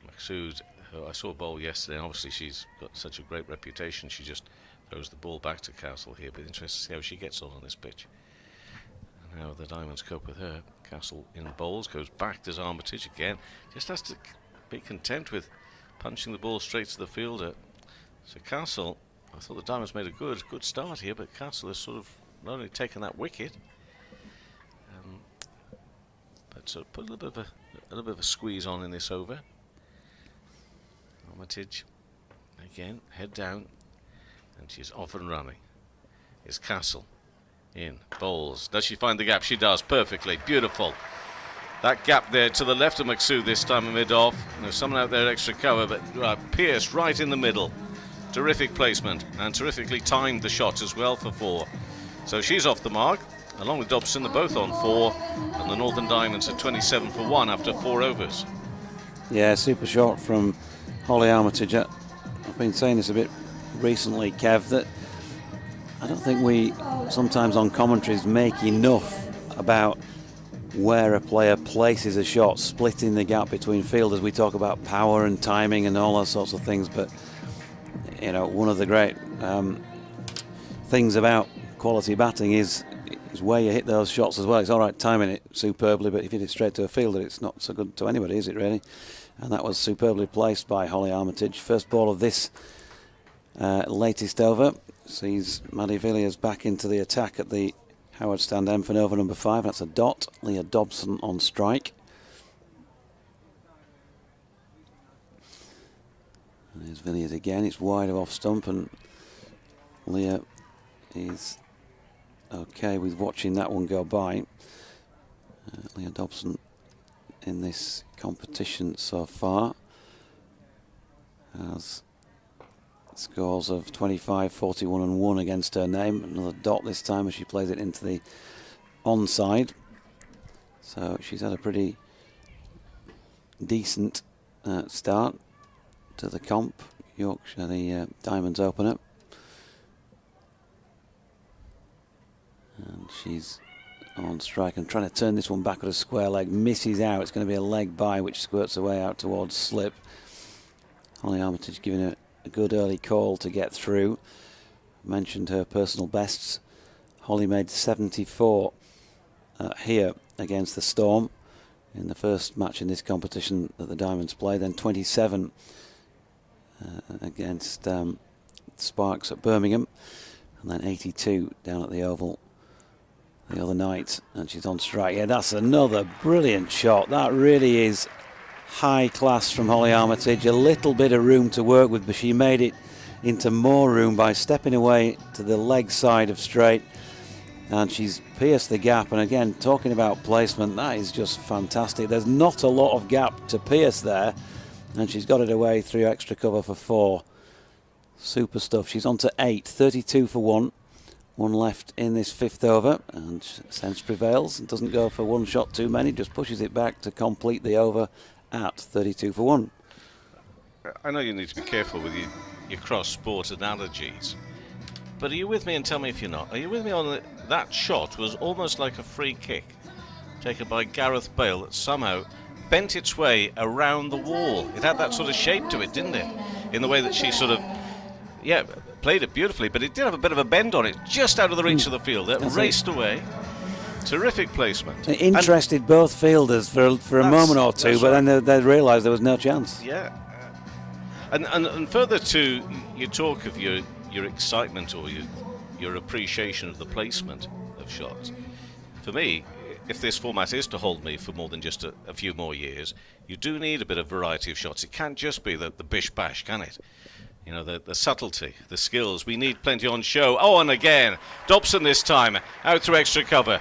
Maqsood, who I saw bowl yesterday, and obviously she's got such a great reputation, she just throws the ball back to Castle here, but interesting to see how she gets on this pitch and how the Diamonds cope with her. Castle in bowls, goes back to Armitage again, just has to be content with punching the ball straight to the fielder. So Castle, I thought the Diamonds made a good start here, but Castle has sort of not only taken that wicket, but sort of put a little bit of a squeeze on in this over. Armitage again, head down, and she's off and running. Is Castle in bowls? Does she find the gap? She does perfectly. Beautiful. That gap there to the left of Maqsood this time mid-off. There's someone out there extra cover, but pierced right in the middle. Terrific placement and terrifically timed the shot as well for 4. So she's off the mark, along with Dobson. They're both on 4, and the Northern Diamonds are 27 for 1 after 4 overs. Yeah, super shot from Holly Armitage. I've been saying this a bit recently, Kev, that I don't think we sometimes on commentaries make enough about where a player places a shot, splitting the gap between fielders. We talk about power and timing and all those sorts of things, but you know, one of the great things about quality batting is where you hit those shots as well. It's all right timing it superbly, but if you hit it straight to a fielder, it's not so good to anybody, is it really? And that was superbly placed by Holly Armitage. First ball of this latest over. sees Maddie Villiers back into the attack at the Howard stand end for over number 5. That's a dot. Leah Dobson on strike. And there's Villiers again. It's wide of off stump, and Leah is okay with watching that one go by. Leah Dobson in this competition so far has scores of 25, 41 and 1 against her name. Another dot this time as she plays it into the onside. So she's had a pretty decent start to the comp. Yorkshire, the Diamonds opener. And she's on strike and trying to turn this one back with a square leg. Misses out. It's going to be a leg by which squirts away out towards slip. Holly Armitage giving her a good early call to get through. Mentioned her personal bests. Holly made 74 here against the Storm in the first match in this competition that the Diamonds play, then 27 against Sparks at Birmingham, and then 82 down at the Oval the other night, and she's on strike. Yeah, that's another brilliant shot. That really is high class from Holly Armitage. A little bit of room to work with, but she made it into more room by stepping away to the leg side of straight, and she's pierced the gap. And again, talking about placement, that is just fantastic. There's not a lot of gap to pierce there, and she's got it away through extra cover for 4. Super stuff. She's on to 8, 32 for 1. One left in this 5th over, and sense prevails and doesn't go for one shot too many, just pushes it back to complete the over at 32 for 1. I know you need to be careful with your cross-sport analogies, but are you with me, and tell me if you're not? Are you with me on that shot was almost like a free kick taken by Gareth Bale that somehow bent its way around the wall? It had that sort of shape to it, didn't it? In the way that she sort of, played it beautifully, but it did have a bit of a bend on it, just out of the reach of the field. It raced away. Terrific placement. It interested both fielders for a moment or two, but then they realised there was no chance. Yeah. And further to your talk of your excitement or your appreciation of the placement of shots, for me, if this format is to hold me for more than just a few more years, you do need a bit of variety of shots. It can't just be the bish-bash, can it? You know, the subtlety, the skills. We need plenty on show. Oh, and again, Dobson this time, out through extra cover.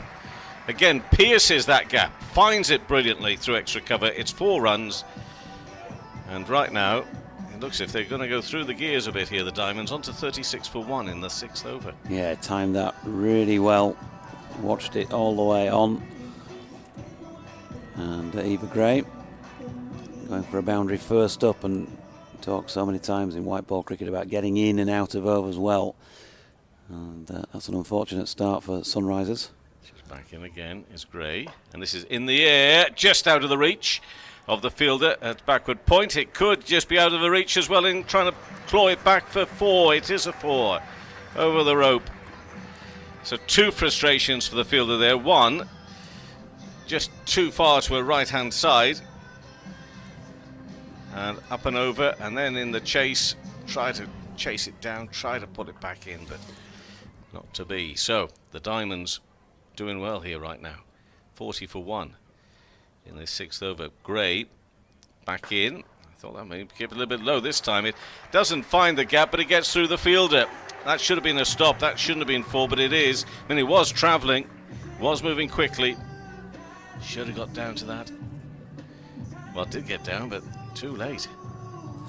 Again, pierces that gap, finds it brilliantly through extra cover. It's 4 runs. And right now, it looks as if they're going to go through the gears a bit here, the Diamonds, on to 36 for 1 in the 6th over. Yeah, timed that really well. Watched it all the way on. And Eva Gray going for a boundary first up, and talked so many times in white ball cricket about getting in and out of overs well, and that's an unfortunate start for Sunrisers. She's back in again, is Gray, and this is in the air, just out of the reach of the fielder at backward point. It could just be out of the reach as well in trying to claw it back for 4. It is a 4 over the rope. So 2 frustrations for the fielder there. 1 just too far to her right hand side, and up and over, and then in the chase, try to chase it down, try to put it back in, but not to be. So the Diamonds doing well here right now. 40 for 1 in this 6th over. Gray back in. I thought that may keep it a little bit low this time. It doesn't find the gap, but it gets through the fielder. That should have been a stop. That shouldn't have been 4, but it is. I mean, it was travelling, was moving quickly. Should have got down to that. Well, it did get down, but too late.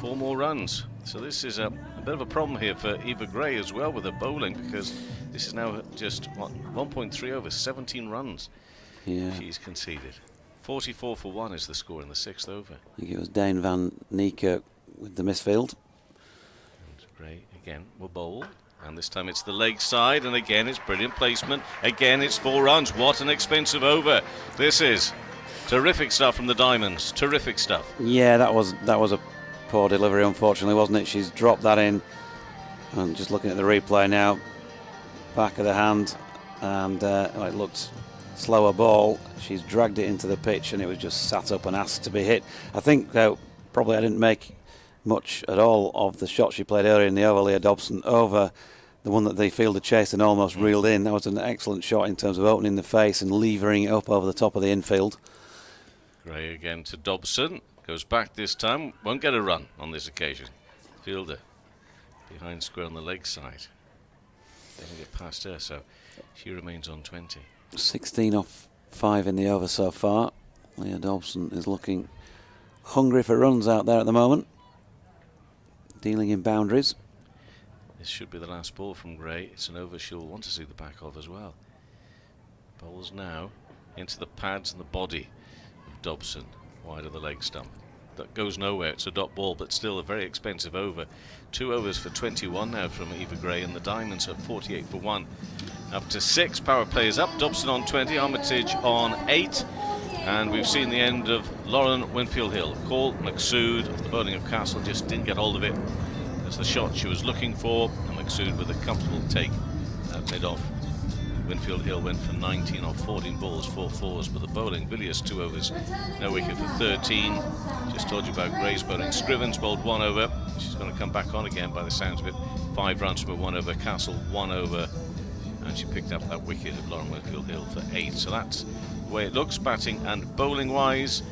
4 more runs. So this is a bit of a problem here for Eva Gray as well with her bowling, because this is now just, 1.3 over, 17 runs she's conceded. 44 for 1 is the score in the 6th over. I think it was Dane van Niekerk with the misfield. And Gray again will bowl, and this time it's the leg side, and again it's brilliant placement. Again it's 4 runs. What an expensive over this is. Terrific stuff from the Diamonds. Terrific stuff. Yeah, that was a poor delivery, unfortunately, wasn't it? She's dropped that in. And just looking at the replay now, back of the hand, and it looked slower ball. She's dragged it into the pitch, and it was just sat up and asked to be hit. I think probably I didn't make much at all of the shot she played earlier in the over, Leah Dobson, over the one that the fielder chased and almost reeled in. That was an excellent shot in terms of opening the face and levering it up over the top of the infield. Gray again to Dobson. Goes back this time. Won't get a run on this occasion. Fielder behind square on the leg side. Doesn't get past her, so she remains on 20. 16 off 5 in the over so far. Leah Dobson is looking hungry for runs out there at the moment. Dealing in boundaries. This should be the last ball from Gray. It's an over she'll want to see the back of as well. Bowls now into the pads and the body of Dobson, wide of the leg stump. That goes nowhere. It's a dot ball, but still a very expensive over. 2 overs for 21 now from Eva Gray, and the Diamonds have 48 for 1. Up to 6. Power play is up. Dobson on 20, Armitage on 8. And we've seen the end of Lauren Winfield Hill. Call McSood of the bowling of Castle just didn't get hold of it. That's the shot she was looking for, and McSood with a comfortable take mid-off. Winfield Hill went for 19 off 14 balls, 4 fours, but the bowling, Villiers 2 overs, no wicket for 13. Just told you about Gray's bowling. Scrivens bowled 1 over. She's going to come back on again by the sounds of it. 5 runs from a 1 over. Castle 1 over, and she picked up that wicket of Lauren Winfield Hill for 8. So that's the way it looks, batting and bowling wise,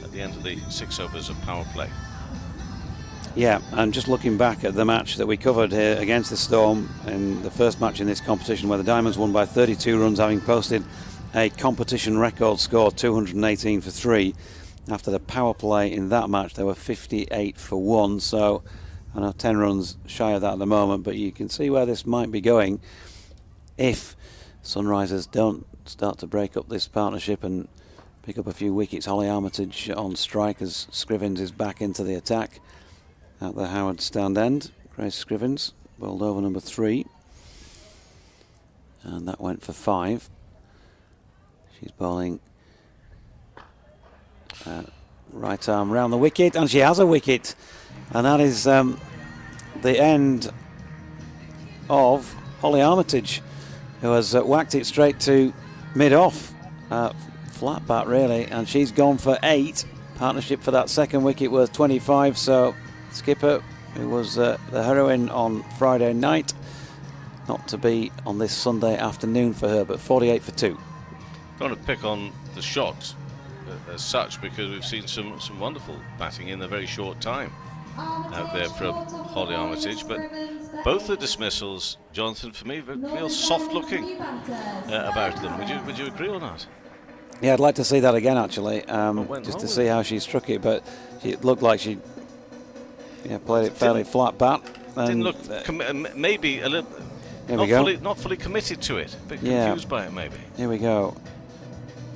at the end of the 6 overs of power play. Yeah, and just looking back at the match that we covered here against the Storm in the first match in this competition, where the Diamonds won by 32 runs, having posted a competition record score 218 for 3. After the power play in that match, they were 58 for 1, so I know 10 runs shy of that at the moment, but you can see where this might be going if Sunrisers don't start to break up this partnership and pick up a few wickets. Holly Armitage on strike as Scrivens is back into the attack at the Howard stand end. Grace Scrivens bowled over number 3, and that went for 5. She's bowling right arm round the wicket, and she has a wicket, and that is the end of Holly Armitage, who has whacked it straight to mid-off, flat bat really, and she's gone for 8. Partnership for that second wicket worth 25, so skipper, who was the heroine on Friday night, not to be on this Sunday afternoon for her, but 48 for 2. Don't want to pick on the shot as such, because we've seen some wonderful batting in a very short time out there from Holly Armitage, but both the dismissals, Jonathan, for me, feel soft looking about them. Would you agree or not? Yeah, I'd like to see that again actually, just to see how she struck it, but it looked like she played it fairly flat bat. Didn't look maybe a little not fully committed to it, a bit confused by it maybe. Here we go.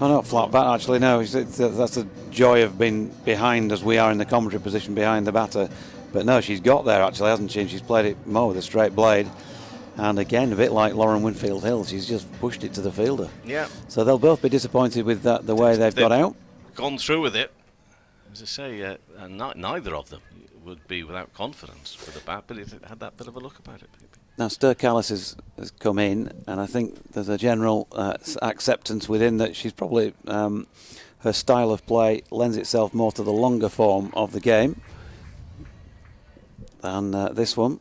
Oh, not flat bat actually, no. That's the joy of being behind, as we are in the commentary position behind the batter. But no, she's got there actually, hasn't she? And she's played it more with a straight blade. And again, a bit like Lauren Winfield Hill, she's just pushed it to the fielder. Yeah. So they'll both be disappointed with that, the way they've got out. Gone through with it. As I say, neither of them would be without confidence with the bat, but it had that bit of a look about it. Maybe. Now Sturkallis has come in, and I think there's a general acceptance within that she's probably, her style of play lends itself more to the longer form of the game than this one.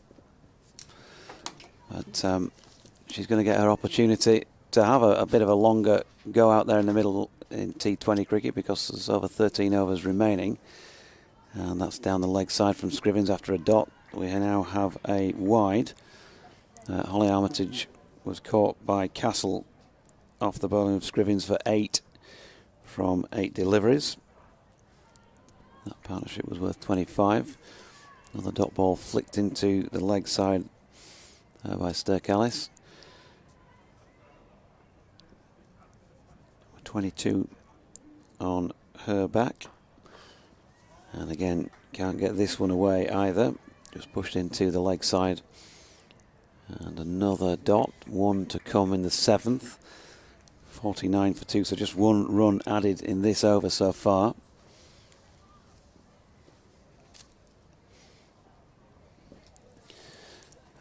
But she's going to get her opportunity to have a bit of a longer go out there in the middle in T20 cricket, because there's over 13 overs remaining. And that's down the leg side from Scrivens after a dot. We now have a wide. Holly Armitage was caught by Castle off the bowling of Scrivens for 8 from 8 deliveries. That partnership was worth 25. Another dot ball flicked into the leg side by Sturkallis. 22 on her back. And again, can't get this one away either. Just pushed into the leg side. And another dot, 1 to come in the 7th. 49 for 2, so just 1 run added in this over so far.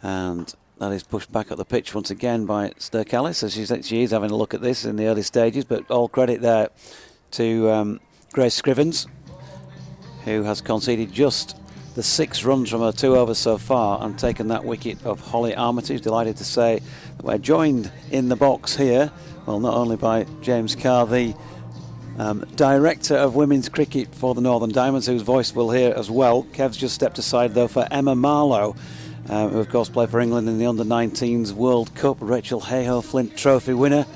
And that is pushed back up the pitch once again by Sturkallis. So she is having a look at this in the early stages, but all credit there to Grace Scrivens, who has conceded just the 6 runs from her 2 overs so far and taken that wicket of Holly Armitage. Delighted to say that we're joined in the box here, well, not only by James Carr, the Director of Women's Cricket for the Northern Diamonds, whose voice we'll hear as well. Kev's just stepped aside though for Emma Marlowe, who of course played for England in the Under-19s World Cup, Rachel Hayhoe Flint Trophy winner.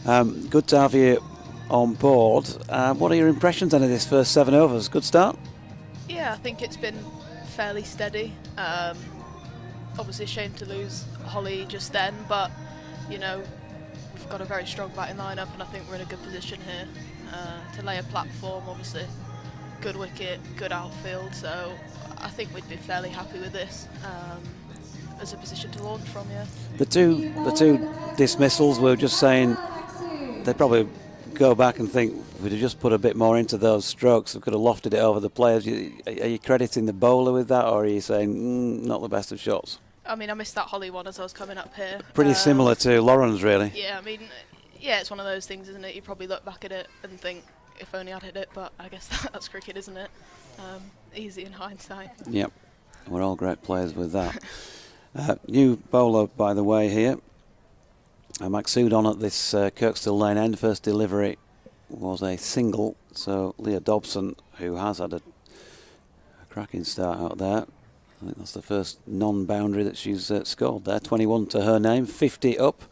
Good to have you on board. What are your impressions then of this first 7 overs? Good start? Yeah, I think it's been fairly steady. Obviously a shame to lose Holly just then, but you know, we've got a very strong batting lineup and I think we're in a good position here to lay a platform. Obviously good wicket, good outfield, so I think we'd be fairly happy with this as a position to launch from. Yeah. The two dismissals, we were just saying they probably go back and think we'd have just put a bit more into those strokes, we could have lofted it over the players. Are you crediting the bowler with that, or are you saying not the best of shots? I mean, I missed that Holly one as I was coming up here. Pretty similar to Lauren's, really. Yeah, I mean, yeah, it's one of those things, isn't it? You probably look back at it and think, if only I'd hit it, but I guess that's cricket, isn't it? Easy in hindsight. Yep, we're all great players with that. New bowler, by the way, here. Maksud on at this Kirkstall Lane end. First delivery was a single, so Leah Dobson, who has had a cracking start out there. I think that's the first non-boundary that she's scored there. 21 to her name, 50 up.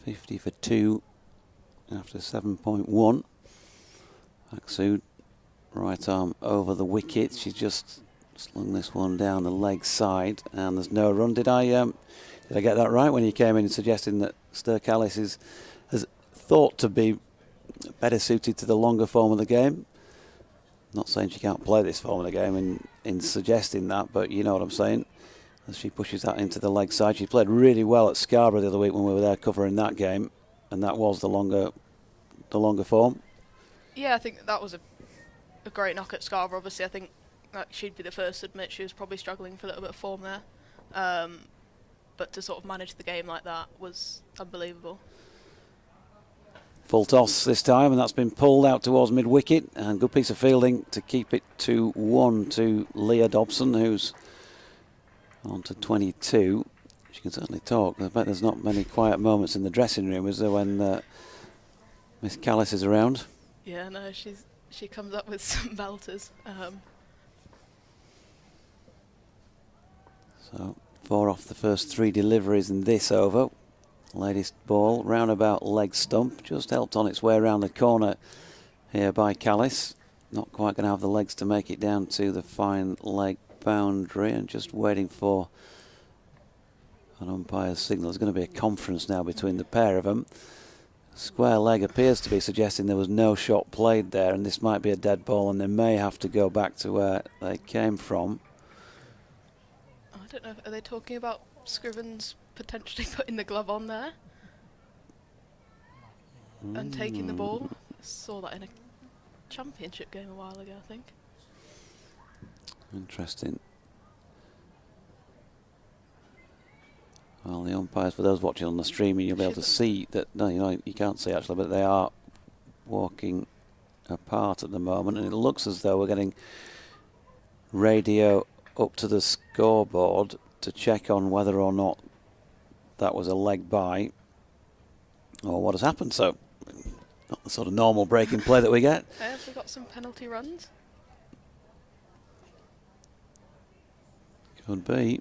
50 for 2 after 7.1. Maksud, right arm over the wicket. She's just slung this one down the leg side, and there's no run. Did I get that right when you came in suggesting that Sturkallis is thought to be better suited to the longer form of the game? Not saying she can't play this form of the game in suggesting that, but you know what I'm saying. As she pushes that into the leg side, she played really well at Scarborough the other week when we were there covering that game, and that was the longer form. Yeah, I think that was a great knock at Scarborough. Obviously, I think that she'd be the first to admit she was probably struggling for a little bit of form there. But to sort of manage the game like that was unbelievable. Full toss this time, and that's been pulled out towards mid-wicket, and good piece of fielding to keep it 2-1 to Leah Dobson, who's on to 22. She can certainly talk. I bet there's not many quiet moments in the dressing room, is there, when Miss Callis is around? Yeah, no, she comes up with some belters. So 4 off the first 3 deliveries in this over. Latest ball, roundabout leg stump, just helped on its way around the corner here by Callis. Not quite going to have the legs to make it down to the fine leg boundary, and just waiting for an umpire's signal. There's going to be a conference now between the pair of them. Square leg appears to be suggesting there was no shot played there, and this might be a dead ball, and they may have to go back to where they came from. I don't know, are they talking about Scrivens potentially putting the glove on there and taking the ball? I saw that in a championship game a while ago, I think. Interesting. Well, the umpires, for those watching on the streaming, you'll be able to see that. No, you can't see actually, but they are walking apart at the moment, and it looks as though we're getting radio up to the scoreboard to check on whether or not that was a leg by or what has happened. So not the sort of normal breaking play that we get. Have we got some penalty runs? Could be.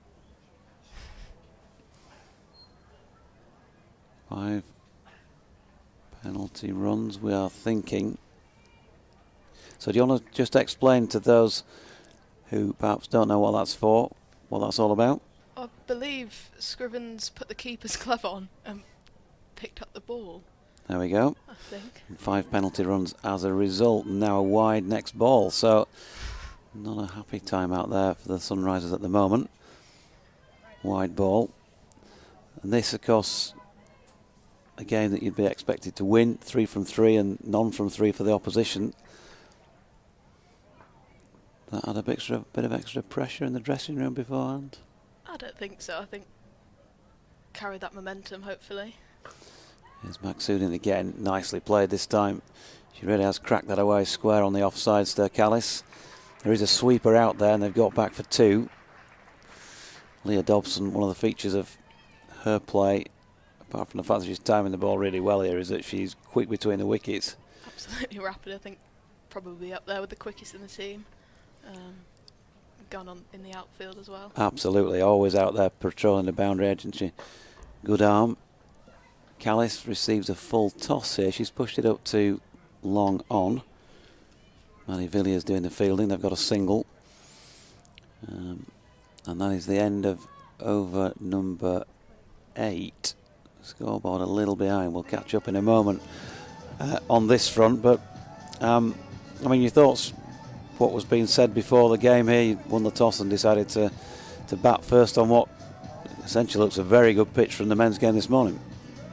5 penalty runs we are thinking. So do you want to just explain to those who perhaps don't know what that's for, what that's all about? I believe Scrivens put the keeper's glove on and picked up the ball. There we go. I think. 5 penalty runs as a result, and now a wide next ball. So not a happy time out there for the Sunrisers at the moment. Wide ball. And this, of course, a game that you'd be expected to win. 3 from 3 and none from 3 for the opposition. That had a bit of extra pressure in the dressing room beforehand. I don't think so. I think carry that momentum, hopefully. Here's Maksud in again. Nicely played this time. She really has cracked that away square on the offside, Sturkallis. There is a sweeper out there, and they've got back for 2. Leah Dobson, one of the features of her play, apart from the fact that she's timing the ball really well here, is that she's quick between the wickets. Absolutely rapid. I think probably up there with the quickest in the team. Gone on in the outfield as well. Absolutely, always out there patrolling the boundary edge, isn't she? Good arm. Callis receives a full toss here. She's pushed it up to long on. Maddie Villiers doing the fielding. They've got a single. And that is the end of over number 8. Scoreboard a little behind. We'll catch up in a moment on this front. But, I mean, your thoughts, what was being said before the game here? You won the toss and decided to bat first on what essentially looks a very good pitch from the men's game this morning.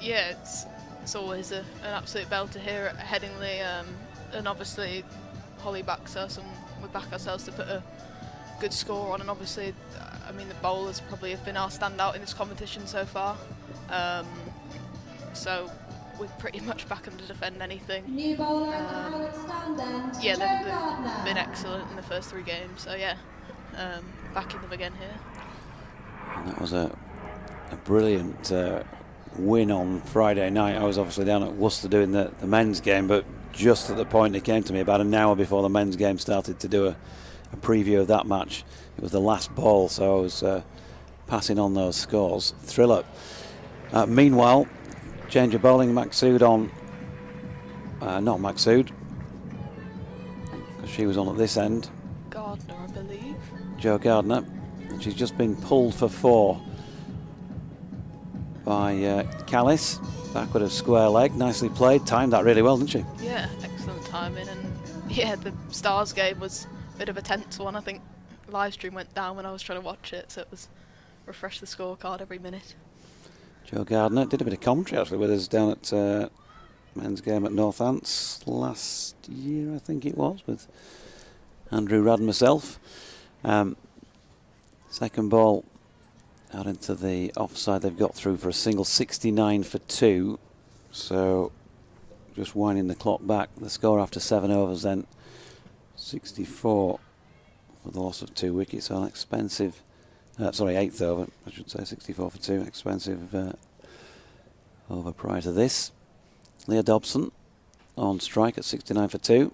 Yeah, it's always an absolute belter here at Headingley, and obviously Holly backs us and we back ourselves to put a good score on, and obviously I mean the bowlers probably have been our standout in this competition so far, so we're pretty much back them to defend anything. New bowler at the Howard stand end. Yeah, Joe they've Gardner. been excellent in the first 3 games, so yeah, backing them again here. And that was a brilliant win on Friday night. I was obviously down at Worcester doing the men's game, but just at the point it came to me about an hour before the men's game started to do a preview of that match. It was the last ball, so I was passing on those scores. Thriller. Meanwhile, change of bowling. Maxood on, not Maxood, because she was on at this end. Gardner, I believe. Jo Gardner. And she's just been pulled for 4 by Callis. Backward of square leg. Nicely played. Timed that really well, didn't she? Yeah, excellent timing, and yeah, the Stars game was a bit of a tense one. I think live stream went down when I was trying to watch it, so it was refresh the scorecard every minute. Jo Gardner did a bit of commentary actually with us down at men's game at Northants last year, I think it was, with Andrew Rudd and myself. Second ball out into the offside. They've got through for a single, 69 for 2. So just winding the clock back. The score after 7 overs then 64 for the loss of 2 wickets. So an expensive, sorry, 8th over, I should say, 64 for 2. Expensive over prior to this. Leah Dobson on strike at 69 for 2.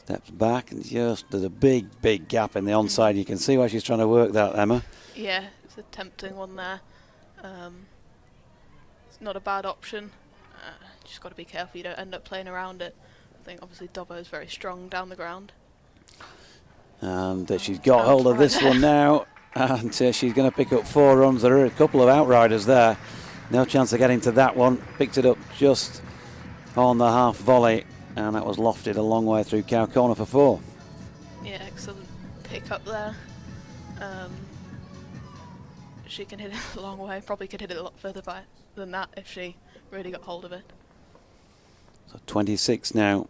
Steps back and just there's a big gap in the onside. You can see why she's trying to work that, Emma. Yeah, it's a tempting one there. It's not a bad option. Just got to be careful you don't end up playing around it. I think obviously Dobbo is very strong down the ground. And she's got hold of this one now, and she's going to pick up 4 runs. There are a couple of outriders there. No chance of getting to that one. Picked it up just on the half volley, and that was lofted a long way through cow corner for 4. Yeah, excellent pick up there. She can hit it a long way. Probably could hit it a lot further than that if she really got hold of it. So 26 now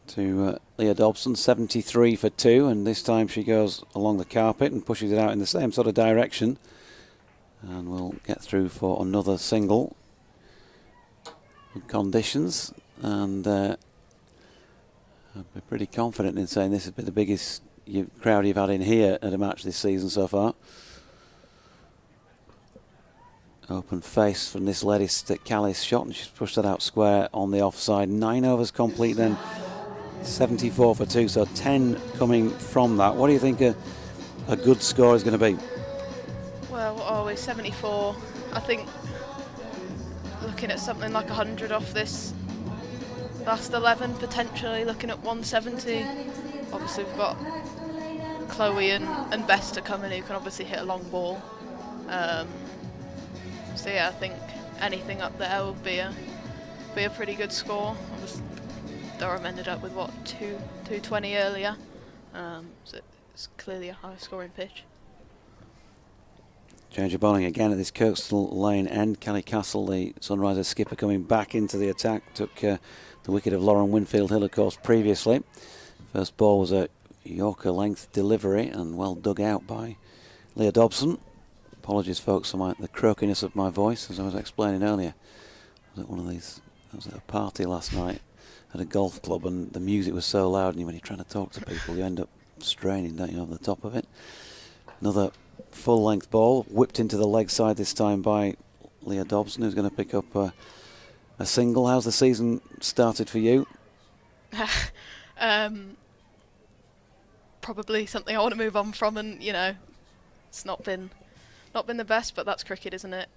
to Leah Dobson, 73 for 2, and this time she goes along the carpet and pushes it out in the same sort of direction, and we'll get through for another single. Good conditions, and I'd be pretty confident in saying this has been the biggest crowd you've had in here at a match this season so far. Open face from this latest Callis shot, and she's pushed that out square on the offside. 9 overs complete then, 74 for 2, so 10 coming from that. What do you think a good score is going to be? Well, always 74. I think looking at something like 100 off this last 11, potentially looking at 170. Obviously we've got Chloe and Bess to come in who can obviously hit a long ball. So yeah, I think anything up there will be a pretty good score. Obviously, Durham ended up with what 220 earlier, so it's clearly a high scoring pitch. Change of bowling again at this Kirkstall Lane end. Kelly Castle, the Sunrisers skipper, coming back into the attack. Took the wicket of Lauren Winfield Hill, of course, previously. First ball was a Yorker length delivery and well dug out by Leah Dobson. Apologies, folks, for the croakiness of my voice, as I was explaining earlier. I was at I was at a party last night at a golf club and the music was so loud, and when you're trying to talk to people, you end up straining, don't you, over the top of it. Another full-length ball, whipped into the leg side this time by Leah Dobson, who's going to pick up a single. How's the season started for you? Probably something I want to move on from, and you know, it's not been the best, but that's cricket, isn't it?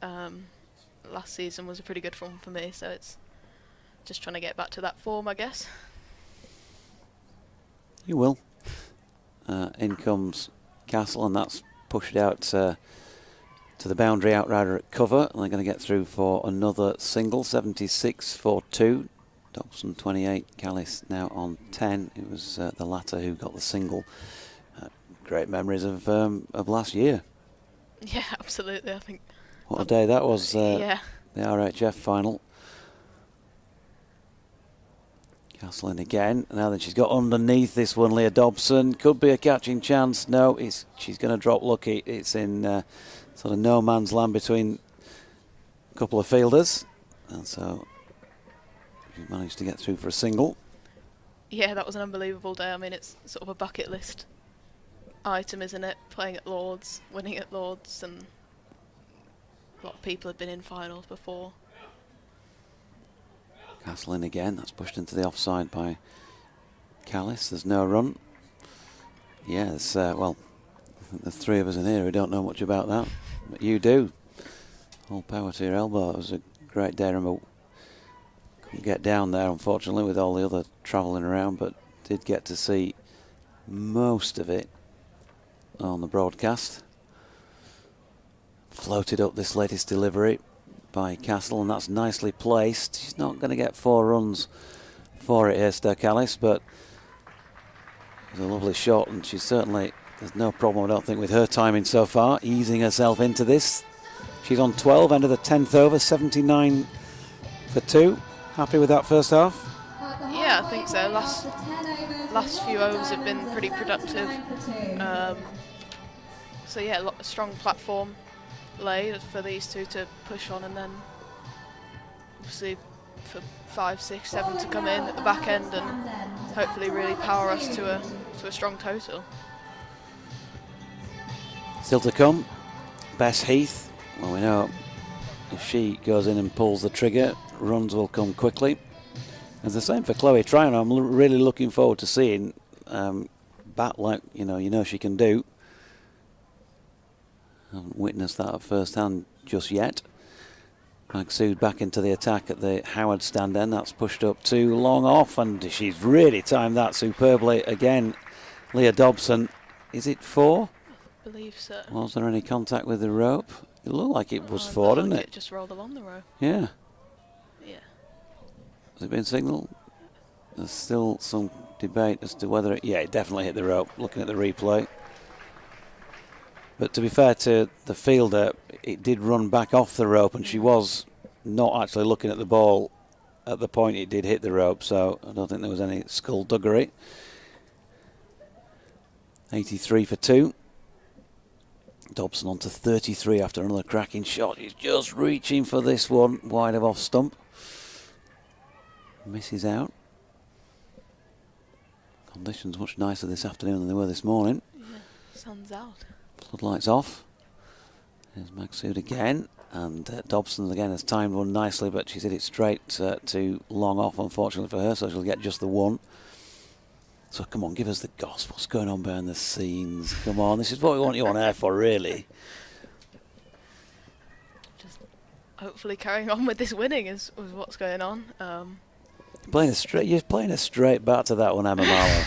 Last season was a pretty good form for me, so it's just trying to get back to that form, I guess. You will. In comes Castle, and that's pushed out to the boundary outrider at cover, and they're going to get through for another single. 76 for 2. Dobson 28, Callis now on 10. It was the latter who got the single. Great memories of last year. Yeah, absolutely. I think. What a day that was. Yeah. The RHF final. Castle in again. Now then, she's got underneath this one, Leah Dobson. Could be a catching chance. No, she's going to drop lucky. It's in sort of no man's land between a couple of fielders. And so she managed to get through for a single. Yeah, that was an unbelievable day. I mean, it's sort of a bucket list item, isn't it? Playing at Lord's, winning at Lord's, and a lot of people have been in finals before. Castle in again. That's pushed into the offside by Callis. There's no run. Yeah, there's, well, there's three of us in here who don't know much about that, but you do. All power to your elbow. It was a great day. I remember couldn't get down there, unfortunately, with all the other travelling around, but did get to see most of it on the broadcast. Floated up this latest delivery by Castle, and that's nicely placed. She's not going to get 4 runs for it here, Callis, but it's a lovely shot, and she's certainly, there's no problem, I don't think, with her timing so far, easing herself into this. She's on 12, end of the 10th over, 79 for 2. Happy with that first half? Yeah, I think so. Last few overs have been pretty productive. So yeah, a strong platform laid for these two to push on, and then obviously for 5, 6, 7 to come in at the back end and hopefully really power us to a strong total. Still to come, Bess Heath. Well, we know if she goes in and pulls the trigger, runs will come quickly. It's the same for Chloe Tryon. I'm really looking forward to seeing bat like you know she can do. I haven't witnessed that at first hand just yet. Magsood back into the attack at the Howard stand end. That's pushed up too long off, and she's really timed that superbly again. Leah Dobson, is it 4? I believe so. Was there any contact with the rope? It looked like it was 4, didn't it? It just rolled along the rope. Yeah. Yeah. Has it been signalled? There's still some debate as to whether it definitely hit the rope, looking at the replay. But to be fair to the fielder, it did run back off the rope, and she was not actually looking at the ball at the point it did hit the rope, so I don't think there was any skullduggery. 83 for 2. Dobson on to 33 after another cracking shot. He's just reaching for this one, wide of off stump. Misses out. Conditions much nicer this afternoon than they were this morning. Yeah, sun's out. Floodlights off. There's Magsood again, and Dobson again has timed one nicely, but she's hit it straight to long off, unfortunately for her, so she'll get just the one. So come on, give us the goss. What's going on behind the scenes? Come on, this is what we want you on air for, really. Just hopefully carrying on with this winning is what's going on. You're playing a straight bat to that one, Emma Marlowe.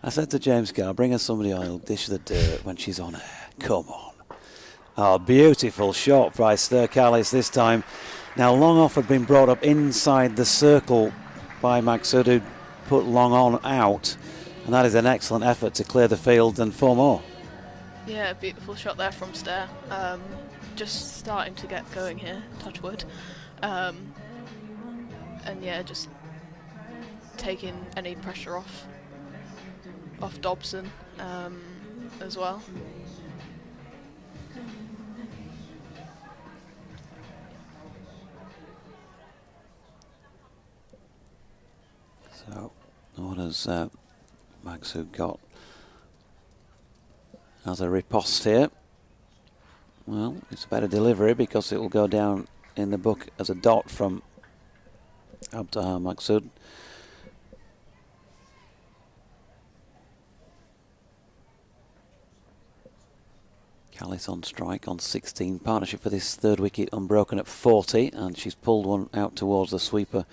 I said to James Carr, bring us somebody on who'll dish the dirt when she's on air. Come on. Oh, beautiful shot by Callis this time. Now, long off had been brought up inside the circle by Magsood, who put long on out. And that is an excellent effort to clear the field and 4 more. Yeah, beautiful shot there from Stair. Just starting to get going here, touch wood. And yeah, just taking any pressure off Dobson as well. So, what has Magsud got as a riposte here? Well, it's a better delivery because it will go down in the book as a dot from Abdahar Magsud. Callis on strike on 16. Partnership for this third wicket unbroken at 40, and she's pulled one out towards the sweeper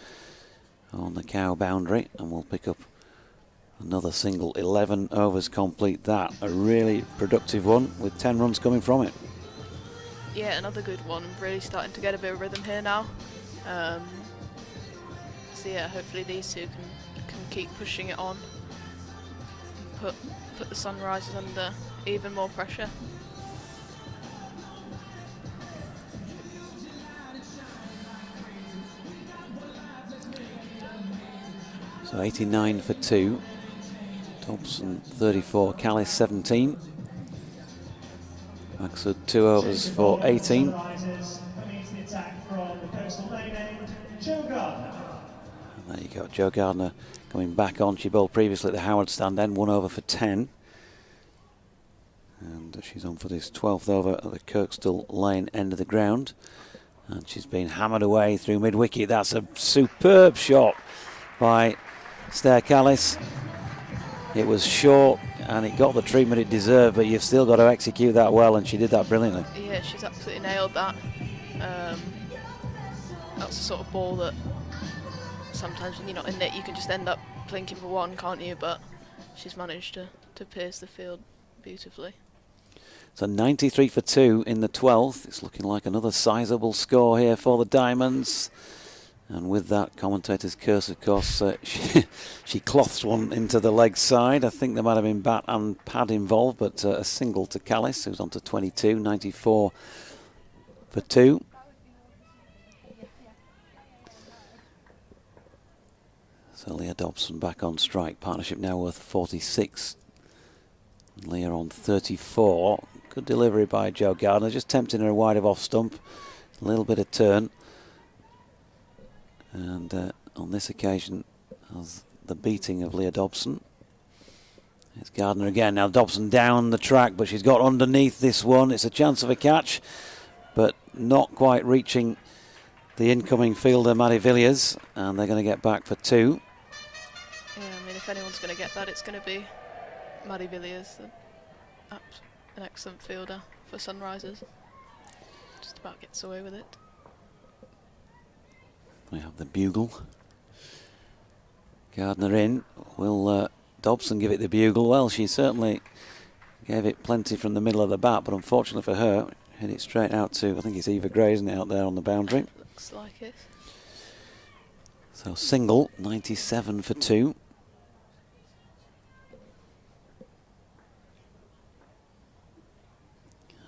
on the cow boundary, and we'll pick up another single. 11 overs complete that. A really productive one with 10 runs coming from it. Yeah, another good one. Really starting to get a bit of rhythm here now. So yeah, hopefully these two can keep pushing it on and put the Sunrisers under even more pressure. So 89 for 2. Thompson 34, Callis 17. Magsud 2 overs for 18. And there you go, Jo Gardner coming back on. She bowled previously at the Howard stand end, 1 over for 10. And she's on for this 12th over at the Kirkstall Lane end of the ground. And she's been hammered away through mid-wicket. That's a superb shot by Stair Callis. It was short and it got the treatment it deserved, but you've still got to execute that well, and she did that brilliantly. Yeah, she's absolutely nailed that. That's the sort of ball that sometimes when you're not in it, you can just end up plinking for one, can't you? But she's managed to pierce the field beautifully. So 93 for 2 in the 12th. It's looking like another sizable score here for the Diamonds. And with that, commentator's curse, of course, she cloths one into the leg side. I think there might have been bat and pad involved, but a single to Callis, who's on to 22, 94 for 2. So Leah Dobson back on strike. Partnership now worth 46. Leah on 34. Good delivery by Jo Gardner, just tempting her wide of off stump. A little bit of turn. And on this occasion, has the beating of Leah Dobson. It's Gardner again. Now Dobson down the track, but she's got underneath this one. It's a chance of a catch, but not quite reaching the incoming fielder, Maddie Villiers. And they're going to get back for 2. Yeah, I mean, if anyone's going to get that, it's going to be Maddie Villiers, an excellent fielder for Sunrisers. Just about gets away with it. We have the bugle. Gardner in. Will Dobson give it the bugle? Well, she certainly gave it plenty from the middle of the bat, but unfortunately for her, hit it straight out to, I think it's Eva Gray, isn't it, out there on the boundary? Looks like it. So single, 97 for 2.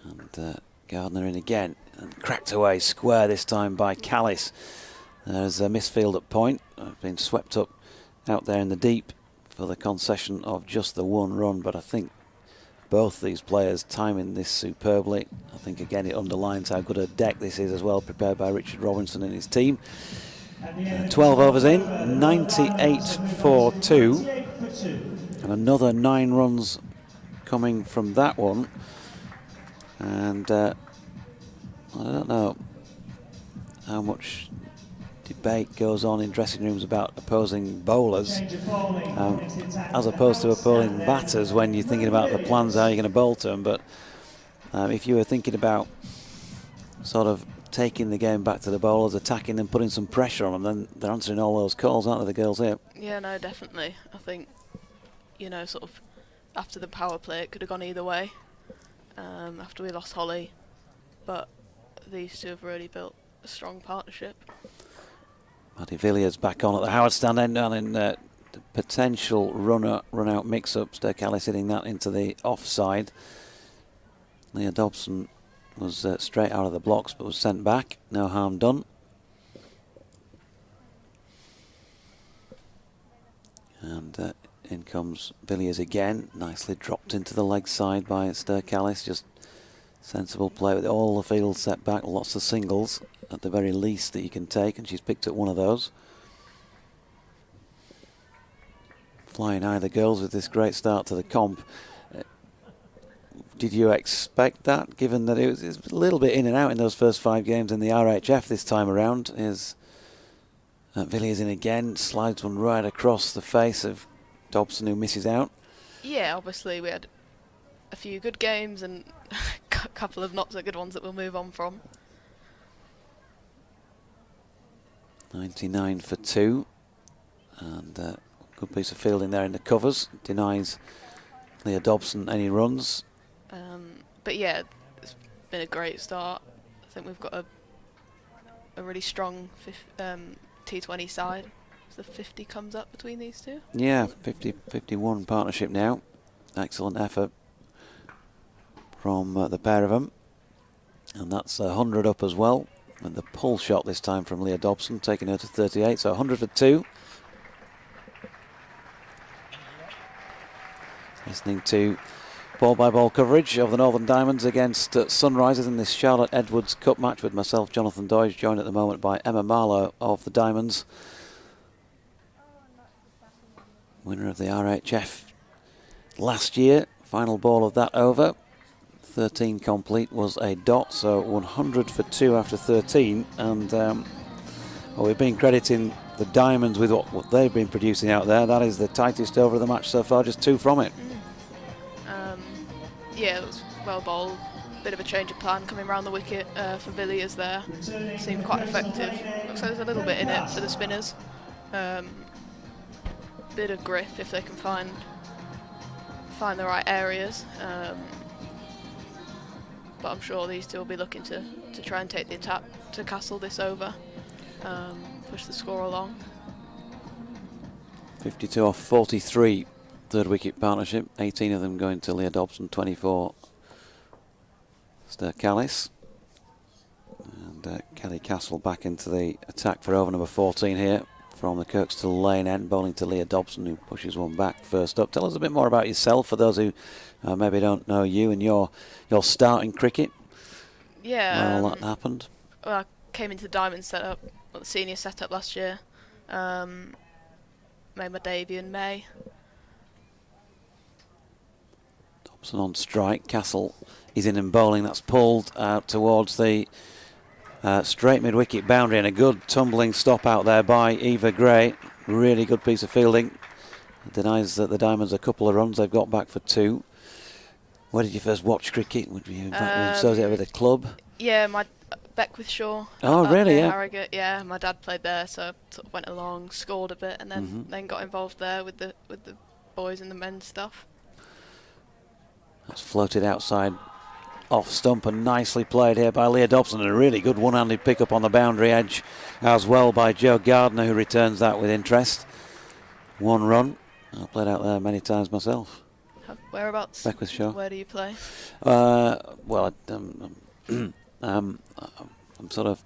And Gardner in again, and cracked away square this time by Callis. There's a misfield at point. I've been swept up out there in the deep for the concession of just the 1 run, but I think both these players timing this superbly. I think again it underlines how good a deck this is as well, prepared by Richard Robinson and his team. 12 overs in, 98 for 2, and another 9 runs coming from that one. And I don't know how much debate goes on in dressing rooms about opposing bowlers as opposed to opposing batters when you're thinking about the plans how you're going to bowl to them. But if you were thinking about sort of taking the game back to the bowlers, attacking them, putting some pressure on them, then they're answering all those calls, aren't they, the girls here? Yeah, no, definitely. I think, you know, sort of after the power play, it could have gone either way. After we lost Holly, but these two have really built a strong partnership. Maddie Villiers back on at the Howard stand end, down in the potential run-out mix-up. Stair Callis hitting that into the offside. Leah Dobson was straight out of the blocks but was sent back. No harm done. And in comes Villiers again, nicely dropped into the leg side by Stair Callis. Just sensible play with all the field set back, lots of singles at the very least that you can take, and she's picked up one of those. flying high, the girls, with this great start to the comp. Did you expect that, given that it was a little bit in and out in those first 5 games in the RHF this time around? Is Villiers in again, slides one right across the face of Dobson, who misses out. Yeah, obviously we had a few good games and a couple of not so good ones that we'll move on from. 99 for 2, and good piece of fielding there in the covers, denies Leah Dobson any runs. But yeah, it's been a great start. I think we've got a really strong T20 side. So the 50 comes up between these two. Yeah, 50-51 partnership now. Excellent effort from the pair of them. And that's 100 up as well. And the pull shot this time from Leah Dobson, taking her to 38, so 100 for 2. Listening to ball-by-ball coverage of the Northern Diamonds against Sunrisers in this Charlotte Edwards Cup match with myself, Jonathan Doige, joined at the moment by Emma Marlowe of the Diamonds. Winner of the RHF last year. Final ball of that over. 13 complete was a dot, so 100 for 2 after 13. And well, we've been crediting the Diamonds with what they've been producing out there. That is the tightest over of the match so far, just 2 from it. Yeah, it was well bowled. Bit of a change of plan coming around the wicket for Villiers there. Seemed quite effective. Looks like there's a little bit in it for the spinners. Bit of grip if they can find the right areas. But I'm sure these two will be looking to try and take the attack to castle this over, push the score along. 52 off 43. Third wicket partnership, 18 of them going to Leah Dobson, 24 Steph Callis. And Kelly Castle back into the attack for over number 14 here from the Kirkstall Lane end, bowling to Leah Dobson, who pushes one back first up. Tell us a bit more about yourself for those who maybe don't know you and your start in cricket. Yeah. When all that happened. Well, I came into the Diamond setup, well, the senior setup last year. Made my debut in May. Dobson on strike. Castle is in and bowling. That's pulled out towards the straight mid-wicket boundary, and a good tumbling stop out there by Eva Gray. Really good piece of fielding. It denies that the Diamonds a couple of runs. They've got back for 2. Where did you first watch cricket? Would you associate with a club? Yeah, my Beckwithshaw. Oh, really? Yeah. Harrogate. Yeah, my dad played there, so I sort of went along, scored a bit, and then got involved there with the boys and the men's stuff. That's floated outside off stump and nicely played here by Leah Dobson, and a really good one-handed pick up on the boundary edge as well by Joe Gardner, who returns that with interest. 1 run. I've played out there many times myself. Whereabouts? Beckwithshire. Where do you play? Well, I'm sort of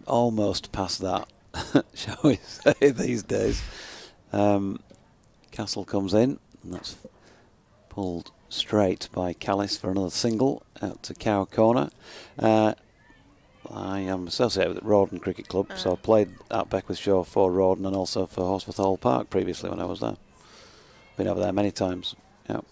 almost past that, shall we say, these days. Castle comes in, and that's pulled straight by Callis for another single out to Cow Corner. I am associated with Rawdon Cricket Club, so I played at Beckwithshire for Rawdon and also for Horsforth Hall Park previously when I was there. Been over there many times. Yeah.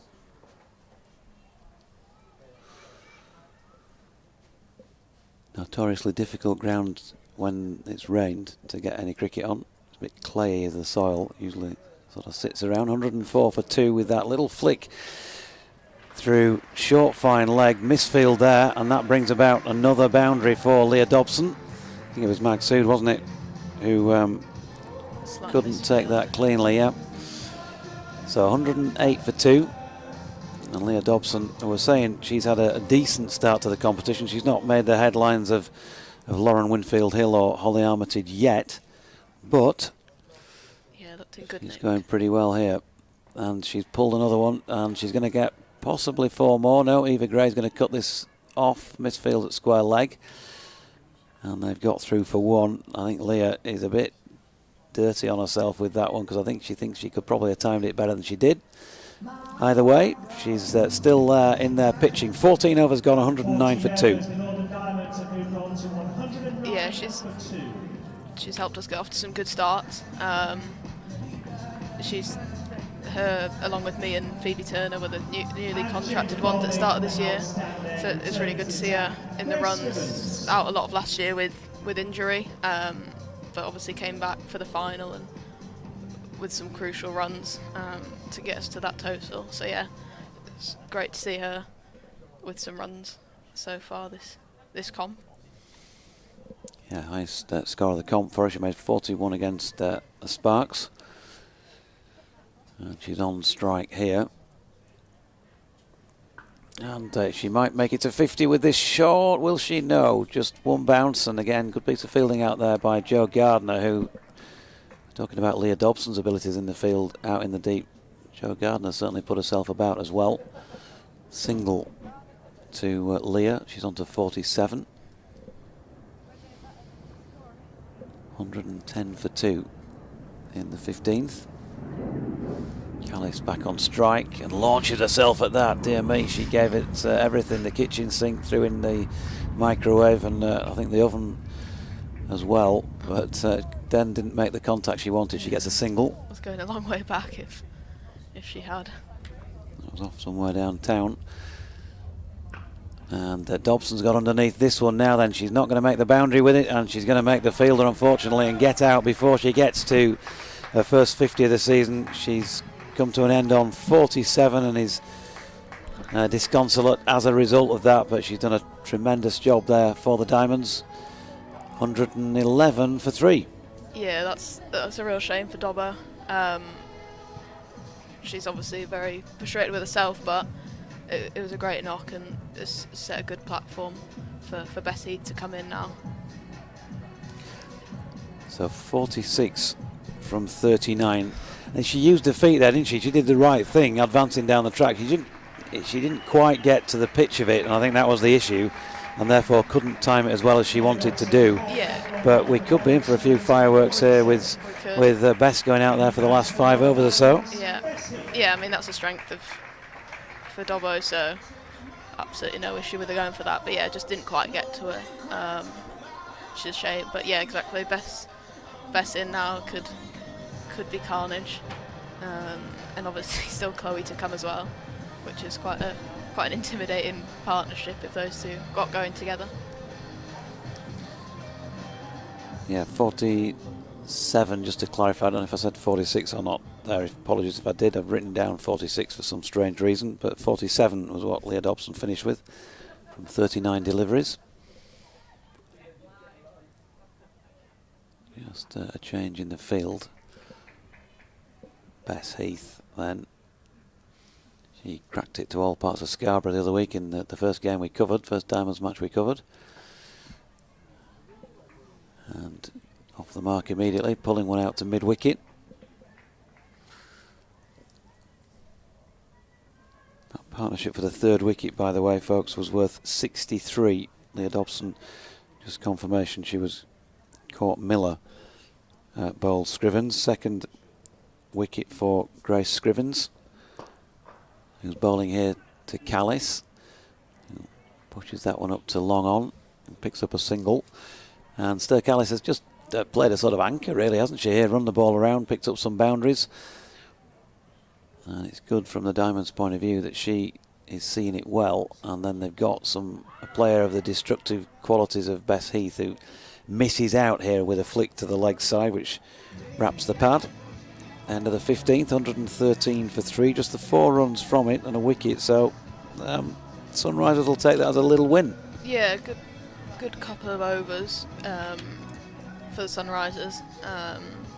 Notoriously difficult ground when it's rained to get any cricket on. It's a bit clayey as the soil, usually sort of sits around. 104 for 2 with that little flick through short fine leg, misfield there, and that brings about another boundary for Leah Dobson. I think it was Magsood, wasn't it, who couldn't take that cleanly. Yeah. So 108 for 2. And Leah Dobson, I was saying, she's had a decent start to the competition. She's not made the headlines of Lauren Winfield Hill or Holly Armitage yet, but yeah, looked in good she's nick. going pretty well here. And she's pulled another one, and she's going to get possibly 4 more. No, Eva Gray's going to cut this off, misfield at square leg. And they've got through for 1. I think Leah is a bit dirty on herself with that one, because I think she thinks she could probably have timed it better than she did. Either way, she's still in there pitching. 14 overs gone, 109 for 2. Yeah, she's helped us get off to some good starts. she's her, along with me and Phoebe Turner, were the newly contracted ones at the start of this year. So it's really good to see her in the runs. Out a lot of last year with injury, but obviously came back for the final and with some crucial runs to get us to that total. So yeah, it's great to see her with some runs so far this comp. Yeah, highest score of the comp for her. She made 41 against the Sparks. And she's on strike here. And she might make it to 50 with this shot. Will she? No. Just one bounce. And again, good piece of fielding out there by Jo Gardner, who, talking about Leah Dobson's abilities in the field out in the deep, Jo Gardner certainly put herself about as well. Single to Leah. She's on to 47. 110 for 2 in the 15th. Callis back on strike and launches herself at that. Dear me, she gave it everything. The kitchen sink, threw in the microwave, and I think the oven as well. But then didn't make the contact she wanted. She gets a single. Was going a long way back if she had. That was off somewhere downtown. And Dobson's got underneath this one now. Then she's not going to make the boundary with it, and she's going to make the fielder, unfortunately, and get out before she gets to her first 50 of the season. She's come to an end on 47 and is disconsolate as a result of that, but she's done a tremendous job there for the Diamonds. 111 for 3. Yeah, that's a real shame for Dobbo. She's obviously very frustrated with herself, but it was a great knock and it's set a good platform for Bessie to come in now. So 46 from 39. And she used her feet there, didn't she? She did the right thing, advancing down the track. She didn't quite get to the pitch of it, and I think that was the issue, and therefore couldn't time it as well as she wanted to do. Yeah. But we could be in for a few fireworks here with Bess going out there for the last 5 overs or so. Yeah. I mean that's a strength for Dobbo, so absolutely no issue with her going for that. But yeah, just didn't quite get to her. Which is a shame. But yeah, exactly. Bess in now could be carnage, and obviously still Chloe to come as well, which is quite an intimidating partnership if those two got going together. Yeah, 47, just to clarify. I don't know if I said 46 or not there. Apologies if I did. I've written down 46 for some strange reason, but 47 was what Leah Dobson finished with from 39 deliveries. Just a change in the field. Bess Heath then. She cracked it to all parts of Scarborough the other week in the first game we covered, first Diamonds match we covered. And off the mark immediately, pulling one out to mid-wicket. That partnership for the 3rd wicket, by the way, folks, was worth 63. Leah Dobson, just confirmation she was caught Miller bowled Scrivens. 2nd wicket for Grace Scrivens, who's bowling here to Callis. Pushes that one up to long on and picks up a single. And Stir Callis has just played a sort of anchor, really, hasn't she? Here, run the ball around, picked up some boundaries. And it's good from the Diamonds' point of view that she is seeing it well. And then they've got a player of the destructive qualities of Bess Heath, who misses out here with a flick to the leg side, which wraps the pad. End of the 15th, 113 for 3, just the 4 runs from it and a wicket. So Sunrisers will take that as a little win. Yeah, good couple of overs for the Sunrisers.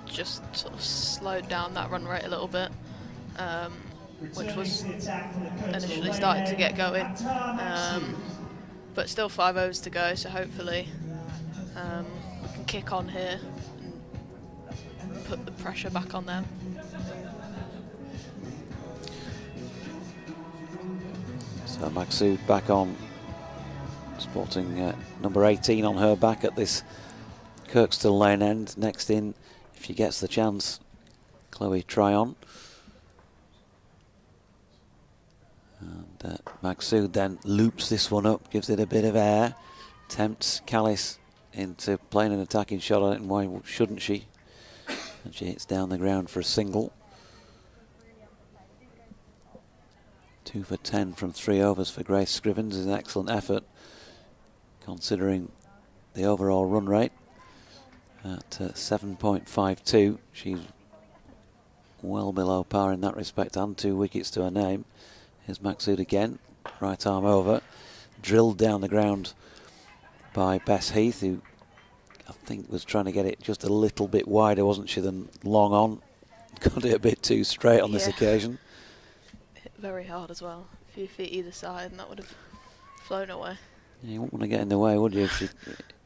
Just sort of slowed down that run rate a little bit, which was initially starting to get going. But still 5 overs to go, so hopefully we can kick on here and put the pressure back on them. So Maksud back on, sporting number 18 on her back at this Kirkstall Lane end. Next in, if she gets the chance, Chloe Tryon. And Maksud then loops this one up, gives it a bit of air, tempts Callis into playing an attacking shot on it, and why shouldn't she? And she hits down the ground for a single. 2 for 10 from 3 overs for Grace Scrivens is an excellent effort, considering the overall run rate at 7.52. She's well below par in that respect, and 2 wickets to her name. Here's Maksud again, right arm over, drilled down the ground by Bess Heath, who I think was trying to get it just a little bit wider, wasn't she, than long on. Got it a bit too straight on this occasion. Hit very hard as well. A few feet either side, and that would have flown away. Yeah, you wouldn't want to get in the way, would you,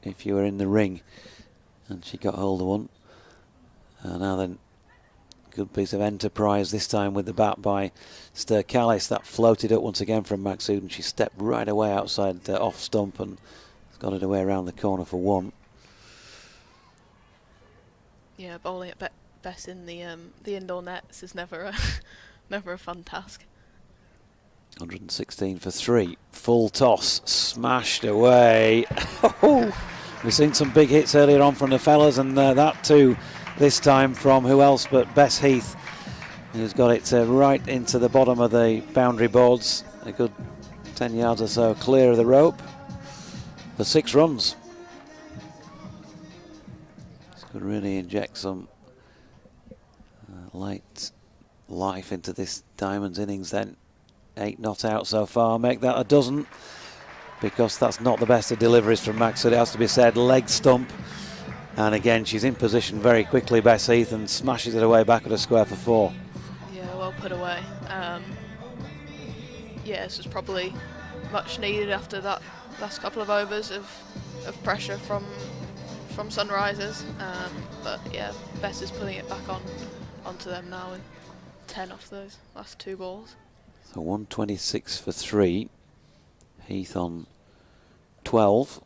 if you were in the ring? And she got hold of one. And now then, good piece of enterprise this time with the bat by Sturkalis. That floated up once again from Maksud, and she stepped right away outside off stump and got it away around the corner for 1. Yeah, bowling at Bess in the indoor nets is never a never a fun task. 116 for 3. Full toss, smashed away. We've seen some big hits earlier on from the fellas, and that too this time from who else but Bess Heath, who's got it right into the bottom of the boundary boards, a good 10 yards or so clear of the rope for 6 runs. This could really inject some light life into this Diamonds innings then. 8 not out so far, make that a dozen, because that's not the best of deliveries from Maksud, it has to be said. Leg stump, and again she's in position very quickly, Bess Heath, and smashes it away back at a square for 4. Yeah, well put away. Yeah, this was probably much needed after that last couple of overs of pressure from Sunrisers. But yeah, Bess is putting it back onto them now in 10 off those last 2 balls. So 126 for 3. Heath on 12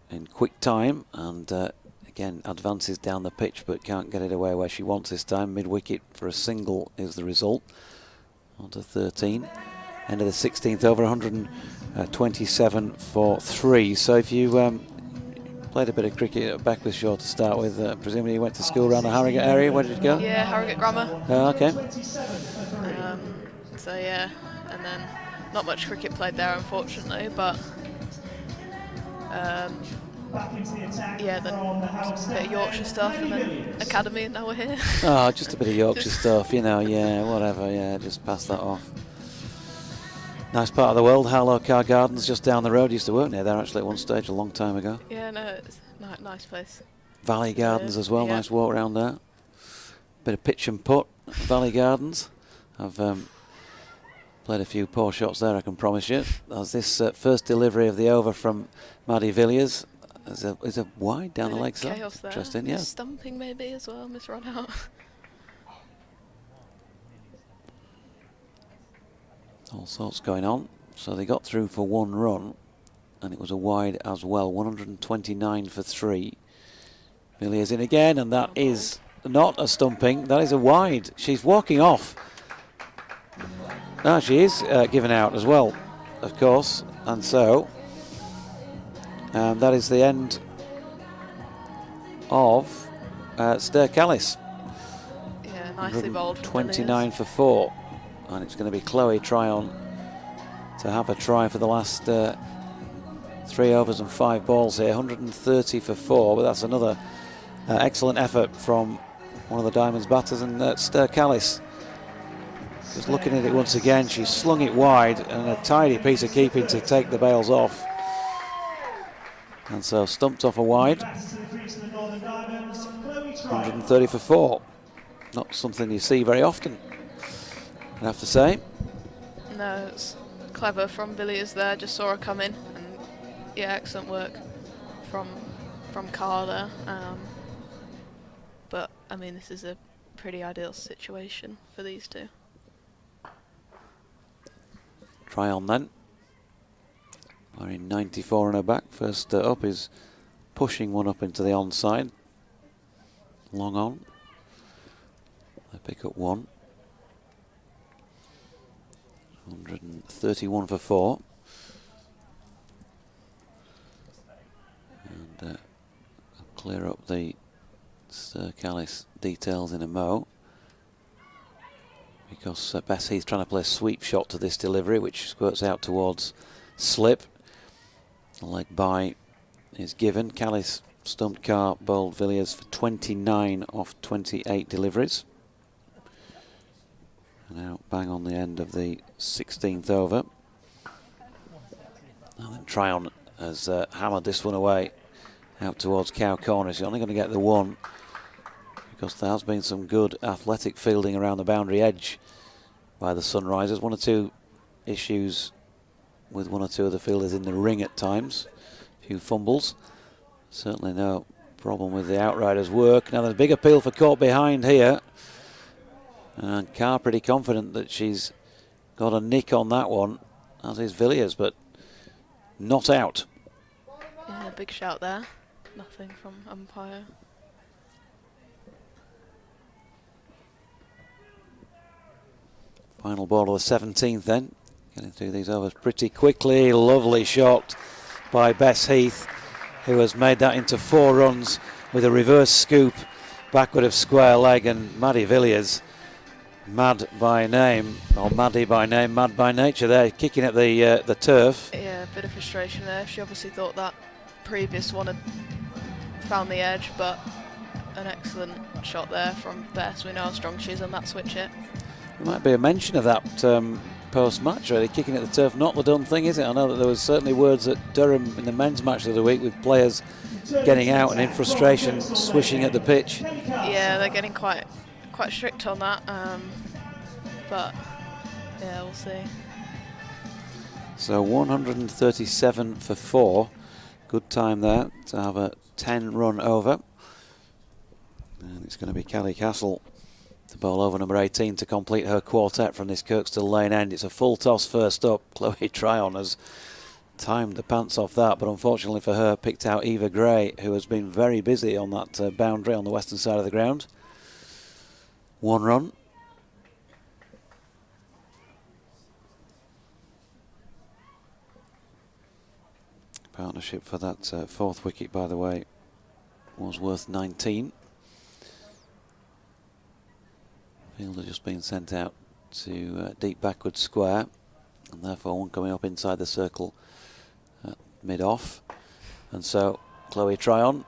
in quick time, and again advances down the pitch but can't get it away where she wants this time. Mid-wicket for a single is the result. On to 13. End of the 16th over, 127 for 3. So if you played a bit of cricket at Beckwithshire to start with, presumably you went to school around the Harrogate area. Where did you go? Yeah, Harrogate Grammar. Okay. So yeah, and then not much cricket played there, unfortunately, but yeah, then a bit of Yorkshire stuff, and then academy, and now we're here. Oh, just a bit of Yorkshire stuff, you know, yeah, whatever, yeah, just pass that off. Nice part of the world, Harlow Car Gardens, just down the road. Used to work near there actually at one stage, a long time ago. Yeah, no, it's a nice place. Valley Gardens as well, yeah. Nice walk around there. Bit of pitch and putt, Valley Gardens. I've played a few poor shots there, I can promise you. As this first delivery of the over from Maddie Villiers is a wide down the leg side. Chaos there. Interesting, yeah. Stumping maybe as well, misrun out. All sorts going on. So they got through for 1 run, and it was a wide as well. 129 for 3. Villiers in again, and that is not a stumping, that is a wide. She's walking off. Now she is given out as well, of course, and so that is the end of Sturkalis. Yeah, nicely bowled. 29 for 4, and it's going to be Chloe Tryon to have a try for the last 3 overs and 5 balls here. 130 for 4, but that's another excellent effort from one of the Diamonds batters, and Sturkalis. Just looking at it once again, she's slung it wide, and a tidy piece of keeping to take the bails off. And so stumped off a wide. 130 for 4. Not something you see very often, I have to say. No, it's clever from Villiers there, just saw her come in, and yeah, excellent work from Carr there. But I mean, this is a pretty ideal situation for these two. Try on then. Wearing 94 on her back. First up is pushing one up into the onside. Long on. They pick up 1. 131 for 4. And I'll clear up the Sturkalis details in a mo. because Bess Heath trying to play a sweep shot to this delivery, which squirts out towards slip. The leg bye is given. Callis stumped Carr, bowled Villiers for 29 off 28 deliveries. Now bang on the end of the 16th over. And then Tryon has hammered this one away out towards Cow Corner. He's only going to get the one because there has been some good athletic fielding around the boundary edge by the Sunrisers. One or two issues with one or two of the fielders in the ring at times. A few fumbles. Certainly no problem with the outriders' work. Now there's a big appeal for caught behind here. And Carr pretty confident that she's got a nick on that one, as is Villiers, but not out. Yeah, big shout there. Nothing from umpire. Final ball of the 17th then. Getting through these overs pretty quickly. Lovely shot by Bess Heath, who has made that into 4 runs with a reverse scoop backward of square leg. And Maddie Villiers, mad by name, or Maddie by name, mad by nature there, kicking at the turf. Yeah, a bit of frustration there. She obviously thought that previous one had found the edge, but an excellent shot there from Bess. We know how strong she is on that switch hit. There might be a mention of that post-match, really, kicking at the turf. Not the done thing, is it? I know that there was certainly words at Durham in the men's match the other week with players getting out and in frustration swishing at the pitch. Yeah, they're getting quite strict on that, but yeah, we'll see. So 137 for 4. Good time there to have a 10-run over. And it's going to be Kelly Castle to bowl over number 18 to complete her quartet from this Kirkstall Lane end. It's a full toss first up. Chloe Tryon has timed the pants off that, but unfortunately for her, picked out Eva Gray, who has been very busy on that boundary on the western side of the ground. 1 run. Partnership for that 4th wicket, by the way, was worth 19. Fielder just been sent out to deep backward square, and therefore one coming up inside the circle at mid-off. And so Chloe Tryon,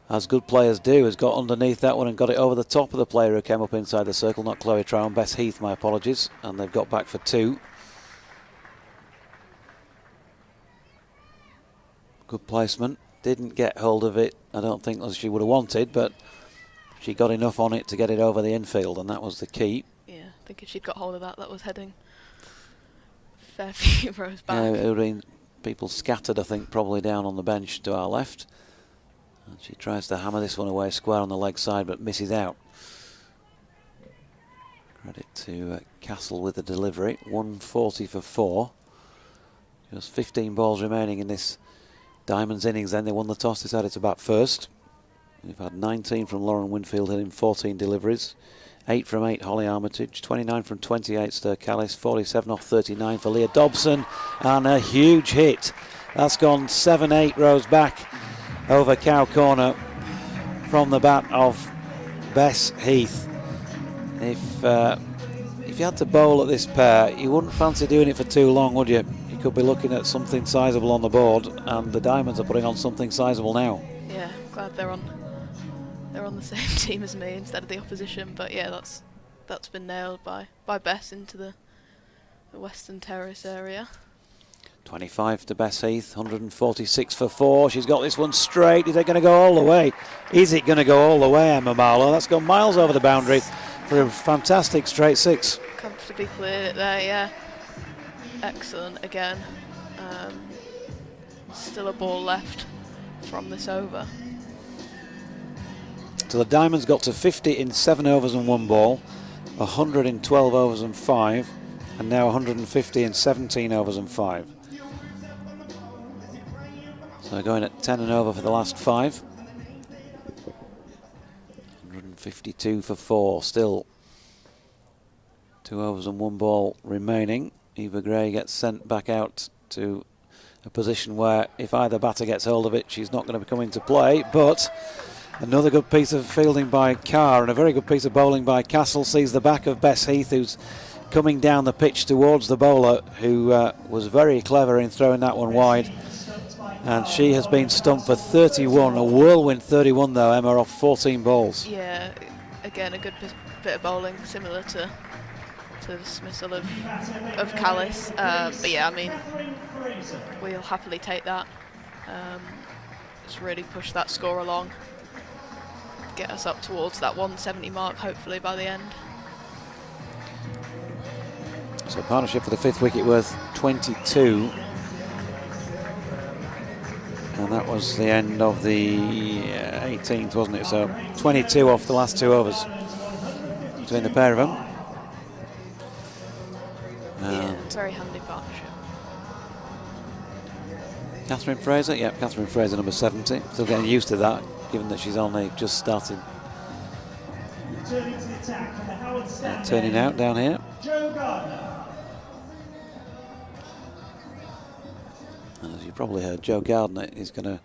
as good players do, has got underneath that one and got it over the top of the player who came up inside the circle. Not Chloe Tryon, Bess Heath, my apologies. And they've got back for 2. Good placement. Didn't get hold of it, I don't think, as she would have wanted, but she got enough on it to get it over the infield, and that was the key. Yeah, I think if she'd got hold of that, that was heading a fair few rows back. Yeah, it would have been people scattered, I think, probably down on the bench to our left. And she tries to hammer this one away square on the leg side, but misses out. Credit to Castle with the delivery. 140 for 4. Just 15 balls remaining in this Diamonds innings. Then they won the toss, decided to bat first. We've had 19 from Lauren Winfield, hitting 14 deliveries. 8 from 8, Holly Armitage. 29 from 28, Stir Callis. 47 off 39 for Leah Dobson. And a huge hit. That's gone 7-8 rows back over Cow Corner from the bat of Bess Heath. If you had to bowl at this pair, you wouldn't fancy doing it for too long, would you? You could be looking at something sizable on the board, and the Diamonds are putting on something sizable now. Yeah, glad they're on the same team as me instead of the opposition. But yeah, that's been nailed by Bess into the Western Terrace area. 25 to Bess Heath, 146 for 4. She's got this one straight. Is it going to go all the way? Is it going to go all the way, Emma Marlowe? That's gone miles over the boundary for a fantastic straight 6. Comfortably cleared it there, yeah. Excellent again. Still a ball left from this over. So the Diamonds got to 50 in 7 overs and 1 ball, 100 in 12 overs and 5, and now 150 in 17 overs and 5. So going at 10 and over for the last 5. 152 for 4, still 2 overs and 1 ball remaining. Eva Gray gets sent back out to a position where if either batter gets hold of it, she's not going to come into play, but Another good piece of fielding by Carr and a very good piece of bowling by Castle. Sees the back of Bess Heath, who's coming down the pitch towards the bowler, who was very clever in throwing that one wide. And she has been stumped for 31, a whirlwind 31 though, Emma, off 14 balls. Yeah, again, a good bit of bowling, similar to the dismissal of Callis. But yeah, I mean, we'll happily take that. Just really push that score along. Get us up towards that 170 mark, hopefully, by the end. So partnership for the 5th wicket worth 22. And that was the end of the 18th, wasn't it? So 22 off the last 2 overs between the pair of them. Yeah, very handy partnership. Catherine Fraser, yeah, Catherine Fraser, number 70. Still getting used to that, given that she's only just started turning out down here. Joe Gardner. And as you probably heard, Joe Gardner is going to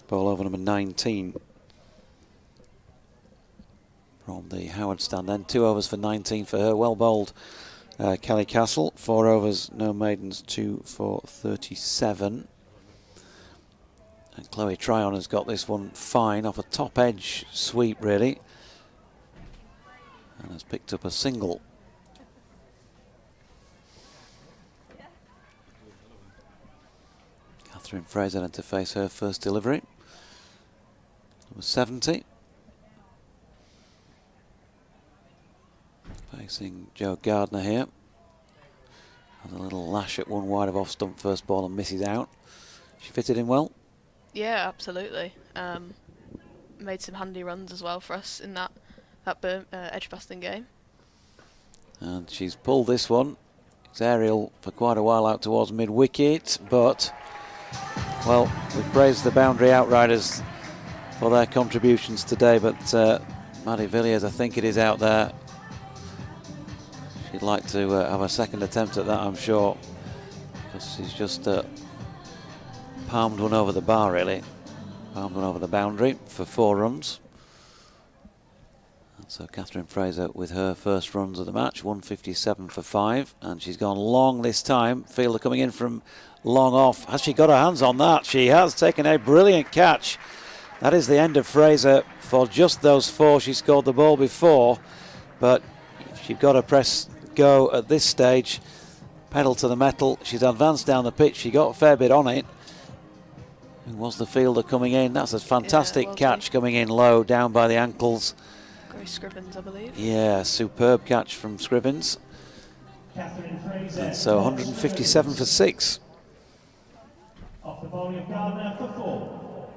bowl over number 19 from the Howard stand. Then 2 overs for 19 for her. Well bowled, Kelly Castle. 4 overs, no maidens, 2 for 37. And Chloe Tryon has got this one fine off a top edge sweep, really, and has picked up a single. Catherine Fraser then to face her first delivery. Number 70. Facing Joe Gardner here. Has a little lash at one wide of off stump first ball and misses out. She fitted in well. Yeah, absolutely. Made some handy runs as well for us in that Edgbaston game. And she's pulled this one. It's aerial for quite a while out towards mid-wicket, but, well, we've praised the boundary outriders for their contributions today, but Maddie Villiers, I think it is out there. She'd like to have a second attempt at that, I'm sure, because she's just palmed one over the bar, really. Palmed one over the boundary for 4 runs. And so Catherine Fraser with her first runs of the match, 157 for 5, and she's gone long this time. Fielder coming in from long off. Has she got her hands on that? She has taken a brilliant catch. That is the end of Fraser for just those 4. She scored the ball before, but she's got to press go at this stage. Pedal to the metal. She's advanced down the pitch. She got a fair bit on it. Who was the fielder coming in? That's a fantastic catch coming in low, down by the ankles. Grace Scrivens, I believe. Yeah, superb catch from Scrivens. And so 157 for 6. Off the bowling of Gardner for 4.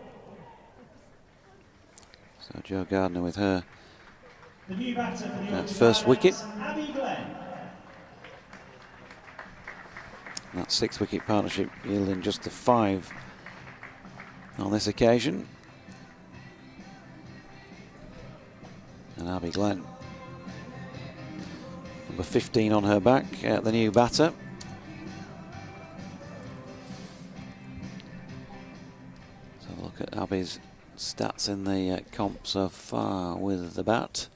So Joe Gardner with her The new batter for the first wicket. Abby Glenn. That 6-wicket partnership yielding just a 5 on this occasion. And Abby Glenn, number 15 on her back, the new batter. Let's have a look at Abby's stats in the comp so far with the bat.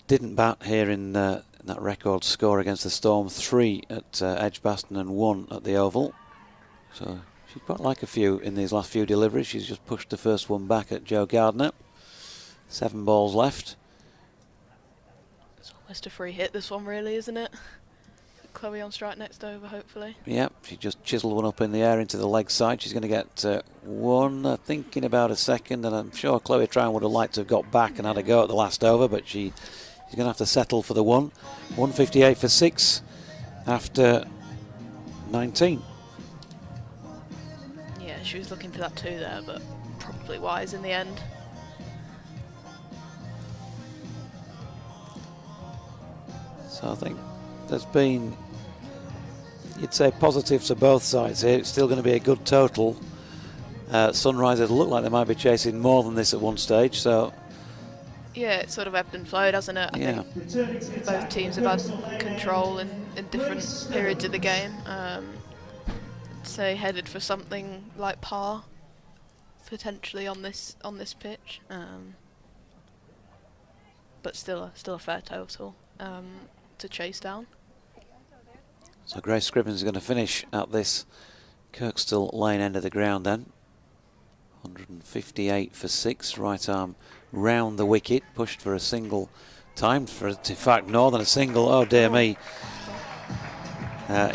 Didn't bat here in that record score against the Storm, 3 at Edgbaston and 1 at the Oval. So she's got like a few in these last few deliveries. She's just pushed the first one back at Joe Gardner. 7 balls left. It's almost a free hit, this one, really, isn't it? Chloe on strike next over, hopefully. Yep, she just chiseled one up in the air into the leg side. She's going to get one, I think, in about a second, and I'm sure Chloe Tryon would have liked to have got back and had a go at the last over, but she's going to have to settle for the 1. 158 for 6 after 19. Yeah, she was looking for that 2 there, but probably wise in the end. So I think there's been, you'd say, positives to both sides here. It's still going to be a good total. Sunrisers look like they might be chasing more than this at one stage, so... Yeah, it's sort of ebbed and flowed, hasn't it? I think both teams have had control in different periods of the game. Say headed for something like par potentially on this pitch, but still a fair total to chase down. So Grace Scrivens is going to finish at this Kirkstall Lane end of the ground then. 158 for 6, right arm round the wicket, pushed for a single, timed for in fact more than a single. Oh dear me.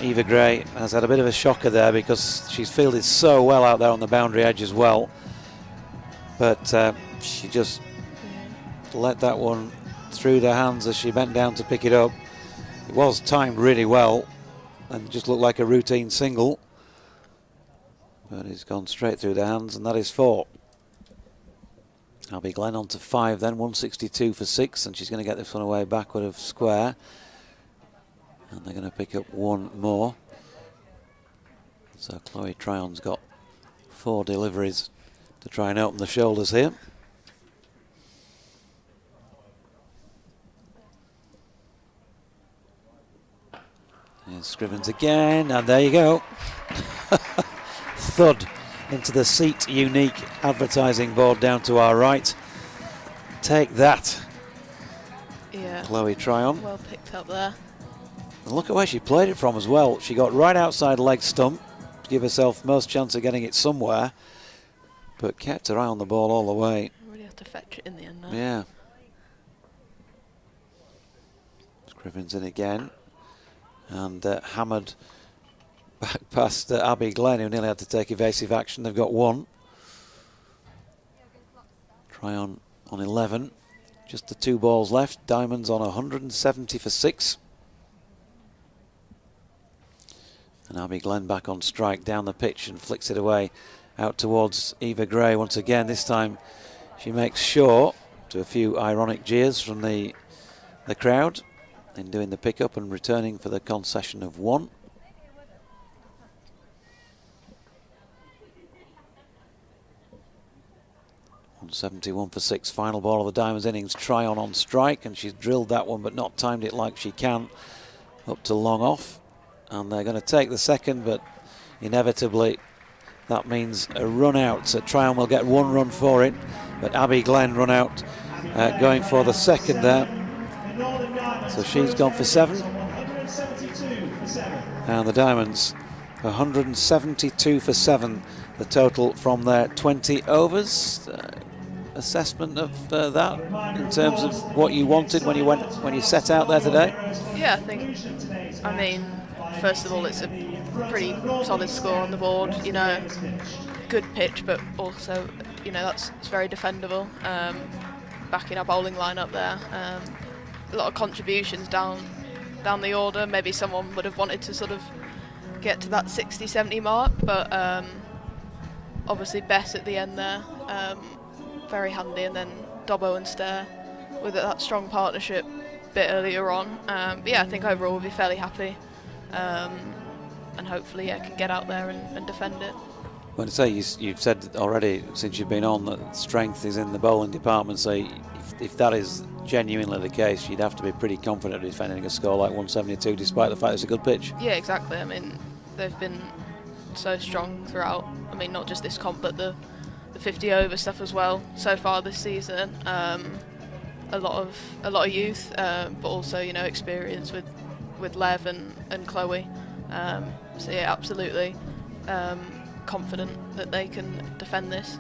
Eva Gray has had a bit of a shocker there because she's fielded so well out there on the boundary edge as well, but she just let that one through the hands as she bent down to pick it up. It was timed really well and just looked like a routine single, but it's gone straight through the hands, and that is 4. Abby Glenn on to 5 then, 162 for 6, and she's going to get this one away backward of square. And they're going to pick up one more. So Chloe Tryon's got 4 deliveries to try and open the shoulders here. Here's Scrivens again, and there you go. Thud into the Seat Unique advertising board down to our right. Take that. Yeah. Chloe Tryon. Well picked up there. And look at where she played it from as well. She got right outside leg stump to give herself most chance of getting it somewhere, but kept her eye on the ball all the way. Really have to fetch it in the end now. Yeah. Scrivens in again, and hammered back past Abby Glenn, who nearly had to take evasive action. They've got 1. Tryon on 11. Just the 2 balls left. Diamonds on 170 for 6. And Abby Glenn back on strike down the pitch and flicks it away out towards Eva Gray once again. This time she makes sure, to a few ironic jeers from the crowd, in doing the pickup and returning for the concession of 1. .171 for 6, final ball of the Diamonds innings. Tryon on strike, and she's drilled that one but not timed it like she can. Up to long off, and they're going to take the second, but inevitably that means a run out. So Tryon will get 1 run for it, but Abby Glenn run out going for the second there. So she's gone for 7, and the Diamonds 172 for 7, the total from their 20 overs. Assessment of that in terms of what you wanted when you set out there today? Yeah, I mean, first of all, it's a pretty solid score on the board. You know, good pitch, but also, you know, it's very defendable. Backing our bowling lineup there, a lot of contributions down the order. Maybe someone would have wanted to sort of get to that 60-70 mark, but obviously Bess at the end there. Very handy, and then Dobbo and Stair with that strong partnership a bit earlier on. But yeah, I think overall we'll be fairly happy, and hopefully can get out there and defend it. Well, to say you've said already since you've been on that strength is in the bowling department, so if that is genuinely the case, you'd have to be pretty confident of defending a score like 172 despite the fact it's a good pitch. Yeah, exactly. I mean, they've been so strong throughout. I mean, not just this comp, but the 50 over stuff as well so far this season. A lot of youth, but also, you know, experience with Lev and Chloe. So yeah, absolutely confident that they can defend this.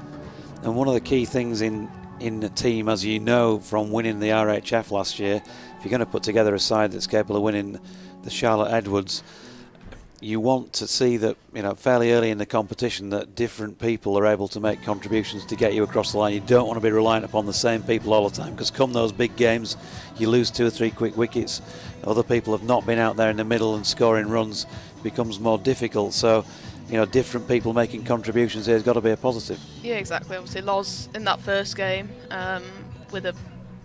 And one of the key things in the team, as you know from winning the RHF last year, if you're going to put together a side that's capable of winning the Charlotte Edwards, you want to see that, you know, fairly early in the competition that different people are able to make contributions to get you across the line. You don't want to be reliant upon the same people all the time, because come those big games, you lose 2 or 3 quick wickets. Other people have not been out there in the middle and scoring runs. It becomes more difficult. So, you know, different people making contributions here has got to be a positive. Yeah, exactly. Obviously, Loz in that first game with a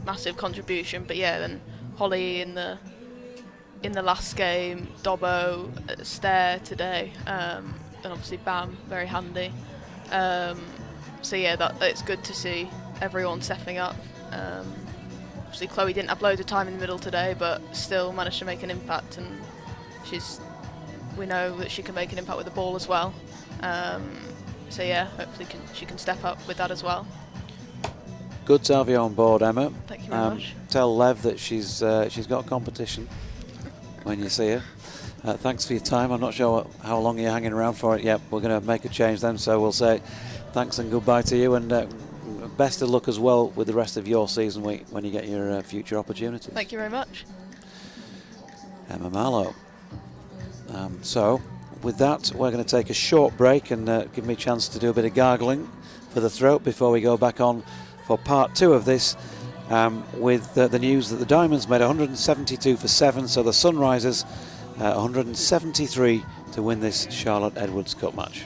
massive contribution, but yeah, then Holly in the last game, Dobbo, Stair today, and obviously Bam, very handy. So yeah, it's good to see everyone stepping up. Obviously Chloe didn't have loads of time in the middle today, but still managed to make an impact, and we know that she can make an impact with the ball as well. So yeah, hopefully she can step up with that as well. Good to have you on board, Emma. Thank you very much. Tell Lev that she's got competition when you see her. Thanks for your time. I'm not sure how long you're hanging around for it yet. We're going to make a change then, so we'll say thanks and goodbye to you, and best of luck as well with the rest of your season week when you get your future opportunities. Thank you very much. Emma Marlowe. So with that, we're going to take a short break and give me a chance to do a bit of gargling for the throat before we go back on for part 2 of this, with the news that the Diamonds made 172 for 7, so the Sunrisers 173 to win this Charlotte Edwards Cup match.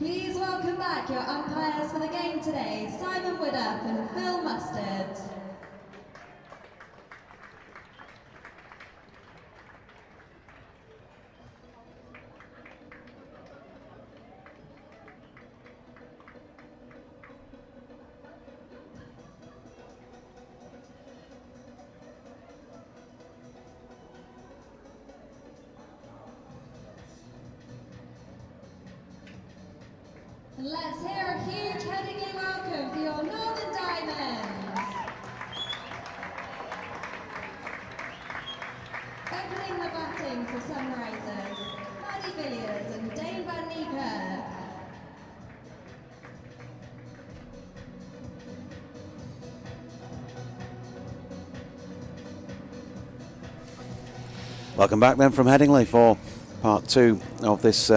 Please welcome back your umpires for the game today, Simon Widdup and Phil Mustard. And let's hear a huge Headingley welcome for your Northern Diamonds. Opening the batting for Sunrisers, Maddie Villiers and Dane van Niekerk. Welcome back then from Headingley for part 2 of this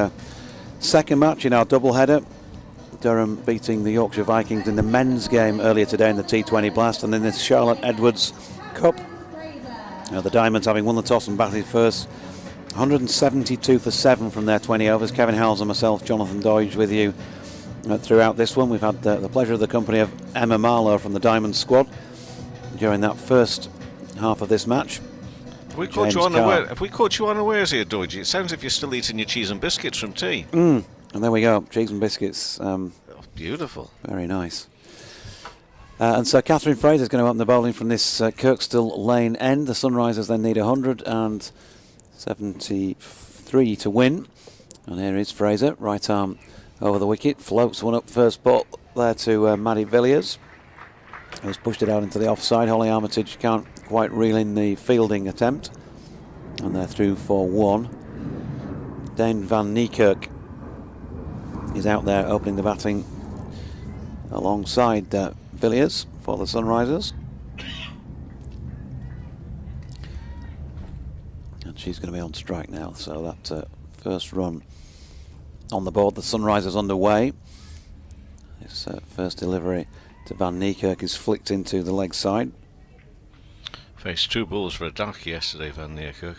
second match in our double-header. Durham beating the Yorkshire Vikings in the men's game earlier today in the T20 Blast, and then this Charlotte Edwards Cup. Now the Diamonds, having won the toss and batted first, 172 for 7 from their 20 overs. Kevin Howells and myself, Jonathan Doidge, with you throughout this one. We've had the pleasure of the company of Emma Marlowe from the Diamond squad during that first half of this match. Have we caught you unawares here, Doidge? It sounds as if you're still eating your cheese and biscuits from tea. And there we go, cheese and biscuits. Beautiful. Very nice. And so Catherine Fraser's going to open the bowling from this Kirkstall Lane end. The Sunrisers then need 173 to win. And here is Fraser, right arm over the wicket, floats one up first ball there to Maddie Villiers, who's pushed it out into the offside. Holly Armitage can't quite reel in the fielding attempt, and they're through for 1. Dane van Niekerk is out there opening the batting alongside Villiers for the Sunrisers. And she's going to be on strike now, so that first run on the board. The Sunrisers underway. This first delivery to Van Niekerk is flicked into the leg side. Faced 2 balls for a duck yesterday, Van Niekerk.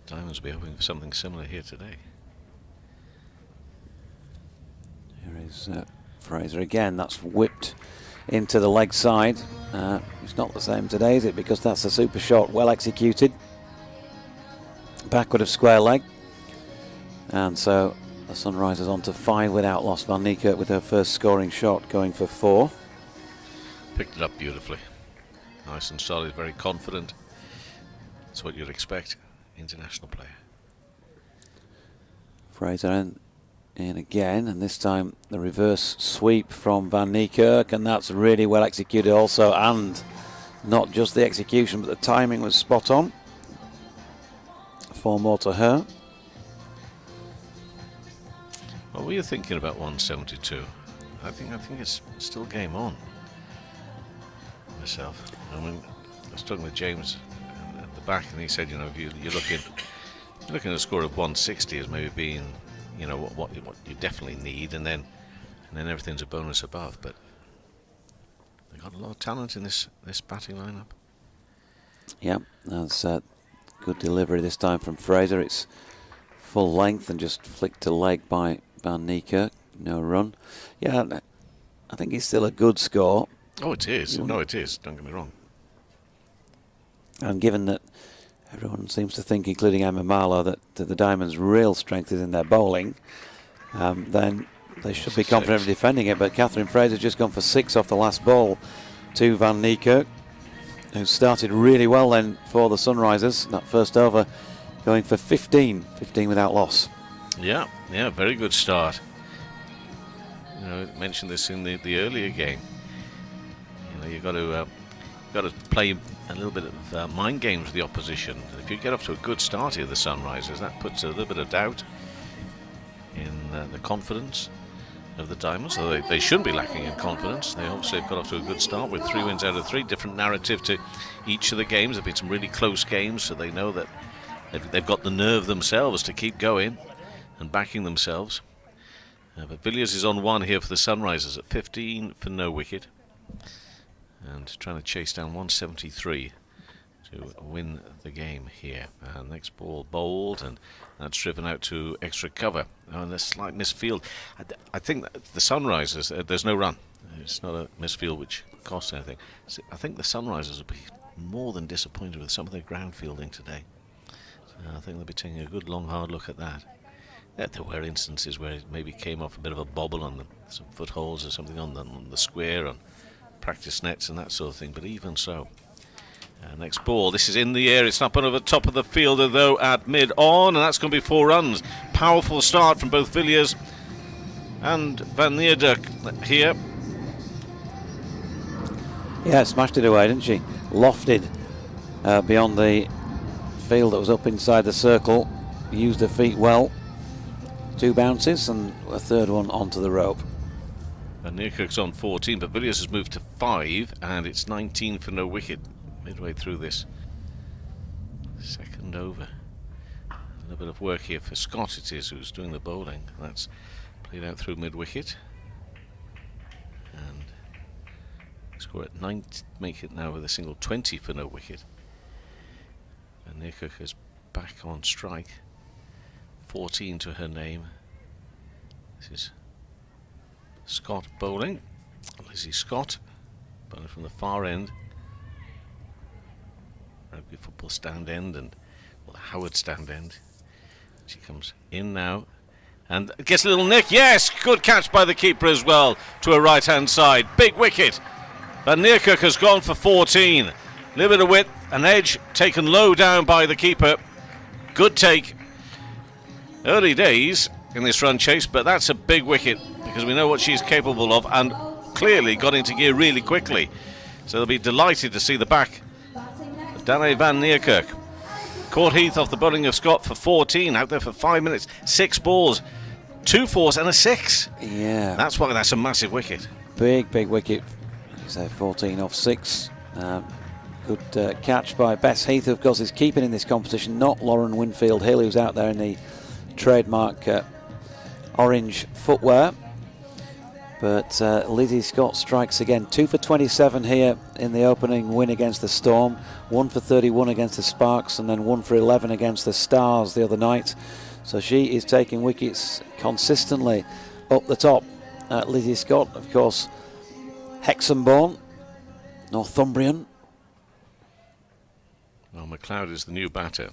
Diamonds will be hoping for something similar here today. Here is Fraser again. That's whipped into the leg side. It's not the same today, is it? Because that's a super shot, well executed. Backward of square leg. And so the Sunrisers on to 5 without loss. Van Niekerk with her first scoring shot, going for 4. Picked it up beautifully. Nice and solid, very confident. That's what you'd expect. International player. Fraser in again, and this time the reverse sweep from Van Niekerk, and that's really well executed also, and not just the execution but the timing was spot on. 4 more to her. What were you thinking about 172? I think it's still game on. Myself. I mean, I was talking with James at the back, and he said, you know, if you're looking at a score of 160 as maybe being, you know, what you definitely need, and then everything's a bonus above. But they got a lot of talent in this batting lineup. Yeah, that's good delivery this time from Fraser. It's full length and just flicked to leg by Van Niekerk. No run. Yeah, I think it's still a good score. Oh, it is. No, it is. Don't get me wrong. And given that everyone seems to think, including Emma Marlowe, that the Diamonds' real strength is in their bowling, then they should be confident of defending it. But Catherine Fraser just gone for 6 off the last ball to Van Niekerk, who started really well then for the Sunrisers. That first over going for 15 without loss. Yeah, very good start. You know, I mentioned this in the earlier game. You know, you've got to play a little bit of mind games with the opposition. If you get off to a good start here, the Sunrisers, that puts a little bit of doubt in the confidence of the Diamonds. Although they shouldn't be lacking in confidence. They obviously have got off to a good start with 3 wins out of 3. Different narrative to each of the games. There have been some really close games, so they know that they've got the nerve themselves to keep going and backing themselves. But Villiers is on 1 here for the Sunrisers at 15 for no wicket, and trying to chase down 173 to win the game here. And next ball bowled, and that's driven out to extra cover. Oh, and a slight misfield. I think that the Sunrisers, there's no run. It's not a misfield which costs anything. So I think the Sunrisers will be more than disappointed with some of their ground fielding today. So I think they'll be taking a good long hard look at that. Yeah, there were instances where it maybe came off a bit of a bobble on them, some footholds or something on the square, on practice nets and that sort of thing, but even so. Next ball, this is in the air, it's up over the top of the fielder though at mid-on, and that's going to be 4 runs. Powerful start from both Villiers and Van Neerdijk here. Yeah, smashed it away, didn't she? Lofted beyond the field that was up inside the circle. Used her feet well. 2 bounces and a third one onto the rope. Van Neerkerk's on 14, but Villiers has moved to 5, and it's 19 for no wicket midway through this second over. A little bit of work here for Scott, it is, who's doing the bowling. That's played out through mid-wicket. And score at 9, make it now with a single 20 for no wicket. And Neerkerk is back on strike. 14 to her name. This is Scott bowling. Lizzie Scott bowling from the far end. Rugby football stand end, and well, the Howard stand end. She comes in now and gets a little nick. Yes, good catch by the keeper as well to her right hand side. Big wicket. Van Neerkerk has gone for 14. Little bit of width, an edge taken low down by the keeper. Good take. Early days in this run chase, but that's a big wicket because we know what she's capable of, and clearly got into gear really quickly. So they'll be delighted to see the back of Danae Van Neerkerk. Caught Heath off the bowling of Scott for 14, out there for 5 minutes, 6 balls, 2 fours and a 6. Yeah. That's why that's a massive wicket. Big wicket. So 14 off 6. Good catch by Bess Heath, who of course is keeping in this competition, not Lauren Winfield Hill, who's out there in the trademark orange footwear. But Lizzie Scott strikes again. 2 for 27 here in the opening win against the Storm. 1 for 31 against the Sparks, and then 1 for 11 against the Stars the other night. So she is taking wickets consistently up the top. Lizzie Scott, of course, Hexham born, Northumbrian. Well, McLeod is the new batter.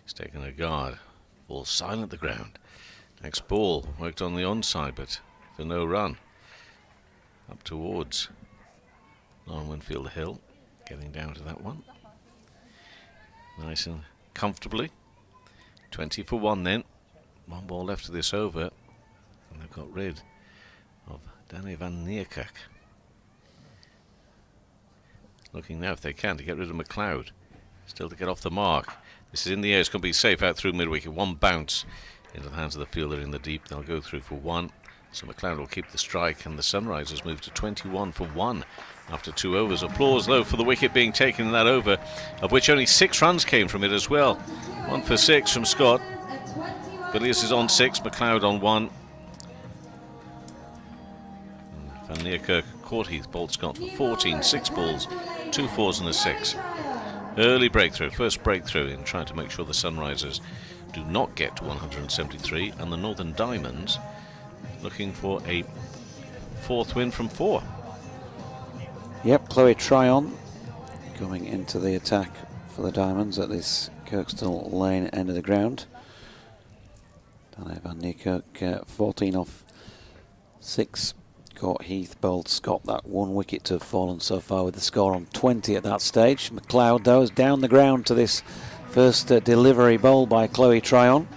She's taken a guard. Ball silent the ground. Next ball worked on the onside, but for no run. Up towards Lauren Winfield Hill, getting down to that one. Nice and comfortably. 20 for 1 then. 1 ball left of this over, and they've got rid of Danae Van Neerkerk. Looking now if they can to get rid of McLeod. Still to get off the mark. This is in the air, it's going to be safe out through mid-wicket. 1 bounce into the hands of the fielder in the deep. They'll go through for 1. So McLeod will keep the strike, and the Sunrisers move to 21 for 1 after 2 overs. Applause though for the wicket being taken in that over, of which only 6 runs came from it as well. 1 for 6 from Scott. Villiers is on 6, McLeod on 1. Van Neerkerk caught Heath, bowled Scott for 14, 6 balls, 2 fours and a 6. Early breakthrough, first breakthrough in trying to make sure the Sunrisers do not get to 173, and the Northern Diamonds looking for a 4th win from 4. Yep, Chloe Tryon coming into the attack for the Diamonds at this Kirkstall Lane end of the ground. Danae Van Neerkerk 14 off 6. Caught Heath, bowled Scott. That 1 wicket to have fallen so far with the score on 20 at that stage. McLeod though is down the ground to this first delivery bowl by Chloe Tryon,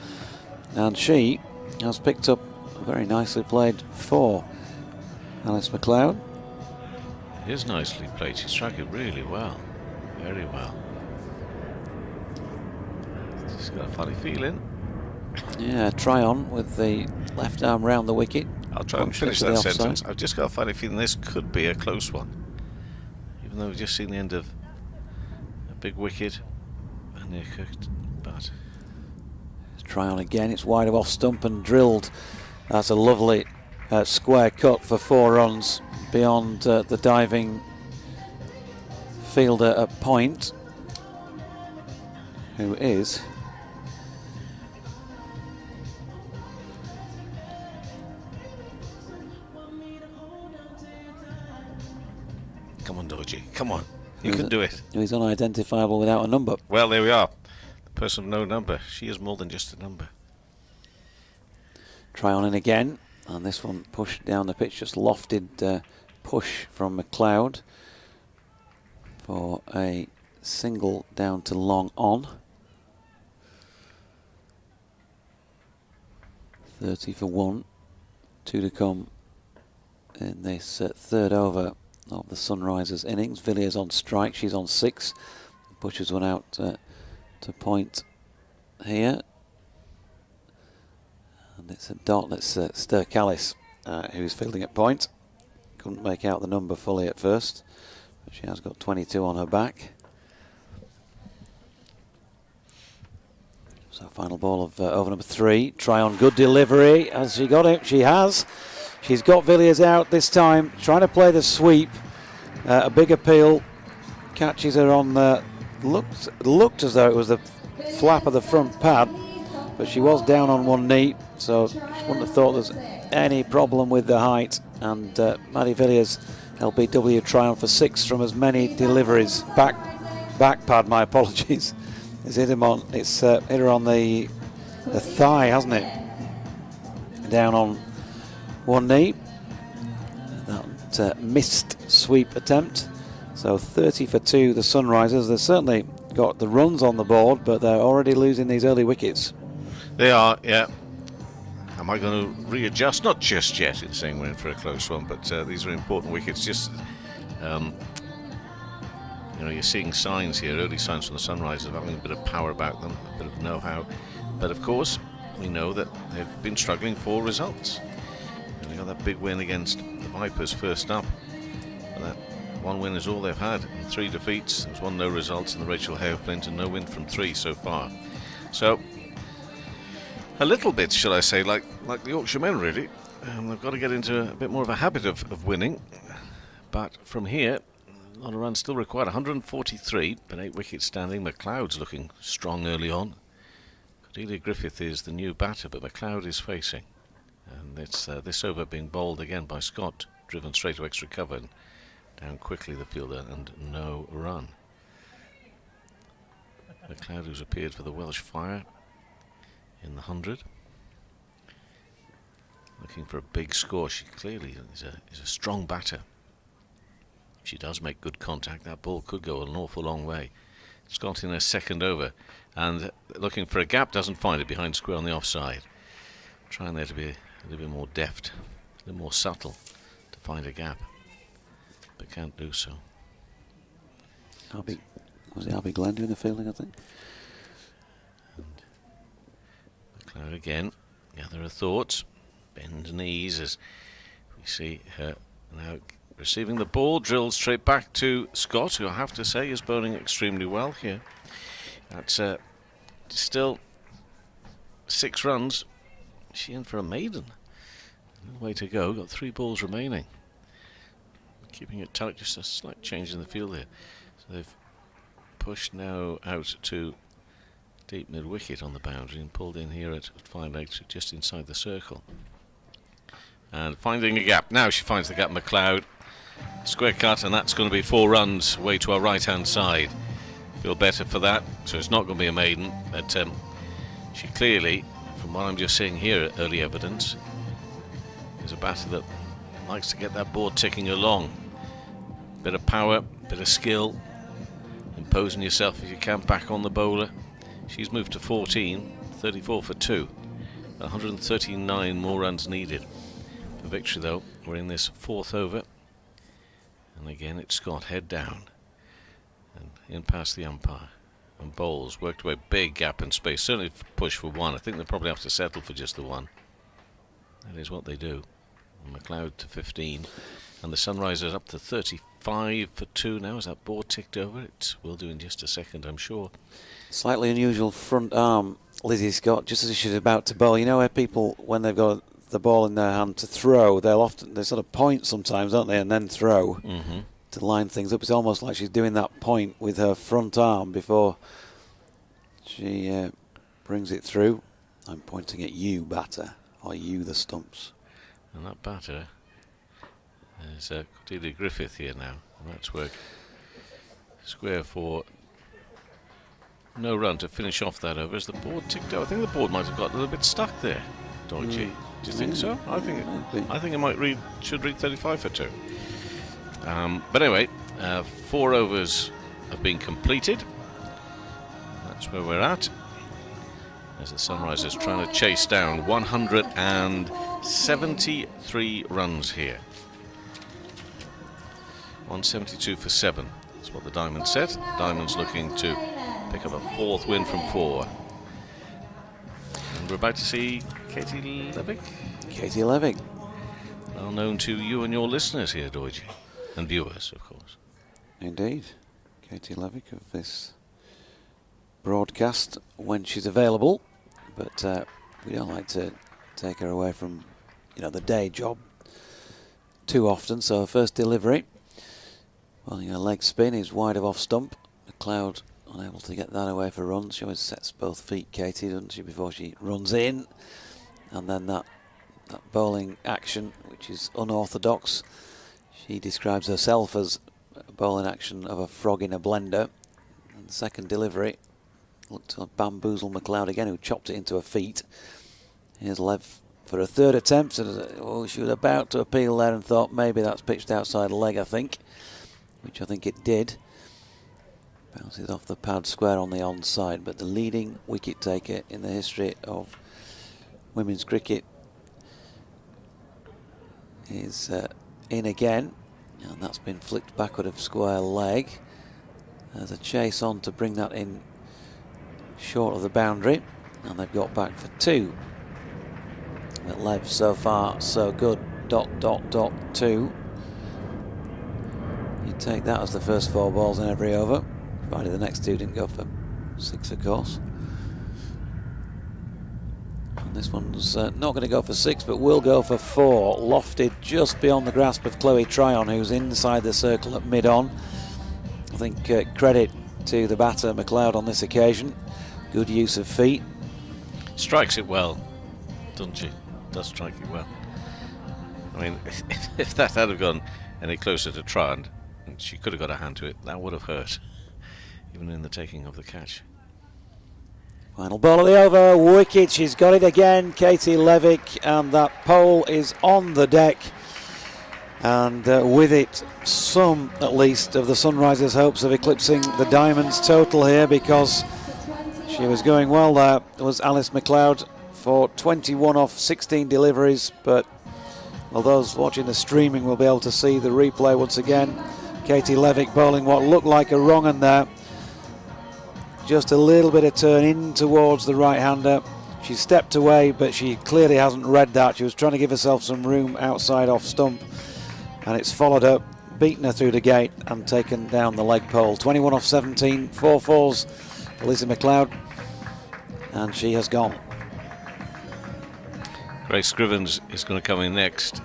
and she has picked up a very nicely played 4. Alice McLeod. It is nicely played. She struck it really well, very well. She's got a funny feeling. Yeah, Tryon with the left arm round the wicket. I'll try and finish that sentence. I've just got a funny feeling this could be a close one, even though we've just seen the end of a big wicket and Neerkerk, but Tryon again. It's wide of off stump and drilled. That's a lovely square cut for 4 runs beyond the diving fielder at point. who is Come on, Dodgy. Come on. You can do it. He's unidentifiable without a number. Well, there we are. The person with no number. She is more than just a number. Try on in again, and this one pushed down the pitch, just lofted push from McLeod for a single down to long on. 30 for 1, 2 to come in this third over of the Sunrisers innings. Villiers on strike, she's on 6, pushes one out to point here. And it's a dot. That's Sturkallis who's fielding at point. Couldn't make out the number fully at first, but she has got 22 on her back. So final ball of over number 3. Try on, good delivery. Has she got it? She has. She's got Villiers out this time, trying to play the sweep. A big appeal. Catches her on the... Looked as though it was the flap of the front pad, but she was down on one knee, so she wouldn't have thought there's any problem with the height. And Maddie Villiers, LBW, try on for 6 from as many deliveries. Back pad, my apologies. It's hit him on. It's hit her on the thigh, hasn't it? Down on one knee. That missed sweep attempt. So 30 for 2, the Sunrisers. They've certainly got the runs on the board, but they're already losing these early wickets. They are, yeah. Am I going to readjust? Not just yet in saying we're in for a close one, but these are important wickets. Just, you know, you're seeing signs here, early signs from the Sunrisers of having a bit of power about them, a bit of know-how. But of course, we know that they've been struggling for results. And they got that big win against the Vipers first up. And that one win is all they've had. And 3 defeats. There's 1 no results in the Rachel Hale Flint, and no win from 3 so far. So a little bit, shall I say, like the Yorkshire men, really. They've got to get into a bit more of a habit of winning. But from here, a lot of runs still required. 143, but 8 wickets standing. McLeod's looking strong early on. Cordelia Griffith is the new batter, but McLeod is facing. And it's this over being bowled again by Scott, driven straight to extra cover. And down quickly the fielder, and no run. McLeod, who's appeared for the Welsh Fire in the 100. Looking for a big score. She clearly is a strong batter. If she does make good contact, that ball could go an awful long way. Scott in her second over, and looking for a gap, doesn't find it behind square on the offside. Trying there to be a little bit more deft, a little more subtle to find a gap, but can't do so. Was it Albie Glenn doing the fielding, I think? And McLeod again, gather her thoughts, bend knees as we see her now receiving the ball, drilled straight back to Scott, who I have to say is bowling extremely well here. That's still 6 runs. She in for a maiden. A little way to go. Got 3 balls remaining. Keeping it tight, just a slight change in the field here. So they've pushed now out to deep mid wicket on the boundary and pulled in here at 5 legs, just inside the circle. And finding a gap. Now she finds the gap. McLeod. Square cut, and that's going to be 4 runs away to our right hand side. Feel better for that. So it's not going to be a maiden, but she clearly, from what I'm just seeing here, early evidence, is a batter that likes to get that board ticking along. Bit of power, bit of skill, imposing yourself if you can back on the bowler. She's moved to 14, 34 for 2. 139 more runs needed for victory, though. We're in this 4th over. And again, it's Scott, head down. And in past the umpire. And bowls, worked away, big gap in space. Certainly push for 1. I think they'll probably have to settle for just the 1. That is what they do. And McLeod to 15. And the Sunrisers up to 35 for 2 now. As that board ticked over, it will do in just a second, I'm sure. Slightly unusual front arm, Lizzie Scott, just as she's about to bowl. You know where people, when they've got the ball in their hand to throw, they sort of point sometimes, don't they, and then throw to line things up. It's almost like she's doing that point with her front arm before She brings it through. I'm pointing at you, batter. Are you the stumps? And that batter is Cordelia Griffith here now. And that's work. Square for no run to finish off that over as the board ticked out. I think the board might have got a little bit stuck there, Deutsche. Do you think so? I think it might should read 35 for 2. But anyway, 4 overs have been completed. That's where we're at. As the Sunrisers trying to chase down 173 runs here. 172 for 7. That's what the Diamonds said. Diamonds looking to pick up a 4th win from 4. And we're about to see Katie Levick. Katie Levick. Well known to you and your listeners here, Deutsche. And viewers, of course. Indeed. Katie Levick of this broadcast when she's available. But we don't like to take her away from, the day job too often. So her first delivery. Well, leg spin is wide of off stump. McLeod unable to get that away for runs. She always sets both feet, Katie, doesn't she, before she runs in. And then that bowling action, which is unorthodox. She describes herself as a bowling action of a frog in a blender. And the second delivery looked to bamboozle McLeod again, who chopped it into her feet. Here's Lev for a third attempt. She was about to appeal there and thought maybe that's pitched outside leg, I think. Which I think it did. Bounces off the pad square on the onside, but the leading wicket taker in the history of women's cricket is in again, and that's been flicked backward of square leg. There's a chase on to bring that in short of the boundary, and they've got back for 2. But Lev so far so good. ... 2. You take that as the first 4 balls in every over, provided the next 2 didn't go for 6, of course. And this one's not going to go for 6, but will go for 4. Lofted just beyond the grasp of Chloe Tryon, who's inside the circle at mid-on. I think credit to the batter, McLeod, on this occasion. Good use of feet. Strikes it well, doesn't she? Does strike it well. I mean, if that had have gone any closer to Tryon, and she could have got a hand to it, that would have hurt, even in the taking of the catch. Final ball of the over, wicket, she's got it again, Katie Levick, and that pole is on the deck. And with it, some, at least, of the Sunrisers' hopes of eclipsing the Diamonds' total here, because she was going well there. It was Alice McLeod for 21 off 16 deliveries, but well, those watching the streaming will be able to see the replay once again. Katie Levick bowling what looked like a wrong un there. Just a little bit of turn in towards the right-hander. She stepped away, but she clearly hasn't read that. She was trying to give herself some room outside off stump, and it's followed her, beaten her through the gate and taken down the leg pole. 21 off 17, 4 fours for Lizzie McLeod, and she has gone. Grace Scrivens is going to come in next.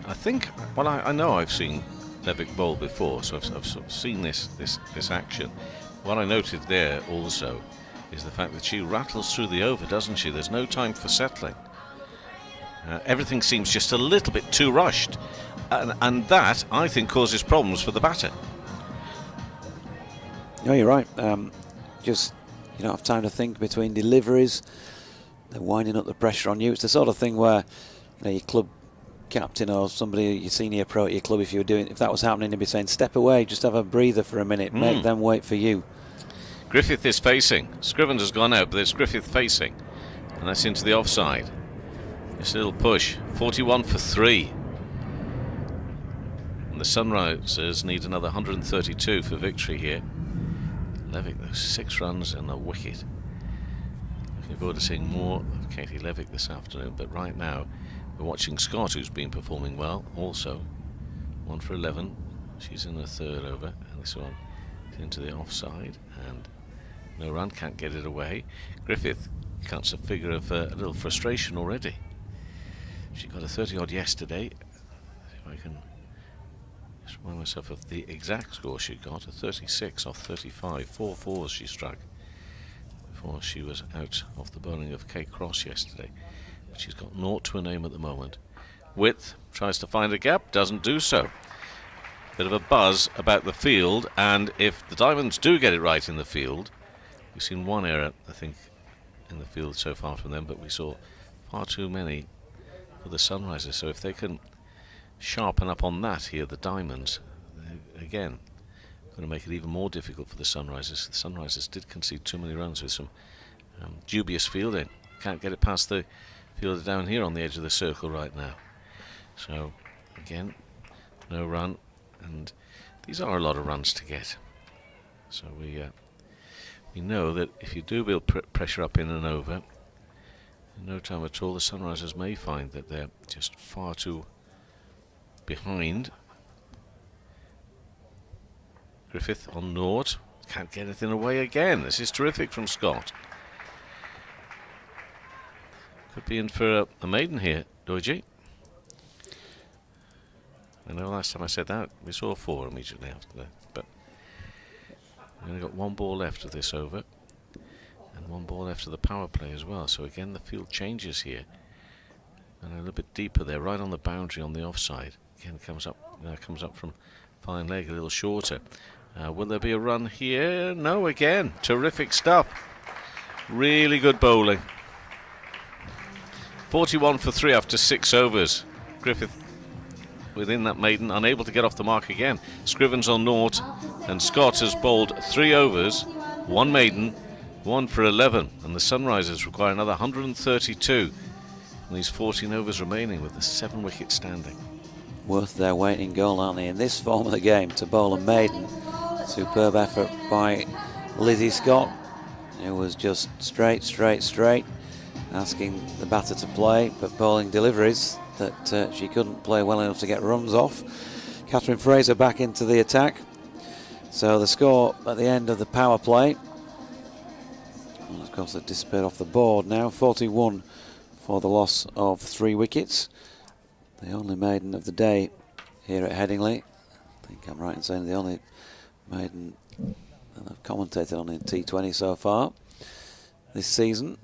I think, well, I know I've seen Levick bowl before, so I've sort of seen this action. What I noted there also is the fact that she rattles through the over, doesn't she? There's no time for settling. Everything seems just a little bit too rushed, and that, I think, causes problems for the batter. No, you're right. Just, you don't have time to think between deliveries. They're winding up the pressure on you. It's the sort of thing where, your club captain or somebody, your senior pro at your club, if that was happening, they'd be saying, step away, just have a breather for a minute, make them wait for you. Griffith is facing. Scrivens has gone out, but it's Griffith facing, and that's into the offside. This little push, 41 for 3. And the Sunrisers need another 132 for victory here. Levick, those 6 runs and the wicket. Looking forward to seeing more of Katie Levick this afternoon, but right now we're watching Scott, who's been performing well also. 1 for 11. She's in the 3rd over, and this one is into the offside, and no run, can't get it away. Griffith cuts a figure of a little frustration already. She got a 30 odd yesterday. See if I can just Remind myself of the exact score she got, a 36 off 35. 4 fours she struck before she was out of the bowling of Kate Cross yesterday. But she's got 0 to her name at the moment. Width tries to find a gap, doesn't do so. Bit of a buzz about the field, and if the Diamonds do get it right in the field, we've seen one error, I think, in the field so far from them, but we saw far too many for the Sunrisers. So if they can sharpen up on that here, the Diamonds, again, going to make it even more difficult for the Sunrisers. The Sunrisers did concede too many runs with some dubious fielding. Can't get it past the fielder down here on the edge of the circle right now. So again, no run, and these are a lot of runs to get. So we know that if you do build pressure up in and over, in no time at all, the Sunrisers may find that they're just far too behind. Griffith on naught, can't get anything away again. This is terrific from Scott. Could be in for a maiden here, Doiji. I know last time I said that, we saw 4 immediately after that, but we've only got 1 ball left of this over, and 1 ball left of the power play as well. So again, the field changes here, and a little bit deeper there, right on the boundary on the offside. Again, comes up from fine leg, a little shorter. Will there be a run here? No, again, terrific stuff. Really good bowling. 41 for 3 after 6 overs. Griffith within that maiden, unable to get off the mark again. Scrivens on naught, and Scott has bowled 3 overs, 1 maiden, 1 for 11, and the Sunrisers require another 132 in these 14 overs remaining with the 7 wickets standing. Worth their weight in gold, aren't they, in this form of the game, to bowl a maiden. Superb effort by Lizzie Scott, who was just straight, asking the batter to play, but bowling deliveries that she couldn't play well enough to get runs off. Catherine Fraser back into the attack. So the score at the end of the power play, well, of course, it disappeared off the board now, 41 for the loss of 3 wickets. The only maiden of the day here at Headingley. I think I'm right in saying the only maiden that I've commentated on in T20 so far this season.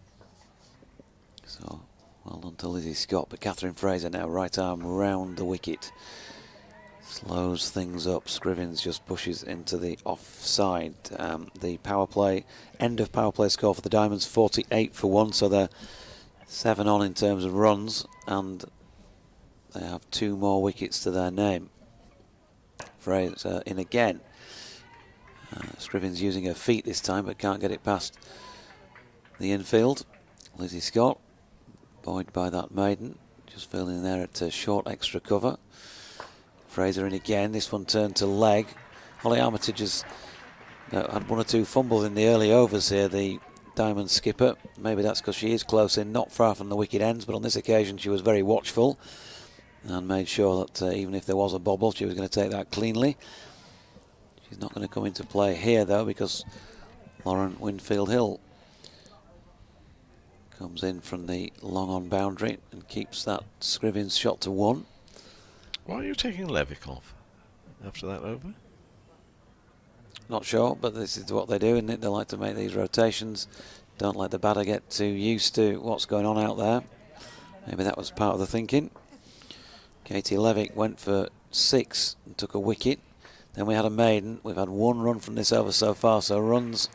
So well done to Lizzie Scott, but Catherine Fraser now right arm round the wicket. Slows things up. Scrivens just pushes into the offside. The power play, end of power play score for the Diamonds, 48 for 1, so they're 7 on in terms of runs, and they have 2 more wickets to their name. Fraser in again. Scrivens using her feet this time, but can't get it past the infield. Lizzie Scott, buoyed by that maiden, just filling there at short extra cover. Fraser in again, this one turned to leg. Holly Armitage has had 1 or 2 fumbles in the early overs here, the Diamond skipper. Maybe that's because she is close in, not far from the wicket ends, but on this occasion she was very watchful and made sure that even if there was a bobble, she was going to take that cleanly. She's not going to come into play here though, because Lauren Winfield Hill comes in from the long on boundary and keeps that Scrivens shot to 1. Why are you taking Levick off after that over? Not sure, but this is what they do, isn't it? They like to make these rotations. Don't let the batter get too used to what's going on out there. Maybe that was part of the thinking. Katie Levick went for 6 and took a wicket. Then we had a maiden. We've had 1 run from this over so far, so runs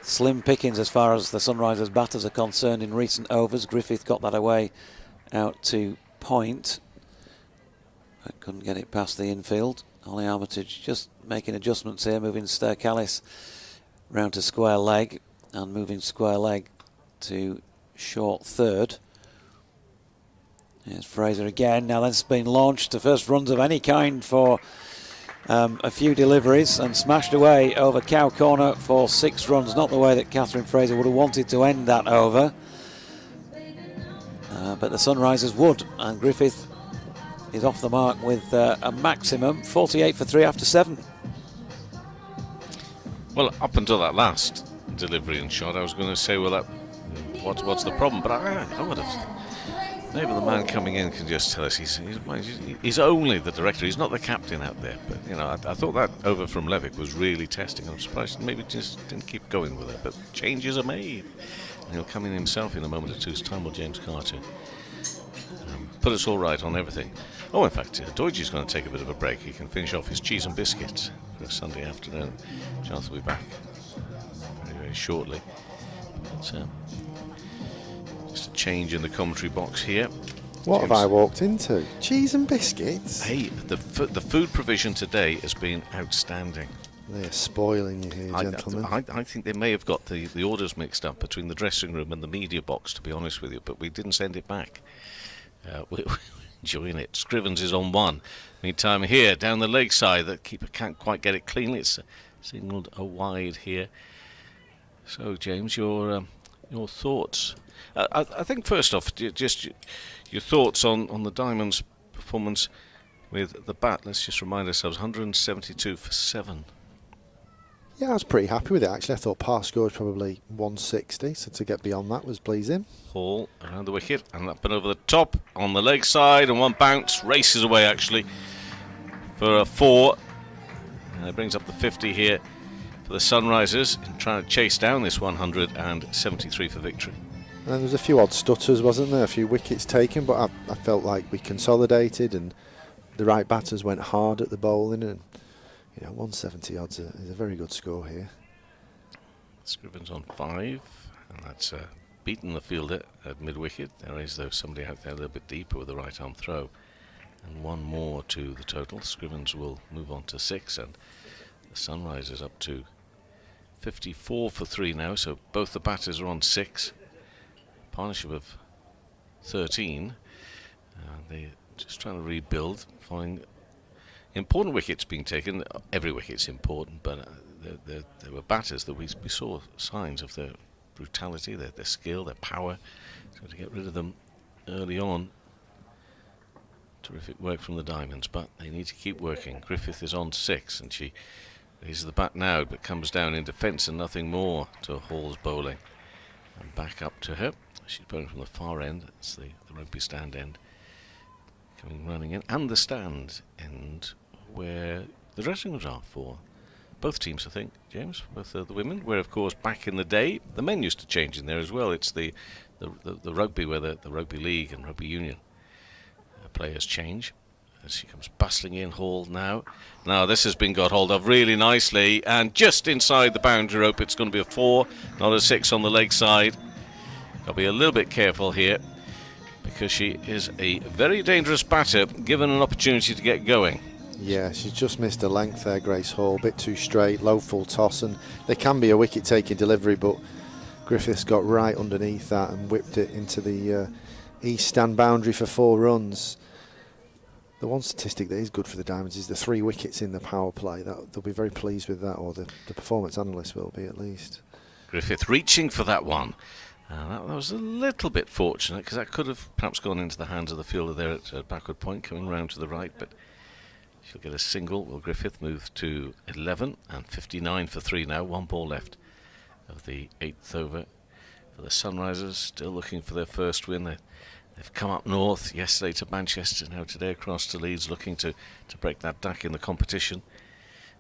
slim pickings as far as the Sunrisers batters are concerned in recent overs. Griffith got that away out to point, but couldn't get it past the infield. Holly Armitage just making adjustments here, moving Stair Callis round to square leg and moving square leg to short third. Here's Fraser again. Now that's been launched. The first runs of any kind for a few deliveries and smashed away over Cow Corner for 6 runs. Not the way that Catherine Fraser would have wanted to end that over. But the Sunrisers would, and Griffith is off the mark with a maximum 48 for 3 after 7. Well, up until that last delivery and shot, I was going to say, well, that what's the problem? But I would have Maybe the man coming in can just tell us he's only the director. He's not the captain out there. But you know, I thought that over from Levick was really testing. I'm surprised maybe just didn't keep going with it. But changes are made. And he'll come in himself in a moment or two's time, or James Carter. Put us all right on everything. Oh, in fact, Doidge's going to take a bit of a break. He can finish off his cheese and biscuits for a Sunday afternoon. Jonathan will be back very, very shortly. But, just a change in the commentary box here. What have I walked into? Cheese and biscuits? Hey, the food provision today has been outstanding. They're spoiling you here, gentlemen. I think they may have got the orders mixed up between the dressing room and the media box, to be honest with you, but we didn't send it back. We're enjoying it. Scrivens is on one. Meantime, here, down the leg side, the keeper can't quite get it cleanly. It's signalled a wide here. So, James, your thoughts? I think, first off, just your thoughts on the Diamonds' performance with the bat. Let's just remind ourselves, 172 for 7. Yeah, I was pretty happy with it, actually. I thought par score was probably 160, so to get beyond that was pleasing. Hall around the wicket and up and over the top on the leg side, and one bounce races away actually for a 4, and it brings up the 50 here for the Sunrisers in trying to chase down this 173 for victory. And then there was a few odd stutters, wasn't there? A few wickets taken, but I felt like we consolidated and the right batters went hard at the bowling, and 170 odds is a very good score here. Scrivens on 5, and that's beaten the fielder at mid-wicket. There is, though, somebody out there a little bit deeper with the right-arm throw. And one more to the total. Scrivens will move on to 6, and the Sunrisers up to 54 for 3 now, so both the batters are on 6. Partnership of 13. They're just trying to rebuild, following important wickets being taken. Every wicket's important, but there were batters that we saw signs of their brutality, their skill, their power. So to get rid of them early on, terrific work from the Diamonds, but they need to keep working. Griffith is on 6, and she raises the bat now, but comes down in defence and nothing more to Hall's bowling. And back up to her. She's bowling from the far end. That's the rugby stand end. Coming running in, and the stand end where the dressing rooms are for both teams, I think, James, both the women, where of course back in the day the men used to change in there as well. It's the rugby where the rugby league and rugby union players change. As she comes bustling in, Hall now. Now this has been got hold of really nicely, and just inside the boundary rope. It's going to be a 4, not a 6 on the leg side. Got to be a little bit careful here, because she is a very dangerous batter given an opportunity to get going. Yeah, she's just missed a length there, Grace Hall. A bit too straight, low full toss, and there can be a wicket-taking delivery, but Griffiths got right underneath that and whipped it into the east stand boundary for 4 runs. The one statistic that is good for the Diamonds is the 3 wickets in the power play. They'll be very pleased with that, or the performance analysts will be at least. Griffith reaching for that one. That was a little bit fortunate, because that could have perhaps gone into the hands of the fielder there at backward point, coming round to the right, but she'll get a single. Will Griffith move to 11 and 59 for 3 now. 1 ball left of the 8th over for the Sunrisers, still looking for their first win. They've come up north yesterday to Manchester, now today across to Leeds, looking to break that duck in the competition.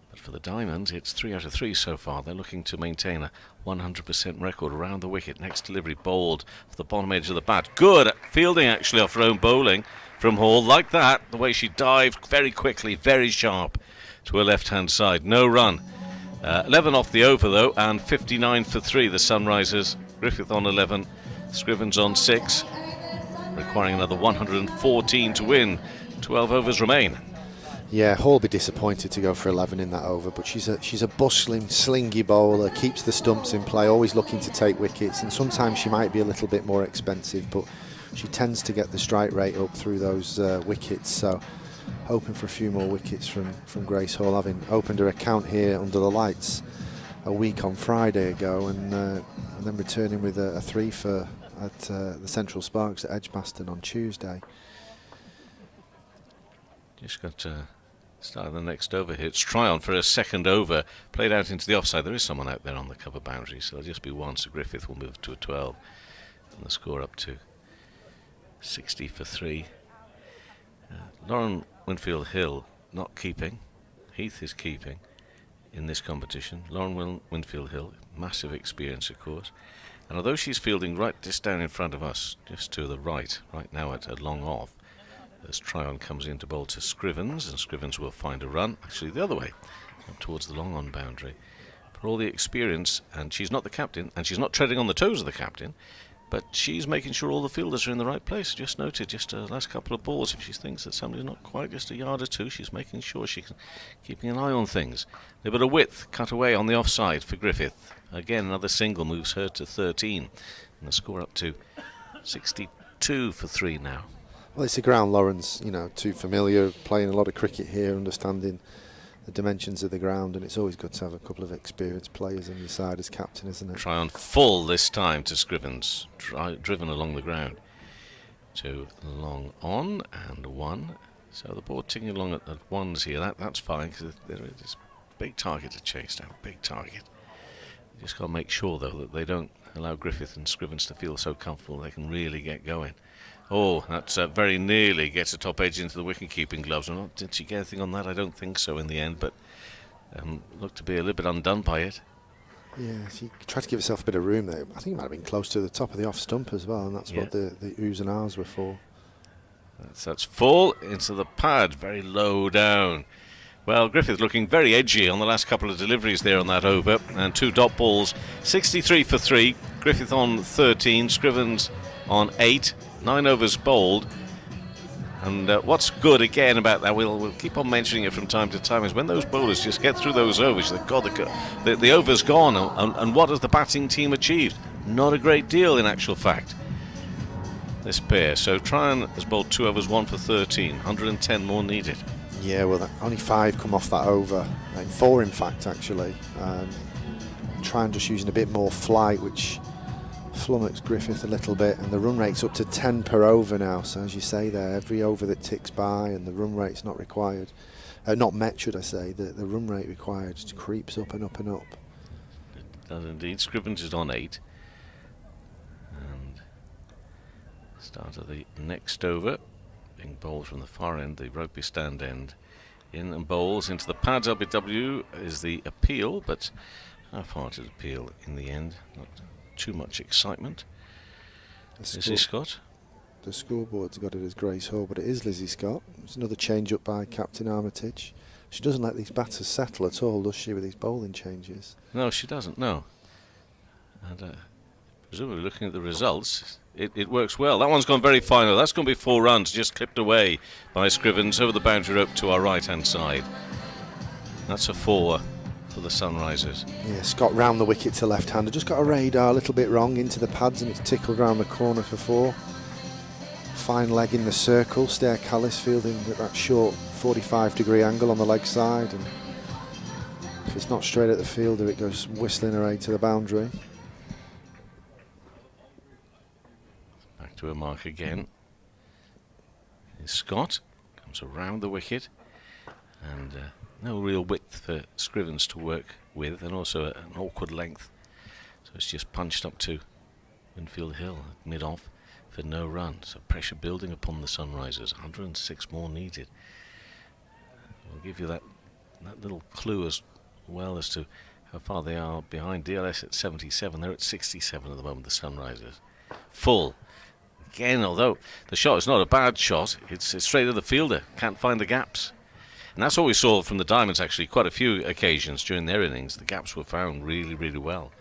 But for the Diamonds, it's 3 out of 3 so far. They're looking to maintain a 100% record around the wicket. Next delivery bowled for the bottom edge of the bat. Good fielding actually off her own bowling from Hall, like that. The way she dived very quickly, very sharp to her left-hand side. No run. 11 off the over though, and 59 for 3. The Sunrisers. Griffith on 11, Scrivens on 6, requiring another 114 to win. 12 overs remain. Yeah, Hall will be disappointed to go for 11 in that over, but she's a bustling, slingy bowler, keeps the stumps in play, always looking to take wickets, and sometimes she might be a little bit more expensive, but she tends to get the strike rate up through those wickets, so hoping for a few more wickets from Grace Hall, having opened her account here under the lights a week on Friday ago, and then returning with a 3 for at the Central Sparks at Edgbaston on Tuesday. Just got to start the next over here. It's Tryon for a second over, played out into the offside. There is someone out there on the cover boundary, so it'll just be 1, so Griffith will move to a 12, and the score up to 60 for 3. Lauren Winfield Hill not keeping. Heath is keeping in this competition. Lauren Winfield Hill, massive experience, of course. And although she's fielding right just down in front of us, just to the right now at a long off, as Tryon comes in to bowl to Scrivens, and Scrivens will find a run, actually the other way, up towards the long on boundary. For all the experience, and she's not the captain, and she's not treading on the toes of the captain, but she's making sure all the fielders are in the right place. Just noted, just the last couple of balls, if she thinks that somebody's not quite just a yard or two, she's making sure she's keeping an eye on things. A bit of width cut away on the offside for Griffith. Again, another single moves her to 13, and the score up to 62 for 3 now. Well, it's a ground Lauren's, too familiar, playing a lot of cricket here, understanding the dimensions of the ground, and it's always good to have a couple of experienced players on your side as captain, isn't it? Try on full this time to Scrivens, driven along the ground to long on and 1. So the board ticking along at ones here. That's fine, because there is a big target to chase down, big target. You just got to make sure though that they don't allow Griffith and Scrivens to feel so comfortable they can really get going. Oh, that's very nearly gets a top edge into the wicket-keeping gloves. Did she get anything on that? I don't think so in the end, but looked to be a little bit undone by it. Yeah, she tried to give herself a bit of room there. I think it might have been close to the top of the off stump as well, and that's what the oohs and ahs were for. That's full into the pad, very low down. Well, Griffith looking very edgy on the last couple of deliveries there on that over, and 2 dot balls, 63 for 3. Griffith on 13, Scrivens on 8. 9 overs bowled, and what's good again about that, we'll keep on mentioning it from time to time, is when those bowlers just get through those overs, the over's gone, and what has the batting team achieved? Not a great deal in actual fact, this pair. So Tryon has bowled 2 overs, 1 for 13, 110 more needed. Yeah, well, only 5 come off that over, 4 in fact actually. Tryon just using a bit more flight, which flummoxed Griffith a little bit, and the run rate's up to 10 per over now. So as you say there, every over that ticks by and the run rate's not required, not met should I say, the run rate required just creeps up and up and up. It does indeed. Scrivens is on 8, and start of the next over being bowled from the far end, the rugby stand end, in and bowls into the pads. LBW is the appeal, but how far did it appeal in the end? Not too much excitement. Lizzie Scott. The scoreboard's got it as Grace Hall, but it is Lizzie Scott. It's another change up by Captain Armitage. She doesn't let these batters settle at all, does she, with these bowling changes? No, she doesn't, no. And presumably looking at the results, it works well. That one's gone very fine though. That's going to be 4 runs, just clipped away by Scrivens over the boundary rope to our right hand side. That's a 4 for the Sunrisers. Yeah, Scott round the wicket to left-hander, just got a radar a little bit wrong into the pads, and it's tickled round the corner for 4. Fine leg in the circle, Stair Callis fielding at that short 45-degree angle on the leg side, and if it's not straight at the fielder it goes whistling away to the boundary. Back to a mark again. Here's Scott, comes around the wicket, and no real width for Scrivens to work with, and also an awkward length. So it's just punched up to Winfield Hill at mid-off for no run. So pressure building upon the Sunrisers. 106 more needed. We'll give you that little clue as well as to how far they are behind. DLS at 77. They're at 67 at the moment, the Sunrisers. Full. Again, although the shot is not a bad shot, it's straight at the fielder. Can't find the gaps. And that's what we saw from the Diamonds, actually, quite a few occasions during their innings. The gaps were found really, really well.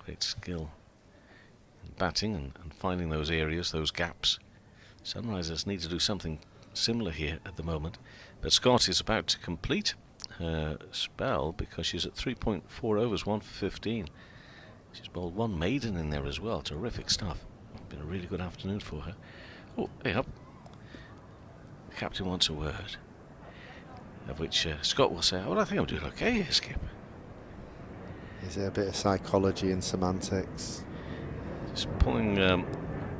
Great skill in batting and finding those areas, those gaps. Sunrisers need to do something similar here at the moment. But Scott is about to complete her spell because she's at 3.4 overs, 1 for 15. She's bowled 1 maiden in there as well. Terrific stuff. Been a really good afternoon for her. Oh, hey up. The captain wants a word. Of which Scott will say, "Well, I think I'm doing okay here, Skip." Is there a bit of psychology and semantics? Just pulling,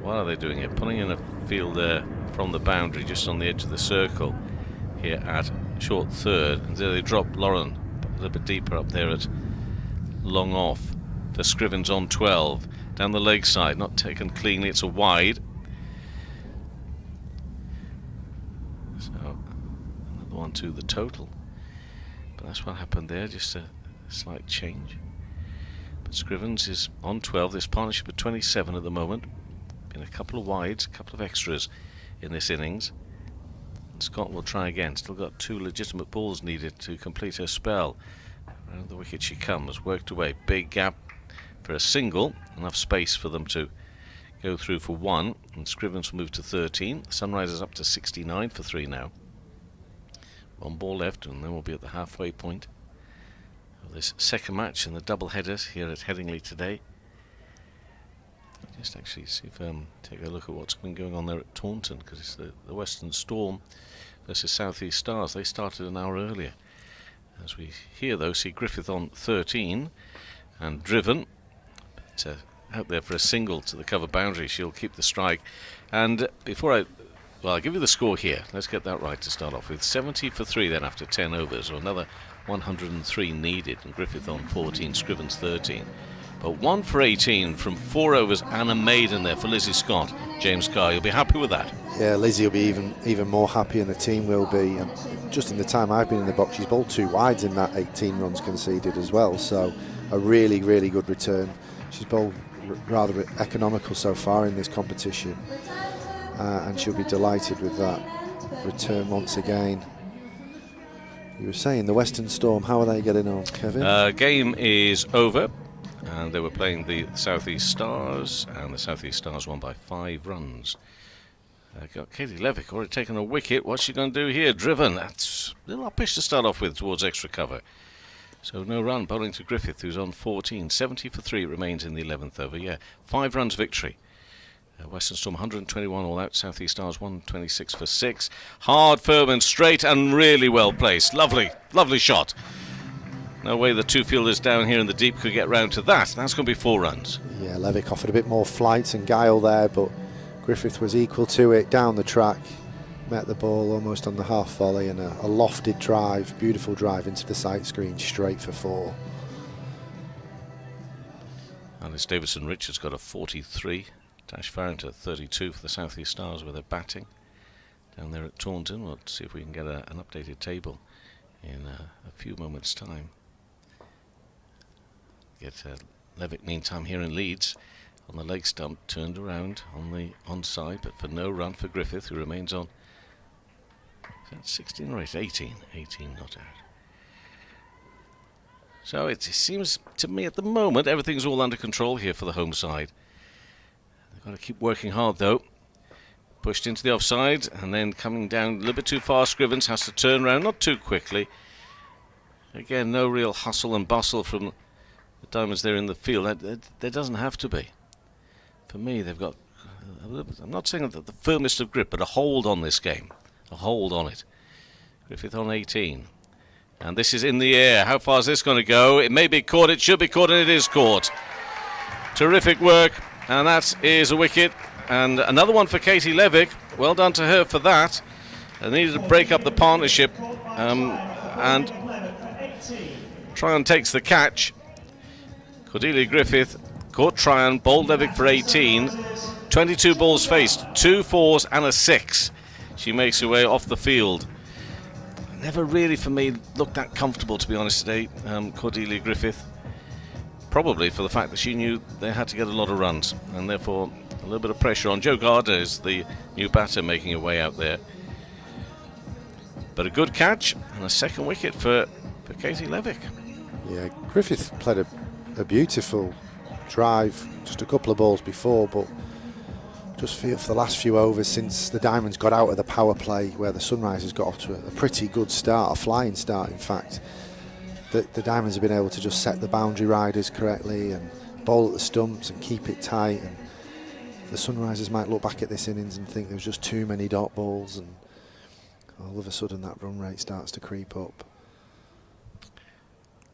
what are they doing here? Pulling in a field there from the boundary, just on the edge of the circle here at short third. And there they drop Lauren a little bit deeper up there at long off. For Scrivens on 12. Down the leg side, not taken cleanly, it's a wide. 1-2 the total. But that's what happened there, just a slight change. But Scrivens is on 12, this partnership at 27 at the moment. Been a couple of wides, a couple of extras in this innings. And Scott will try again, still got 2 legitimate balls needed to complete her spell. Around the wicket she comes, worked away, big gap for a single, enough space for them to go through for 1, and Scrivens will move to 13. Sunrisers up to 69 for 3 now. 1 ball left, and then we'll be at the halfway point of this second match in the double headers here at Headingley today. Just actually see if take a look at what's been going on there at Taunton, because it's the Western Storm versus South East Stars. They started an hour earlier. As we here though see Griffith on 13 and Driven out there for a single to the cover boundary. She'll keep the strike. And before I'll give you the score here. Let's get that right to start off with. 70 for 3 then after 10 overs, or another 103 needed, and Griffith on 14, Scrivens 13. But 1 for 18 from 4 overs and a maiden there for Lizzie Scott. James Carr, you'll be happy with that? Yeah, Lizzie will be even more happy, and the team will be. And just in the time I've been in the box, she's bowled 2 wides in that 18 runs conceded as well. So a really, really good return. She's bowled rather economical so far in this competition, and she'll be delighted with that return once again. You were saying the Western Storm, how are they getting on, Kevin? Game is over, and they were playing the South East Stars, and the South East Stars won by 5 runs. Got Katie Levick already taken a wicket. What's she going to do here? Driven. That's a little uppish to start off with towards extra cover. So no run, bowling to Griffith, who's on 14. 70 for 3 remains in the 11th over. Yeah, 5 runs victory. Western Storm 121 all out. South East Stars 126 for 6. Hard, firm and straight, and really well placed. Lovely, lovely shot. No way the 2 fielders down here in the deep could get round to that. That's going to be 4 runs. Yeah, Levick offered a bit more flight and guile there, but Griffith was equal to it down the track. Met the ball almost on the half volley, and a lofted drive, beautiful drive into the sight screen, straight for 4. Alice Davison-Richards got a 43. Tash Farrington 32 for the South East Stars with their batting down there at Taunton. We'll see if we can get an updated table in a few moments' time. Get Levick meantime here in Leeds on the leg stump, turned around on the onside, but for no run for Griffith, who remains on. Is that 16 or 18? 18 not out. So it seems to me at the moment everything's all under control here for the home side. They've got to keep working hard though. Pushed into the offside and then coming down a little bit too far. Scrivens has to turn around, not too quickly. Again, no real hustle and bustle from the Diamonds there in the field. There doesn't have to be. For me, they've got, I'm not saying that the firmest of grip, but a hold on this game. A hold on it. Griffith on 18. And this is in the air. How far is this going to go? It may be caught, it should be caught, and it is caught. Terrific work, and that is a wicket. And another one for Katie Levick. Well done to her for that. They needed to break up the partnership. And Tryon takes the catch. Cordelia Griffith caught Tryon, bowled Levick for 18. 22 balls faced, 2 4s and a 6. She makes her way off the field. Never really, for me, looked that comfortable, to be honest, today, Cordelia Griffith. Probably for the fact that she knew they had to get a lot of runs, and therefore a little bit of pressure on. Jo Gardner is the new batter making her way out there. But a good catch and a second wicket for Katie Levick. Yeah, Griffith played a beautiful drive just a couple of balls before, but just feel for the last few overs since the Diamonds got out of the power play, where the Sunrisers got off to a pretty good start, a flying start in fact, that the Diamonds have been able to just set the boundary riders correctly and bowl at the stumps and keep it tight. And the Sunrisers might look back at this innings and think there was just too many dot balls, and all of a sudden that run rate starts to creep up.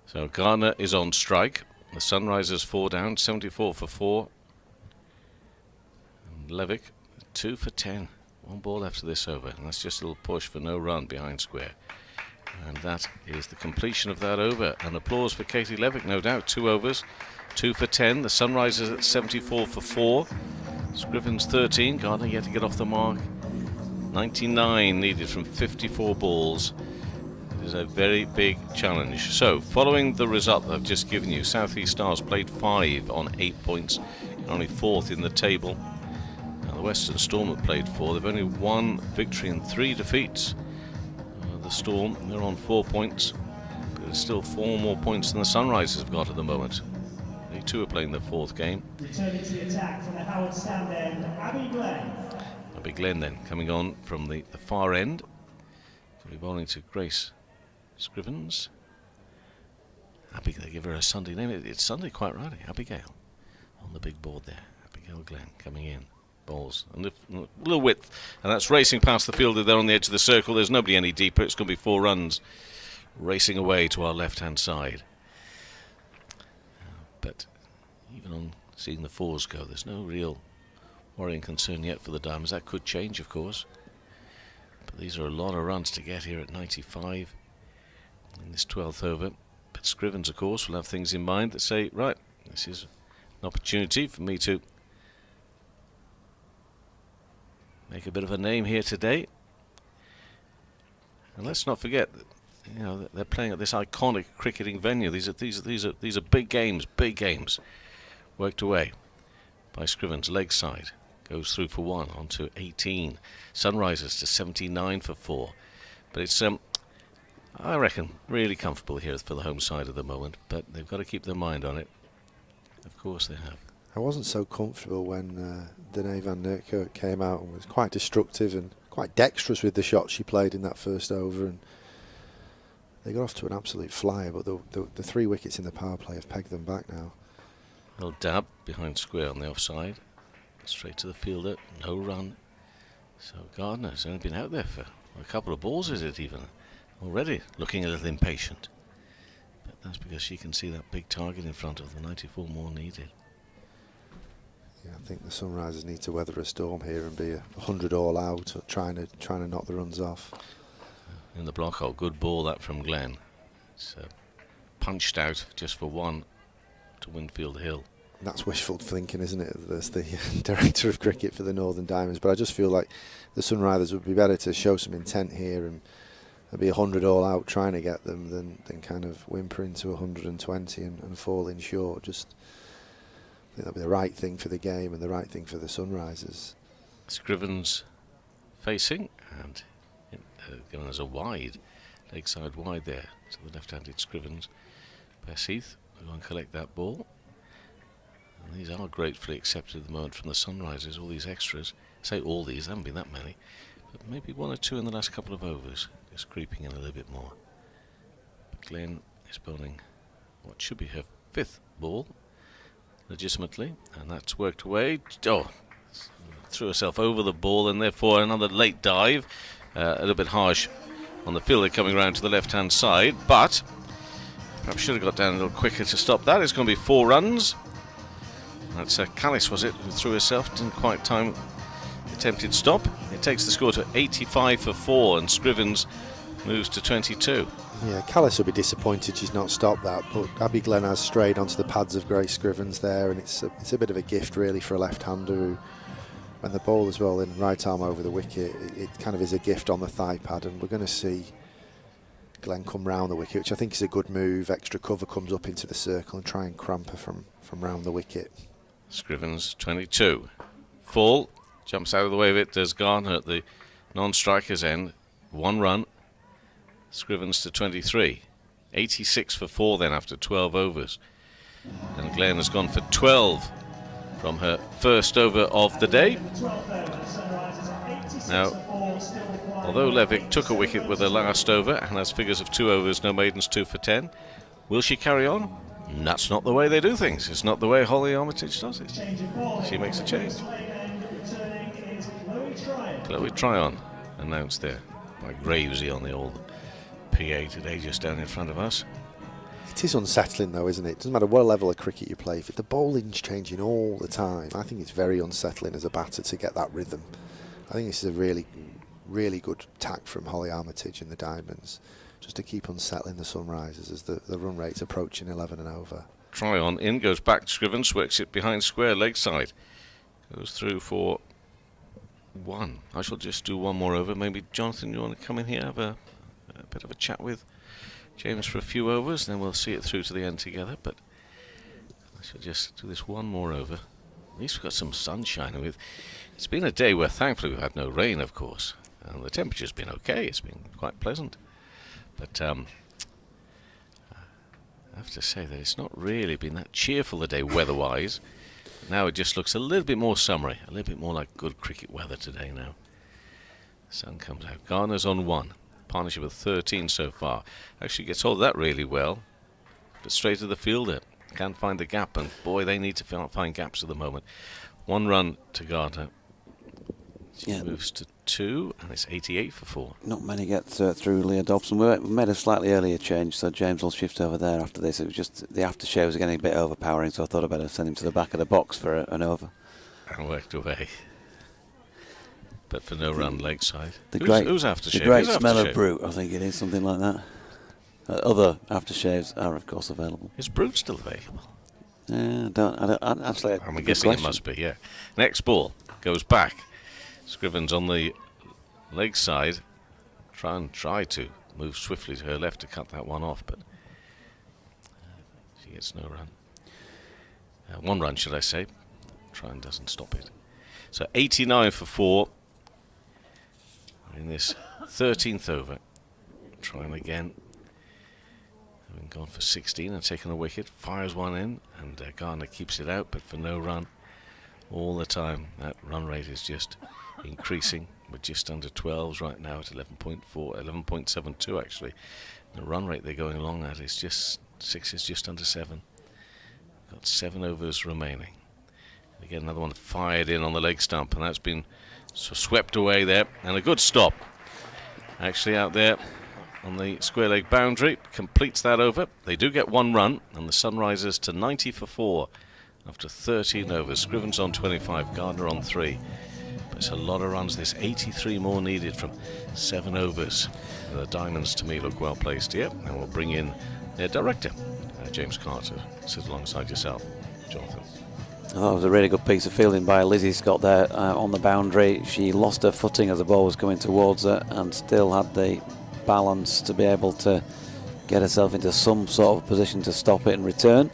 So Garner is on strike. The Sunrisers 4 down, 74 for 4. Levick 2 for 10. 1 ball after this over, and that's just a little push for no run behind square. And that is the completion of that over. And applause for Katie Levick, no doubt. 2 overs, 2 for 10. The Sunrisers at 74 for 4. Scrivens 13. Gardner yet to get off the mark. 99 needed from 54 balls. It is a very big challenge. So, following the result that I've just given you, South East Stars played 5 on 8 points, only 4th in the table. Now, the Western Storm have played 4. They've only 1 victory and 3 defeats. The Storm, they're on 4 points, but there's still 4 more points than the Sunrisers have got at the moment. They too are playing their 4th game. Returning to the attack from the Howard stand end, Abby Glenn. Abby Glenn then coming on from the far end. Will be bowling to Grace Scrivens. Abigail, they give her a Sunday name. It's Sunday quite right. Abigail on the big board there. Abigail Glenn coming in. Bowls and a little width, and that's racing past the fielder there on the edge of the circle. There's nobody any deeper. It's going to be 4 runs racing away to our left hand side. But even on seeing the 4s go, there's no real worrying concern yet for the Diamonds. That could change, of course, but these are a lot of runs to get here at 95 in this 12th over. But Scrivens, of course, will have things in mind that say, right, this is an opportunity for me to make a bit of a name here today. And let's not forget that, you know, they're playing at this iconic cricketing venue. These are big games, worked away by Scrivens. Leg side goes through for 1 onto 18. Sunrisers to 79 for 4. But it's I reckon really comfortable here for the home side at the moment. But they've got to keep their mind on it. Of course they have. I wasn't so comfortable when Danae van Nurkirk came out and was quite destructive and quite dexterous with the shots she played in that first over, and they got off to an absolute flyer, but the 3 wickets in the power play have pegged them back now. Little dab behind square on the offside, straight to the fielder, no run. So Gardner's only been out there for a couple of balls, is it even? Already looking a little impatient. But that's because she can see that big target in front of them, 94 more needed. Yeah, I think the Sunrisers need to weather a storm here and be 100 all out, trying to knock the runs off. In the block hole, good ball that from Glenn. It's punched out just for 1 to Winfield Hill. That's wishful thinking, isn't it? There's the director of cricket for the Northern Diamonds, but I just feel like the Sunrisers would be better to show some intent here and be 100 all out trying to get them than kind of whimpering to 120 and falling short. Just I think that'd be the right thing for the game and the right thing for the Sunrisers. Scrivens facing and given as a wide, leg side wide there to the left-handed Scrivens. Bess Heath will go and collect that ball. And these are gratefully accepted at the moment from the Sunrisers, all these extras. I say all these, there haven't been that many, but maybe 1 or 2 in the last couple of overs, just creeping in a little bit more. But Glenn is bowling what should be her 5th ball, legitimately, and that's worked away. Oh, threw herself over the ball, and therefore another late dive. A little bit harsh on the fielder coming round to the left-hand side, but perhaps should have got down a little quicker to stop that. It's going to be 4 runs. That's Callis, was it, who threw herself, didn't quite time the attempted stop. It takes the score to 85 for 4, and Scrivens moves to 22. Yeah, Callis will be disappointed she's not stopped that, but Abby Glenn has strayed onto the pads of Grace Scrivens there, and it's a bit of a gift really for a left-hander who, when the ball as well in right arm over the wicket, it kind of is a gift on the thigh pad, and we're going to see Glenn come round the wicket, which I think is a good move. Extra cover comes up into the circle and try and cramp her from round the wicket. Scrivens 22. Full, jumps out of the way of it, does Gardner at the non-striker's end. 1 run. Scrivens to 23. 86 for 4 then after 12 overs. And Glenn has gone for 12 from her first over of the day. Now, although Levick took a wicket with her last over and has figures of 2 overs, no maidens, 2 for 10, will she carry on? That's not the way they do things. It's not the way Holly Armitage does it. She makes a change. Chloe Tryon announced there by Gravesy on the old PA today, just down in front of us. It is unsettling though, isn't it? It doesn't matter what level of cricket you play. If the bowling's changing all the time, I think it's very unsettling as a batter to get that rhythm. I think this is a really, really good tack from Holly Armitage in the Diamonds, just to keep unsettling the Sunrisers as the run rate's approaching 11 and over. Tryon in, goes back to Scrivens, works it behind square, leg side. Goes through for 1. I shall just do 1 more over. Maybe Jonathan, you want to come in here, have a bit of a chat with James for a few overs, then we'll see it through to the end together. But I shall just do this one more over. At least we've got some sunshine. It's been a day where thankfully we've had no rain, of course, and the temperature's been okay. It's been quite pleasant. But I have to say that it's not really been that cheerful a day weather-wise. Now it just looks a little bit more summery, a little bit more like good cricket weather today now. Sun comes out. Gardner's on 1. Partnership of 13 so far. Actually gets hold of that really well. But straight to the fielder. Can't find the gap, and boy, they need to find gaps at the moment. 1 run to Gardner. She moves to 2, and it's 88 for 4. Not many get through Leah Dobson. We made a slightly earlier change, so James will shift over there after this. It was just the aftershave was getting a bit overpowering, so I thought I'd better send him to the back of the box for an over. And worked away. But for no run leg side. Who's aftershave? The great smell of Brute, I think it is, something like that. Other aftershaves are, of course, available. Is Brute still available? I'm guessing it must be, yeah. Next ball goes back. Scrivens on the leg side. Try to move swiftly to her left to cut that one off, but she gets no run. 1 run, should I say. Tryon doesn't stop it. So 89 for 4 in this 13th over. Tryon again. Having gone for 16 and taken a wicket, fires one in, and Gardner keeps it out, but for no run all the time. That run rate is just increasing. We're just under 12s right now at 11.4, 11.72 actually. The run rate they're going along at is just 6, is just under 7. Got 7 overs remaining. Again, another one fired in on the leg stump, and that's been swept away there, and a good stop. Actually out there on the square leg boundary, completes that over. They do get 1 run, and the Sun rises to 90 for 4 after 13 overs. Scrivens on 25, Gardner on 3. But it's a lot of runs. There's 83 more needed from 7 overs. The Diamonds, to me, look well placed here, and we'll bring in their director, James Carter, sit alongside yourself, Jonathan. I thought it was a really good piece of fielding by Lizzie Scott there on the boundary. She lost her footing as the ball was coming towards her and still had the balance to be able to get herself into some sort of position to stop it and return.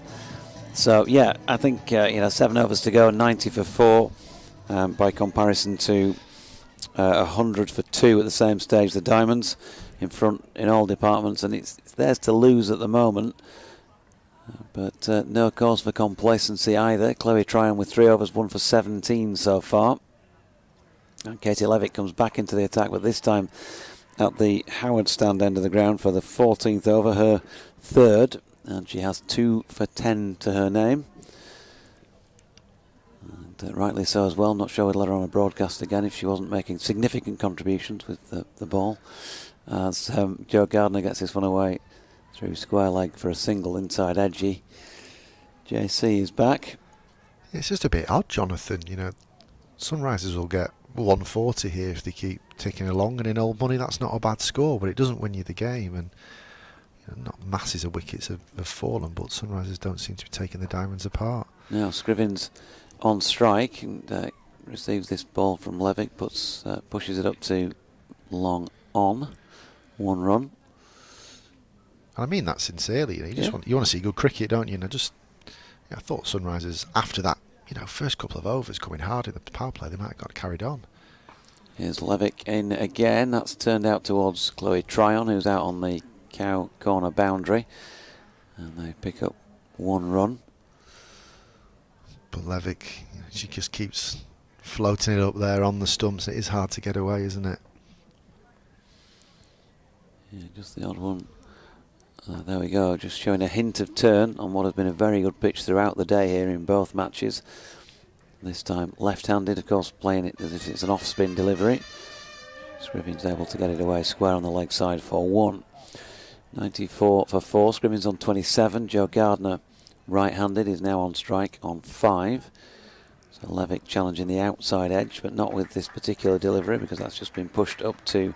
So yeah, I think 7 overs to go, 90 for 4 by comparison to 100 for 2 at the same stage. The Diamonds in front in all departments, and it's theirs to lose at the moment. But no cause for complacency either. Chloe Tryon with 3 overs, 1 for 17 so far. And Katie Levitt comes back into the attack, but this time at the Howard stand end of the ground for the 14th over, her 3rd. And she has 2 for 10 to her name. And rightly so as well. Not sure we'd let her on a broadcast again if she wasn't making significant contributions with the ball. As Jo Gardner gets this one away through square leg for a single inside edgy. JC is back. It's just a bit odd, Jonathan. Sunrisers will get 140 here if they keep ticking along, and in old money that's not a bad score, but it doesn't win you the game. And not masses of wickets have fallen, but Sunrisers don't seem to be taking the Diamonds apart. Now Scrivens on strike and receives this ball from Levick, pushes it up to long on, 1 run. And I mean that sincerely. You want to see good cricket, don't you? And I thought Sunrisers after that, first couple of overs coming hard in the power play, they might have got carried on. Here's Levick in again. That's turned out towards Chloe Tryon, who's out on the cow corner boundary, and they pick up 1 run. But Levick, she just keeps floating it up there on the stumps. It is hard to get away, isn't it? Yeah, just the odd one. There we go, just showing a hint of turn on what has been a very good pitch throughout the day here in both matches. This time left-handed, of course, playing it as if it's an off-spin delivery. Scrivens able to get it away square on the leg side for 1. 94 for 4, Scrivens on 27. Jo Gardner, right-handed, is now on strike on 5. So Levick challenging the outside edge, but not with this particular delivery because that's just been pushed up to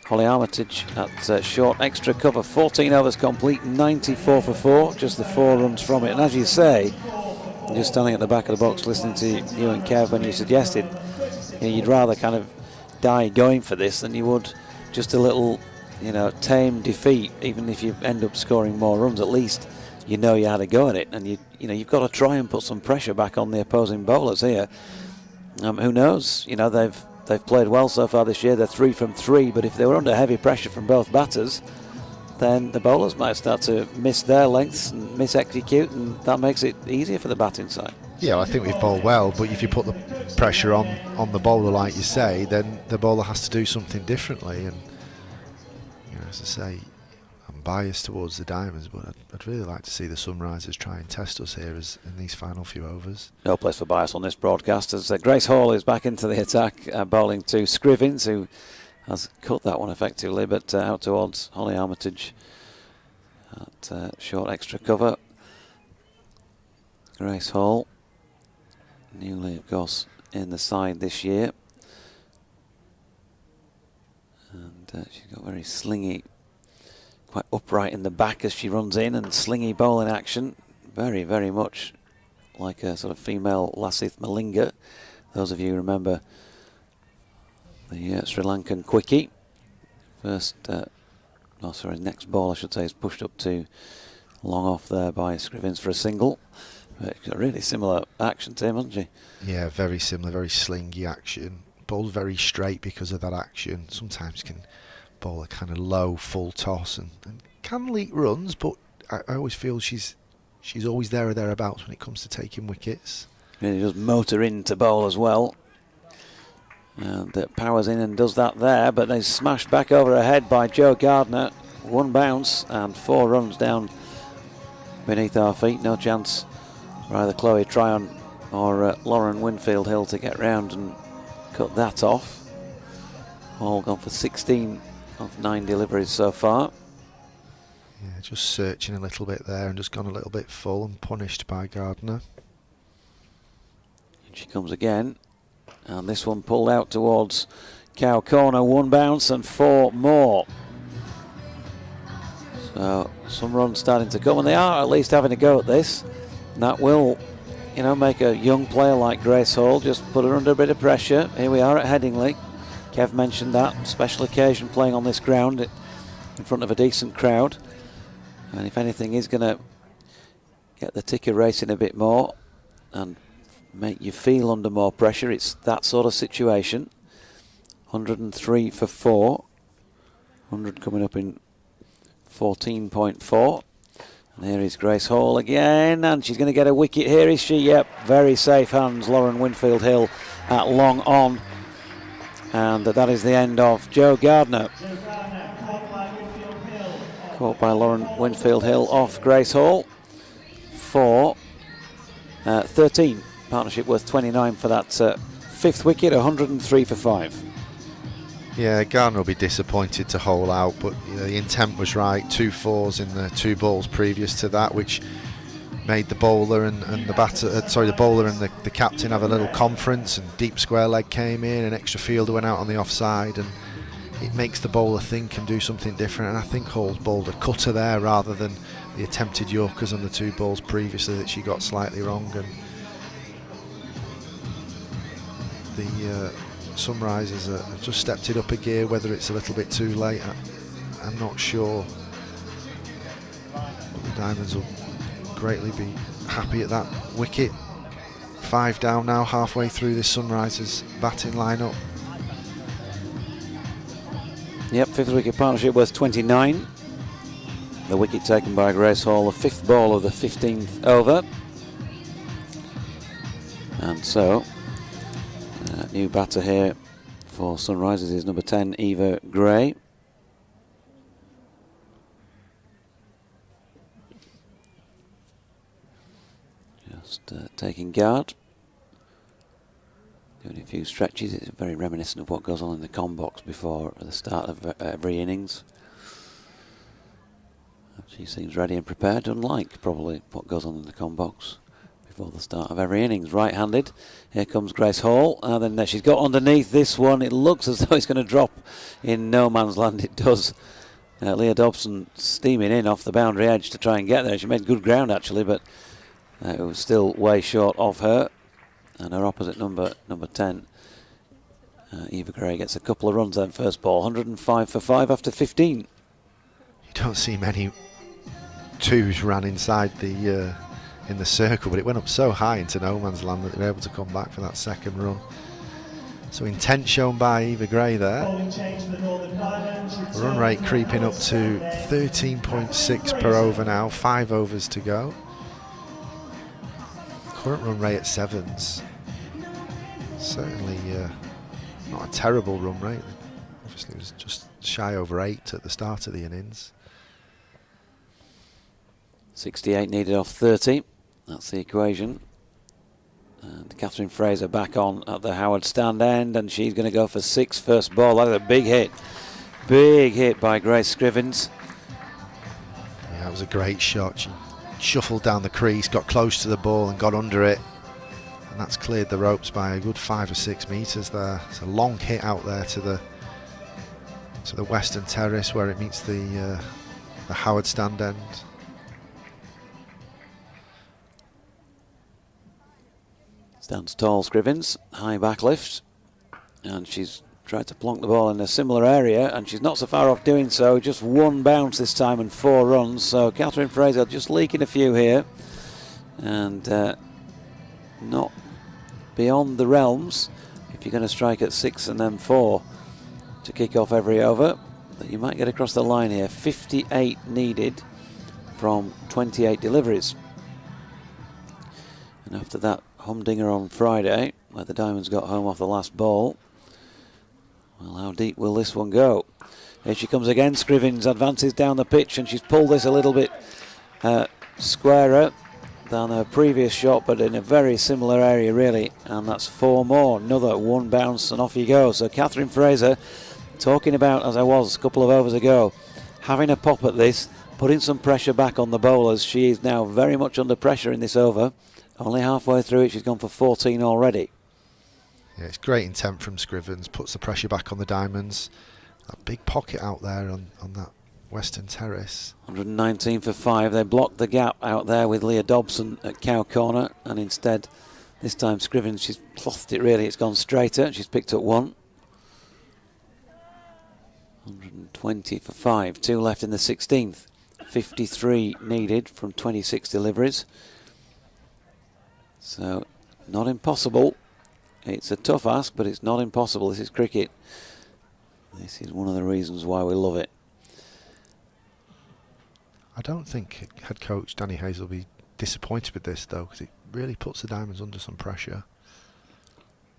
Holly Armitage at short extra cover. 14 overs complete, 94 for 4, just the 4 runs from it. And as you say, just standing at the back of the box listening to you and Kev when you suggested you'd rather kind of die going for this than you would just a little you know, tame defeat, even if you end up scoring more runs, at least you know you had a go at it, and you know you've got to try and put some pressure back on the opposing bowlers here. Who knows? You know, they've played well so far this year. They're 3 from 3, but if they were under heavy pressure from both batters, then the bowlers might start to miss their lengths and mis-execute, and that makes it easier for the batting side. Yeah, I think we've bowled well, but if you put the pressure on the bowler, like you say, then the bowler has to do something differently. And you know, as I say, I'm biased towards the Diamonds, but I'd really like to see the Sunrisers try and test us here in these final few overs. No place for bias on this broadcast, as Grace Hall is back into the attack, bowling to Scrivens, who has cut that one effectively, but out towards Holly Armitage at short extra cover. Grace Hall, newly of course in the side this year, and she's got very slingy, quite upright in the back as she runs in, and slingy bowling action, very much like a sort of female Lasith Malinga. Those of you who remember the Sri Lankan quickie, next ball I should say is pushed up to long off there by Scrivens for a single. But she's got a really similar action, Tim, hasn't she? Yeah, very similar, very slingy action. Bowls very straight because of that action. Sometimes can bowl a kind of low full toss and can leak runs, but I always feel she's always there or thereabouts when it comes to taking wickets. Really does motor into bowl as well. And powers in and does that there, but they smashed back over her head by Jo Gardner. 1 bounce and 4 runs down beneath our feet. No chance for either Chloe Tryon or Lauren Winfield Hill to get round and cut that off. All gone for 16 of 9 deliveries so far. Yeah, just searching a little bit there and just gone a little bit full and punished by Gardner. And she comes again, and this one pulled out towards Cow Corner. 1 bounce and 4 more. So some runs starting to come, and they are at least having a go at this. And that will, you know, make a young player like Grace Hall just put her under a bit of pressure. Here we are at Headingley. Kev mentioned that special occasion playing on this ground in front of a decent crowd, and if anything is going to get the ticker racing a bit more and make you feel under more pressure, it's that sort of situation. 103 for 4, 100 coming up in 14.4. And here is Grace Hall again, and she's going to get a wicket here, is she? Yep, very safe hands, Lauren Winfield Hill at long on. And that is the end of Jo Gardner. Caught by Lauren Winfield Hill off Grace Hall for 13. Partnership worth 29 for that 5th wicket, 103 for 5. Yeah, Gardner will be disappointed to hole out, but you know, the intent was right. 2 4s in the 2 balls previous to that, which made the bowler and the batter, the bowler and the captain have a little conference, and deep square leg came in, an extra fielder went out on the offside, and it makes the bowler think and do something different. And I think Hall's bowled a cutter there rather than the attempted Yorkers on the 2 balls previously that she got slightly wrong. And the Sunrisers have just stepped it up a gear. Whether it's a little bit too late, I'm not sure. But the Diamonds will greatly be happy at that wicket. 5 down now, halfway through this Sunrisers batting lineup. Yep, 5th wicket partnership worth 29. The wicket taken by Grace Hall, the 5th ball of the 15th over. And so, new batter here for Sunrisers is number 10, Eva Gray. Just taking guard. Doing a few stretches. It's very reminiscent of what goes on in the com box before the start of every innings. She seems ready and prepared, unlike probably what goes on in the com box before the start of every innings. Right-handed. Here comes Grace Hall, and then she's got underneath this one. It looks as though it's going to drop in no man's land. It does. Leah Dobson steaming in off the boundary edge to try and get there. She made good ground actually, but it was still way short of her. And her opposite number 10, Eva Gray gets a couple of runs then, first ball, 105 for 5 after 15. You don't see many twos ran inside the in the circle, but it went up so high into no man's land that they were able to come back for that second run. So intent shown by Eva Gray there. Run rate creeping up to 13.6 per over now, 5 overs to go. Current run rate at sevens. Certainly not a terrible run rate. Obviously it was just shy over 8 at the start of the innings. 68 needed off 30. That's the equation. And Catherine Fraser back on at the Howard stand end, and she's going to go for 6 first ball. That is a big hit. Big hit by Grace Scrivens. Yeah, that was a great shot. She shuffled down the crease, got close to the ball and got under it. And that's cleared the ropes by a good 5 or 6 metres there. It's a long hit out there to the western terrace where it meets the Howard stand end. Stands tall, Scrivens, high back lift, and she's tried to plonk the ball in a similar area, and she's not so far off doing so. Just 1 bounce this time and 4 runs. So Catherine Fraser just leaking a few here, and not beyond the realms if you're going to strike at 6 and then 4 to kick off every over. But you might get across the line here. 58 needed from 28 deliveries. And after that humdinger on Friday, where the Diamonds got home off the last ball, well, how deep will this one go? Here she comes again. Scrivens advances down the pitch, and she's pulled this a little bit squarer than her previous shot, but in a very similar area really, and that's 4 more. Another 1 bounce and off you go. So Catherine Fraser, talking about, as I was a couple of overs ago, having a pop at this, putting some pressure back on the bowlers. She is now very much under pressure in this over. Only halfway through it, she's gone for 14 already. Yeah, it's great intent from Scrivens, puts the pressure back on the Diamonds. That big pocket out there on that western terrace. 119 for 5. They blocked the gap out there with Leah Dobson at cow corner, and instead, this time Scrivens, she's clothed it really. It's gone straighter. She's picked up 1. 120 for 5. 2 left in the 16th. 53 needed from 26 deliveries. So, not impossible. It's a tough ask, but it's not impossible. This is cricket. This is one of the reasons why we love it. I don't think head coach Danny Hayes will be disappointed with this, though, because it really puts the Diamonds under some pressure.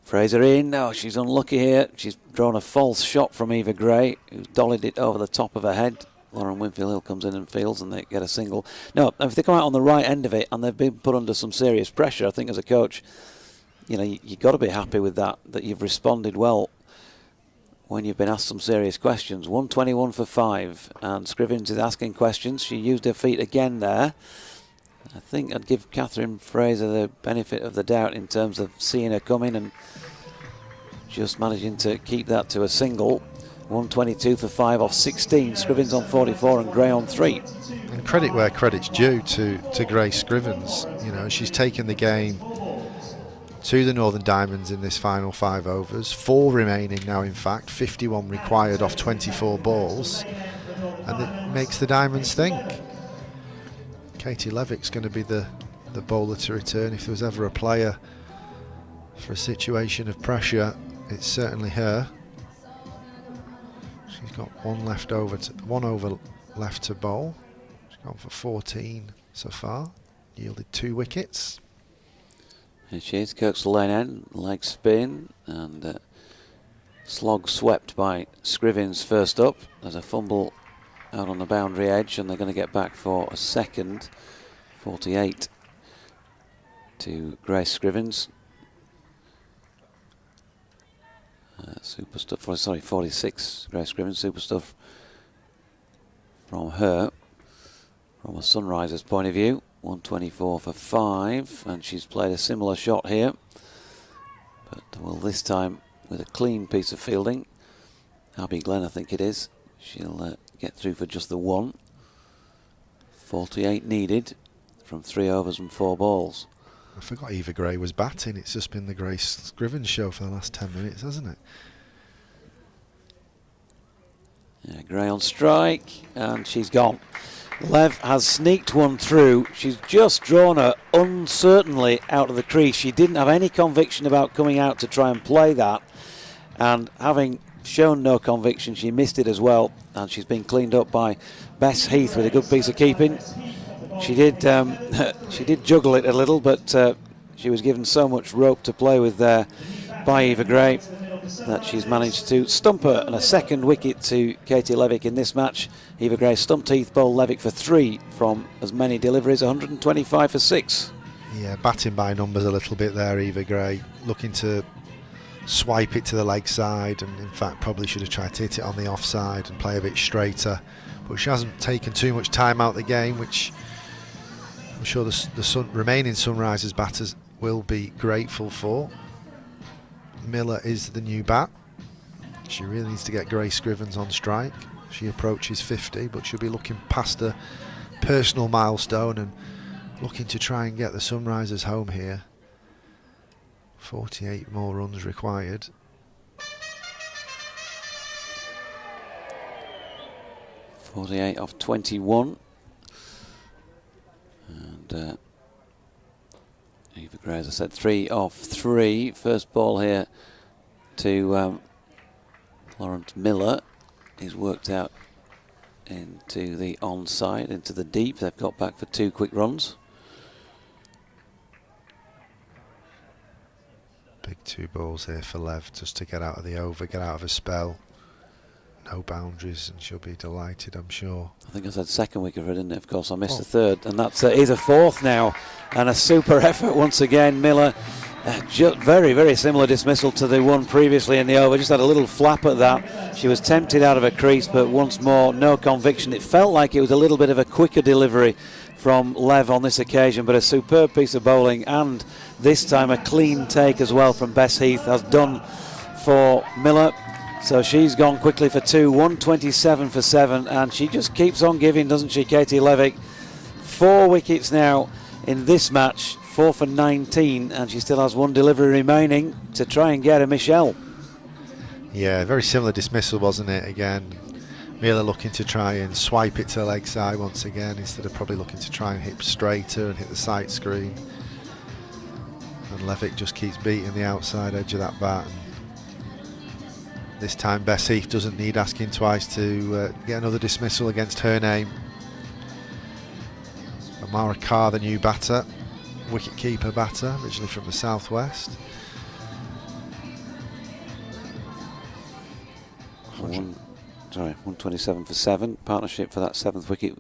Fraser in. No, she's unlucky here. She's drawn a false shot from Eva Gray, who's dollied it over the top of her head. Lauren Winfield-Hill comes in and fields, and they get a single. No, if they come out on the right end of it and they've been put under some serious pressure, I think as a coach, you know, you've got to be happy with that you've responded well when you've been asked some serious questions. 121 for 5, and Scrivens is asking questions. She used her feet again there. I think I'd give Catherine Fraser the benefit of the doubt in terms of seeing her coming and just managing to keep that to a single. 122 for 5 off 16. Scrivens on 44 and Gray on 3. And credit where credit's due to Gray Scrivens. You know, she's taken the game to the Northern Diamonds in this final 5 overs. 4 remaining now, in fact. 51 required off 24 balls. And it makes the Diamonds think. Katie Levick's going to be the bowler to return. If there was ever a player for a situation of pressure, it's certainly her. She's got 1 over left to bowl. She's gone for 14 so far. Yielded 2 wickets. Here she is, Kirk's lane end, leg spin, and slog swept by Scrivens first up. There's a fumble out on the boundary edge, and they're going to get back for a second. 48 to Grace Scrivens. Super stuff, 46, Grace Scrivens, super stuff from her, from a Sunrisers point of view. 124 for 5, and she's played a similar shot here, but well, this time with a clean piece of fielding. Abby Glenn, I think it is. She'll get through for just the 1. 48 needed from 3 overs and 4 balls. I forgot Eva Gray was batting. It's just been the Grace Scrivens show for the last 10 minutes, hasn't it? Yeah, Gray on strike, and she's gone. Lev has sneaked one through. She's just drawn her uncertainly out of the crease. She didn't have any conviction about coming out to try and play that, and having shown no conviction, she missed it as well, and she's been cleaned up by Bess Heath with a good piece of keeping. She did juggle it a little, but she was given so much rope to play with there by Eva Gray that she's managed to stump her, and a second wicket to Katie Levick in this match. Eva Gray stumped Heath, bowled Levick for 3 from as many deliveries, 125 for 6. Yeah, batting by numbers a little bit there, Eva Gray, looking to swipe it to the leg side, and in fact probably should have tried to hit it on the offside and play a bit straighter, but she hasn't taken too much time out the game, which I'm sure the remaining Sunrisers batters will be grateful for. Miller is the new bat. She really needs to get Grace Scrivens on strike. She approaches 50, but she'll be looking past a personal milestone and looking to try and get the Sunrisers home here. 48 more runs required. .48 off 21. And Eva Gray, as I said, 3 off 3. First ball here to Florence Miller is worked out into the onside, into the deep. They've got back for 2 quick runs. Big 2 balls here for Lev, just to get out of the over, get out of a spell. No boundaries, and she'll be delighted, I'm sure. I think I said second wicket for her, didn't it? Of course, I missed the third, and that is a 4th now, and a super effort once again. Miller, just very, very similar dismissal to the one previously in the over. Just had a little flap at that. She was tempted out of her crease, but once more, no conviction. It felt like it was a little bit of a quicker delivery from Lev on this occasion, but a superb piece of bowling, and this time a clean take as well from Bess Heath has done for Miller. So she's gone quickly for 2, 127 for 7, and she just keeps on giving, doesn't she, Katie Levick? 4 wickets now in this match, 4 for 19, and she still has 1 delivery remaining to try and get a Michelle. Yeah, very similar dismissal, wasn't it? Again, Miller looking to try and swipe it to the leg side once again, instead of probably looking to try and hit straighter and hit the sight screen. And Levick just keeps beating the outside edge of that bat. This time Bess Heath doesn't need asking twice to get another dismissal against her name. Amara Carr, the new batter, wicket-keeper batter, originally from the southwest. 127 for 7. Partnership for that 7th wicket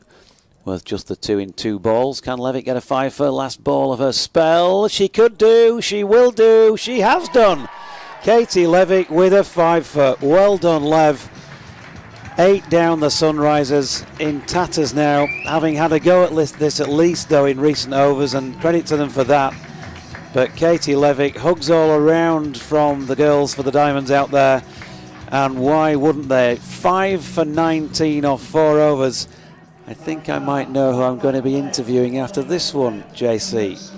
worth just the 2 in 2 balls. Can Levick get a 5 for last ball of her spell? She could do, she will do, she has done. Katie Levick with a 5 for. Well done, Lev. 8 down the Sunrisers, in tatters now, having had a go at this at least though in recent overs, and credit to them for that. But Katie Levick, hugs all around from the girls for the Diamonds out there, and why wouldn't they? 5 for 19 off 4 overs. I think I might know who I'm going to be interviewing after this one, JC.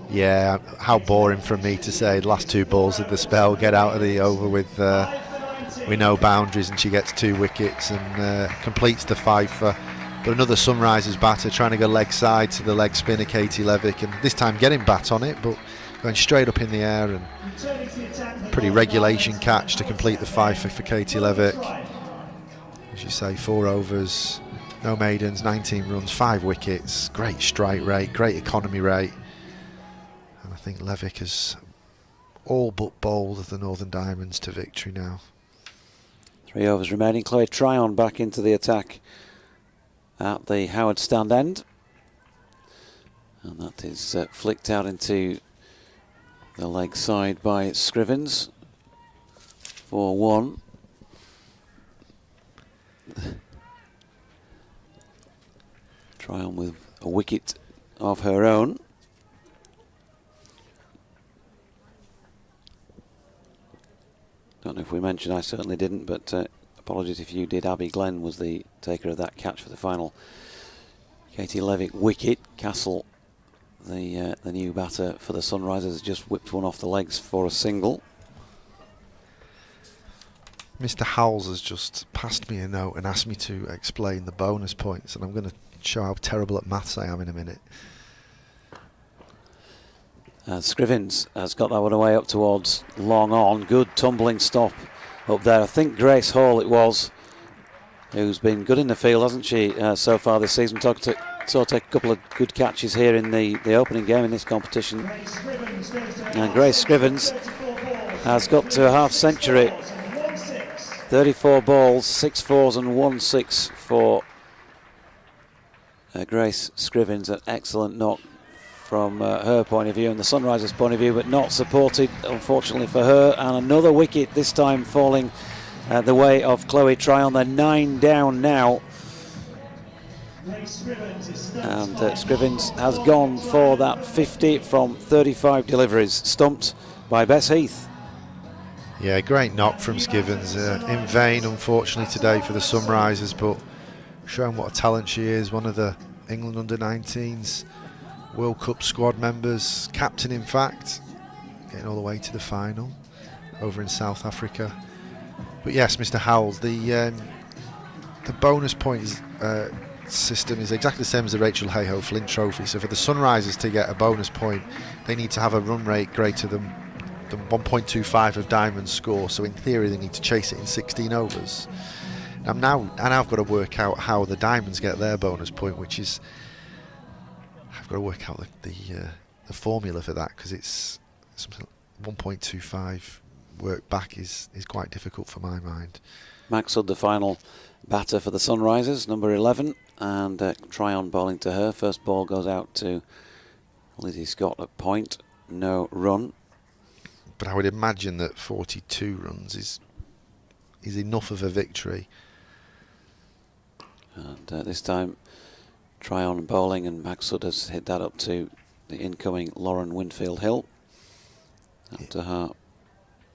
Yeah, how boring from me to say the last 2 balls of the spell, get out of the over with no boundaries, and she gets 2 wickets and completes the 5 for. But another Sunrisers batter trying to go leg side to the leg spinner Katie Levick, and this time getting bat on it, but going straight up in the air, and pretty regulation catch to complete the 5 for Katie Levick. As you say, 4 overs, no maidens, 19 runs, 5 wickets, great strike rate, great economy rate. I think Levick has all but bowled the Northern Diamonds to victory now. 3 overs remaining. Chloe Tryon back into the attack at the Howard stand end. And that is flicked out into the leg side by Scrivens for 1. Tryon with a wicket of her own. Don't know if we mentioned, I certainly didn't, but apologies if you did. Abby Glenn was the taker of that catch for the final Katie Levick wicket. Castle, the new batter for the Sunrisers, has just whipped one off the legs for a single. Mr. Howells has just passed me a note and asked me to explain the bonus points, and I'm going to show how terrible at maths I am in a minute. Scrivens has got that one away up towards long on. Good tumbling stop up there. I think Grace Hall it was, who's been good in the field, hasn't she, so far this season. Saw take a couple of good catches here in the opening game in this competition. And Grace Scrivens has got to a half century. 34 balls, 6 fours and 1 6 for Grace Scrivens. An excellent knock from her point of view and the Sunrisers' point of view, but not supported, unfortunately, for her. And another wicket, this time falling the way of Chloe Tryon. They're 9 down now. And Scrivens has gone for that 50 from 35 deliveries, stumped by Bess Heath. Yeah, great knock from Scrivens. In vain, unfortunately, today for the Sunrisers, but showing what a talent she is. One of the England under-19s World Cup squad members, captain in fact, getting all the way to the final over in South Africa. But yes, Mr. Howells, the bonus points system is exactly the same as the Rachel Hayhoe Flint Trophy. So for the Sunrisers to get a bonus point, they need to have a run rate greater than 1.25 of Diamond's score. So in theory, they need to chase it in 16 overs. And now I've got to work out how the Diamonds get their bonus point, which is I've got to work out the formula for that, because it's something 1.25 work back is quite difficult for my mind. Max Hood, the final batter for the Sunrisers, number 11, and Tryon bowling to her. First ball goes out to Lizzie Scott at point, no run. But I would imagine that 42 runs is enough of a victory. And this time Tryon bowling, and Max Hood has hit that up to the incoming Lauren Winfield Hill. After her,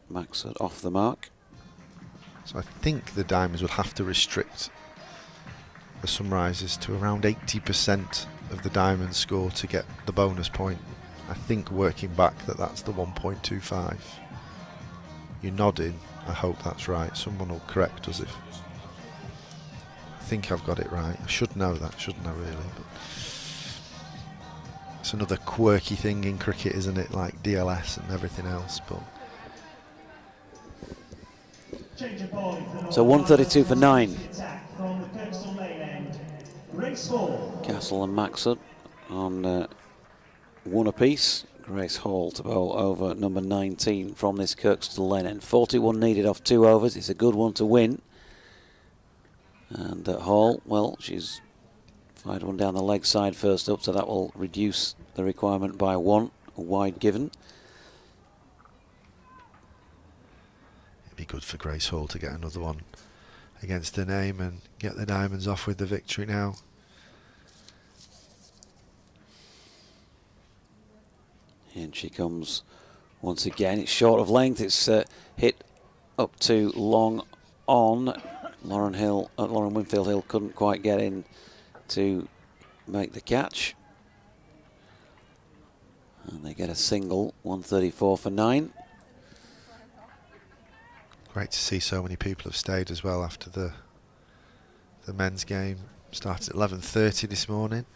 Max Hood off the mark. So I think the Diamonds would have to restrict the Sunrisers to around 80% of the Diamond score to get the bonus point. I think working back that's the 1.25. You're nodding. I hope that's right. Someone will correct us if I think I've got it right. I should know that, shouldn't I, really? But it's another quirky thing in cricket, isn't it? Like DLS and everything else. But so 132 for 9. Castle and Max Hood on one apiece. Grace Hall to bowl over number 19 from this Kirkstall Lane end. 41 needed off 2 overs. It's a good one to win. And Hall, well, she's fired one down the leg side first up, so that will reduce the requirement by 1, a wide given. it'd be good for Grace Hall to get another one against her name and get the Diamonds off with the victory now. In she comes once again. It's short of length. It's hit up to long on. Lauren Winfield Hill couldn't quite get in to make the catch. And they get a single, 134 for 9. Great to see so many people have stayed as well after the men's game. Started at 11:30 this morning.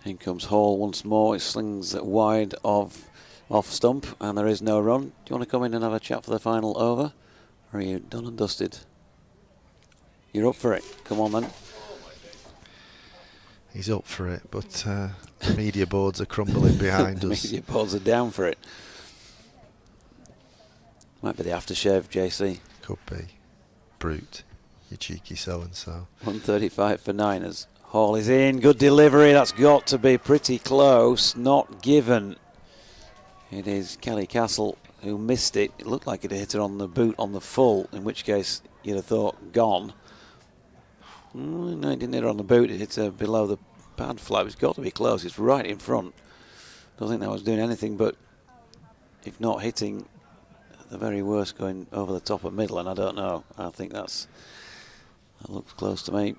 In comes Hall once more. It slings wide off stump, and there is no run. Do you want to come in and have a chat for the final over? Or are you done and dusted? You're up for it. Come on then. He's up for it, but the media boards are crumbling behind us. Media boards are down for it. Might be the aftershave, JC. Could be. Brute. You cheeky so-and-so. 135 for 9 as Hall is in. Good delivery. That's got to be pretty close. Not given. It is Kelly Castle who missed it. It looked like it hit her on the boot on the full, in which case you'd have thought gone. No, it didn't hit her on the boot. It hit her below the pad flap. It's got to be close. It's right in front. Don't think that was doing anything but, if not hitting, at the very worst going over the top of middle, and I don't know. I think that looks close to me.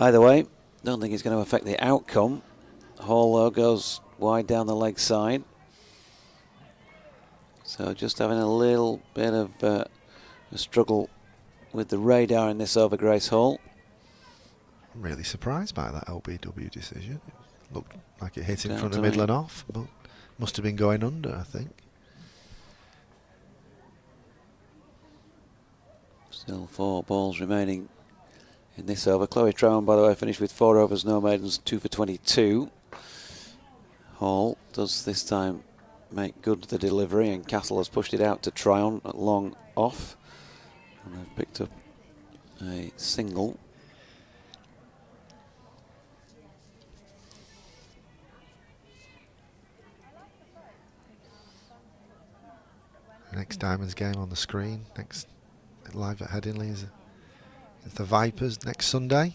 Either way, don't think it's going to affect the outcome. Hall, though, goes wide down the leg side. So just having a little bit of a struggle with the radar in this over, Grace Hall. I'm really surprised by that LBW decision. It looked like it hit in Down front to of middle me. and off, but must have been going under, I think. Still 4 balls remaining in this over. Chloe Trowan, by the way, finished with 4 overs, no maidens, 2 for 22. Hall does this time make good the delivery, and Castle has pushed it out to Tryon at long off, and they've picked up a single. Next Diamonds game on the screen, next live at Headingley is the Vipers next Sunday.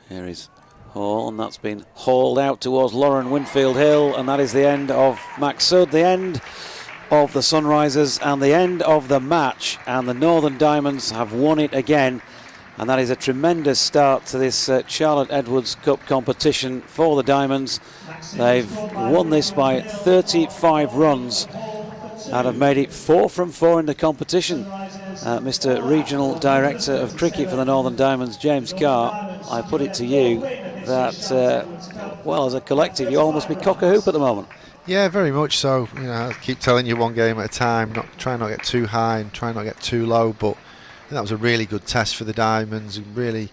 Here is Hall, and that's been hauled out towards Lauren Winfield Hill, and that is the end of Maksud, the end of the Sunrisers, and the end of the match. And the Northern Diamonds have won it again, and that is a tremendous start to this Charlotte Edwards Cup competition for the Diamonds. They've won this by 35 runs and have made it 4 from 4 in the competition. Mr. Regional Director of Cricket for the Northern Diamonds, James Carr, I put it to you that, well, as a collective, you all must be cock-a-hoop at the moment. Yeah, very much so. You know, I keep telling you one game at a time, try not to get too high and try not to get too low, but I think that was a really good test for the Diamonds, a really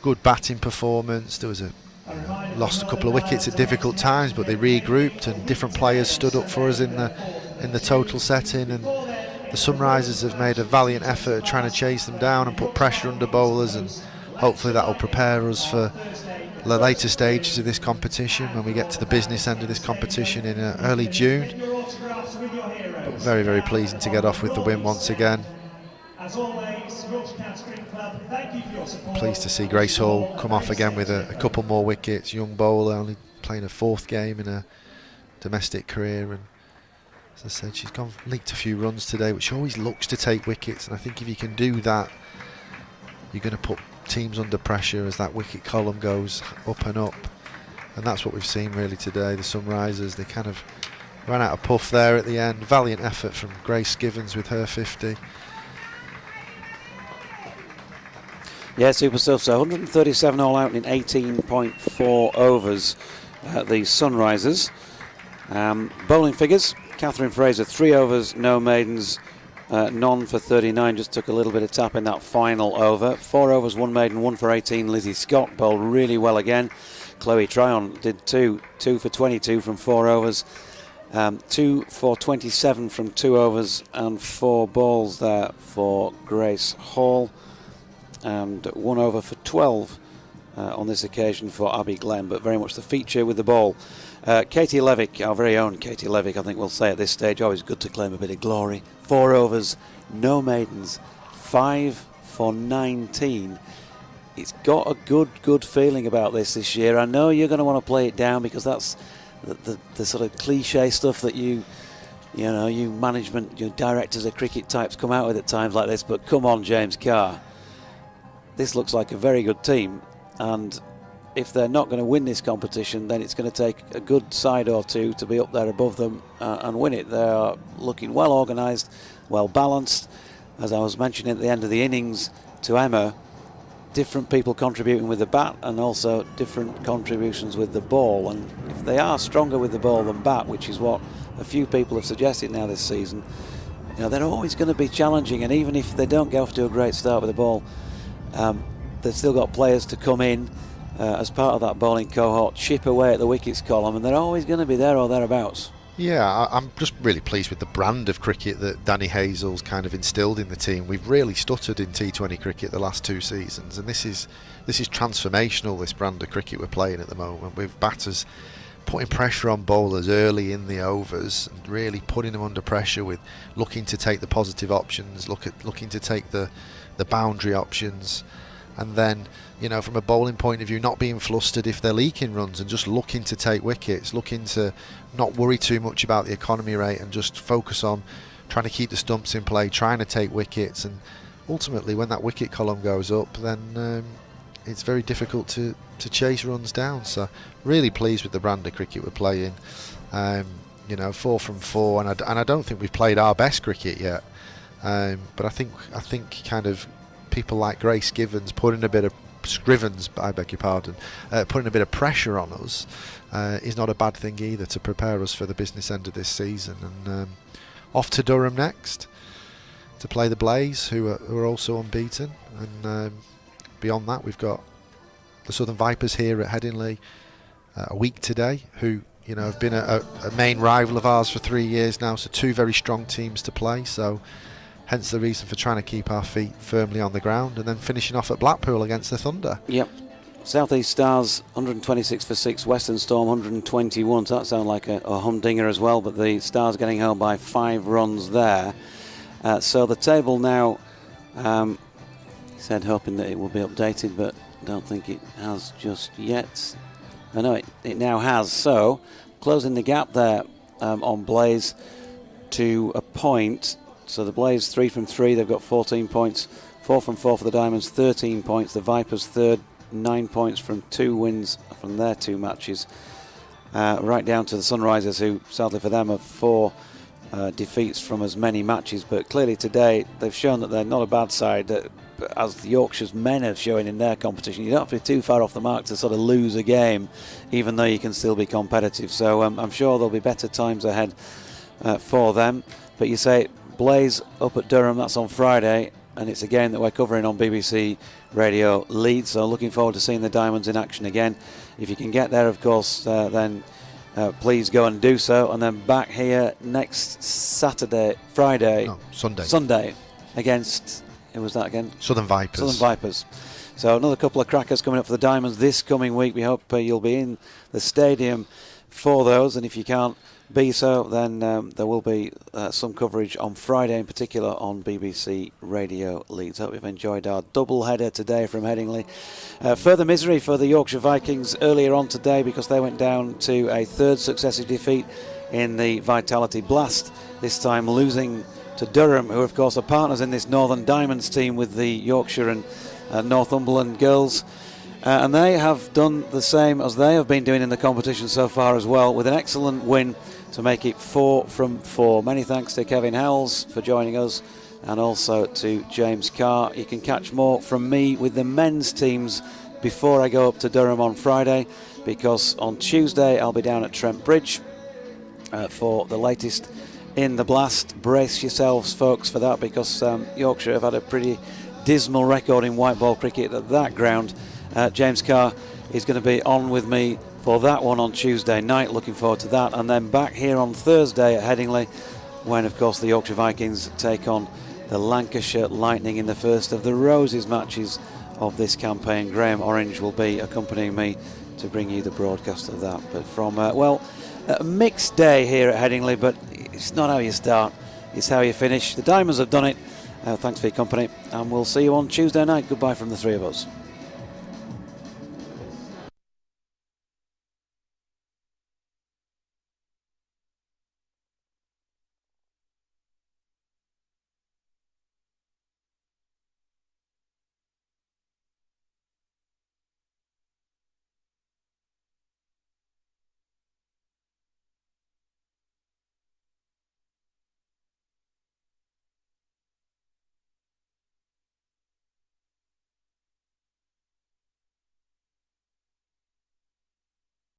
good batting performance. There was lost a couple of wickets at difficult times, but they regrouped and different players stood up for us in the total setting, and the Sunrisers have made a valiant effort at trying to chase them down and put pressure under bowlers, and hopefully that will prepare us for the later stages of this competition when we get to the business end of this competition in early June. But very, very pleasing to get off with the win once again. Pleased to see Grace Hall come off again with a couple more wickets. Young bowler, only playing a 4th game in a domestic career, and as I said, she's leaked a few runs today, which she always looks to take wickets, and I think if you can do that, you're going to put teams under pressure as that wicket column goes up and up, and that's what we've seen really today. The Sunrisers, they kind of ran out of puff there at the end. Valiant effort from Grace Givens with her 50. Yeah, super stuff. So 137 all out in 18.4 overs, the Sunrisers. Bowling figures: Catherine Fraser, 3 overs, no maidens, none for 39, just took a little bit of tap in that final over. 4 overs, 1 maiden, 1 for 18. Lizzie Scott bowled really well again. Chloe Tryon did 2 for 22 from 4 overs, 2 for 27 from 2 overs, and 4 balls there for Grace Hall, and 1 over for 12 on this occasion for Abby Glenn, but very much the feature with the ball. Katie Levick, our very own Katie Levick, I think we'll say at this stage, always good to claim a bit of glory. 4 overs, no maidens, 5 for 19. It's got a good feeling about this year. I know you're going to want to play it down because that's the sort of cliche stuff that you management, your directors of cricket types come out with at times like this, but come on, James Carr. This looks like a very good team, and if they're not going to win this competition, then it's going to take a good side or two to be up there above them and win it. They are looking well organised, well balanced. As I was mentioning at the end of the innings to Emma, different people contributing with the bat and also different contributions with the ball. And if they are stronger with the ball than bat, which is what a few people have suggested now this season, they're always going to be challenging. And even if they don't get off to a great start with the ball, they've still got players to come in as part of that bowling cohort, chip away at the wickets column, and they're always going to be there or thereabouts. Yeah, I'm just really pleased with the brand of cricket that Danny Hazel's kind of instilled in the team. We've really stuttered in T20 cricket the last 2 seasons, and this is transformational, this brand of cricket we're playing at the moment, with batters putting pressure on bowlers early in the overs and really putting them under pressure with looking to take the positive options, looking to take the boundary options, and then from a bowling point of view, not being flustered if they're leaking runs and just looking to take wickets, looking to not worry too much about the economy rate and just focus on trying to keep the stumps in play, trying to take wickets, and ultimately when that wicket column goes up, then it's very difficult to chase runs down. So really pleased with the brand of cricket we're playing. 4 from 4, and I don't think we've played our best cricket yet. But I think kind of people like Grace Givens putting a bit of Scrivens, I beg your pardon, putting a bit of pressure on us is not a bad thing either, to prepare us for the business end of this season. And off to Durham next to play the Blaze, who are also unbeaten. And beyond that, we've got the Southern Vipers here at Headingley a week today, who have been a main rival of ours for 3 years now. So 2 very strong teams to play. So hence the reason for trying to keep our feet firmly on the ground, and then finishing off at Blackpool against the Thunder. Yep. South East Stars 126 for 6, Western Storm 121. So that sounds like a humdinger as well, but the Stars getting home by 5 runs there. So the table now, said hoping that it will be updated, but don't think it has just yet. I know it now has. So closing the gap there on Blaze to a point. So the Blaze 3 from 3, they've got 14 points. 4 from 4 for the Diamonds, 13 points. The Vipers third, 9 points from 2 wins from their 2 matches. Right down to the Sunrisers, who sadly for them have 4 defeats from as many matches. But clearly today they've shown that they're not a bad side, as the Yorkshire's men are showing in their competition. You don't have to be too far off the mark to sort of lose a game, even though you can still be competitive. So I'm sure there'll be better times ahead for them. But you say Blaze up at Durham, that's on Friday, and it's a game that we're covering on BBC Radio Leeds, so looking forward to seeing the Diamonds in action again. If you can get there, of course, then please go and do so. And then back here next Sunday against, who was that again? Southern Vipers. Southern Vipers. So another couple of crackers coming up for the Diamonds this coming week. We hope you'll be in the stadium for those, and if you can't be so, then there will be some coverage on Friday in particular on BBC Radio Leeds. Hope you've enjoyed our double header today from Headingley. Further misery for the Yorkshire Vikings earlier on today, because they went down to a 3rd successive defeat in the Vitality Blast, this time losing to Durham, who of course are partners in this Northern Diamonds team with the Yorkshire and Northumberland girls. And they have done the same as they have been doing in the competition so far as well, with an excellent win to make it 4 from 4. Many thanks to Kevin Howells for joining us, and also to James Carr. You can catch more from me with the men's teams before I go up to Durham on Friday, because on Tuesday I'll be down at Trent Bridge for the latest in the Blast. Brace yourselves, folks, for that, because Yorkshire have had a pretty dismal record in white ball cricket at that ground. James Carr is going to be on with me for that one on Tuesday night. Looking forward to that. And then back here on Thursday at Headingley, when of course the Yorkshire Vikings take on the Lancashire Lightning in the first of the Roses matches of this campaign. Graham Orange will be accompanying me to bring you the broadcast of that. But from a mixed day here at Headingley, but it's not how you start, it's how you finish. The Diamonds have done it. Thanks for your company, and we'll see you on Tuesday night. Goodbye from the 3 of us.